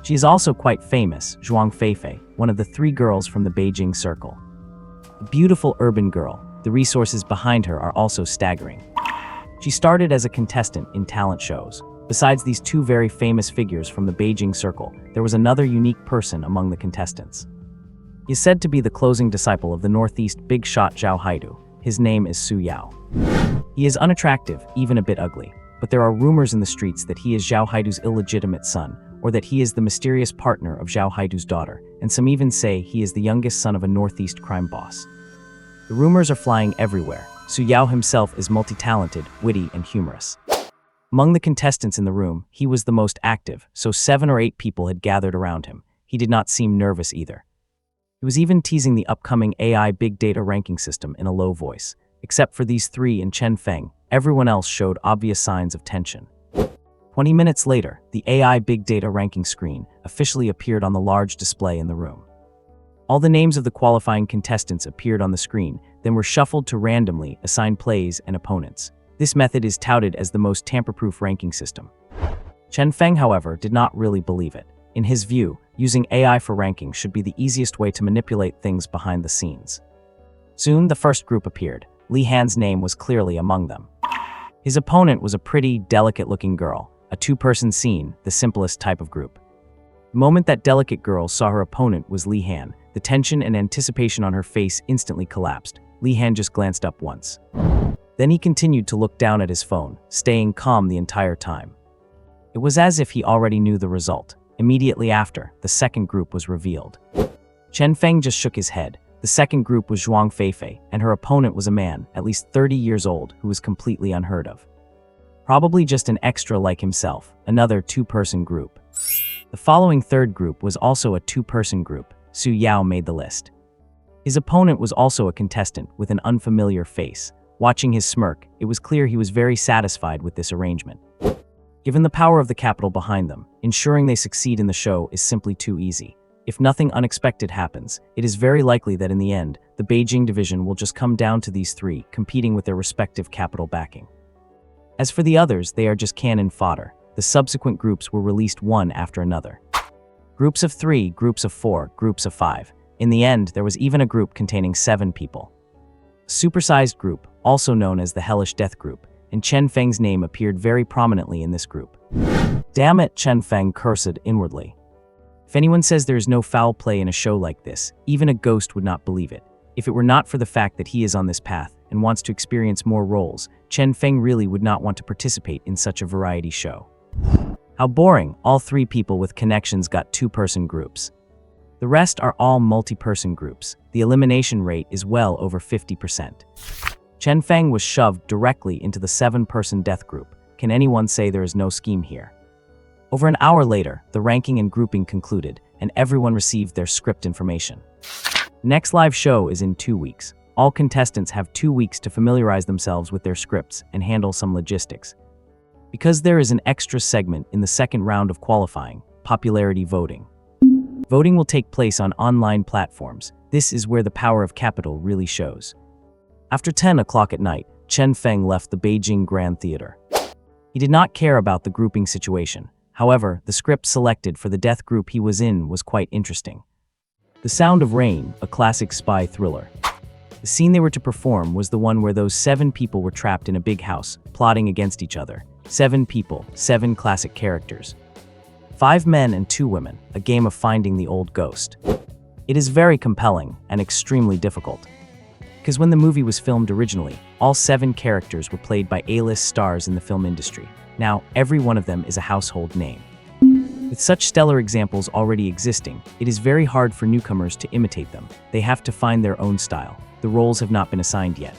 She is also quite famous, Zhuang Feifei, one of the 3 girls from the Beijing Circle. A beautiful urban girl, the resources behind her are also staggering. She started as a contestant in talent shows. Besides these 2 very famous figures from the Beijing Circle, there was another unique person among the contestants. He is said to be the closing disciple of the Northeast big shot Zhao Haidu. His name is Su Yao. He is unattractive, even a bit ugly, but there are rumors in the streets that he is Zhao Haidu's illegitimate son, or that he is the mysterious partner of Zhao Haidu's daughter, and some even say he is the youngest son of a Northeast crime boss. The rumors are flying everywhere. Su Yao himself is multi-talented, witty, and humorous. Among the contestants in the room, he was the most active, so 7 or 8 people had gathered around him. He did not seem nervous either. He was even teasing the upcoming AI Big Data ranking system in a low voice. Except for these 3 and Chen Feng, everyone else showed obvious signs of tension. 20 minutes later, the AI Big Data ranking screen officially appeared on the large display in the room. All the names of the qualifying contestants appeared on the screen, then were shuffled to randomly assign plays and opponents. This method is touted as the most tamper-proof ranking system. Chen Feng, however, did not really believe it. In his view, using AI for ranking should be the easiest way to manipulate things behind the scenes. Soon, the first group appeared. Li Han's name was clearly among them. His opponent was a pretty, delicate-looking girl, a 2-person scene, the simplest type of group. The moment that delicate girl saw her opponent was Li Han, the tension and anticipation on her face instantly collapsed. Li Han just glanced up once. Then he continued to look down at his phone, staying calm the entire time. It was as if he already knew the result. Immediately after, the second group was revealed. Chen Feng just shook his head. The second group was Zhuang Feifei, and her opponent was a man, at least 30 years old, who was completely unheard of. Probably just an extra like himself, another two-person group. The following third group was also a two-person group. Su Yao made the list. His opponent was also a contestant with an unfamiliar face. Watching his smirk, it was clear he was very satisfied with this arrangement. Given the power of the capital behind them, ensuring they succeed in the show is simply too easy. If nothing unexpected happens, it is very likely that in the end, the Beijing division will just come down to these three, competing with their respective capital backing. As for the others, they are just cannon fodder. The subsequent groups were released one after another. Groups of 3, groups of 4, groups of 5. In the end, there was even a group containing 7 people. A supersized group, also known as the Hellish Death Group, and Chen Feng's name appeared very prominently in this group. Damn it, Chen Feng cursed inwardly. If anyone says there is no foul play in a show like this, even a ghost would not believe it. If it were not for the fact that he is on this path and wants to experience more roles, Chen Feng really would not want to participate in such a variety show. How boring, all 3 people with connections got two-person groups. The rest are all multi-person groups. The elimination rate is well over 50%. Chen Feng was shoved directly into the 7-person death group. Can anyone say there is no scheme here? Over an hour later, the ranking and grouping concluded, and everyone received their script information. Next live show is in 2 weeks. All contestants have 2 weeks to familiarize themselves with their scripts and handle some logistics. Because there is an extra segment in the second round of qualifying, popularity voting. Voting will take place on online platforms. This is where the power of capital really shows. After 10 o'clock at night, Chen Feng left the Beijing Grand Theater. He did not care about the grouping situation. However, the script selected for the death group he was in was quite interesting. The Sound of Rain, a classic spy thriller. The scene they were to perform was the one where those 7 people were trapped in a big house, plotting against each other. 7 people, 7 classic characters. 5 men and 2 women, a game of finding the old ghost. It is very compelling and extremely difficult. Because when the movie was filmed originally, all 7 characters were played by A-list stars in the film industry. Now, every one of them is a household name. With such stellar examples already existing, it is very hard for newcomers to imitate them. They have to find their own style. The roles have not been assigned yet.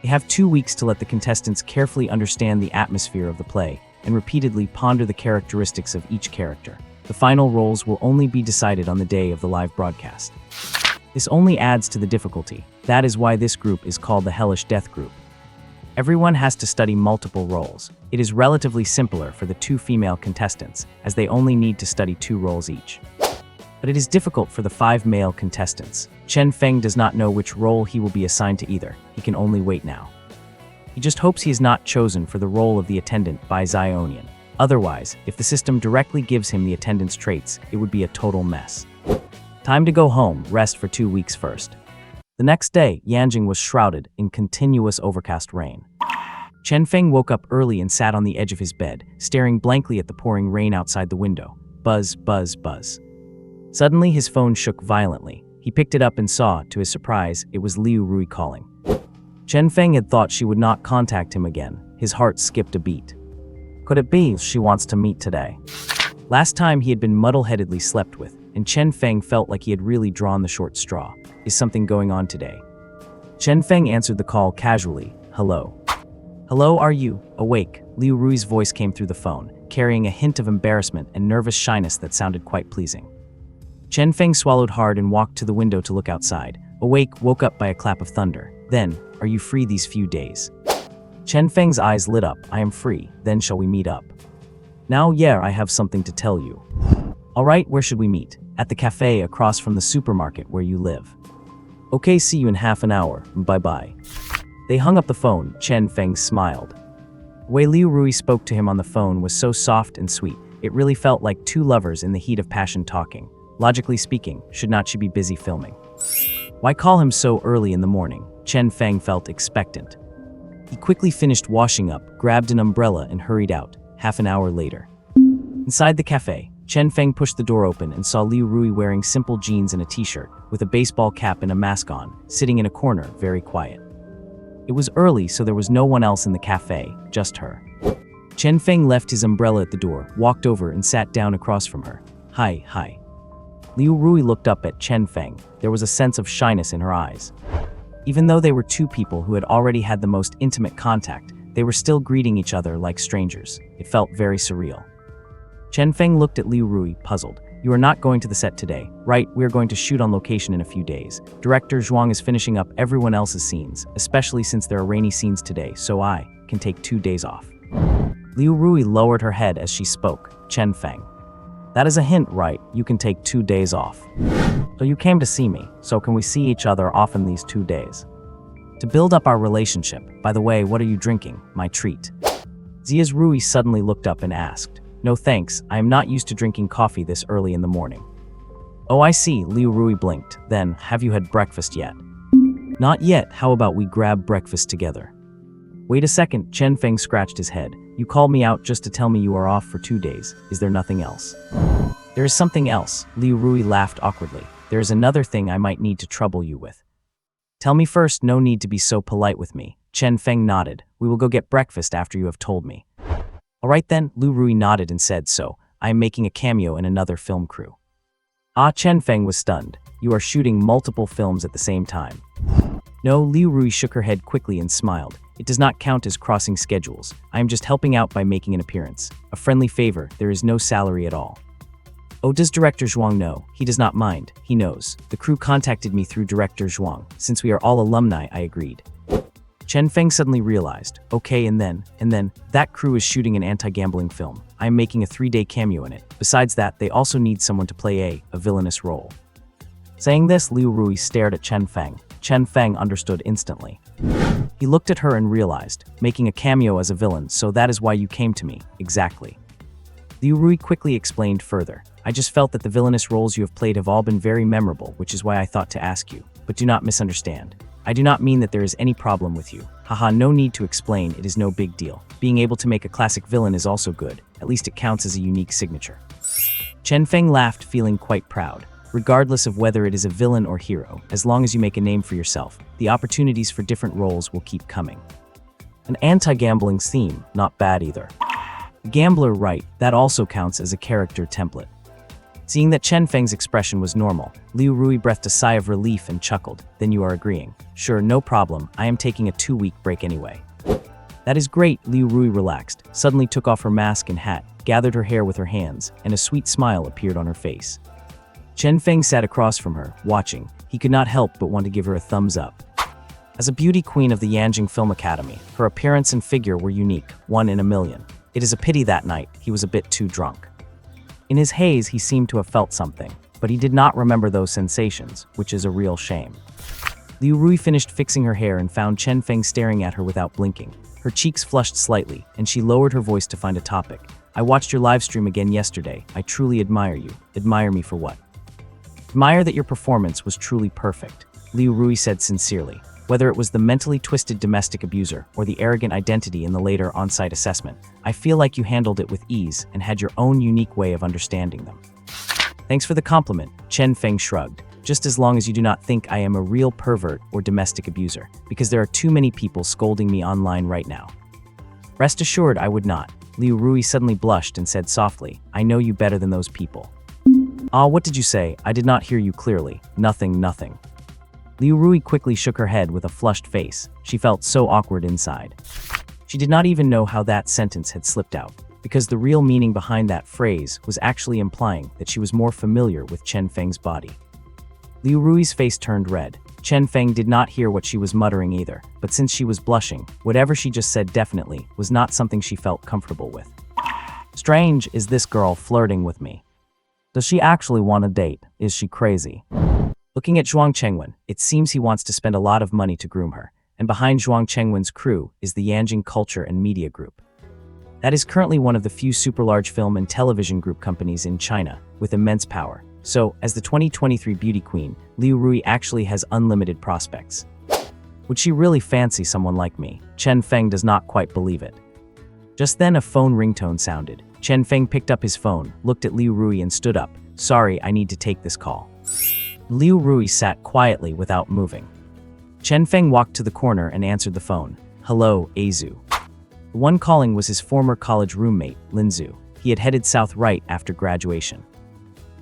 They have 2 weeks to let the contestants carefully understand the atmosphere of the play and repeatedly ponder the characteristics of each character. The final roles will only be decided on the day of the live broadcast. This only adds to the difficulty. That is why this group is called the Hellish Death Group. Everyone has to study multiple roles. It is relatively simpler for the 2 female contestants, as they only need to study 2 roles each. But it is difficult for the 5 male contestants. Chen Feng does not know which role he will be assigned to either. He can only wait now. He just hopes he is not chosen for the role of the attendant by Xionian. Otherwise, if the system directly gives him the attendant's traits, it would be a total mess. Time to go home, rest for 2 weeks first. The next day, Yanjing was shrouded in continuous overcast rain. Chen Feng woke up early and sat on the edge of his bed, staring blankly at the pouring rain outside the window. Buzz, buzz, buzz. Suddenly, his phone shook violently. He picked it up and saw, to his surprise, it was Liu Rui calling. Chen Feng had thought she would not contact him again. His heart skipped a beat. Could it be she wants to meet today? Last time he had been muddle-headedly slept with, and Chen Feng felt like he had really drawn the short straw. Is something going on today? Chen Feng answered the call casually. Hello. Hello, are you awake? Liu Rui's voice came through the phone, carrying a hint of embarrassment and nervous shyness that sounded quite pleasing. Chen Feng swallowed hard and walked to the window to look outside. Awake, woke up by a clap of thunder. Then, are you free these few days? Chen Feng's eyes lit up. I am free. Then shall we meet up? Now, yeah, I have something to tell you. All right, where should we meet? At the cafe across from the supermarket where you live. Okay, see you in half an hour. Bye-bye. They hung up the phone. Chen Feng smiled. The way Liu Rui spoke to him on the phone was so soft and sweet. It really felt like 2 lovers in the heat of passion talking. Logically speaking, should not she be busy filming? Why call him so early in the morning? Chen Feng felt expectant. He quickly finished washing up, grabbed an umbrella and hurried out. Half an hour later. Inside the cafe, Chen Feng pushed the door open and saw Liu Rui wearing simple jeans and a t-shirt, with a baseball cap and a mask on, sitting in a corner, very quiet. It was early, so there was no one else in the cafe, just her. Chen Feng left his umbrella at the door, walked over and sat down across from her. Hi. Liu Rui looked up at Chen Feng. There was a sense of shyness in her eyes. Even though they were two people who had already had the most intimate contact, they were still greeting each other like strangers. It felt very surreal. Chen Feng looked at Liu Rui, puzzled. You are not going to the set today, right? We are going to shoot on location in a few days. Director Zhuang is finishing up everyone else's scenes, especially since there are rainy scenes today, so I can take 2 days off. Liu Rui lowered her head as she spoke. Chen Feng. That is a hint, right? You can take 2 days off. So you came to see me, so can we see each other often these 2 days? To build up our relationship. By the way, what are you drinking? My treat. Zia's Rui suddenly looked up and asked. No thanks, I am not used to drinking coffee this early in the morning. Oh, I see, Liu Rui blinked. Then, have you had breakfast yet? Not yet, how about we grab breakfast together? Wait a second, Chen Feng scratched his head. You called me out just to tell me you are off for 2 days. Is there nothing else? There is something else, Liu Rui laughed awkwardly. There is another thing I might need to trouble you with. Tell me first, no need to be so polite with me. Chen Feng nodded. We will go get breakfast after you have told me. All right then, Liu Rui nodded and said so. I am making a cameo in another film crew. Chen Feng was stunned. You are shooting multiple films at the same time. No, Liu Rui shook her head quickly and smiled. It does not count as crossing schedules. I am just helping out by making an appearance. A friendly favor, there is no salary at all. Oh, does Director Zhuang know? He does not mind. He knows. The crew contacted me through Director Zhuang. Since we are all alumni, I agreed. Chen Feng suddenly realized, okay, and then, that crew is shooting an anti-gambling film. I am making a 3-day cameo in it. Besides that, they also need someone to play a villainous role. Saying this, Liu Rui stared at Chen Feng. Chen Feng understood instantly. He looked at her and realized, making a cameo as a villain, so that is why you came to me, exactly. Liu Rui quickly explained further. I just felt that the villainous roles you have played have all been very memorable, which is why I thought to ask you. But do not misunderstand. I do not mean that there is any problem with you. Haha, no need to explain, it is no big deal. Being able to make a classic villain is also good. At least it counts as a unique signature. Chen Feng laughed, feeling quite proud. Regardless of whether it is a villain or hero, as long as you make a name for yourself, the opportunities for different roles will keep coming. An anti-gambling theme, not bad either. Gambler, right, that also counts as a character template. Seeing that Chen Feng's expression was normal, Liu Rui breathed a sigh of relief and chuckled. Then you are agreeing. Sure, no problem, I am taking a 2-week break anyway. That is great, Liu Rui relaxed, suddenly took off her mask and hat, gathered her hair with her hands, and a sweet smile appeared on her face. Chen Feng sat across from her, watching. He could not help but want to give her a thumbs up. As a beauty queen of the Yanjing Film Academy, her appearance and figure were unique, 1 in a million. It is a pity that night, he was a bit too drunk. In his haze, he seemed to have felt something, but he did not remember those sensations, which is a real shame. Liu Rui finished fixing her hair and found Chen Feng staring at her without blinking. Her cheeks flushed slightly, and she lowered her voice to find a topic. I watched your live stream again yesterday. I truly admire you. Admire me for what? Admire that your performance was truly perfect, Liu Rui said sincerely. Whether it was the mentally twisted domestic abuser or the arrogant identity in the later on-site assessment, I feel like you handled it with ease and had your own unique way of understanding them. Thanks for the compliment, Chen Feng shrugged, just as long as you do not think I am a real pervert or domestic abuser, because there are too many people scolding me online right now. Rest assured I would not. Liu Rui suddenly blushed and said softly, I know you better than those people. What did you say? I did not hear you clearly. Nothing. Liu Rui quickly shook her head with a flushed face. She felt so awkward inside. She did not even know how that sentence had slipped out, because the real meaning behind that phrase was actually implying that she was more familiar with Chen Feng's body. Liu Rui's face turned red. Chen Feng did not hear what she was muttering either, but since she was blushing, whatever she just said definitely was not something she felt comfortable with. Strange, is this girl flirting with me? Does she actually want a date? Is she crazy? Looking at Zhuang Chengwen, it seems he wants to spend a lot of money to groom her, and behind Zhuang Chengwen's crew is the Yanjing Culture and Media Group. That is currently one of the few super-large film and television group companies in China, with immense power. So, as the 2023 beauty queen, Liu Rui actually has unlimited prospects. Would she really fancy someone like me? Chen Feng does not quite believe it. Just then a phone ringtone sounded. Chen Feng picked up his phone, looked at Liu Rui and stood up. Sorry, I need to take this call. Liu Rui sat quietly without moving. Chen Feng walked to the corner and answered the phone. Hello, Azu. The one calling was his former college roommate, Lin Zhu. He had headed south right after graduation.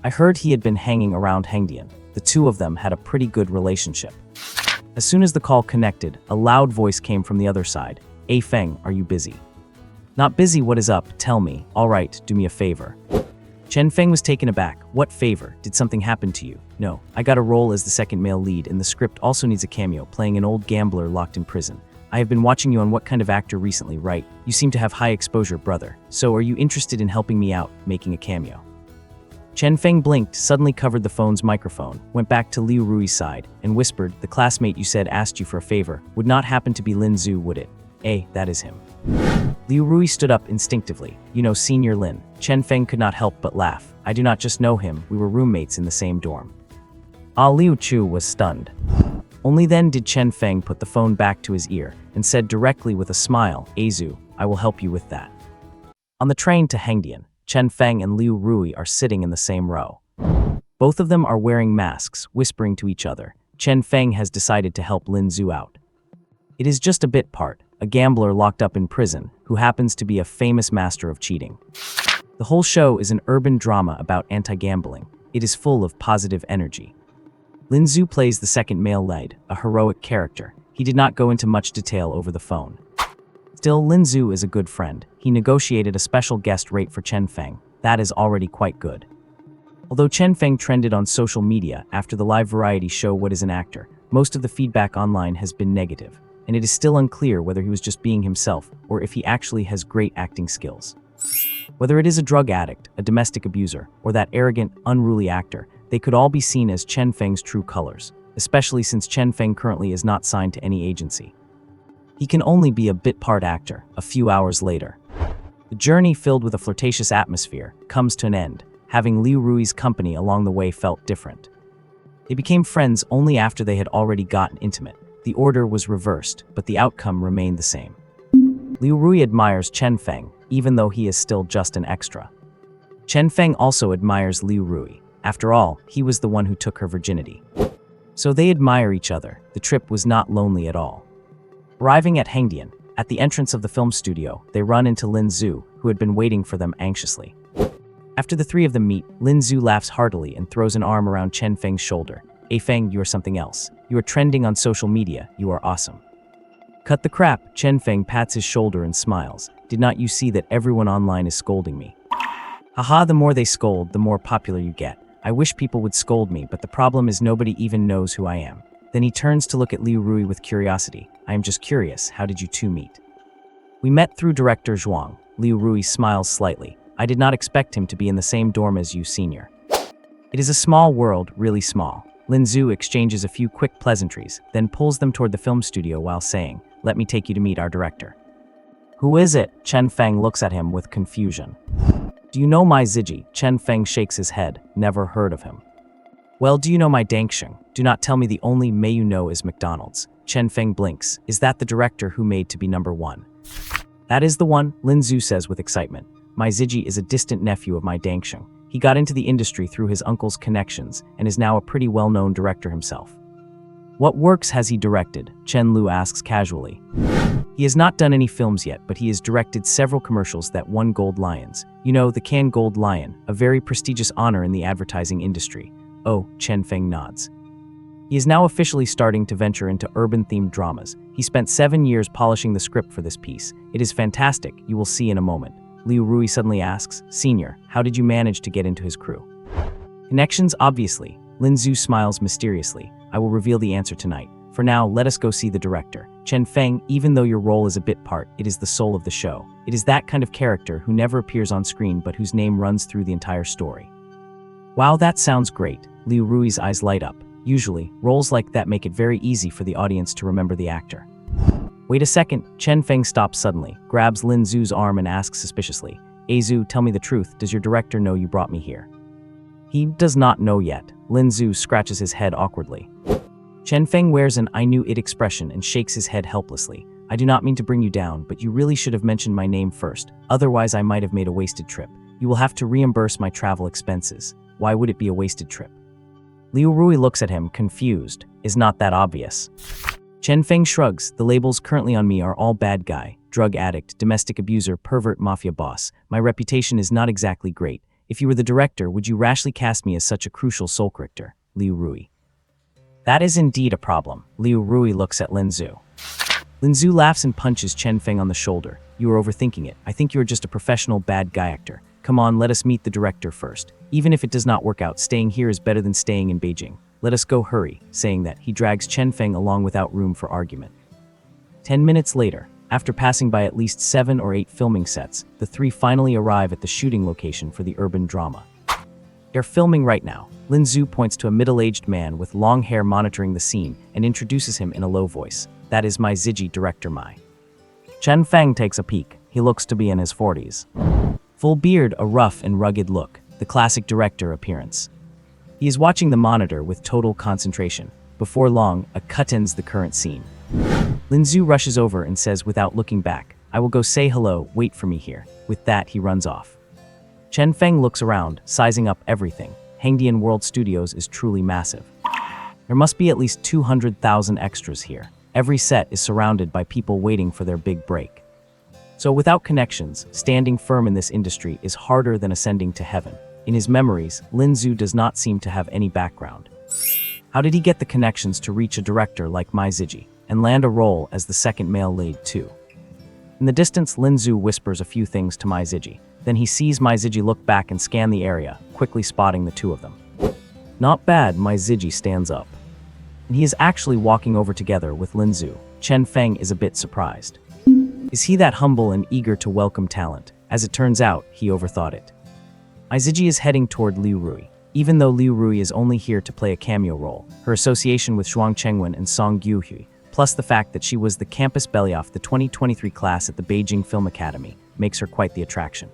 I heard he had been hanging around Hengdian. The two of them had a pretty good relationship. As soon as the call connected, a loud voice came from the other side. A Feng, are you busy? Not busy, what is up? Tell me. All right, do me a favor. Chen Feng was taken aback. What favor? Did something happen to you? No, I got a role as the second male lead, and the script also needs a cameo, playing an old gambler locked in prison. I have been watching you on What Kind of Actor recently, right? You seem to have high exposure, brother. So are you interested in helping me out, making a cameo? Chen Feng blinked, suddenly covered the phone's microphone, went back to Liu Rui's side, and whispered, the classmate you said asked you for a favor. Would not happen to be Lin Zhu, would it? That is him. Liu Rui stood up instinctively. You know Senior Lin. Chen Feng could not help but laugh. I do not just know him, we were roommates in the same dorm. Liu Chu was stunned. Only then did Chen Feng put the phone back to his ear and said directly with a smile, Azu, I will help you with that. On the train to Hengdian, Chen Feng and Liu Rui are sitting in the same row. Both of them are wearing masks, whispering to each other. Chen Feng has decided to help Lin Zhu out. It is just a bit part, a gambler locked up in prison who happens to be a famous master of cheating. The whole show is an urban drama about anti-gambling. It is full of positive energy. Lin Zhu plays the second male lead, a heroic character. He did not go into much detail over the phone. Still, Lin Zhu is a good friend. He negotiated a special guest rate for Chen Feng. That is already quite good. Although Chen Feng trended on social media after the live variety show What is an Actor, most of the feedback online has been negative, and it is still unclear whether he was just being himself or if he actually has great acting skills. Whether it is a drug addict, a domestic abuser, or that arrogant, unruly actor, they could all be seen as Chen Feng's true colors, especially since Chen Feng currently is not signed to any agency. He can only be a bit-part actor a few hours later. The journey, filled with a flirtatious atmosphere, comes to an end. Having Liu Rui's company along the way felt different. They became friends only after they had already gotten intimate. The order was reversed, but the outcome remained the same. Liu Rui admires Chen Feng, even though he is still just an extra. Chen Feng also admires Liu Rui. After all, he was the one who took her virginity. So they admire each other. The trip was not lonely at all. Arriving at Hengdian, at the entrance of the film studio, they run into Lin Zhu, who had been waiting for them anxiously. After the three of them meet, Lin Zhu laughs heartily and throws an arm around Chen Feng's shoulder. Hey Feng, you are something else. You are trending on social media. You are awesome. Cut the crap. Chen Feng pats his shoulder and smiles. Did not you see that everyone online is scolding me? Haha, the more they scold, the more popular you get. I wish people would scold me, but the problem is nobody even knows who I am. Then he turns to look at Liu Rui with curiosity. I am just curious, how did you two meet? We met through director Zhuang. Liu Rui smiles slightly. I did not expect him to be in the same dorm as you, senior. It is a small world, really small. Lin Zhu exchanges a few quick pleasantries, then pulls them toward the film studio while saying, let me take you to meet our director. Who is it? Chen Feng looks at him with confusion. Do you know my Ziji? Chen Feng shakes his head. Never heard of him. Well, do you know my Dangsheng? Do not tell me the only May you know is McDonald's. Chen Feng blinks. Is that the director who made to be number one? That is the one, Lin Zhu says with excitement. My Ziji is a distant nephew of my Dangsheng. He got into the industry through his uncle's connections and is now a pretty well-known director himself. What works has he directed? Chen Lu asks casually. He has not done any films yet, but he has directed several commercials that won Gold Lions. You know, the Cannes Gold Lion, a very prestigious honor in the advertising industry. Oh, Chen Feng nods. He is now officially starting to venture into urban-themed dramas. He spent 7 years polishing the script for this piece. It is fantastic, you will see in a moment. Liu Rui suddenly asks, Senior, how did you manage to get into his crew? Connections, obviously. Lin Zhu smiles mysteriously. I will reveal the answer tonight. For now, let us go see the director. Chen Feng, even though your role is a bit part, it is the soul of the show. It is that kind of character who never appears on screen but whose name runs through the entire story. Wow, that sounds great. Liu Rui's eyes light up. Usually, roles like that make it very easy for the audience to remember the actor. Wait a second. Chen Feng stops suddenly, grabs Lin Zhu's arm and asks suspiciously, Zhu, tell me the truth, does your director know you brought me here? He does not know yet. Lin Zhu scratches his head awkwardly. Chen Feng wears an I knew it expression and shakes his head helplessly. I do not mean to bring you down, but you really should have mentioned my name first. Otherwise, I might have made a wasted trip. You will have to reimburse my travel expenses. Why would it be a wasted trip? Liu Rui looks at him, confused. Is not that obvious? Chen Feng shrugs. The labels currently on me are all bad guy, drug addict, domestic abuser, pervert, mafia boss. My reputation is not exactly great. If you were the director, would you rashly cast me as such a crucial soul character? Liu Rui. That is indeed a problem. Liu Rui looks at Lin Zhu. Lin Zhu laughs and punches Chen Feng on the shoulder. You are overthinking it. I think you are just a professional bad guy actor. Come on, let us meet the director first. Even if it does not work out, staying here is better than staying in Beijing. Let us go, hurry. Saying that, he drags Chen Feng along without room for argument. 10 minutes later, after passing by at least 7 or 8 filming sets, the three finally arrive at the shooting location for the urban drama. They're filming right now. Lin Zhu points to a middle-aged man with long hair monitoring the scene and introduces him in a low voice. That is my Ziji, director Mai. Chen Feng takes a peek. He looks to be in his 40s. Full beard, a rough and rugged look, the classic director appearance. He is watching the monitor with total concentration. Before long, a cut ends the current scene. Lin Zhu rushes over and says without looking back, I will go say hello, wait for me here. With that, he runs off. Chen Feng looks around, sizing up everything. Hengdian World Studios is truly massive. There must be at least 200,000 extras here. Every set is surrounded by people waiting for their big break. So without connections, standing firm in this industry is harder than ascending to heaven. In his memories, Lin Zhu does not seem to have any background. How did he get the connections to reach a director like Mai Ziji and land a role as the second male lead too? In the distance, Lin Zhu whispers a few things to Mai Ziji. Then he sees Mai Ziji look back and scan the area, quickly spotting the two of them. Not bad, Mai Ziji stands up. And he is actually walking over together with Lin Zhu. Chen Feng is a bit surprised. Is he that humble and eager to welcome talent? As it turns out, he overthought it. Mai Ziji is heading toward Liu Rui. Even though Liu Rui is only here to play a cameo role, her association with Zhuang Chengwen and Song Guohui, plus the fact that she was the campus belly of the 2023 class at the Beijing Film Academy, makes her quite the attraction.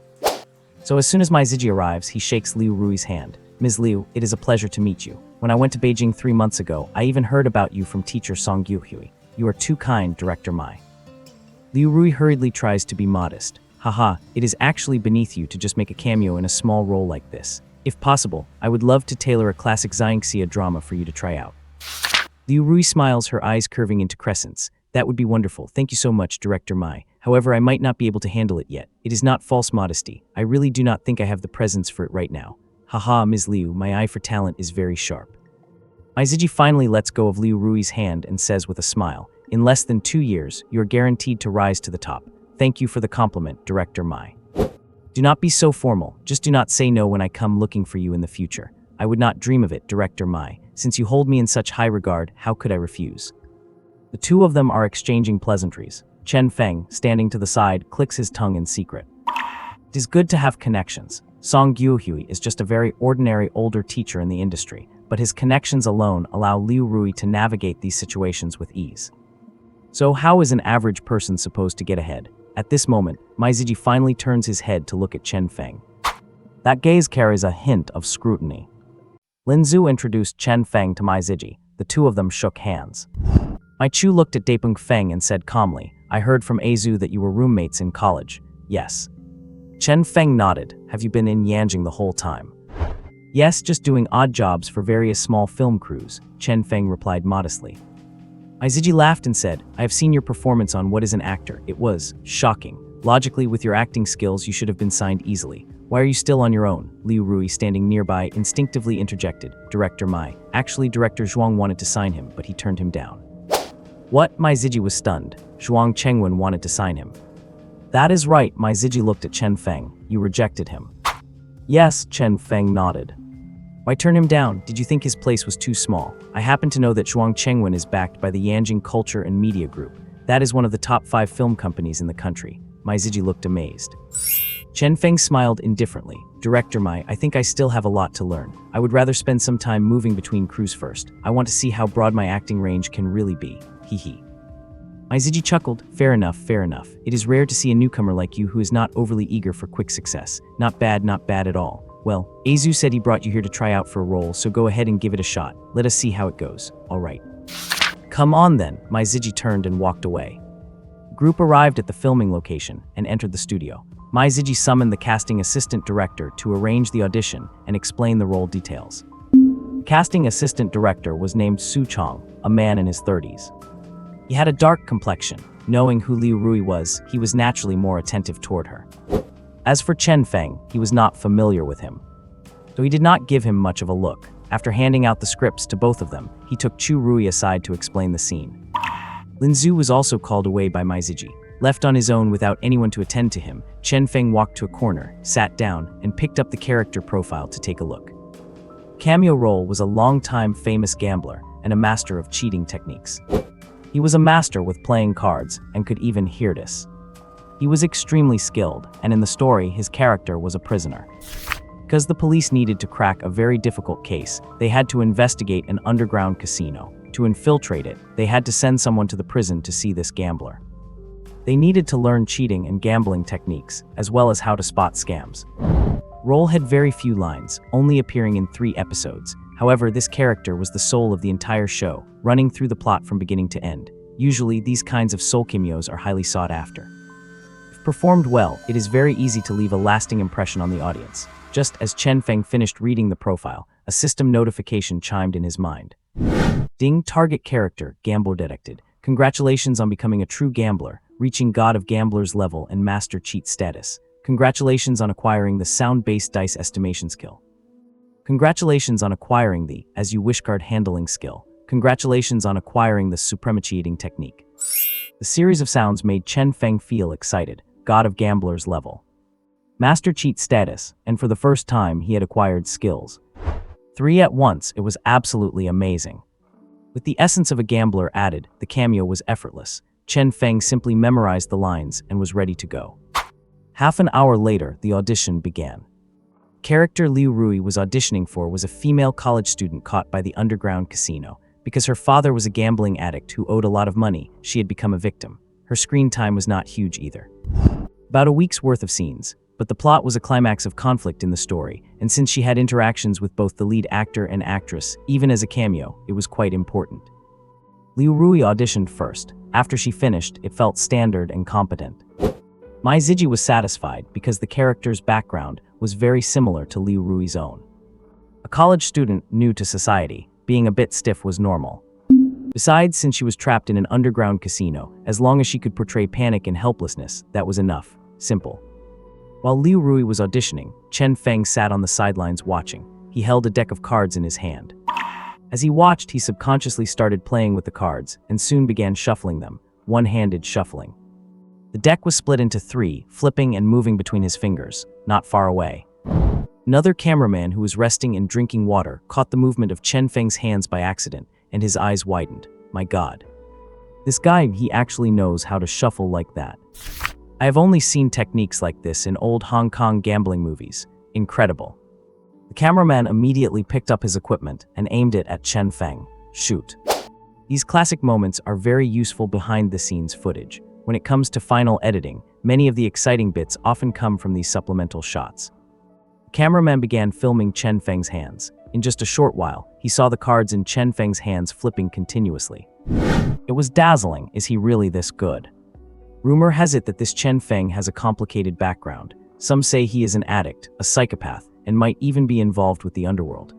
So as soon as Mai Ziji arrives, he shakes Liu Rui's hand. Ms. Liu, it is a pleasure to meet you. When I went to Beijing 3 months ago, I even heard about you from teacher Song Guohui. You are too kind, Director Mai. Liu Rui hurriedly tries to be modest. Haha, it is actually beneath you to just make a cameo in a small role like this. If possible, I would love to tailor a classic Xiangxia drama for you to try out. Liu Rui smiles, her eyes curving into crescents. That would be wonderful. Thank you so much, Director Mai. However, I might not be able to handle it yet. It is not false modesty. I really do not think I have the presence for it right now. Haha, Ms. Liu, my eye for talent is very sharp. Mai Ziji finally lets go of Liu Rui's hand and says with a smile, in less than 2 years, you are guaranteed to rise to the top. Thank you for the compliment, Director Mai. Do not be so formal. Just do not say no when I come looking for you in the future. I would not dream of it, Director Mai. Since you hold me in such high regard, how could I refuse? The two of them are exchanging pleasantries. Chen Feng, standing to the side, clicks his tongue in secret. It is good to have connections. Song Guohui is just a very ordinary older teacher in the industry, but his connections alone allow Liu Rui to navigate these situations with ease. So how is an average person supposed to get ahead? At this moment, Mai Ziji finally turns his head to look at Chen Feng. That gaze carries a hint of scrutiny. Lin Zhu introduced Chen Feng to Mai Ziji. The two of them shook hands. Mai Chu looked at Dapeng Feng and said calmly, I heard from Azu that you were roommates in college. Yes. Chen Feng nodded. Have you been in Yanjing the whole time? Yes, just doing odd jobs for various small film crews, Chen Feng replied modestly. Mai Ziji laughed and said, I have seen your performance on What is an Actor. It was shocking. Logically, with your acting skills, you should have been signed easily. Why are you still on your own? Liu Rui, standing nearby, instinctively interjected. Director Mai. Actually, Director Zhuang wanted to sign him, but he turned him down. What? Mai Ziji was stunned. Zhuang Chengwen wanted to sign him. That is right, Mai Ziji looked at Chen Feng. You rejected him. Yes, Chen Feng nodded. Why turn him down? Did you think his place was too small? I happen to know that Zhuang Chengwen is backed by the Yanjing Culture and Media Group. That is one of the top 5 film companies in the country. Mai Ziji looked amazed. Chen Feng smiled indifferently. Director Mai, I think I still have a lot to learn. I would rather spend some time moving between crews first. I want to see how broad my acting range can really be. Hee. Mai Ziji chuckled. Fair enough, fair enough. It is rare to see a newcomer like you who is not overly eager for quick success. Not bad at all. Well, Azu said he brought you here to try out for a role, so go ahead and give it a shot. Let us see how it goes. All right. Come on then. Mai Ziji turned and walked away. Group arrived at the filming location and entered the studio. Mai Ziji summoned the casting assistant director to arrange the audition and explain the role details. The casting assistant director was named Su Chong, a man in his 30s. He had a dark complexion. Knowing who Liu Rui was, he was naturally more attentive toward her. As for Chen Feng, he was not familiar with him, so he did not give him much of a look. After handing out the scripts to both of them, he took Chu Rui aside to explain the scene. Lin Zhu was also called away by Mai Ziji. Left on his own without anyone to attend to him, Chen Feng walked to a corner, sat down, and picked up the character profile to take a look. Cameo role was a long-time famous gambler and a master of cheating techniques. He was a master with playing cards and could even hear this. He was extremely skilled, and in the story, his character was a prisoner. Because the police needed to crack a very difficult case, they had to investigate an underground casino. To infiltrate it, they had to send someone to the prison to see this gambler. They needed to learn cheating and gambling techniques, as well as how to spot scams. Role had very few lines, only appearing in 3 episodes. However, this character was the soul of the entire show, running through the plot from beginning to end. Usually, these kinds of soul cameos are highly sought after. If performed well, it is very easy to leave a lasting impression on the audience. Just as Chen Feng finished reading the profile, a system notification chimed in his mind. Ding, target character, Gamble detected. Congratulations on becoming a true gambler, reaching God of Gamblers level and Master Cheat status. Congratulations on acquiring the sound-based dice estimation skill. Congratulations on acquiring the As You Wish card handling skill. Congratulations on acquiring the supremacheating technique. The series of sounds made Chen Feng feel excited, God of Gamblers level. Master Cheat status, and for the first time he had acquired skills. 3 at once, it was absolutely amazing. With the essence of a gambler added, the cameo was effortless. Chen Feng simply memorized the lines and was ready to go. Half an hour later, the audition began. Character Liu Rui was auditioning for was a female college student caught by the underground casino. Because her father was a gambling addict who owed a lot of money, she had become a victim. Her screen time was not huge either. About a week's worth of scenes, but the plot was a climax of conflict in the story, and since she had interactions with both the lead actor and actress, even as a cameo, it was quite important. Liu Rui auditioned first. After she finished, it felt standard and competent. Mai Ziji was satisfied because the character's background was very similar to Liu Rui's own. A college student new to society, being a bit stiff was normal. Besides, since she was trapped in an underground casino, as long as she could portray panic and helplessness, that was enough. Simple. While Liu Rui was auditioning, Chen Feng sat on the sidelines watching. He held a deck of cards in his hand. As he watched, he subconsciously started playing with the cards and soon began shuffling them, one-handed shuffling. The deck was split into 3, flipping and moving between his fingers, not far away. Another cameraman who was resting and drinking water caught the movement of Chen Feng's hands by accident, and his eyes widened. My God. This guy, he actually knows how to shuffle like that. I have only seen techniques like this in old Hong Kong gambling movies. Incredible. The cameraman immediately picked up his equipment and aimed it at Chen Feng. Shoot. These classic moments are very useful behind-the-scenes footage. When it comes to final editing, many of the exciting bits often come from these supplemental shots. The cameraman began filming Chen Feng's hands. In just a short while, he saw the cards in Chen Feng's hands flipping continuously. It was dazzling. Is he really this good? Rumor has it that this Chen Feng has a complicated background. Some say he is an addict, a psychopath, and might even be involved with the underworld.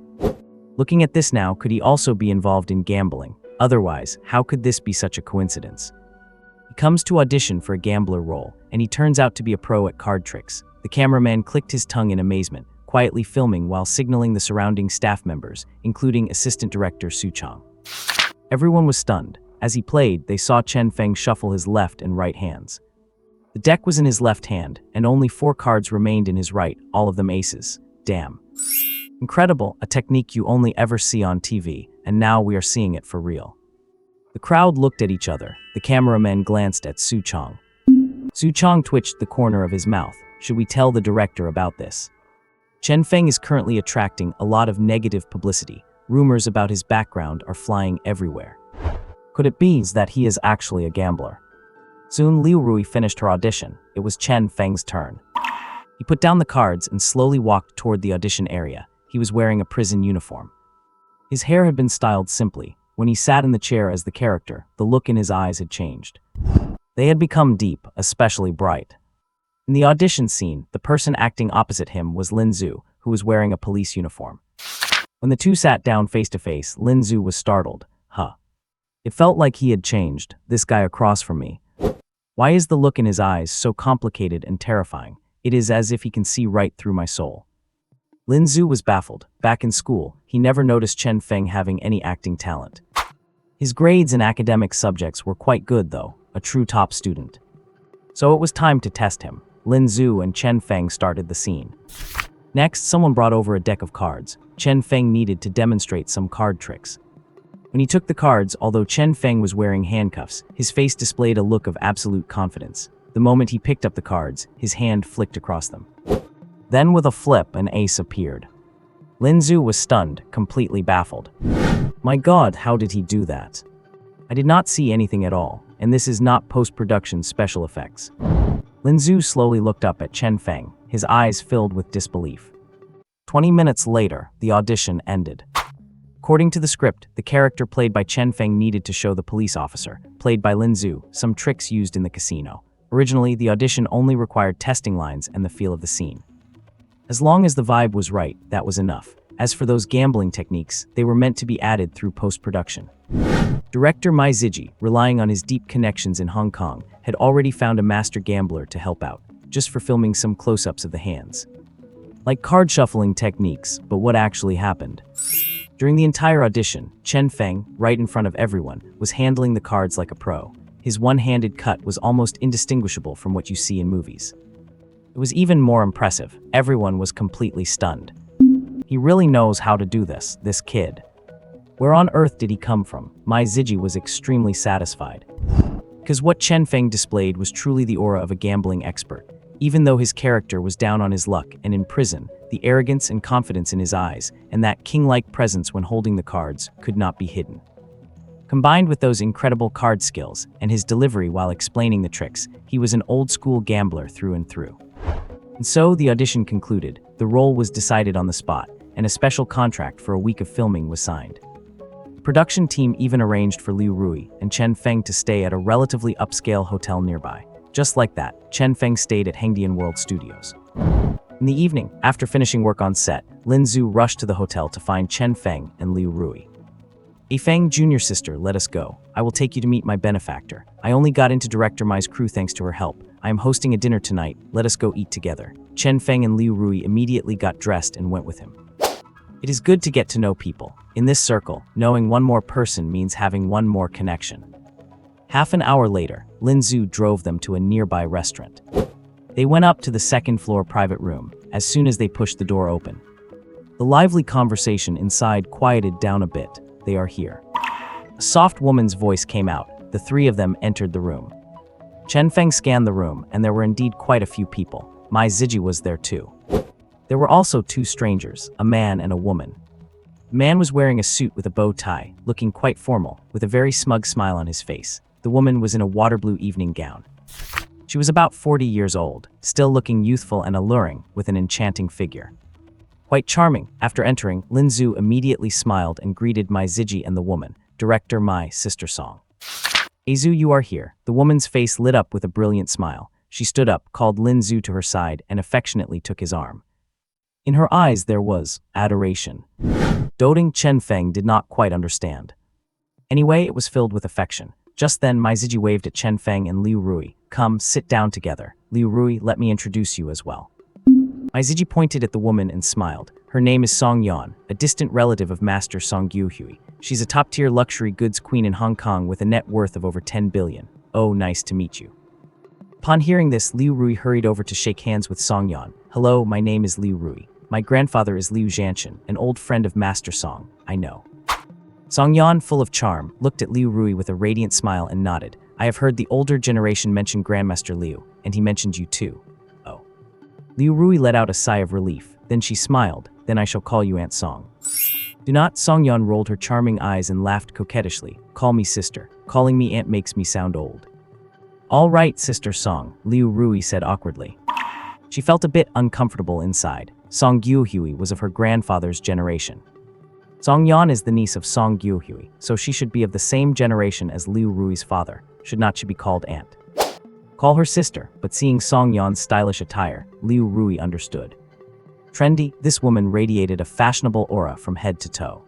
Looking at this now, could he also be involved in gambling? Otherwise, how could this be such a coincidence? He comes to audition for a gambler role, and he turns out to be a pro at card tricks. The cameraman clicked his tongue in amazement, quietly filming while signaling the surrounding staff members, including Assistant Director Su Chong. Everyone was stunned. As he played, they saw Chen Feng shuffle his left and right hands. The deck was in his left hand, and only 4 cards remained in his right, all of them aces. Damn. Incredible, a technique you only ever see on TV, and now we are seeing it for real. The crowd looked at each other. The cameraman glanced at Su Chong. Su Chong twitched the corner of his mouth. Should we tell the director about this? Chen Feng is currently attracting a lot of negative publicity. Rumors about his background are flying everywhere. Could it be that he is actually a gambler? Soon Liu Rui finished her audition. It was Chen Feng's turn. He put down the cards and slowly walked toward the audition area. He was wearing a prison uniform. His hair had been styled simply. When he sat in the chair as the character, the look in his eyes had changed. They had become deep, especially bright. In the audition scene, the person acting opposite him was Lin Zhu, who was wearing a police uniform. When the two sat down face to face, Lin Zhu was startled. Huh. It felt like he had changed, this guy across from me. Why is the look in his eyes so complicated and terrifying? It is as if he can see right through my soul. Lin Zhu was baffled. Back in school, he never noticed Chen Feng having any acting talent. His grades in academic subjects were quite good though, a true top student. So it was time to test him. Lin Zhu and Chen Feng started the scene. Next, someone brought over a deck of cards. Chen Feng needed to demonstrate some card tricks. When he took the cards, although Chen Feng was wearing handcuffs, his face displayed a look of absolute confidence. The moment he picked up the cards, his hand flicked across them. Then with a flip, an ace appeared. Lin Zhu was stunned, completely baffled. My God, how did he do that? I did not see anything at all, and this is not post-production special effects. Lin Zhu slowly looked up at Chen Feng, his eyes filled with disbelief. 20 minutes later, the audition ended. According to the script, the character played by Chen Feng needed to show the police officer, played by Lin Zhu, some tricks used in the casino. Originally, the audition only required testing lines and the feel of the scene. As long as the vibe was right, that was enough. As for those gambling techniques, they were meant to be added through post-production. Director Mai Ziji, relying on his deep connections in Hong Kong, had already found a master gambler to help out, just for filming some close-ups of the hands. Like card shuffling techniques, but what actually happened? During the entire audition, Chen Feng, right in front of everyone, was handling the cards like a pro. His one-handed cut was almost indistinguishable from what you see in movies. It was even more impressive. Everyone was completely stunned. He really knows how to do this kid. Where on earth did he come from? Mai Ziji was extremely satisfied. Because what Chen Feng displayed was truly the aura of a gambling expert. Even though his character was down on his luck and in prison, the arrogance and confidence in his eyes, and that king-like presence when holding the cards, could not be hidden. Combined with those incredible card skills, and his delivery while explaining the tricks, he was an old-school gambler through and through. And so the audition concluded, the role was decided on the spot, and a special contract for a week of filming was signed. The production team even arranged for Liu Rui and Chen Feng to stay at a relatively upscale hotel nearby. Just like that, Chen Feng stayed at Hengdian World Studios. In the evening, after finishing work on set, Lin Zhu rushed to the hotel to find Chen Feng and Liu Rui. "Hey Feng, junior sister, let us go. I will take you to meet my benefactor. I only got into Director Mai's crew thanks to her help. I am hosting a dinner tonight. Let us go eat together." Chen Feng and Liu Rui immediately got dressed and went with him. It is good to get to know people. In this circle, knowing one more person means having one more connection. Half an hour later, Lin Zhu drove them to a nearby restaurant. They went up to the second-floor private room, as soon as they pushed the door open. The lively conversation inside quieted down a bit. They are here. A soft woman's voice came out. The three of them entered the room. Chen Feng scanned the room, and there were indeed quite a few people. Mai Ziji was there too. There were also two strangers, a man and a woman. The man was wearing a suit with a bow tie, looking quite formal, with a very smug smile on his face. The woman was in a water blue evening gown. She was about 40 years old, still looking youthful and alluring, with an enchanting figure. Quite charming. After entering, Lin Zhu immediately smiled and greeted Mai Ziji and the woman, Director Mai, Sister Song. "Hey Zhu, you are here." The woman's face lit up with a brilliant smile. She stood up, called Lin Zhu to her side, and affectionately took his arm. In her eyes there was adoration. Doting Chen Feng did not quite understand. Anyway, it was filled with affection. Just then, Mai Ziji waved at Chen Feng and Liu Rui. "Come, sit down together. Liu Rui, let me introduce you as well." Mai Ziji pointed at the woman and smiled. Her name is Song Yan, a distant relative of Master Song Guohui. She's a top-tier luxury goods queen in Hong Kong with a net worth of over 10 billion. "Oh, nice to meet you." Upon hearing this, Liu Rui hurried over to shake hands with Song Yan. "Hello, my name is Liu Rui. My grandfather is Liu Zhanshan, an old friend of Master Song, I know." Song Yan, full of charm, looked at Liu Rui with a radiant smile and nodded. "I have heard the older generation mention Grandmaster Liu, and he mentioned you too." "Oh." Liu Rui let out a sigh of relief. Then she smiled. "Then I shall call you Aunt Song." "Do not." Song Yan rolled her charming eyes and laughed coquettishly. "Call me sister. Calling me aunt makes me sound old." "All right, Sister Song," Liu Rui said awkwardly. She felt a bit uncomfortable inside. Song Guohui was of her grandfather's generation. Song Yan is the niece of Song Guohui, so she should be of the same generation as Liu Rui's father. Should not she be called aunt? Call her sister, but seeing Song Yan's stylish attire, Liu Rui understood. Trendy, this woman radiated a fashionable aura from head to toe.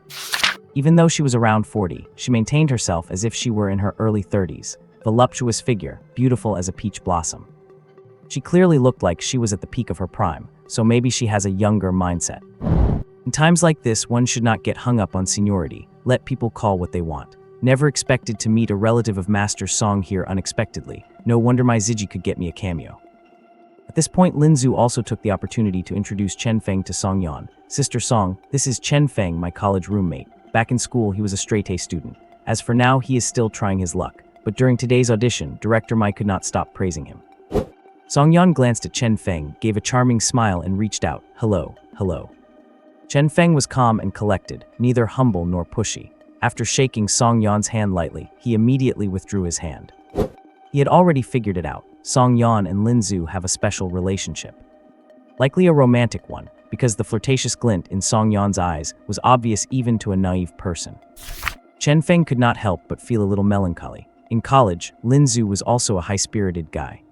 Even though she was around 40, she maintained herself as if she were in her early 30s, voluptuous figure, beautiful as a peach blossom. She clearly looked like she was at the peak of her prime, so maybe she has a younger mindset. In times like this, one should not get hung up on seniority. Let people call what they want. Never expected to meet a relative of Master Song here unexpectedly. No wonder my Ziji could get me a cameo. At this point, Lin Zhu also took the opportunity to introduce Chen Feng to Song Yan. Sister Song, this is Chen Feng, my college roommate. Back in school, he was a straight-A student. As for now, he is still trying his luck. But during today's audition, Director Mai could not stop praising him. Song Yan glanced at Chen Feng, gave a charming smile and reached out. Hello, hello. Chen Feng was calm and collected, neither humble nor pushy. After shaking Song Yan's hand lightly, he immediately withdrew his hand. He had already figured it out. Song Yan and Lin Zhu have a special relationship. Likely a romantic one, because the flirtatious glint in Song Yan's eyes was obvious even to a naive person. Chen Feng could not help but feel a little melancholy. In college, Lin Zhu was also a high-spirited guy.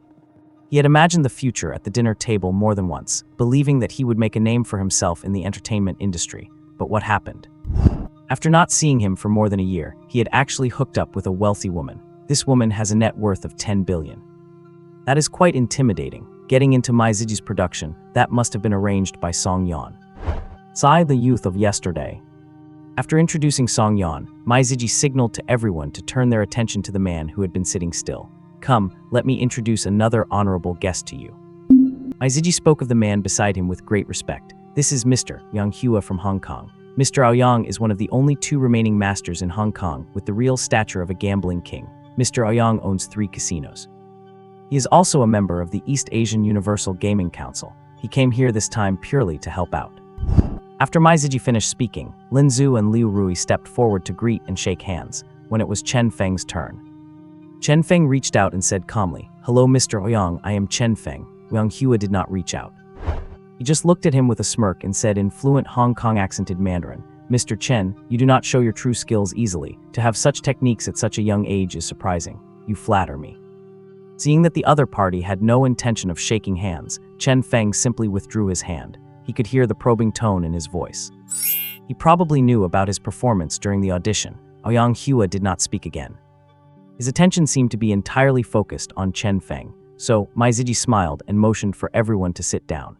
He had imagined the future at the dinner table more than once, believing that he would make a name for himself in the entertainment industry. But what happened? After not seeing him for more than a year, he had actually hooked up with a wealthy woman. This woman has a net worth of 10 billion. That is quite intimidating. Getting into Mai Ziji's production, that must have been arranged by Song Yan. Sai, the youth of yesterday. After introducing Song Yan, Mai Ziji signaled to everyone to turn their attention to the man who had been sitting still. Come, let me introduce another honorable guest to you. Mai Ziji spoke of the man beside him with great respect. This is Mr. Yang Hua from Hong Kong. Mr. Aoyang is one of the only 2 remaining masters in Hong Kong with the real stature of a gambling king. Mr. Aoyang owns 3 casinos. He is also a member of the East Asian Universal Gaming Council. He came here this time purely to help out. After Mai Ziji finished speaking, Lin Zhu and Liu Rui stepped forward to greet and shake hands, when it was Chen Feng's turn. Chen Feng reached out and said calmly, Hello Mr. Aoyang, I am Chen Feng. Yang Hua did not reach out. He just looked at him with a smirk and said in fluent Hong Kong accented Mandarin, Mr. Chen, you do not show your true skills easily. To have such techniques at such a young age is surprising. You flatter me. Seeing that the other party had no intention of shaking hands, Chen Feng simply withdrew his hand. He could hear the probing tone in his voice. He probably knew about his performance during the audition. Yang Hua did not speak again. His attention seemed to be entirely focused on Chen Feng, so Mai Ziji smiled and motioned for everyone to sit down.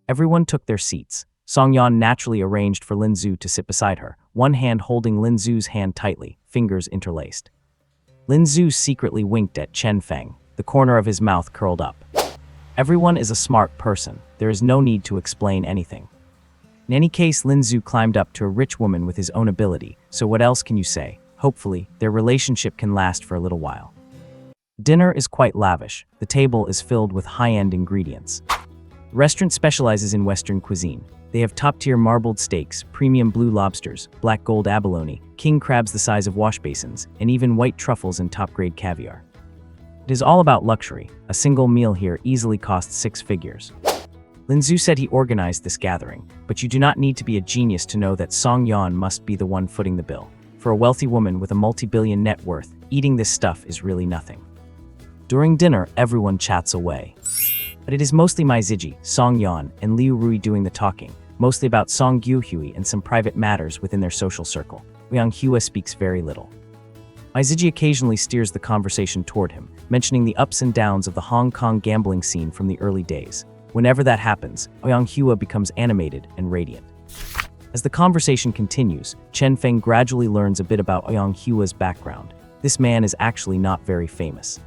Everyone took their seats. Song Yan naturally arranged for Lin Zhu to sit beside her, one hand holding Lin Zhu's hand tightly, fingers interlaced. Lin Zhu secretly winked at Chen Feng, the corner of his mouth curled up. Everyone is a smart person. There is no need to explain anything. In any case, Lin Zhu climbed up to a rich woman with his own ability, so what else can you say? Hopefully, their relationship can last for a little while. Dinner is quite lavish. The table is filled with high-end ingredients. The restaurant specializes in Western cuisine. They have top-tier marbled steaks, premium blue lobsters, black gold abalone, king crabs the size of wash basins, and even white truffles and top-grade caviar. It is all about luxury. A single meal here easily costs 6 figures. Lin Zhu said he organized this gathering, but you do not need to be a genius to know that Song Yan must be the one footing the bill. For a wealthy woman with a multi-billion net worth, eating this stuff is really nothing. During dinner, everyone chats away. But it is mostly Mai Ziji, Song Yan, and Liu Rui doing the talking, mostly about Song Guhui and some private matters within their social circle. Yang Hua speaks very little. Mai Ziji occasionally steers the conversation toward him, mentioning the ups and downs of the Hong Kong gambling scene from the early days. Whenever that happens, Yang Hua becomes animated and radiant. As the conversation continues, Chen Feng gradually learns a bit about Yang Hua's background. This man is actually not very famous.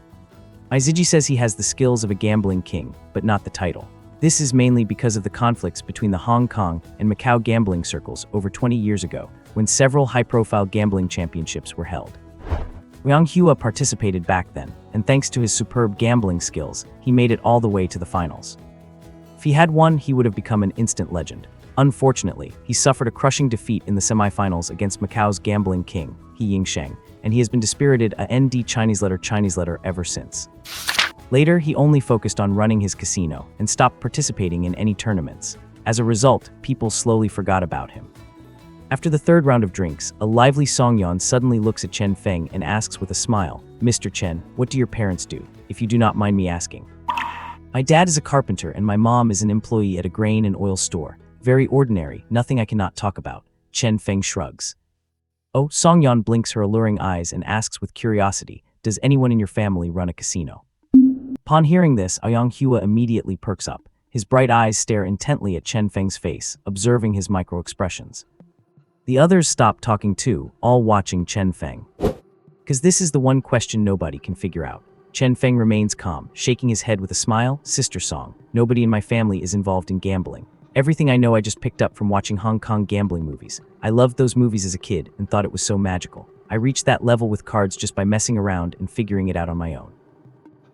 Mai Ziji says he has the skills of a gambling king, but not the title. This is mainly because of the conflicts between the Hong Kong and Macau gambling circles over 20 years ago, when several high-profile gambling championships were held. Yang Hua participated back then, and thanks to his superb gambling skills, he made it all the way to the finals. If he had won, he would have become an instant legend. Unfortunately, he suffered a crushing defeat in the semifinals against Macau's gambling king, He Yingsheng, and he has been dispirited a ND Chinese letter ever since. Later, he only focused on running his casino and stopped participating in any tournaments. As a result, people slowly forgot about him. After the 3rd round of drinks, a lively Song Yan suddenly looks at Chen Feng and asks with a smile, Mr. Chen, what do your parents do? if you do not mind me asking? My dad is a carpenter and my mom is an employee at a grain and oil store. Very ordinary, nothing I cannot talk about. Chen Feng shrugs. Oh, Songyan blinks her alluring eyes and asks with curiosity, does anyone in your family run a casino? Upon hearing this, Ouyang Hua immediately perks up. His bright eyes stare intently at Chen Feng's face, observing his micro-expressions. The others stop talking too, all watching Chen Feng. Because this is the one question nobody can figure out. Chen Feng remains calm, shaking his head with a smile. Sister Song, nobody in my family is involved in gambling. Everything I know I just picked up from watching Hong Kong gambling movies. I loved those movies as a kid and thought it was so magical. I reached that level with cards just by messing around and figuring it out on my own.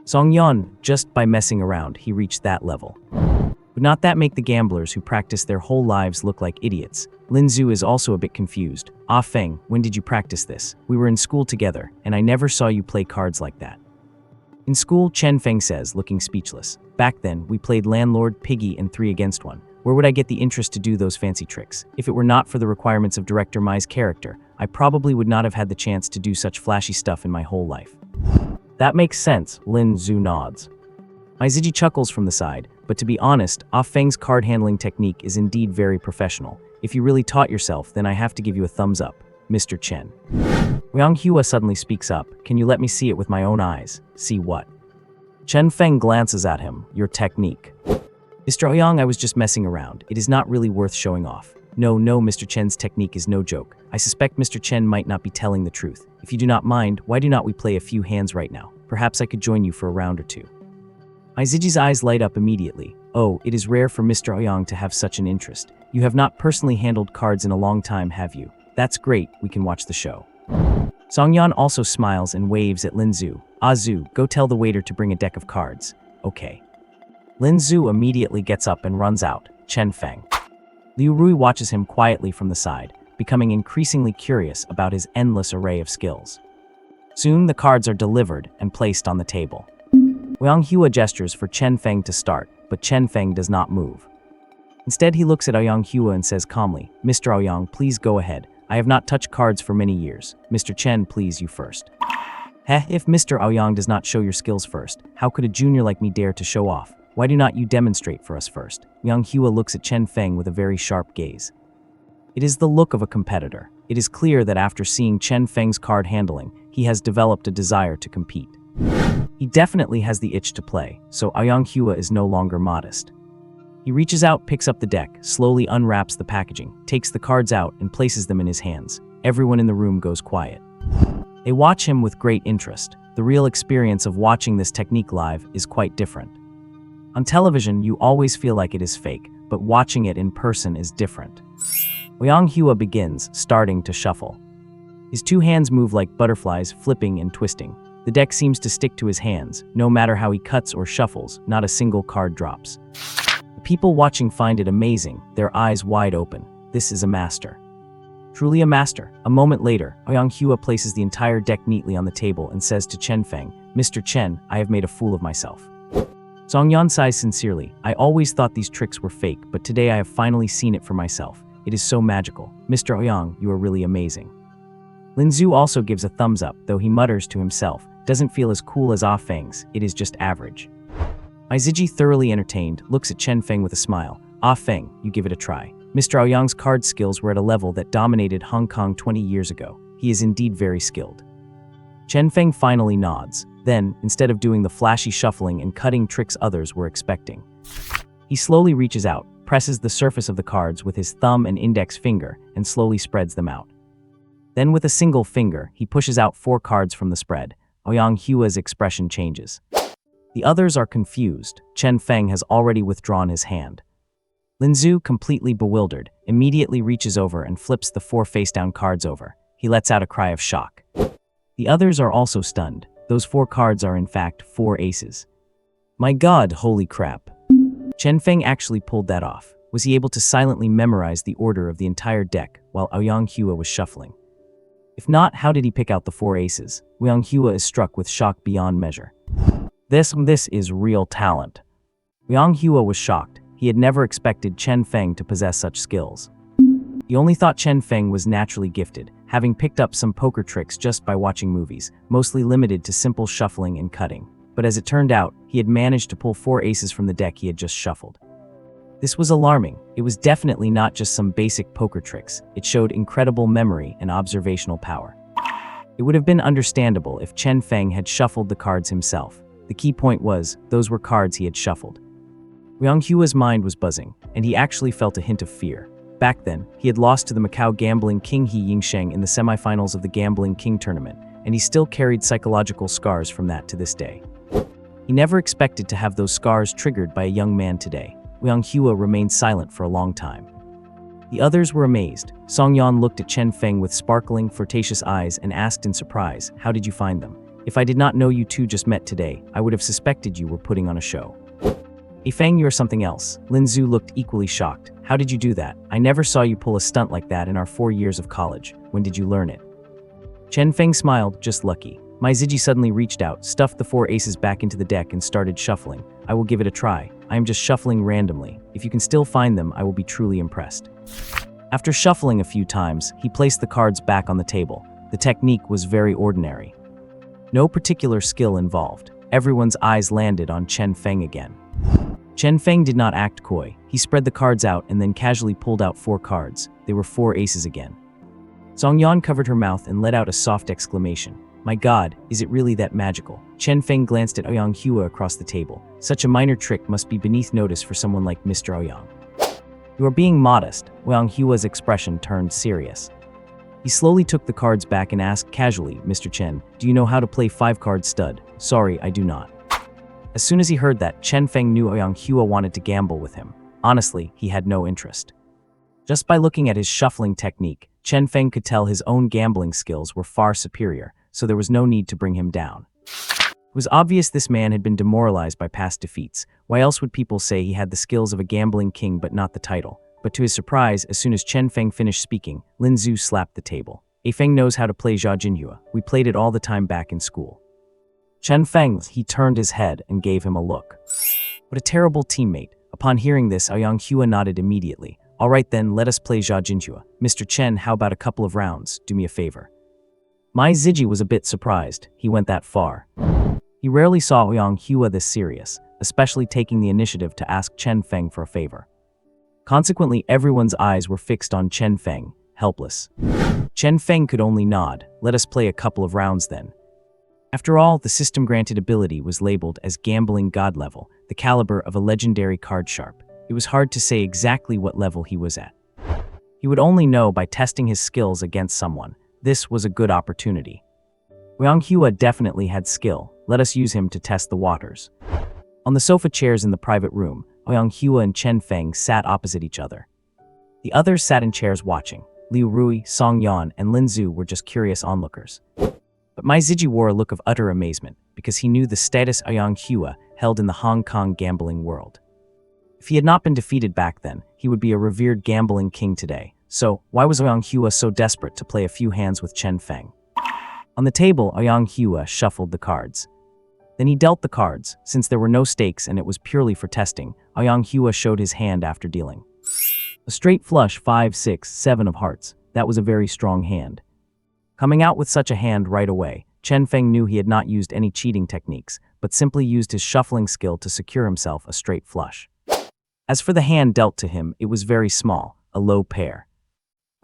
Song Yan, just by messing around, he reached that level. Would not that make the gamblers who practice their whole lives look like idiots? Lin Zhu is also a bit confused. Ah Feng, when did you practice this? We were in school together, and I never saw you play cards like that. In school, Chen Feng says, looking speechless. Back then, we played landlord, piggy, and 3 against 1. Where would I get the interest to do those fancy tricks? If it were not for the requirements of Director Mai's character, I probably would not have had the chance to do such flashy stuff in my whole life. That makes sense, Lin Zhu nods. Mai Ziji chuckles from the side, but to be honest, Ah Feng's card handling technique is indeed very professional. If you really taught yourself, then I have to give you a thumbs up, Mr. Chen. Ouyang Hua suddenly speaks up. Can you let me see it with my own eyes? See what? Chen Feng glances at him. Your technique. Mr. Ouyang, I was just messing around. It is not really worth showing off. No, Mr. Chen's technique is no joke. I suspect Mr. Chen might not be telling the truth. If you do not mind, why do not we play a few hands right now? Perhaps I could join you for a round or two. Mai Ziji's eyes light up immediately. Oh, it is rare for Mr. Ouyang to have such an interest. You have not personally handled cards in a long time, have you? That's great, we can watch the show. Songyan also smiles and waves at Lin Zhu. Ah Zhu, go tell the waiter to bring a deck of cards. Okay. Lin Zhu immediately gets up and runs out. Chen Feng. Liu Rui watches him quietly from the side, becoming increasingly curious about his endless array of skills. Soon the cards are delivered and placed on the table. Ouyang Hua gestures for Chen Feng to start, but Chen Feng does not move. Instead, he looks at Ouyang Hua and says calmly, Mr. Ouyang, please go ahead. I have not touched cards for many years. Mr. Chen, please, you first. If Mr. Ouyang does not show your skills first, how could a junior like me dare to show off? Why do not you demonstrate for us first? Ouyang Hua looks at Chen Feng with a very sharp gaze. It is the look of a competitor. It is clear that after seeing Chen Feng's card handling, he has developed a desire to compete. He definitely has the itch to play, so Ouyang Hua is no longer modest. He reaches out, picks up the deck, slowly unwraps the packaging, takes the cards out, and places them in his hands. Everyone in the room goes quiet. They watch him with great interest. The real experience of watching this technique live is quite different. On television, you always feel like it is fake, but watching it in person is different. Ouyang Hua begins, starting to shuffle. His 2 hands move like butterflies, flipping and twisting. The deck seems to stick to his hands. No matter how he cuts or shuffles, not a single card drops. The people watching find it amazing, their eyes wide open. This is a master. Truly a master. A moment later, Ouyang Hua places the entire deck neatly on the table and says to Chen Feng, Mr. Chen, I have made a fool of myself. Songyan sighs sincerely. I always thought these tricks were fake, but today I have finally seen it for myself. It is so magical. Mr. Ouyang, you are really amazing. Lin Zhu also gives a thumbs up, though he mutters to himself, doesn't feel as cool as Ah Feng's, it is just average. Mai Ziji, thoroughly entertained, looks at Chen Feng with a smile. Ah Feng, you give it a try. Mr. Ouyang's card skills were at a level that dominated Hong Kong 20 years ago. He is indeed very skilled. Chen Feng finally nods. Then, instead of doing the flashy shuffling and cutting tricks others were expecting, he slowly reaches out, presses the surface of the cards with his thumb and index finger, and slowly spreads them out. Then with a single finger, he pushes out 4 cards from the spread. Ouyang Hua's expression changes. The others are confused. Chen Feng has already withdrawn his hand. Lin Zhu, completely bewildered, immediately reaches over and flips the 4 face-down cards over. He lets out a cry of shock. The others are also stunned. Those 4 cards are in fact 4 aces. My god, holy crap. Chen Feng actually pulled that off. Was he able to silently memorize the order of the entire deck while Ouyang Hua was shuffling? If not, how did he pick out the 4 aces? Ouyang Hua is struck with shock beyond measure. This is real talent. Ouyang Hua was shocked. He had never expected Chen Feng to possess such skills. He only thought Chen Feng was naturally gifted, having picked up some poker tricks just by watching movies, mostly limited to simple shuffling and cutting. but as it turned out, he had managed to pull 4 aces from the deck he had just shuffled. This was alarming. It was definitely not just some basic poker tricks. It showed incredible memory and observational power. It would have been understandable if Chen Feng had shuffled the cards himself. The key point was, those were cards he had shuffled. Ouyang Hua's mind was buzzing, and he actually felt a hint of fear. Back then, he had lost to the Macau Gambling King He Yingsheng in the semifinals of the Gambling King tournament, and he still carried psychological scars from that to this day. He never expected to have those scars triggered by a young man today. Ouyang Hua remained silent for a long time. The others were amazed. Song Yan looked at Chen Feng with sparkling, flirtatious eyes and asked in surprise, "How did you find them? If I did not know you two just met today, I would have suspected you were putting on a show." "Feng, you're something else." Lin Zhu looked equally shocked. "How did you do that? I never saw you pull a stunt like that in our 4 years of college. When did you learn it?" Chen Feng smiled, "Just lucky." My Ziji suddenly reached out, stuffed the 4 aces back into the deck and started shuffling. "I will give it a try. I am just shuffling randomly. If you can still find them, I will be truly impressed." After shuffling a few times, he placed the cards back on the table. The technique was very ordinary. No particular skill involved. Everyone's eyes landed on Chen Feng again. Chen Feng did not act coy. He spread the cards out and then casually pulled out 4 cards. They were 4 aces again. Song Yan covered her mouth and let out a soft exclamation. "My God, is it really that magical?" Chen Feng glanced at Ouyang Hua across the table. Such a minor trick must be beneath notice for someone like Mr. Ouyang. "You are being modest." Ouyang Hua's expression turned serious. He slowly took the cards back and asked casually, "Mr. Chen, do you know how to play 5-card stud?" "Sorry, I do not." As soon as he heard that, Chen Feng knew Ouyang Hua wanted to gamble with him. Honestly, he had no interest. Just by looking at his shuffling technique, Chen Feng could tell his own gambling skills were far superior, so there was no need to bring him down. It was obvious this man had been demoralized by past defeats. Why else would people say he had the skills of a gambling king but not the title? But to his surprise, as soon as Chen Feng finished speaking, Lin Zhu slapped the table. "Feng knows how to play Jia Jinhua. We played it all the time back in school." Chen Feng, he turned his head and gave him a look. What a terrible teammate. Upon hearing this, Ouyang Hua nodded immediately. "All right then, let us play Jia Jinhua. Mr. Chen, how about a couple of rounds? Do me a favor." Mai Ziji was a bit surprised. He went that far. He rarely saw Ouyang Hua this serious, especially taking the initiative to ask Chen Feng for a favor. Consequently, everyone's eyes were fixed on Chen Feng, helpless. Chen Feng could only nod. "Let us play a couple of rounds then." After all, the system-granted ability was labeled as Gambling God level, the caliber of a legendary card sharp. It was hard to say exactly what level he was at. He would only know by testing his skills against someone. This was a good opportunity. Ouyang Hua definitely had skill. Let us use him to test the waters. On the sofa chairs in the private room, Ouyang Hua and Chen Feng sat opposite each other. The others sat in chairs watching. Liu Rui, Song Yan, and Lin Zhu were just curious onlookers. But Mai Ziji wore a look of utter amazement because he knew the status Ouyang Hua held in the Hong Kong gambling world. If he had not been defeated back then, he would be a revered gambling king today. So, why was Ouyang Hua so desperate to play a few hands with Chen Feng? On the table, Ouyang Hua shuffled the cards. Then he dealt the cards. Since there were no stakes and it was purely for testing, Ouyang Hua showed his hand after dealing. A straight flush, 5, 6, 7 of hearts. That was a very strong hand. Coming out with such a hand right away, Chen Feng knew he had not used any cheating techniques, but simply used his shuffling skill to secure himself a straight flush. As for the hand dealt to him, it was very small, a low pair.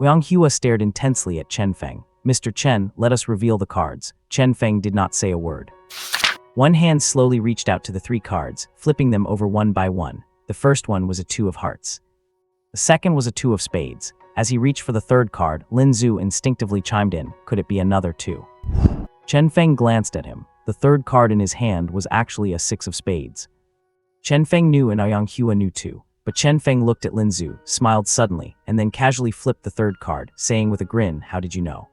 Ouyang Hua stared intensely at Chen Feng. "Mr. Chen, let us reveal the cards." Chen Feng did not say a word. One hand slowly reached out to the 3 cards, flipping them over one by one. The first one was a 2 of hearts. The second was a 2 of spades. As he reached for the 3rd card, Lin Zhu instinctively chimed in, "Could it be another 2? Chen Feng glanced at him. The 3rd card in his hand was actually a 6 of spades. Chen Feng knew and Ouyang Hua knew too. But Chen Feng looked at Lin Zhu, smiled suddenly, and then casually flipped the 3rd card, saying with a grin, "How did you know?"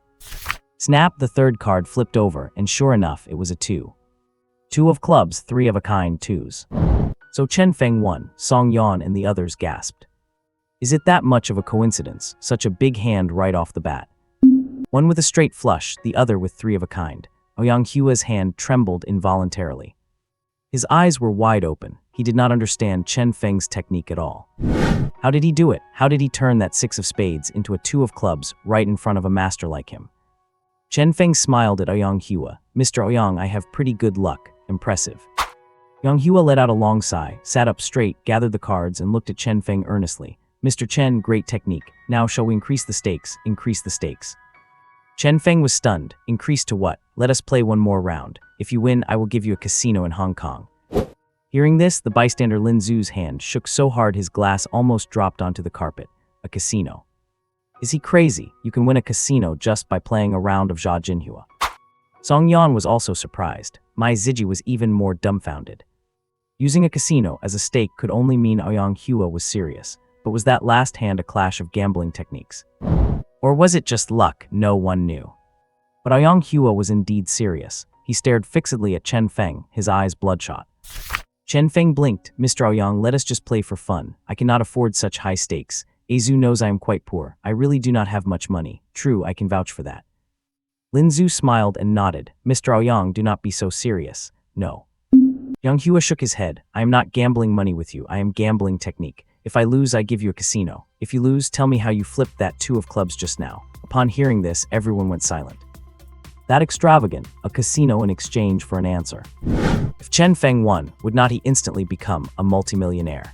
Snap, the 3rd card flipped over, and sure enough, it was a 2. 2 of clubs, 3 of a kind 2s. So Chen Feng won. Song Yan and the others gasped. Is it that much of a coincidence? Such a big hand right off the bat. One with a straight flush, the other with 3 of a kind. Ouyang Hua's hand trembled involuntarily. His eyes were wide open. He did not understand Chen Feng's technique at all. How did he do it? How did he turn that 6 of spades into a 2 of clubs right in front of a master like him? Chen Feng smiled at Ouyang Hua. "Mr. Ouyang, I have pretty good luck. Impressive." Yang Hua let out a long sigh, sat up straight, gathered the cards, and looked at Chen Feng earnestly. Mr. Chen, great technique. Now shall we increase the stakes? Increase the stakes. Chen Feng was stunned. Increase to what? Let us play one more round. If you win, I will give you a casino in Hong Kong. Hearing this, the bystander Lin Zhu's hand shook so hard his glass almost dropped onto the carpet. A casino. Is he crazy? You can win a casino just by playing a round of Zha Jinhua. Song Yan was also surprised. Mai Ziji was even more dumbfounded. Using a casino as a stake could only mean Ouyang Hua was serious, but was that last hand a clash of gambling techniques? Or was it just luck? No one knew. But Ouyang Hua was indeed serious. He stared fixedly at Chen Feng, his eyes bloodshot. Chen Feng blinked. Mr. Ouyang, let us just play for fun. I cannot afford such high stakes. Azu knows I am quite poor. I really do not have much money. True, I can vouch for that. Lin Zhu smiled and nodded. Mr. Ouyang, do not be so serious. No. Yang Hua shook his head. I am not gambling money with you. I am gambling technique. If I lose, I give you a casino. If you lose, tell me how you flipped that 2 of clubs just now. Upon hearing this, everyone went silent. That extravagant, a casino in exchange for an answer. If Chen Feng won, would not he instantly become a multimillionaire?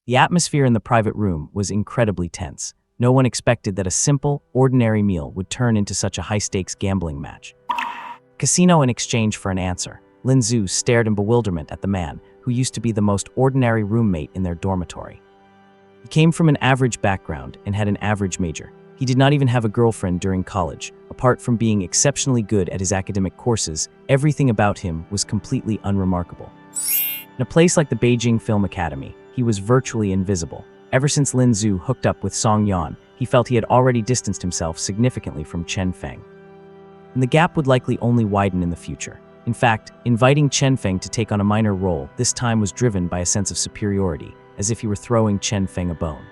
The atmosphere in the private room was incredibly tense. No one expected that a simple, ordinary meal would turn into such a high-stakes gambling match. Casino in exchange for an answer. Lin Zhu stared in bewilderment at the man who used to be the most ordinary roommate in their dormitory. He came from an average background and had an average major. He did not even have a girlfriend during college. Apart from being exceptionally good at his academic courses, everything about him was completely unremarkable. In a place like the Beijing Film Academy, he was virtually invisible. Ever since Lin Zhu hooked up with Song Yan, he felt he had already distanced himself significantly from Chen Feng. And the gap would likely only widen in the future. In fact, inviting Chen Feng to take on a minor role this time was driven by a sense of superiority, as if he were throwing Chen Feng a bone.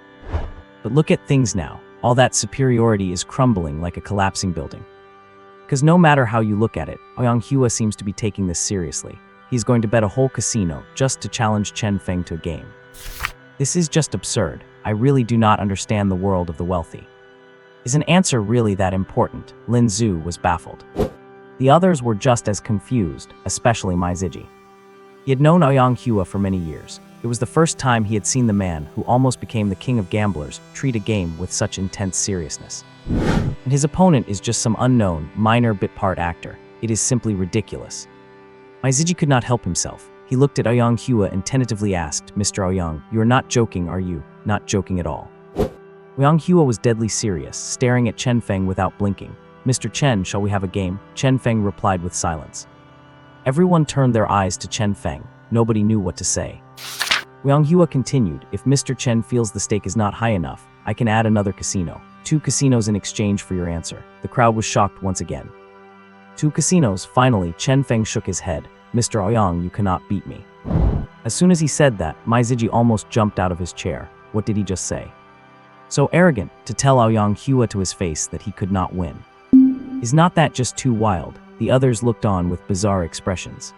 But look at things now. All that superiority is crumbling like a collapsing building. Because no matter how you look at it, Ouyang Hua seems to be taking this seriously. He's going to bet a whole casino just to challenge Chen Feng to a game. This is just absurd. I really do not understand the world of the wealthy. Is an answer really that important? Lin Zhu was baffled. The others were just as confused, especially Mai Ziji. He had known Ouyang Hua for many years. It was the first time he had seen the man who almost became the king of gamblers treat a game with such intense seriousness. And his opponent is just some unknown, minor bit part actor. It is simply ridiculous. Mai Ziji could not help himself. He looked at Ouyang Hua and tentatively asked, Mr. Ouyang, you are not joking, are you? Not joking at all. Ouyang Hua was deadly serious, staring at Chen Feng without blinking. Mr. Chen, shall we have a game? Chen Feng replied with silence. Everyone turned their eyes to Chen Feng. Nobody knew what to say. Ouyang Hua continued, if Mr. Chen feels the stake is not high enough, I can add another casino. 2 casinos in exchange for your answer. The crowd was shocked once again. 2 casinos. Finally, Chen Feng shook his head. Mr. Ouyang, you cannot beat me. As soon as he said that, Mai Ziji almost jumped out of his chair. What did he just say? So arrogant, to tell Ouyang Hua to his face that he could not win. Is not that just too wild? The others looked on with bizarre expressions.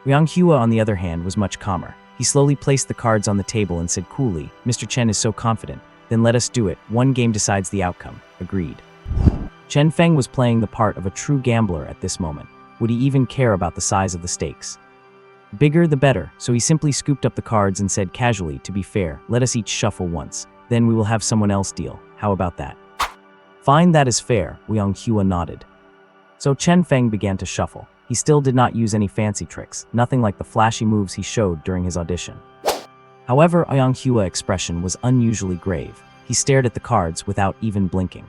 Ouyang Hua, on the other hand, was much calmer. He slowly placed the cards on the table and said coolly, Mr. Chen is so confident, then let us do it. One game decides the outcome. Agreed. Chen Feng was playing the part of a true gambler at this moment. Would he even care about the size of the stakes? Bigger the better, so he simply scooped up the cards and said casually, to be fair, let us each shuffle once. Then we will have someone else deal. How about that? Fine, that is fair, Ouyang Hua nodded. So Chen Feng began to shuffle. He still did not use any fancy tricks, nothing like the flashy moves he showed during his audition. However, Ouyang Hua's expression was unusually grave. He stared at the cards without even blinking.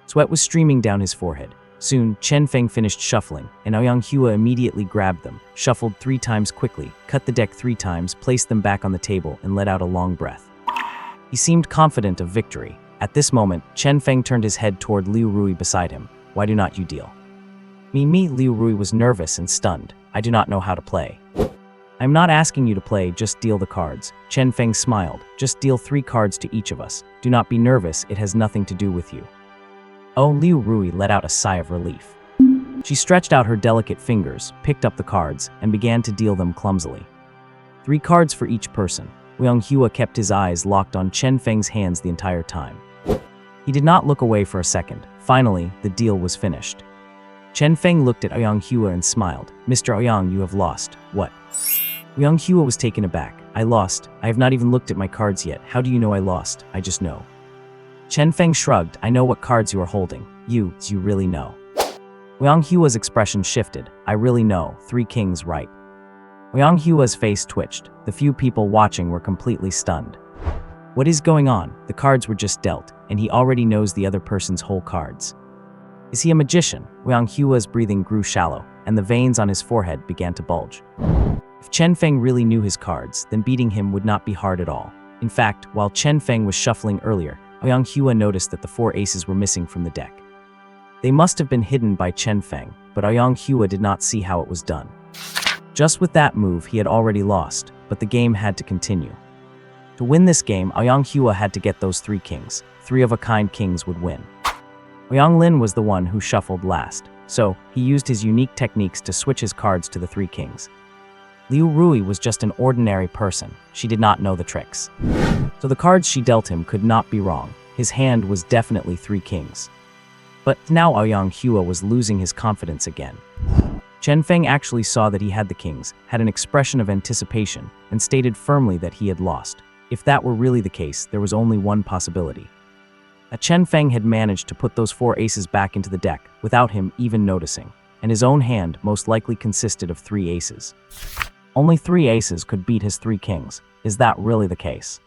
Sweat was streaming down his forehead. Soon, Chen Feng finished shuffling, and Ouyang Hua immediately grabbed them, shuffled 3 times quickly, cut the deck 3 times, placed them back on the table, and let out a long breath. He seemed confident of victory. At this moment, Chen Feng turned his head toward Liu Rui beside him. Why do not you deal? Me, Liu Rui was nervous and stunned. I do not know how to play. I'm not asking you to play, just deal the cards. Chen Feng smiled. Just deal 3 cards to each of us. Do not be nervous, it has nothing to do with you. Oh, Liu Rui let out a sigh of relief. She stretched out her delicate fingers, picked up the cards, and began to deal them clumsily. 3 cards for each person. Ouyang Hua kept his eyes locked on Chen Feng's hands the entire time. He did not look away for a second. Finally, the deal was finished. Chen Feng looked at Ouyang Hua and smiled. Mr. Ouyang, you have lost. What? Liang Hua was taken aback. I lost. I have not even looked at my cards yet. How do you know I lost? I just know. Chen Feng shrugged. I know what cards you are holding. You really know. Liang Hua's expression shifted. I really know. 3 kings, right? Liang Hua's face twitched. The few people watching were completely stunned. What is going on? The cards were just dealt, and he already knows the other person's whole cards. Is he a magician? Liang Hua's breathing grew shallow, and the veins on his forehead began to bulge. If Chen Feng really knew his cards, then beating him would not be hard at all. In fact, while Chen Feng was shuffling earlier, Liang Hua noticed that the 4 aces were missing from the deck. They must have been hidden by Chen Feng, but Liang Hua did not see how it was done. Just with that move, he had already lost, but the game had to continue. To win this game, Liang Hua had to get those 3 kings. 3 of a kind kings would win. Liang Lin was the one who shuffled last, so he used his unique techniques to switch his cards to the 3 kings. Liu Rui was just an ordinary person. She did not know the tricks. So the cards she dealt him could not be wrong. His hand was definitely 3 kings. But now Liang Hua was losing his confidence again. Chen Feng actually saw that he had the kings, had an expression of anticipation, and stated firmly that he had lost. If that were really the case, there was only one possibility. That Chen Feng had managed to put those 4 aces back into the deck without him even noticing, and his own hand most likely consisted of 3 aces. Only 3 aces could beat his 3 kings. Is that really the case?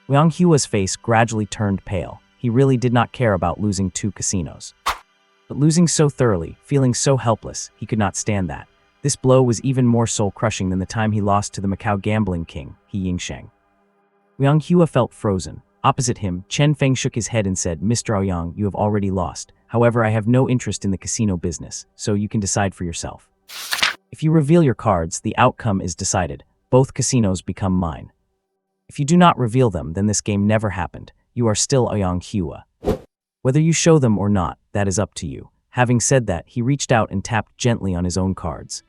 Liang Hua's face gradually turned pale. He really did not care about losing 2 casinos. But losing so thoroughly, feeling so helpless, he could not stand that. This blow was even more soul-crushing than the time he lost to the Macau gambling king, He Yingsheng. Liang Hua felt frozen. Opposite him, Chen Feng shook his head and said, Mr. Liang, you have already lost. However, I have no interest in the casino business, so you can decide for yourself. If you reveal your cards, the outcome is decided. Both casinos become mine. If you do not reveal them, then this game never happened. You are still Liang Hua. Whether you show them or not, that is up to you. Having said that, he reached out and tapped gently on his own cards.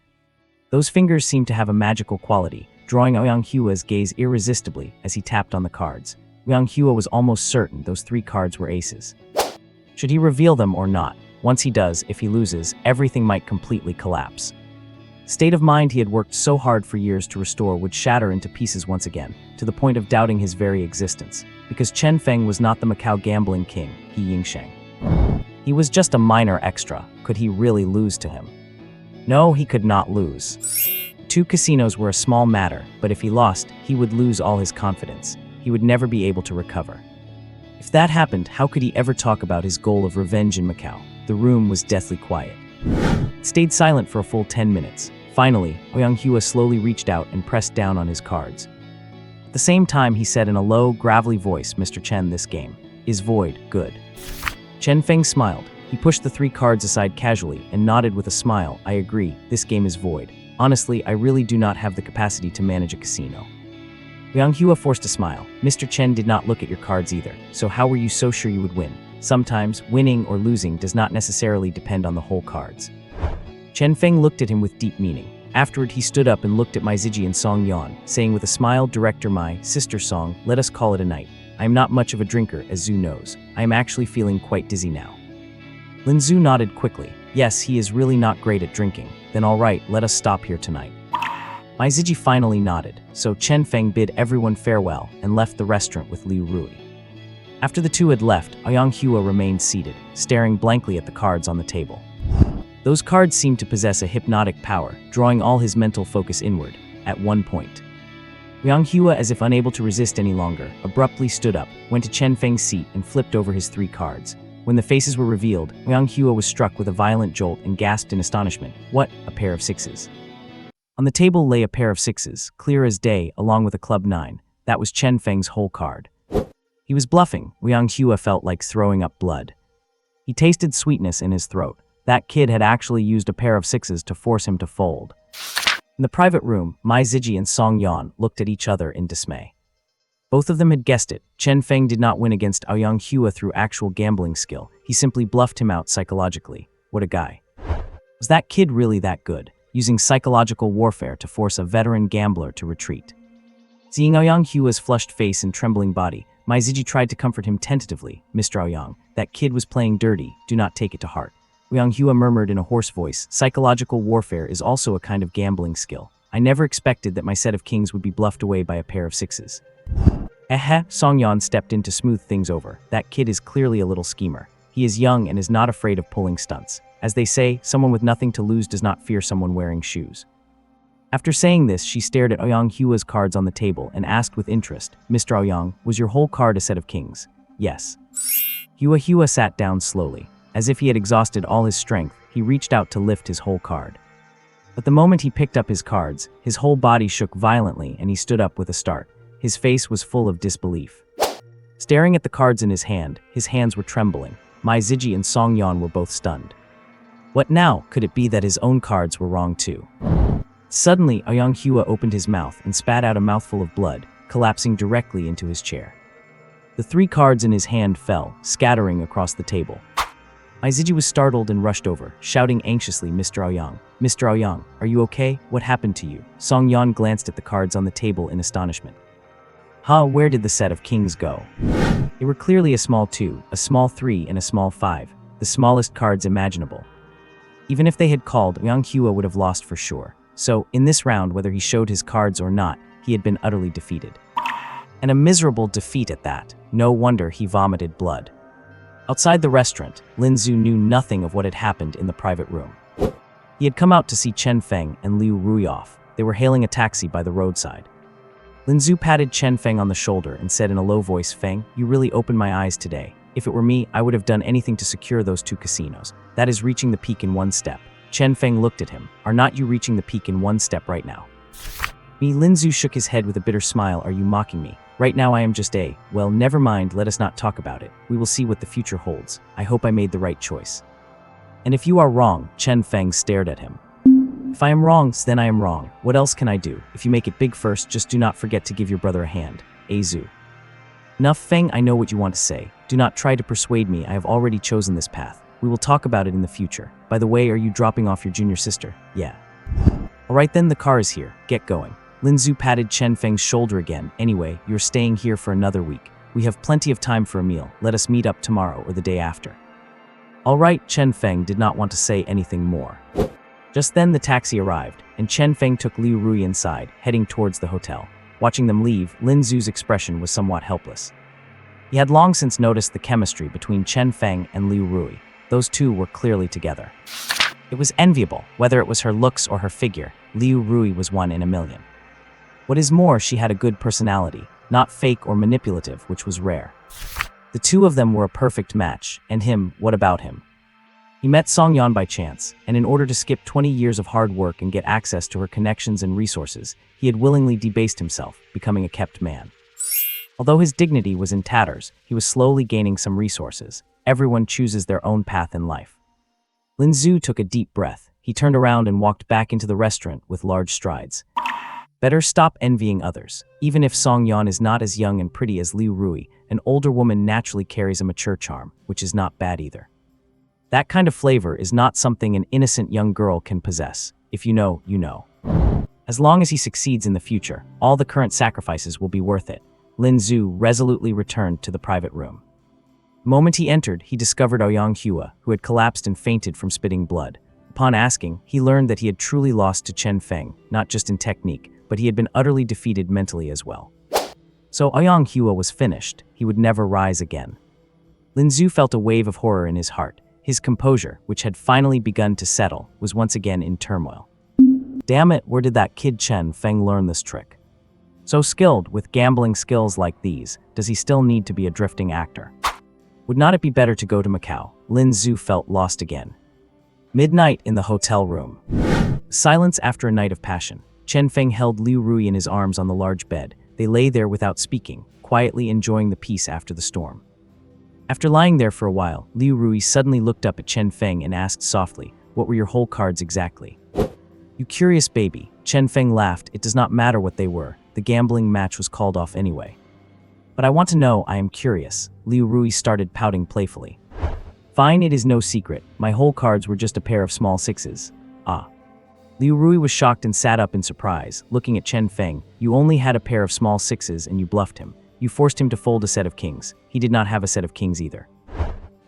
Those fingers seemed to have a magical quality, drawing Liang Hua's gaze irresistibly as he tapped on the cards. Liang Hua was almost certain those 3 cards were aces. Should he reveal them or not? Once he does, if he loses, everything might completely collapse. The state of mind he had worked so hard for years to restore would shatter into pieces once again, to the point of doubting his very existence, because Chen Feng was not the Macau gambling king, He Yingsheng. He was just a minor extra. Could he really lose to him? No, he could not lose. 2 casinos were a small matter, but if he lost, he would lose all his confidence. He would never be able to recover. If that happened, how could he ever talk about his goal of revenge in Macau? The room was deathly quiet. It stayed silent for a full 10 minutes. Finally, Liang Hua slowly reached out and pressed down on his cards. At the same time, he said in a low, gravelly voice, Mr. Chen, this game is void. Good. Chen Feng smiled. He pushed the 3 cards aside casually and nodded with a smile. I agree, this game is void. Honestly, I really do not have the capacity to manage a casino. Liang Hua forced a smile. Mr. Chen did not look at your cards either, so how were you so sure you would win? Sometimes, winning or losing does not necessarily depend on the whole cards. Chen Feng looked at him with deep meaning. Afterward, he stood up and looked at Mai Ziji and Song Yan, saying with a smile, Director Mai, Sister Song, let us call it a night. I am not much of a drinker, as Zhu knows. I am actually feeling quite dizzy now. Lin Zhu nodded quickly. Yes, he is really not great at drinking. Then all right, let us stop here tonight. Mai Ziji finally nodded, so Chen Feng bid everyone farewell and left the restaurant with Liu Rui. After the 2 had left, Liang Hua remained seated, staring blankly at the cards on the table. Those cards seemed to possess a hypnotic power, drawing all his mental focus inward, at one point. Liang Hua, as if unable to resist any longer, abruptly stood up, went to Chen Feng's seat and flipped over his 3 cards. When the faces were revealed, Liang Hua was struck with a violent jolt and gasped in astonishment. What? A pair of 6s. On the table lay a pair of 6s, clear as day, along with a club 9. That was Chen Feng's whole card. He was bluffing. Liang Hua felt like throwing up blood. He tasted sweetness in his throat. That kid had actually used a pair of 6s to force him to fold. In the private room, Mai Ziji and Song Yan looked at each other in dismay. Both of them had guessed it. Chen Feng did not win against Liang Hua through actual gambling skill. He simply bluffed him out psychologically. What a guy. Was that kid really that good, using psychological warfare to force a veteran gambler to retreat? Seeing Liang Hua's flushed face and trembling body, Mai Ziji tried to comfort him tentatively. Mr. Liang, that kid was playing dirty. Do not take it to heart. Liang Hua murmured in a hoarse voice, psychological warfare is also a kind of gambling skill. I never expected that my set of kings would be bluffed away by a pair of sixes. Song Yan stepped in to smooth things over. That kid is clearly a little schemer. He is young and is not afraid of pulling stunts. As they say, someone with nothing to lose does not fear someone wearing shoes. After saying this, she stared at Ouyang Hua's cards on the table and asked with interest, Mr. Ouyang, was your whole card a set of kings? Yes. Hua sat down slowly. As if he had exhausted all his strength, he reached out to lift his whole card. But the moment he picked up his cards, his whole body shook violently and he stood up with a start. His face was full of disbelief. Staring at the cards in his hands were trembling. Mai Ziji and Song Yan were both stunned. What now? Could it be that his own cards were wrong too? Suddenly, Ouyang Hua opened his mouth and spat out a mouthful of blood, collapsing directly into his chair. The 3 cards in his hand fell, scattering across the table. Mai Ziji was startled and rushed over, shouting anxiously, Mr. Ouyang. Mr. Ouyang, are you okay? What happened to you? Song Yan glanced at the cards on the table in astonishment. Where did the set of kings go? They were clearly a small 2, a small 3, and a small 5, the smallest cards imaginable. Even if they had called, Ouyang Hua would have lost for sure. So, in this round, whether he showed his cards or not, he had been utterly defeated. And a miserable defeat at that. No wonder he vomited blood. Outside the restaurant, Lin Zhu knew nothing of what had happened in the private room. He had come out to see Chen Feng and Liu Rui off. They were hailing a taxi by the roadside. Lin Zhu patted Chen Feng on the shoulder and said in a low voice, Feng, you really opened my eyes today. If it were me, I would have done anything to secure those 2 casinos. That is reaching the peak in 1 step. Chen Feng looked at him. Are not you reaching the peak in 1 step right now? Me, Lin Zhu shook his head with a bitter smile. Are you mocking me? Right now I am just well, never mind, let us not talk about it. We will see what the future holds. I hope I made the right choice. And if you are wrong, Chen Feng stared at him. If I am wrong, then I am wrong. What else can I do? If you make it big first, just do not forget to give your brother a hand. Zhu. Enough, Feng, I know what you want to say. Do not try to persuade me, I have already chosen this path. We will talk about it in the future. By the way, are you dropping off your junior sister? Yeah. Alright then, the car is here. Get going. Lin Zhu patted Chen Feng's shoulder again. Anyway, you're staying here for another week. We have plenty of time for a meal. Let us meet up tomorrow or the day after. Alright, Chen Feng did not want to say anything more. Just then the taxi arrived, and Chen Feng took Liu Rui inside, heading towards the hotel. Watching them leave, Lin Zhu's expression was somewhat helpless. He had long since noticed the chemistry between Chen Feng and Liu Rui. Those 2 were clearly together. It was enviable, whether it was her looks or her figure. Liu Rui was 1 in a million. What is more, she had a good personality, not fake or manipulative, which was rare. The 2 of them were a perfect match, and him, what about him? He met Song Yan by chance, and in order to skip 20 years of hard work and get access to her connections and resources, he had willingly debased himself, becoming a kept man. Although his dignity was in tatters, he was slowly gaining some resources. Everyone chooses their own path in life. Lin Zhu took a deep breath. He turned around and walked back into the restaurant with large strides. Better stop envying others. Even if Song Yan is not as young and pretty as Liu Rui, an older woman naturally carries a mature charm, which is not bad either. That kind of flavor is not something an innocent young girl can possess. If you know, you know. As long as he succeeds in the future, all the current sacrifices will be worth it. Lin Zhu resolutely returned to the private room. The moment he entered, he discovered Ouyang Hua, who had collapsed and fainted from spitting blood. Upon asking, he learned that he had truly lost to Chen Feng, not just in technique, but he had been utterly defeated mentally as well. So Ouyang Hua was finished. He would never rise again. Lin Zhu felt a wave of horror in his heart. His composure, which had finally begun to settle, was once again in turmoil. Damn it, where did that kid Chen Feng learn this trick? So skilled, with gambling skills like these, does he still need to be a drifting actor? Would not it be better to go to Macau? Lin Zhu felt lost again. Midnight in the hotel room. Silence after a night of passion. Chen Feng held Liu Rui in his arms on the large bed. They lay there without speaking, quietly enjoying the peace after the storm. After lying there for a while, Liu Rui suddenly looked up at Chen Feng and asked softly, "What were your whole cards exactly?" "You curious baby." Chen Feng laughed. "It does not matter what they were. The gambling match was called off anyway." "But I want to know, I am curious." Liu Rui started pouting playfully. "Fine, it is no secret. My whole cards were just a pair of small 6s. Ah. Liu Rui was shocked and sat up in surprise, looking at Chen Feng. "You only had a pair of small 6s and you bluffed him. You forced him to fold a set of kings. He did not have a set of kings either."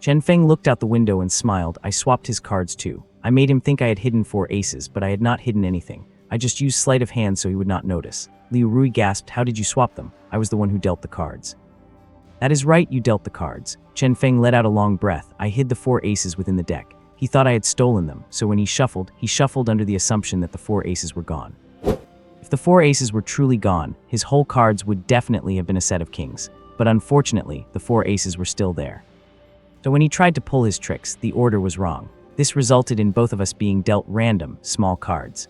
Chen Feng looked out the window and smiled. "I swapped his cards too. I made him think I had hidden 4 aces, but I had not hidden anything. I just used sleight of hand so he would not notice. Liu Rui gasped, how did you swap them? I was the one who dealt the cards. That is right, you dealt the cards. Chen Feng let out a long breath. I hid the 4 aces within the deck. He thought I had stolen them, so when he shuffled under the assumption that the 4 aces were gone. If the 4 aces were truly gone, his whole cards would definitely have been a set of kings. But unfortunately, the 4 aces were still there. So when he tried to pull his tricks, the order was wrong. This resulted in both of us being dealt random, small cards.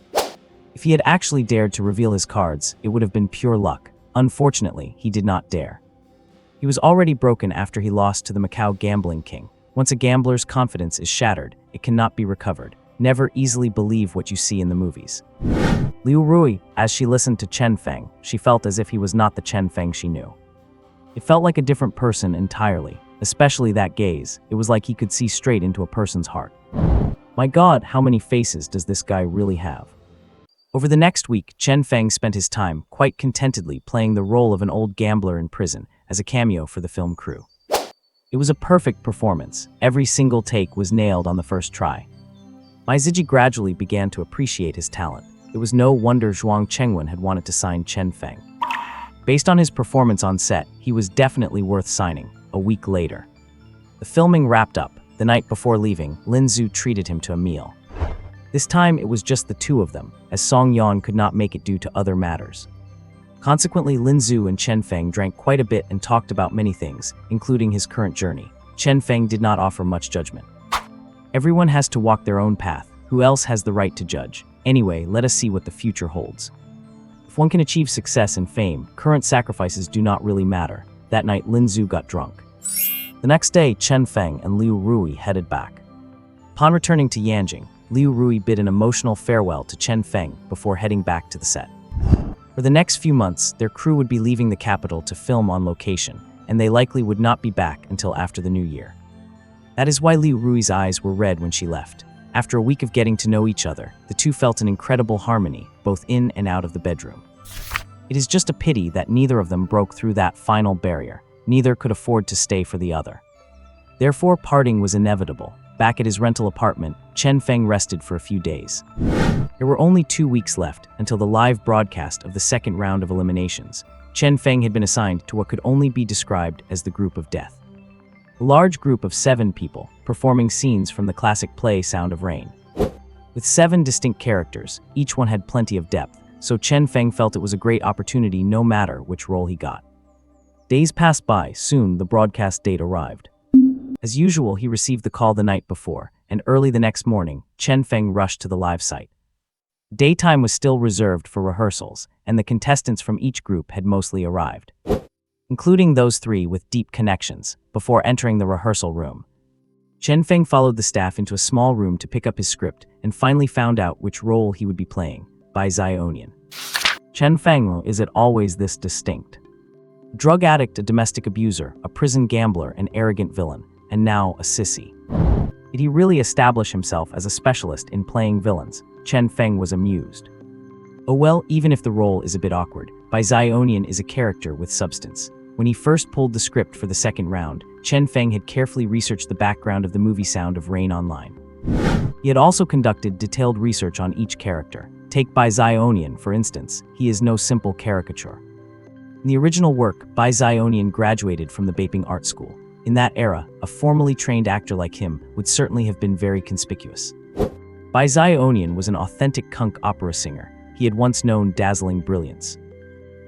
If he had actually dared to reveal his cards, it would have been pure luck. Unfortunately, he did not dare. He was already broken after he lost to the Macau gambling king. Once a gambler's confidence is shattered, it cannot be recovered. Never easily believe what you see in the movies. Liu Rui, as she listened to Chen Feng, she felt as if he was not the Chen Feng she knew. It felt like a different person entirely, especially that gaze. It was like he could see straight into a person's heart. My God, how many faces does this guy really have? Over the next week, Chen Feng spent his time quite contentedly playing the role of an old gambler in prison as a cameo for the film crew. It was a perfect performance. Every single take was nailed on the first try. Mai Ziji gradually began to appreciate his talent. It was no wonder Zhuang Chengwen had wanted to sign Chen Feng. Based on his performance on set, he was definitely worth signing. A week later, the filming wrapped up. The night before leaving, Lin Zhu treated him to a meal. This time it was just the two of them, as Song Yan could not make it due to other matters. Consequently, Lin Zhu and Chen Feng drank quite a bit and talked about many things, including his current journey. Chen Feng did not offer much judgment. Everyone has to walk their own path. Who else has the right to judge? Anyway, let us see what the future holds. If one can achieve success and fame, current sacrifices do not really matter. That night, Lin Zhu got drunk. The next day, Chen Feng and Liu Rui headed back. Upon returning to Yanjing, Liu Rui bid an emotional farewell to Chen Feng before heading back to the set. For the next few months, their crew would be leaving the capital to film on location, and they likely would not be back until after the new year. That is why Liu Rui's eyes were red when she left. After a week of getting to know each other, the two felt an incredible harmony, both in and out of the bedroom. It is just a pity that neither of them broke through that final barrier. Neither could afford to stay for the other. Therefore, parting was inevitable. Back at his rental apartment, Chen Feng rested for a few days. There were only 2 weeks left until the live broadcast of the second round of eliminations. Chen Feng had been assigned to what could only be described as the Group of Death. A large group of 7 people, performing scenes from the classic play Sound of Rain. With 7 distinct characters, each one had plenty of depth, so Chen Feng felt it was a great opportunity no matter which role he got. Days passed by. Soon the broadcast date arrived. As usual, he received the call the night before, and early the next morning, Chen Feng rushed to the live site. Daytime was still reserved for rehearsals, and the contestants from each group had mostly arrived, including those 3 with deep connections, before entering the rehearsal room. Chen Feng followed the staff into a small room to pick up his script and finally found out which role he would be playing, Bai Zionian. Chen Feng, is it always this distinct? Drug addict, a domestic abuser, a prison gambler, an arrogant villain, and now a sissy. Did he really establish himself as a specialist in playing villains? Chen Feng was amused. Oh well, even if the role is a bit awkward, Bai Zionian is a character with substance. When he first pulled the script for the second round, Chen Feng had carefully researched the background of the movie Sound of Rain online. He had also conducted detailed research on each character. Take Bai Zionian, for instance. He is no simple caricature. In the original work, Bai Zionian graduated from the Beiping Art School. In that era, a formally trained actor like him would certainly have been very conspicuous. Bai Zionian was an authentic Kunk opera singer. He had once known dazzling brilliance.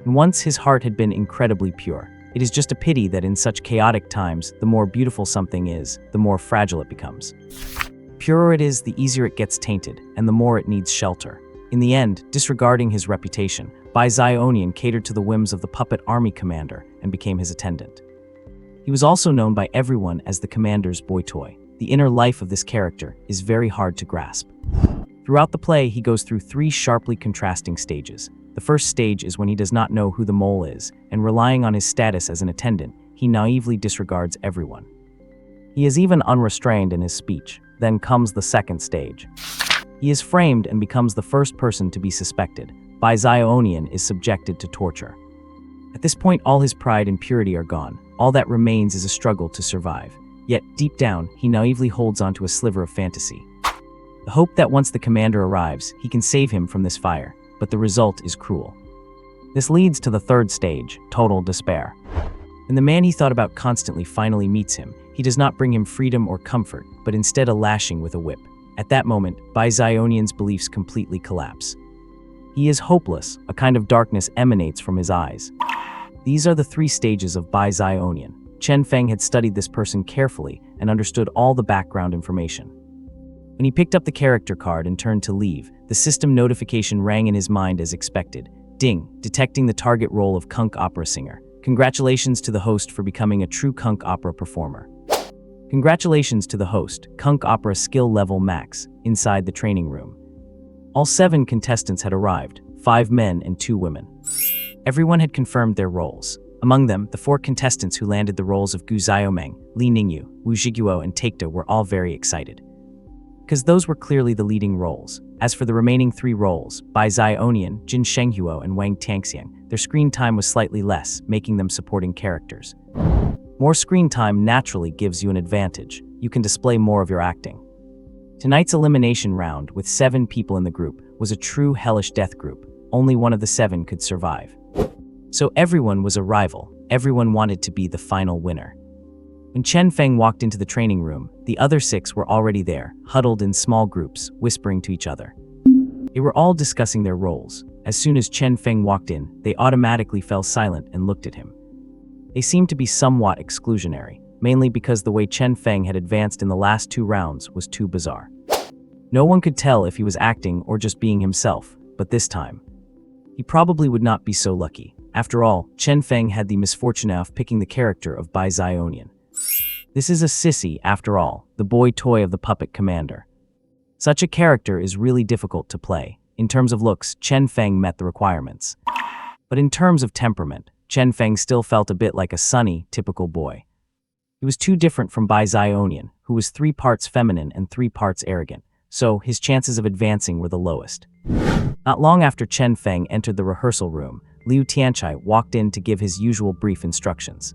And once his heart had been incredibly pure. It is just a pity that in such chaotic times, the more beautiful something is, the more fragile it becomes. The purer it is, the easier it gets tainted, and the more it needs shelter. In the end, disregarding his reputation, Bai Zionian catered to the whims of the puppet army commander and became his attendant. He was also known by everyone as the commander's boy toy. The inner life of this character is very hard to grasp. Throughout the play, he goes through 3 sharply contrasting stages. The first stage is when he does not know who the mole is, and relying on his status as an attendant, he naively disregards everyone. He is even unrestrained in his speech. Then comes the second stage. He is framed and becomes the first person to be suspected. Bai Zionian is subjected to torture. At this point, all his pride and purity are gone. All that remains is a struggle to survive. Yet, deep down, he naively holds onto a sliver of fantasy. The hope that once the commander arrives, he can save him from this fire. but the result is cruel. This leads to the third stage, total despair. When the man he thought about constantly finally meets him, he does not bring him freedom or comfort, but instead a lashing with a whip. At that moment, Bizionian's beliefs completely collapse. He is hopeless, a kind of darkness emanates from his eyes. These are the three stages of Bizionian. Chen Feng had studied this person carefully and understood all the background information. When he picked up the character card and turned to leave, the system notification rang in his mind as expected. Ding, detecting the target role of Kunk opera singer. Congratulations to the host for becoming a true Kunk opera performer. Congratulations to the host, Kunk opera skill level max, inside the training room. All 7 contestants had arrived, 5 men and 2 women. Everyone had confirmed their roles. Among them, the 4 contestants who landed the roles of Gu Xiaomeng, Li Ningyu, Wu Zhiguo and Taekta were all very excited, because those were clearly the leading roles. As for the remaining 3 roles, Bizionian, Jin Shenghuo and Wang Tangxiang, their screen time was slightly less, making them supporting characters. More screen time naturally gives you an advantage. You can display more of your acting. Tonight's elimination round, with 7 people in the group, was a true hellish death group. Only one of the 7 could survive. So everyone was a rival. Everyone wanted to be the final winner. When Chen Feng walked into the training room, the other 6 were already there, huddled in small groups, whispering to each other. They were all discussing their roles. As soon as Chen Feng walked in, they automatically fell silent and looked at him. They seemed to be somewhat exclusionary, mainly because the way Chen Feng had advanced in the last 2 rounds was too bizarre. No one could tell if he was acting or just being himself, but this time, he probably would not be so lucky. After all, Chen Feng had the misfortune of picking the character of Bizionian. This is a sissy, after all, the boy toy of the puppet commander. Such a character is really difficult to play. In terms of looks, Chen Feng met the requirements. But in terms of temperament, Chen Feng still felt a bit like a sunny, typical boy. He was too different from Bizionian, who was 3 parts feminine and 3 parts arrogant, so his chances of advancing were the lowest. Not long after Chen Feng entered the rehearsal room, Liu Tianchai walked in to give his usual brief instructions.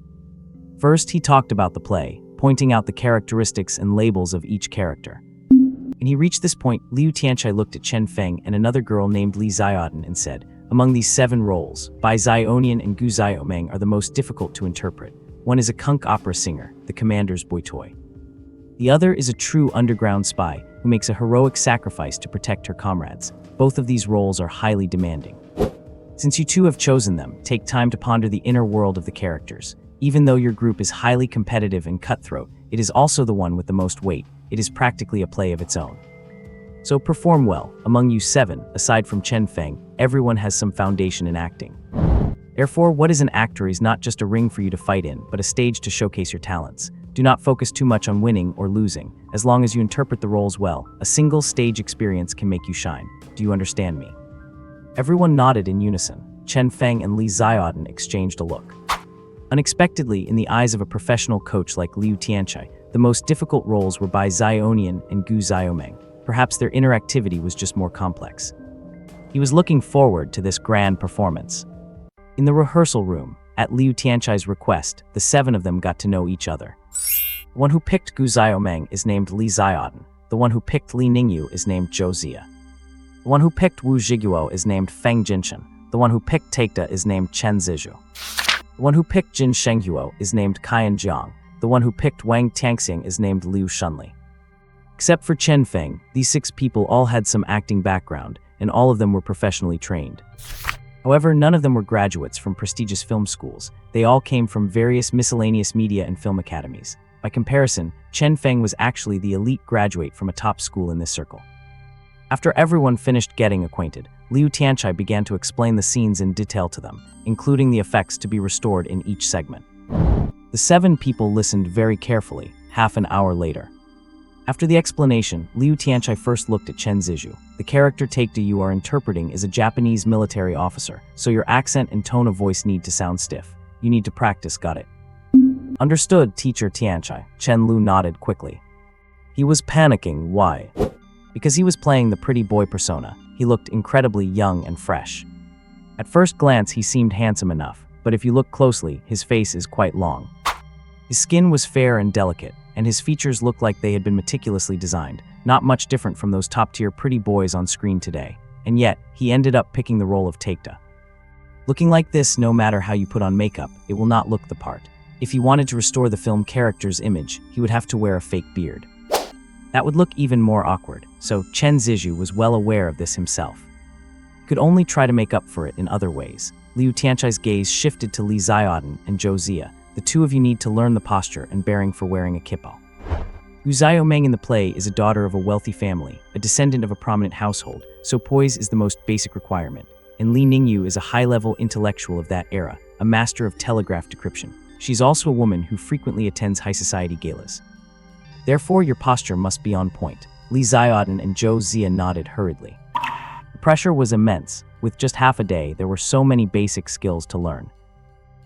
First, he talked about the play, pointing out the characteristics and labels of each character. When he reached this point, Liu Tianchai looked at Chen Feng and another girl named Li Xiaodan and said, "Among these 7 roles, Bizionian and Gu Xiaomeng are the most difficult to interpret. One is a Kunk opera singer, the commander's boy toy. The other is a true underground spy who makes a heroic sacrifice to protect her comrades. Both of these roles are highly demanding. Since you 2 have chosen them, take time to ponder the inner world of the characters. Even though your group is highly competitive and cutthroat, it is also the one with the most weight. It is practically a play of its own. So perform well. Among you 7, aside from Chen Feng, everyone has some foundation in acting. Therefore, what is an actor is not just a ring for you to fight in, but a stage to showcase your talents. Do not focus too much on winning or losing. As long as you interpret the roles well, a single stage experience can make you shine. Do you understand me?" Everyone nodded in unison. Chen Feng and Li Xiaodan exchanged a look. Unexpectedly, in the eyes of a professional coach like Liu Tianchai, the most difficult roles were Bizionian and Gu Xiaomeng. Perhaps their interactivity was just more complex. He was looking forward to this grand performance. In the rehearsal room, at Liu Tianchai's request, the 7 of them got to know each other. The one who picked Gu Xiaomeng is named Li Xiaodan. The one who picked Li Ningyu is named Zhou Zia. The one who picked Wu Zhiguo is named Feng Jinshen. The one who picked Taekta is named Chen Zizhu. The one who picked Jin Shenghuo is named Qian Jiang. The one who picked Wang Tangxiang is named Liu Shunli. Except for Chen Feng, these 6 people all had some acting background, and all of them were professionally trained. However, none of them were graduates from prestigious film schools. They all came from various miscellaneous media and film academies. By comparison, Chen Feng was actually the elite graduate from a top school in this circle. After everyone finished getting acquainted, Liu Tianchai began to explain the scenes in detail to them, including the effects to be restored in each segment. The 7 people listened very carefully, half an hour later. After the explanation, Liu Tianchai first looked at Chen Zizhu. The character Taekta you are interpreting is a Japanese military officer, so your accent and tone of voice need to sound stiff. You need to practice, got it? Understood, teacher Tianchai. Chen Lu nodded quickly. He was panicking. Why? Because he was playing the pretty boy persona. He looked incredibly young and fresh. At first glance, he seemed handsome enough, but if you look closely, his face is quite long. His skin was fair and delicate, and his features looked like they had been meticulously designed, not much different from those top-tier pretty boys on screen today. and yet, he ended up picking the role of Taekta. Looking like this, no matter how you put on makeup, it will not look the part. If he wanted to restore the film character's image, he would have to wear a fake beard. That would look even more awkward, so Chen Zizhu was well aware of this himself. He could only try to make up for it in other ways. Liu Tianchai's gaze shifted to Li Xiaodan and Zhou Zia. The two of you need to learn the posture and bearing for wearing a kippah. Yu Xiaomeng in the play is a daughter of a wealthy family, a descendant of a prominent household, so poise is the most basic requirement. And Li Ningyu is a high-level intellectual of that era, a master of telegraph decryption. She's also a woman who frequently attends high society galas. Therefore, your posture must be on point. Li Xiaodan and Zhou Zia nodded hurriedly. The pressure was immense. With just half a day, there were so many basic skills to learn.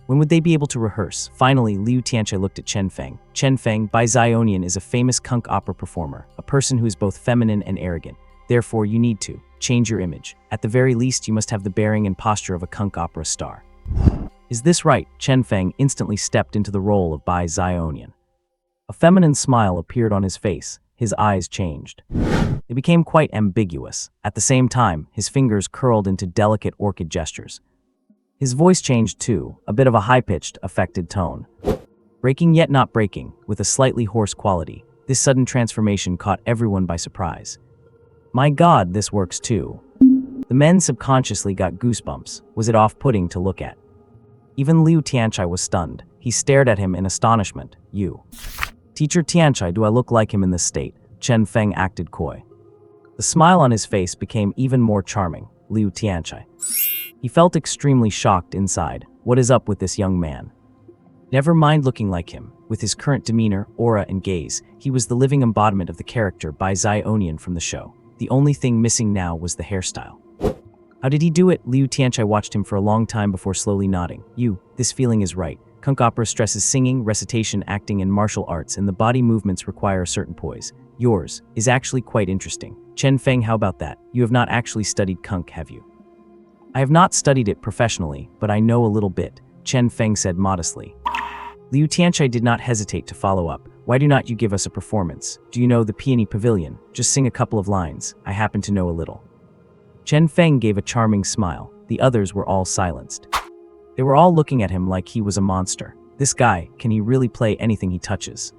When would they be able to rehearse? Finally, Liu Tianchai looked at Chen Feng. Chen Feng, Bai Xionian, is a famous Kunk opera performer, a person who is both feminine and arrogant. Therefore, you need to change your image. At the very least, you must have the bearing and posture of a Kunk opera star. Is this right? Chen Feng instantly stepped into the role of Bai Xionian. A feminine smile appeared on his face. His eyes changed. They became quite ambiguous. At the same time, his fingers curled into delicate orchid gestures. His voice changed too, a bit of a high-pitched, affected tone. Breaking yet not breaking, with a slightly hoarse quality, this sudden transformation caught everyone by surprise. My God, this works too. The men subconsciously got goosebumps. Was it off-putting to look at? Even Liu Tianchai was stunned. He stared at him in astonishment. You. Teacher Tianchai, do I look like him in this state? Chen Feng acted coy. The smile on his face became even more charming. Liu Tianchai. He felt extremely shocked inside. What is up with this young man? Never mind looking like him. With his current demeanor, aura, and gaze, he was the living embodiment of the character Bai Xionian from the show. The only thing missing now was the hairstyle. How did he do it? Liu Tianchai watched him for a long time before slowly nodding. This feeling is right. Kunk opera stresses singing, recitation, acting, and martial arts, and the body movements require a certain poise. Yours is actually quite interesting. Chen Feng, how about that? You have not actually studied Kunk, have you? I have not studied it professionally, but I know a little bit, Chen Feng said modestly. Liu Tianchai did not hesitate to follow up. Why do not you give us a performance? Do you know the Peony Pavilion? Just sing a couple of lines. I happen to know a little. Chen Feng gave a charming smile. The others were all silenced. They were all looking at him like he was a monster. This guy, can he really play anything he touches?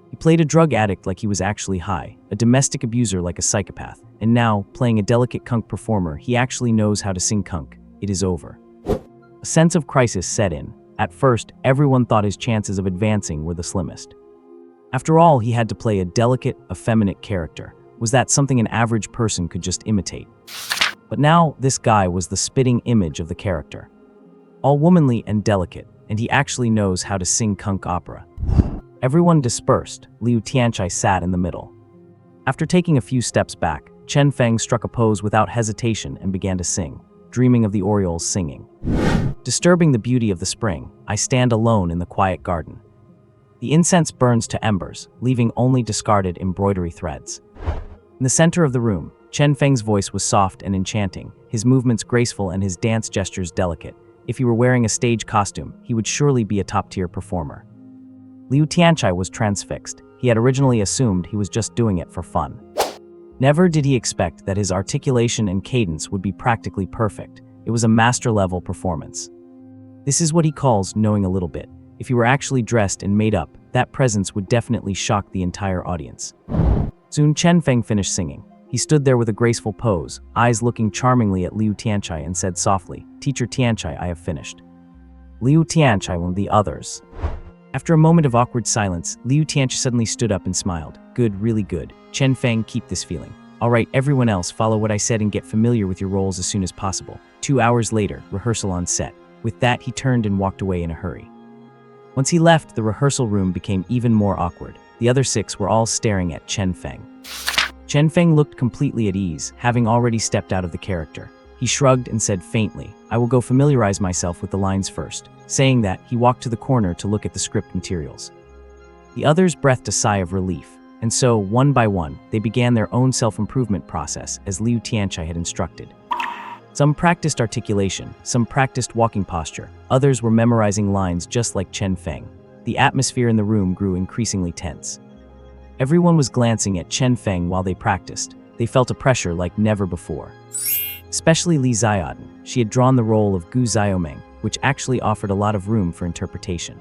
He played a drug addict like he was actually high, a domestic abuser like a psychopath, and now, playing a delicate Kunk performer, he actually knows how to sing Kunk. It is over. A sense of crisis set in. At first, everyone thought his chances of advancing were the slimmest. After all, he had to play a delicate, effeminate character. Was that something an average person could just imitate? But now, this guy was the spitting image of the character. All womanly and delicate, and he actually knows how to sing Kunk opera. Everyone dispersed. Liu Tianchai sat in the middle. After taking a few steps back, Chen Feng struck a pose without hesitation and began to sing, dreaming of the orioles singing. Disturbing the beauty of the spring, I stand alone in the quiet garden. The incense burns to embers, leaving only discarded embroidery threads. In the center of the room, Chen Feng's voice was soft and enchanting, his movements graceful and his dance gestures delicate. If he were wearing a stage costume, he would surely be a top-tier performer. Liu Tianchai was transfixed. He had originally assumed he was just doing it for fun. Never did he expect that his articulation and cadence would be practically perfect. It was a master-level performance. This is what he calls knowing a little bit. If he were actually dressed and made up, that presence would definitely shock the entire audience. Soon Chen Feng finished singing. He stood there with a graceful pose, eyes looking charmingly at Liu Tianchai, and said softly, "Teacher Tianchai, I have finished." Liu Tianchai and the others. After a moment of awkward silence, Liu Tianchai suddenly stood up and smiled. Good, really good. Chen Feng, keep this feeling. All right, everyone else, follow what I said and get familiar with your roles as soon as possible. 2 hours later, rehearsal on set. With that, he turned and walked away in a hurry. Once he left, the rehearsal room became even more awkward. The other 6 were all staring at Chen Feng. Chen Feng looked completely at ease, having already stepped out of the character. He shrugged and said faintly, "I will go familiarize myself with the lines first." Saying that, he walked to the corner to look at the script materials. The others breathed a sigh of relief, and so, one by one, they began their own self-improvement process as Liu Tianchai had instructed. Some practiced articulation, some practiced walking posture, others were memorizing lines just like Chen Feng. The atmosphere in the room grew increasingly tense. Everyone was glancing at Chen Feng while they practiced. They felt a pressure like never before. especially Li Xiaodan. She had drawn the role of Gu Xiaoming, which actually offered a lot of room for interpretation.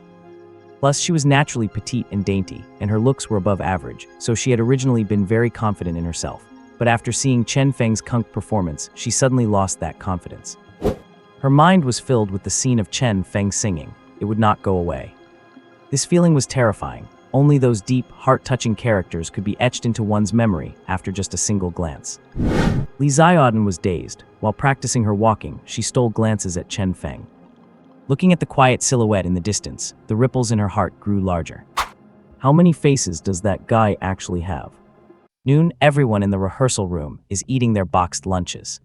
Plus, she was naturally petite and dainty, and her looks were above average, so she had originally been very confident in herself. But after seeing Chen Feng's Kunk performance, she suddenly lost that confidence. Her mind was filled with the scene of Chen Feng singing. It would not go away. This feeling was terrifying. Only those deep, heart-touching characters could be etched into one's memory after just a single glance. Li Xiaodan was dazed. While practicing her walking, she stole glances at Chen Feng. Looking at the quiet silhouette in the distance, the ripples in her heart grew larger. How many faces does that guy actually have? Noon, everyone in the rehearsal room is eating their boxed lunches.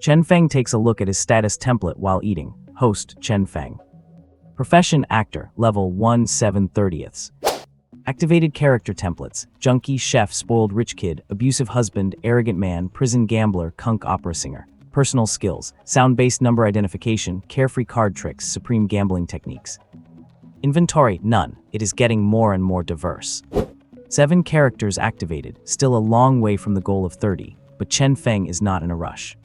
Chen Feng takes a look at his status template while eating. Host, Chen Feng. Profession, actor, level 1/7/30. Activated character templates: junkie, chef, spoiled rich kid, abusive husband, arrogant man, prison gambler, Kunk opera singer. Personal skills: sound-based number identification, carefree card tricks, supreme gambling techniques. Inventory: none. It is getting more and more diverse. 7 characters activated, still a long way from the goal of 30, but Chen Feng is not in a rush.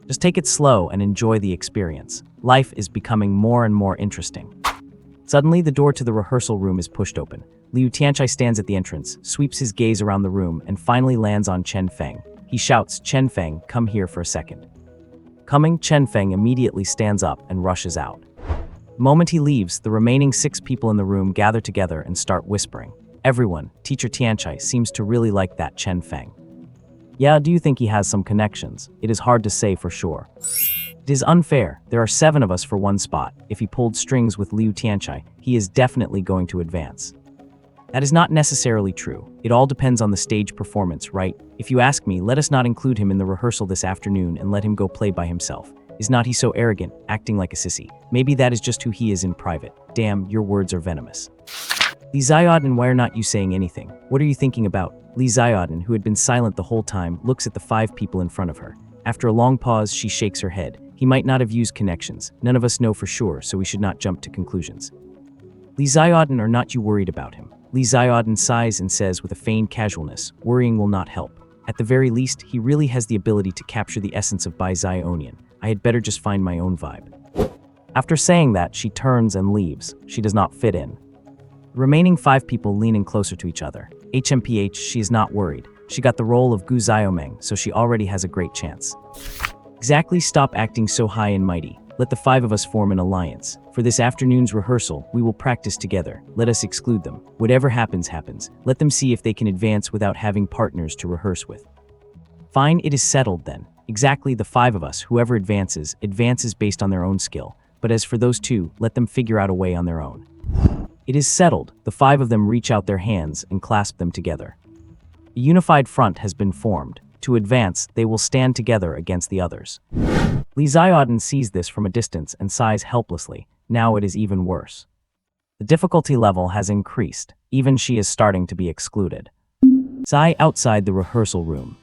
Just take it slow and enjoy the experience. Life is becoming more and more interesting. Suddenly, the door to the rehearsal room is pushed open. Liu Tianchai stands at the entrance, sweeps his gaze around the room, and finally lands on Chen Feng. He shouts, "Chen Feng, come here for a second." Coming, Chen Feng immediately stands up and rushes out. The moment he leaves, the remaining 6 people in the room gather together and start whispering. Everyone, Teacher Tianchai, seems to really like that Chen Feng. Yeah, do you think he has some connections? It is hard to say for sure. It is unfair. There are 7 of us for one spot. If he pulled strings with Liu Tianchai, he is definitely going to advance. That is not necessarily true. It all depends on the stage performance, right? If you ask me, let us not include him in the rehearsal this afternoon and let him go play by himself. Is not he so arrogant, acting like a sissy? Maybe that is just who he is in private. Damn, your words are venomous. Li Xiaodan, why are not you saying anything? What are you thinking about? Li Xiaodan, who had been silent the whole time, looks at the 5 people in front of her. After a long pause, she shakes her head. He might not have used connections. None of us know for sure, so we should not jump to conclusions. Li Xiaodan, are not you worried about him? Li Xiaodan sighs and says with a feigned casualness, worrying will not help. At the very least, he really has the ability to capture the essence of Bai Xiaonian. I had better just find my own vibe. After saying that, she turns and leaves. She does not fit in. The remaining 5 people lean in closer to each other. HMPH, she is not worried. She got the role of Gu Xiaoming, so she already has a great chance. Exactly, stop acting so high and mighty. Let the 5 of us form an alliance. For this afternoon's rehearsal, we will practice together. Let us exclude them. Whatever happens, happens. Let them see if they can advance without having partners to rehearse with. Fine, it is settled then. Exactly, the 5 of us, whoever advances based on their own skill. But as for those 2, let them figure out a way on their own. It is settled. The 5 of them reach out their hands and clasp them together. A unified front has been formed. To advance, they will stand together against the others. Li Xiaodan sees this from a distance and sighs helplessly. Now it is even worse. The difficulty level has increased. Even she is starting to be excluded. Sigh outside the rehearsal room.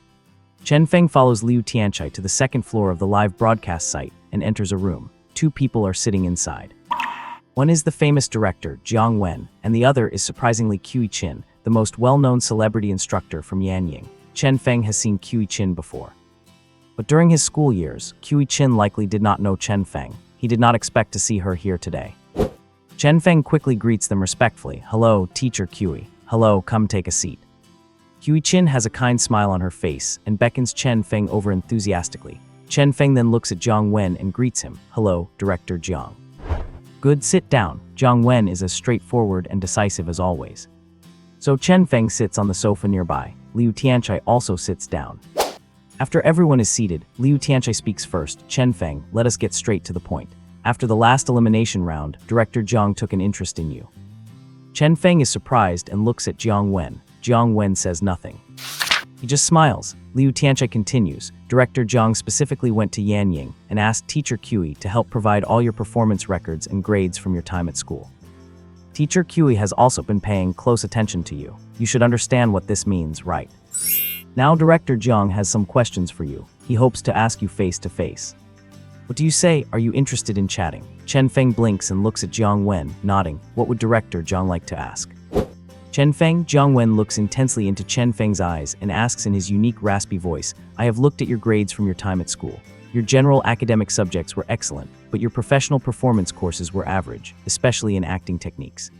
Chen Feng follows Liu Tianchai to the 2nd floor of the live broadcast site and enters a room. 2 people are sitting inside. One is the famous director, Jiang Wen, and the other is surprisingly Cui Qin, the most well-known celebrity instructor from Yanying. Chen Feng has seen Cui Qin before. But during his school years, Cui Qin likely did not know Chen Feng. He did not expect to see her here today. Chen Feng quickly greets them respectfully. Hello, Teacher Cui. Hello, come take a seat. Cui Qin has a kind smile on her face and beckons Chen Feng over enthusiastically. Chen Feng then looks at Jiang Wen and greets him. Hello, Director Jiang. Good, sit down. Jiang Wen is as straightforward and decisive as always. So Chen Feng sits on the sofa nearby. Liu Tianchai also sits down. After everyone is seated, Liu Tianchai speaks first. Chen Feng, let us get straight to the point. After the last elimination round, Director Jiang took an interest in you. Chen Feng is surprised and looks at Jiang Wen. Jiang Wen says nothing. He just smiles. Liu Tianchai continues. Director Jiang specifically went to Yanying and asked Teacher Cui to help provide all your performance records and grades from your time at school. Teacher Cui has also been paying close attention to you. You should understand what this means, right? Now Director Jiang has some questions for you. He hopes to ask you face to face. What do you say? Are you interested in chatting? Chen Feng blinks and looks at Jiang Wen, nodding. What would Director Jiang like to ask? Chen Feng, Jiang Wen looks intensely into Chen Feng's eyes and asks in his unique raspy voice, I have looked at your grades from your time at school. Your general academic subjects were excellent, but your professional performance courses were average, especially in acting techniques.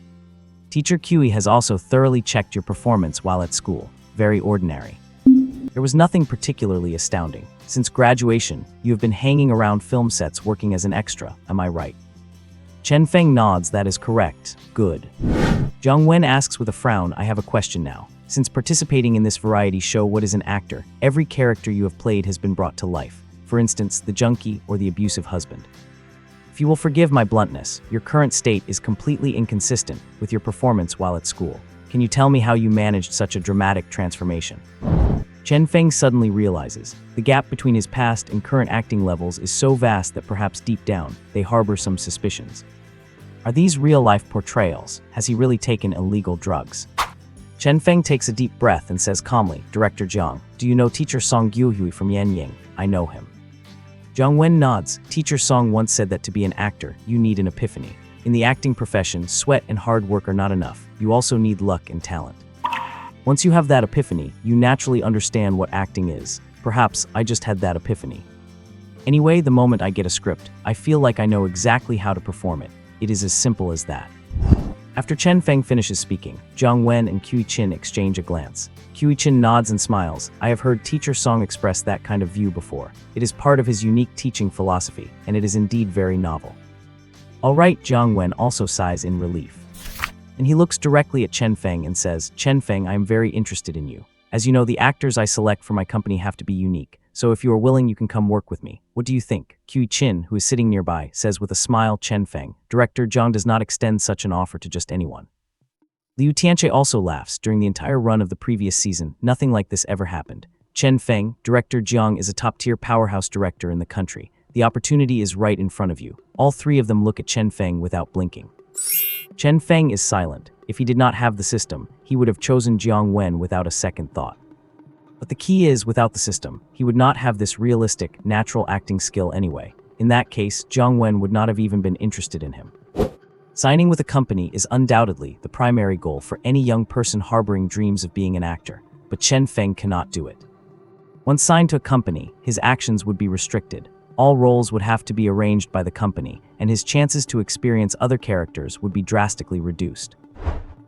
Teacher Kui has also thoroughly checked your performance while at school. Very ordinary. There was nothing particularly astounding. Since graduation, you have been hanging around film sets working as an extra, am I right? Chen Feng nods. That is correct. Good. Jiang Wen asks with a frown, I have a question now. Since participating in this variety show, what is an actor? Every character you have played has been brought to life. For instance, the junkie or the abusive husband. If you will forgive my bluntness, your current state is completely inconsistent with your performance while at school. Can you tell me how you managed such a dramatic transformation? Chen Feng suddenly realizes the gap between his past and current acting levels is so vast that perhaps deep down, they harbor some suspicions. Are these real-life portrayals? Has he really taken illegal drugs? Chen Feng takes a deep breath and says calmly, Director Jiang, do you know teacher Song Gyuhui from Yanying? I know him. Jiang Wen nods. Teacher Song once said that to be an actor, you need an epiphany. In the acting profession, sweat and hard work are not enough. You also need luck and talent. Once you have that epiphany, you naturally understand what acting is. Perhaps I just had that epiphany. Anyway, the moment I get a script, I feel like I know exactly how to perform it. It is as simple as that. After Chen Feng finishes speaking, Jiang Wen and Kui Chin exchange a glance. Kui Chin nods and smiles. I have heard Teacher Song express that kind of view before. It is part of his unique teaching philosophy, and it is indeed very novel. All right, Jiang Wen also sighs in relief. And he looks directly at Chen Feng and says, Chen Feng, I am very interested in you. As you know, the actors I select for my company have to be unique, so if you are willing, you can come work with me. What do you think? Kui Chin, who is sitting nearby, says with a smile. Chen Feng, Director Jiang does not extend such an offer to just anyone. Liu Tianche also laughs. During the entire run of the previous season, nothing like this ever happened. Chen Feng, Director Jiang is a top-tier powerhouse director in the country. The opportunity is right in front of you. All three of them look at Chen Feng without blinking. Chen Feng is silent. If he did not have the system, he would have chosen Jiang Wen without a second thought. But the key is, without the system, he would not have this realistic, natural acting skill anyway. In that case, Jiang Wen would not have even been interested in him. Signing with a company is undoubtedly the primary goal for any young person harboring dreams of being an actor, but Chen Feng cannot do it. Once signed to a company, his actions would be restricted. All roles would have to be arranged by the company, and his chances to experience other characters would be drastically reduced.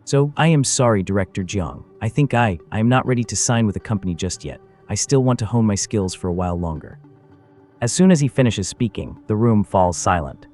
So, I am sorry, Director Jiang. I think I am not ready to sign with a company just yet. I still want to hone my skills for a while longer. As soon as he finishes speaking, the room falls silent.